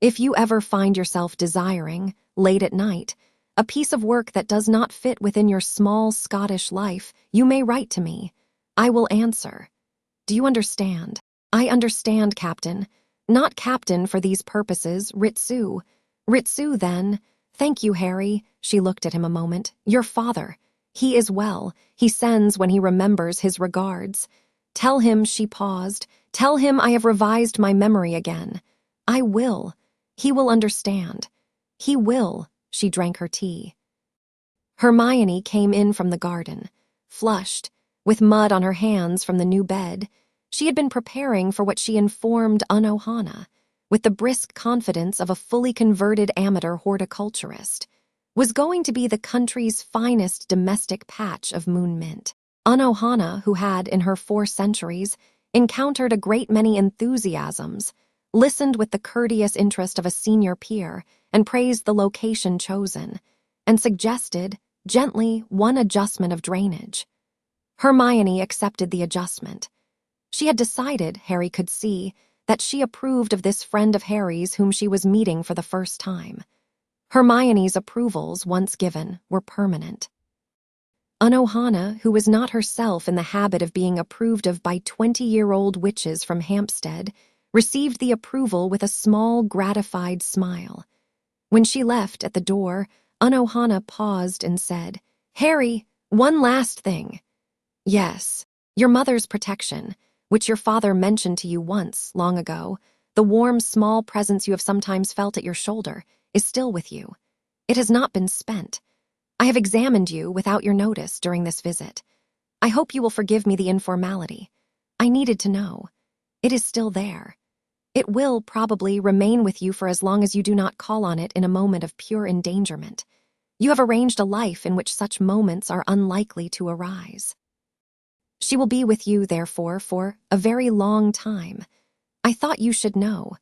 If you ever find yourself desiring, late at night, a piece of work that does not fit within your small Scottish life, you may write to me. I will answer. Do you understand? I understand, Captain. Not Captain for these purposes, Ritsu. Ritsu, then. Thank you, Harry. She looked at him a moment. Your father. He is well. He sends when he remembers his regards. Tell him, she paused. Tell him I have revised my memory again. I will. He will understand. He will. She drank her tea. Hermione came in from the garden, flushed, with mud on her hands from the new bed. She had been preparing for what she informed Unohana, with the brisk confidence of a fully converted amateur horticulturist, was going to be the country's finest domestic patch of moon mint. Unohana, who had, in her 4 centuries, encountered a great many enthusiasms, listened with the courteous interest of a senior peer and praised the location chosen, and suggested, gently, 1 adjustment of drainage. Hermione accepted the adjustment. She had decided, Harry could see, that she approved of this friend of Harry's whom she was meeting for the first time. Hermione's approvals, once given, were permanent. Unohana, who was not herself in the habit of being approved of by 20-year-old witches from Hampstead, received the approval with a small, gratified smile. When she left at the door, Unohana paused and said, Harry, 1 last thing. Yes, your mother's protection, which your father mentioned to you once, long ago, the warm, small presence you have sometimes felt at your shoulder, is still with you. It has not been spent. I have examined you without your notice during this visit. I hope you will forgive me the informality. I needed to know. It is still there. It will, probably, remain with you for as long as you do not call on it in a moment of pure endangerment. You have arranged a life in which such moments are unlikely to arise. She will be with you, therefore, for a very long time. I thought you should know.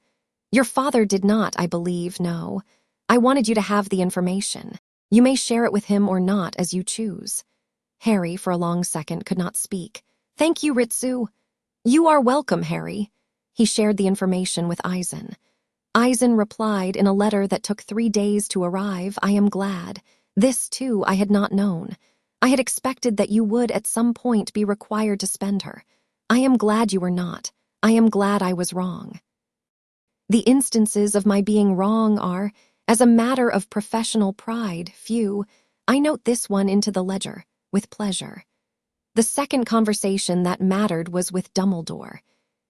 Your father did not, I believe, know. I wanted you to have the information. You may share it with him or not, as you choose. Harry, for a long second, could not speak. Thank you, Ritsu. You are welcome, Harry. He shared the information with Aizen. Aizen replied in a letter that took 3 days to arrive, I am glad. This, too, I had not known. I had expected that you would at some point be required to spend her. I am glad you were not. I am glad I was wrong. The instances of my being wrong are, as a matter of professional pride, few. I note this one into the ledger, with pleasure. The second conversation that mattered was with Dumbledore.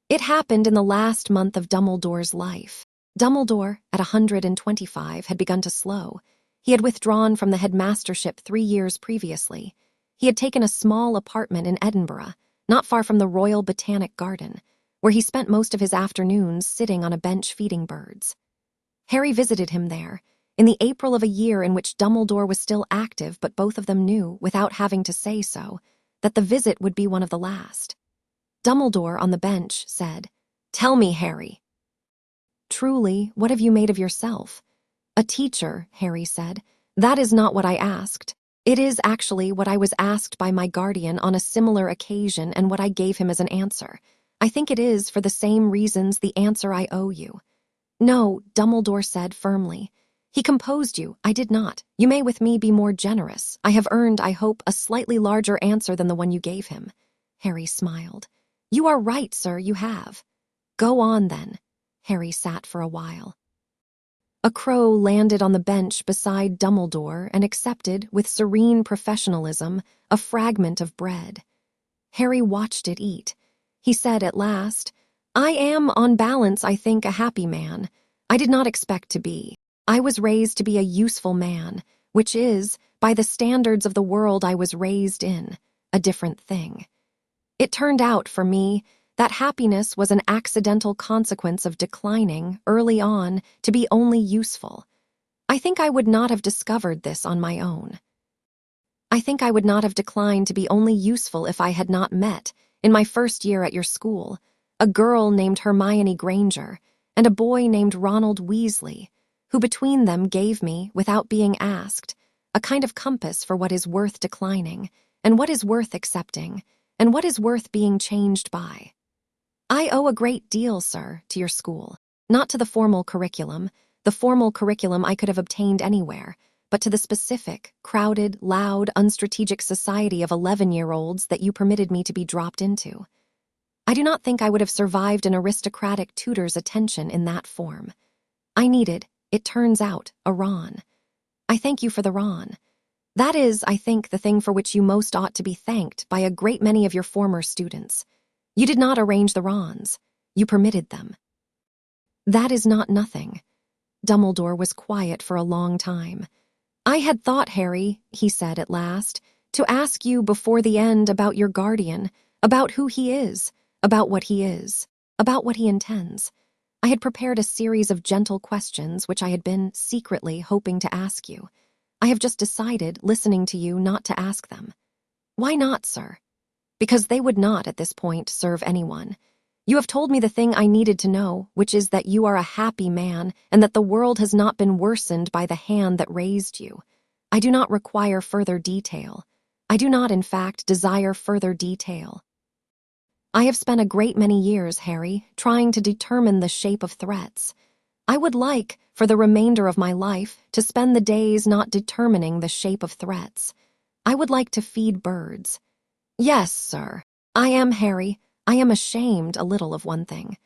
It happened in the last month of Dumbledore's life. Dumbledore, at 125, had begun to slow. He had withdrawn from the headmastership 3 years previously. He had taken a small apartment in Edinburgh, not far from the Royal Botanic Garden, where he spent most of his afternoons sitting on a bench feeding birds. Harry visited him there, in the April of a year in which Dumbledore was still active, but both of them knew, without having to say so, that the visit would be one of the last. Dumbledore, on the bench, said, Tell me, Harry. Truly, what have you made of yourself? A teacher, Harry said. That is not what I asked. It is actually what I was asked by my guardian on a similar occasion and what I gave him as an answer. I think it is, for the same reasons, the answer I owe you. No, Dumbledore said firmly. He composed you. I did not. You may with me be more generous. I have earned, I hope, a slightly larger answer than the one you gave him. Harry smiled. You are right, sir, you have. Go on, then. Harry sat for a while. A crow landed on the bench beside Dumbledore and accepted, with serene professionalism, a fragment of bread. Harry watched it eat. He said at last, "I am, on balance, I think, a happy man. I did not expect to be. I was raised to be a useful man, which is, by the standards of the world I was raised in, a different thing. It turned out, for me, that happiness was an accidental consequence of declining, early on, to be only useful. I think I would not have discovered this on my own. I think I would not have declined to be only useful if I had not met, in my first year at your school, a girl named Hermione Granger and a boy named Ronald Weasley, who between them gave me, without being asked, a kind of compass for what is worth declining, and what is worth accepting, and what is worth being changed by. I owe a great deal, sir, to your school, not to the formal curriculum. The formal curriculum I could have obtained anywhere, but to the specific, crowded, loud, unstrategic society of 11-year-olds that you permitted me to be dropped into. I do not think I would have survived an aristocratic tutor's attention in that form. I needed, it turns out, a Ron. I thank you for the Ron. That is, I think, the thing for which you most ought to be thanked by a great many of your former students. You did not arrange the Rons. You permitted them. That is not nothing." Dumbledore was quiet for a long time. "I had thought, Harry," he said at last, "to ask you before the end about your guardian, about who he is, about what he is, about what he intends. I had prepared a series of gentle questions which I had been, secretly, hoping to ask you. I have just decided, listening to you, not to ask them." "Why not, sir?" "Because they would not, at this point, serve anyone. You have told me the thing I needed to know, which is that you are a happy man and that the world has not been worsened by the hand that raised you. I do not require further detail. I do not, in fact, desire further detail. I have spent a great many years, Harry, trying to determine the shape of threats. I would like, for the remainder of my life, to spend the days not determining the shape of threats. I would like to feed birds. Yes, sir. I am, Harry. I am ashamed a little of one thing.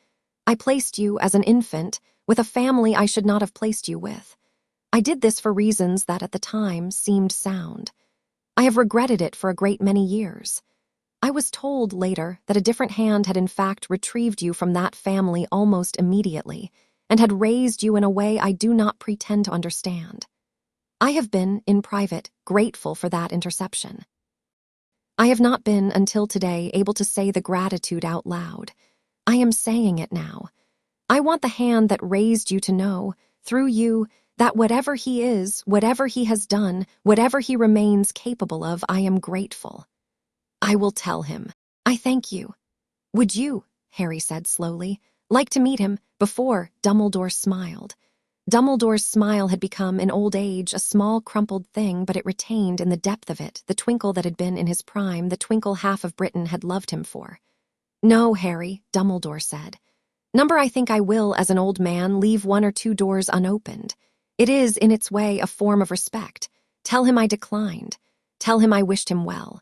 I placed you, as an infant, with a family I should not have placed you with. I did this for reasons that at the time seemed sound. I have regretted it for a great many years. I was told later that a different hand had in fact retrieved you from that family almost immediately, and had raised you in a way I do not pretend to understand. I have been, in private, grateful for that interception. I have not been, until today, able to say the gratitude out loud. I am saying it now. I want the hand that raised you to know, through you, that whatever he is, whatever he has done, whatever he remains capable of, I am grateful. I will tell him. I thank you. Would you, Harry said slowly, like to meet him before Dumbledore smiled? Dumbledore's smile had become, in old age, a small crumpled thing, but it retained in the depth of it the twinkle that had been in his prime, the twinkle half of Britain had loved him for. No, Harry, Dumbledore said. Number, I think I will, as an old man, leave 1 or 2 doors unopened. It is, in its way, a form of respect. Tell him I declined. Tell him I wished him well.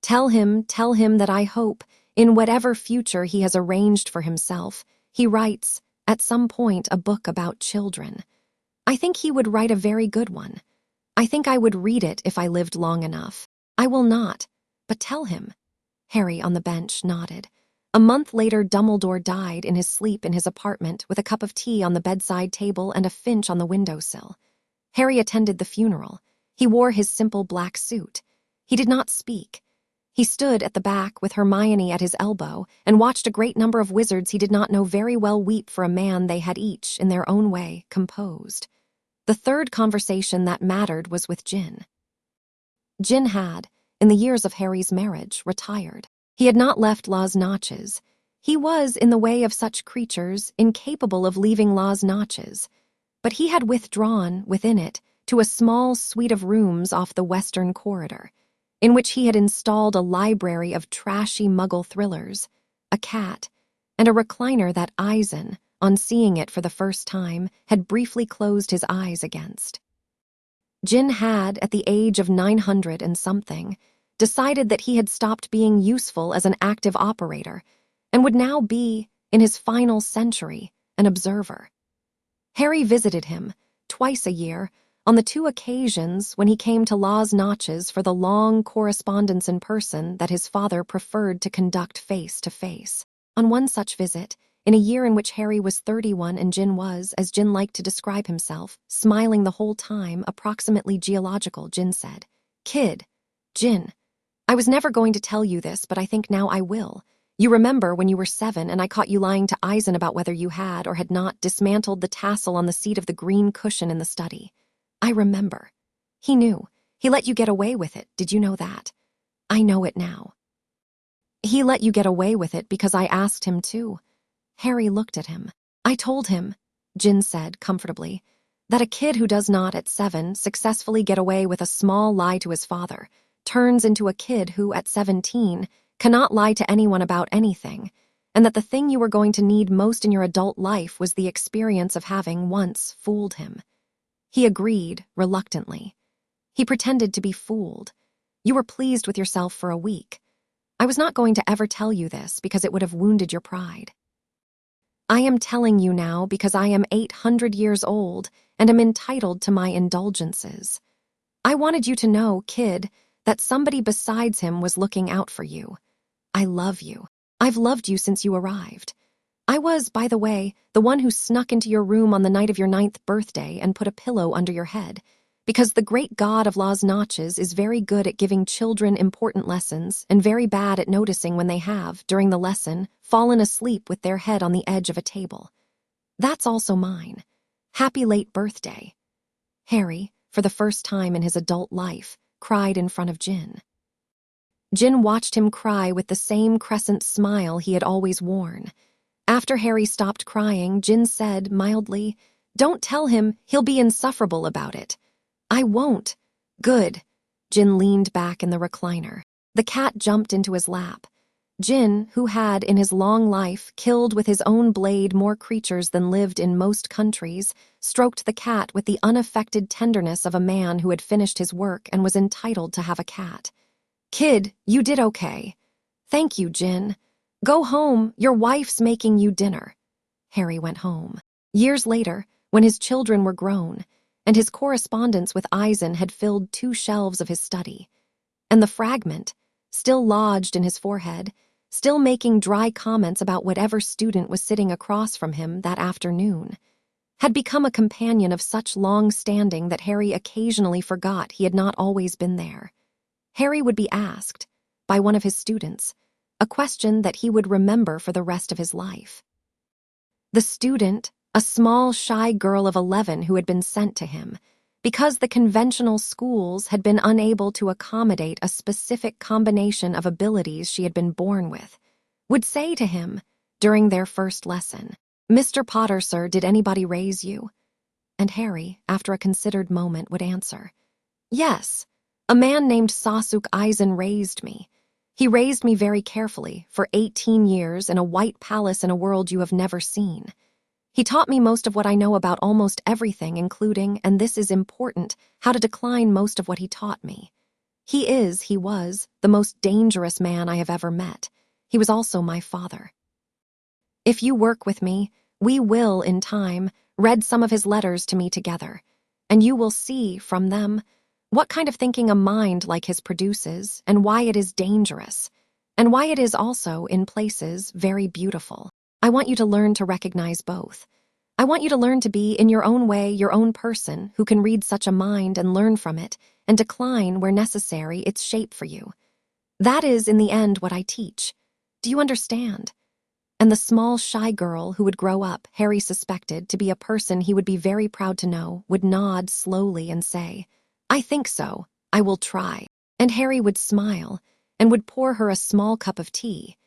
Tell him that I hope, in whatever future he has arranged for himself, he writes, at some point, a book about children. I think he would write a very good one. I think I would read it if I lived long enough. I will not, but tell him. Harry on the bench nodded. A month later, Dumbledore died in his sleep in his apartment with a cup of tea on the bedside table and a finch on the windowsill. Harry attended the funeral. He wore his simple black suit. He did not speak. He stood at the back with Hermione at his elbow and watched a great number of wizards he did not know very well weep for a man they had each, in their own way, composed. The third conversation that mattered was with Jin. Jin had, in the years of Harry's marriage, retired. He had not left Law's Notches. He was, in the way of such creatures, incapable of leaving Law's Notches, but he had withdrawn, within it, to a small suite of rooms off the western corridor, in which he had installed a library of trashy Muggle thrillers, a cat, and a recliner that Aizen, on seeing it for the first time, had briefly closed his eyes against. Jin had, at the age of 900 and something, decided that he had stopped being useful as an active operator and would now be, in his final century, an observer. Harry visited him, twice a year, on the 2 occasions when he came to Law's Notches for the long correspondence in person that his father preferred to conduct face to face. On one such visit, in a year in which Harry was 31 and Jin was, as Jin liked to describe himself, smiling the whole time, approximately geological, Jin said, "Kid, Jin, I was never going to tell you this, but I think now I will. You remember when you were 7 and I caught you lying to Aizen about whether you had or had not dismantled the tassel on the seat of the green cushion in the study. I remember. He knew. He let you get away with it. Did you know that? I know it now. He let you get away with it because I asked him to." Harry looked at him. "I told him," Jin said comfortably, "that a kid who does not at 7 successfully get away with a small lie to his father turns into a kid who, at 17, cannot lie to anyone about anything, and that the thing you were going to need most in your adult life was the experience of having once fooled him." He agreed, reluctantly. He pretended to be fooled. "You were pleased with yourself for a week. I was not going to ever tell you this because it would have wounded your pride. I am telling you now because I am 800 years old and am entitled to my indulgences. I wanted you to know, kid, that somebody besides him was looking out for you. I love you. I've loved you since you arrived. I was, by the way, the one who snuck into your room on the night of your 9th birthday and put a pillow under your head, because the great god of Law's Notches is very good at giving children important lessons and very bad at noticing when they have, during the lesson, fallen asleep with their head on the edge of a table. That's also mine. Happy late birthday." Harry, for the first time in his adult life, cried in front of Jin. Jin watched him cry with the same crescent smile he had always worn. After Harry stopped crying, Jin said mildly, "Don't tell him, he'll be insufferable about it." "I won't." "Good." Jin leaned back in the recliner. The cat jumped into his lap. Jin, who had, in his long life, killed with his own blade more creatures than lived in most countries, stroked the cat with the unaffected tenderness of a man who had finished his work and was entitled to have a cat. "Kid, you did okay." "Thank you, Jin. Go home, your wife's making you dinner." Harry went home. Years later, when his children were grown, and his correspondence with Aizen had filled 2 shelves of his study, and the fragment, still lodged in his forehead, still making dry comments about whatever student was sitting across from him that afternoon, had become a companion of such long standing that Harry occasionally forgot he had not always been there. Harry would be asked, by one of his students, a question that he would remember for the rest of his life. The student, a small, shy girl of 11 who had been sent to him, because the conventional schools had been unable to accommodate a specific combination of abilities she had been born with, would say to him, during their first lesson, "Mr. Potter, sir, did anybody raise you?" And Harry, after a considered moment, would answer, "Yes, a man named Sasuke Aizen raised me. He raised me very carefully, for 18 years in a white palace in a world you have never seen. He taught me most of what I know about almost everything, including, and this is important, how to decline most of what he taught me. He was, the most dangerous man I have ever met. He was also my father. If you work with me, we will, in time, read some of his letters to me together, and you will see, from them, what kind of thinking a mind like his produces, and why it is dangerous, and why it is also, in places, very beautiful. I want you to learn to recognize both. I want you to learn to be, in your own way, your own person who can read such a mind and learn from it, and decline, where necessary, its shape for you. That is, in the end, what I teach. Do you understand?" And the small, shy girl who would grow up, Harry suspected, to be a person he would be very proud to know, would nod slowly and say, "I think so. I will try." And Harry would smile, and would pour her a small cup of tea.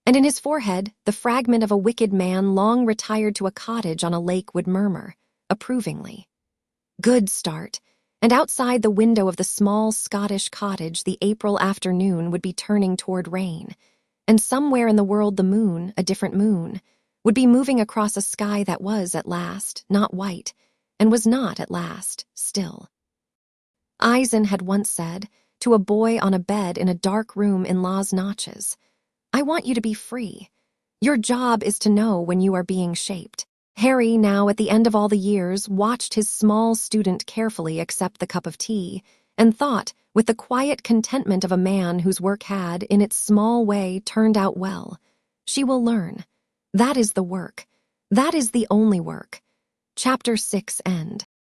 And in his forehead, the fragment of a wicked man long retired to a cottage on a lake would murmur, approvingly, "Good start." And outside the window of the small Scottish cottage, the April afternoon would be turning toward rain, and somewhere in the world the moon, a different moon, would be moving across a sky that was, at last, not white, and was not, at last, still. Aizen had once said, to a boy on a bed in a dark room in Law's Notches, "I want you to be free. Your job is to know when you are being shaped." Harry, now at the end of all the years, watched his small student carefully accept the cup of tea and thought, with the quiet contentment of a man whose work had, in its small way, turned out well, "She will learn. That is the work. That is the only work." Chapter 6 end.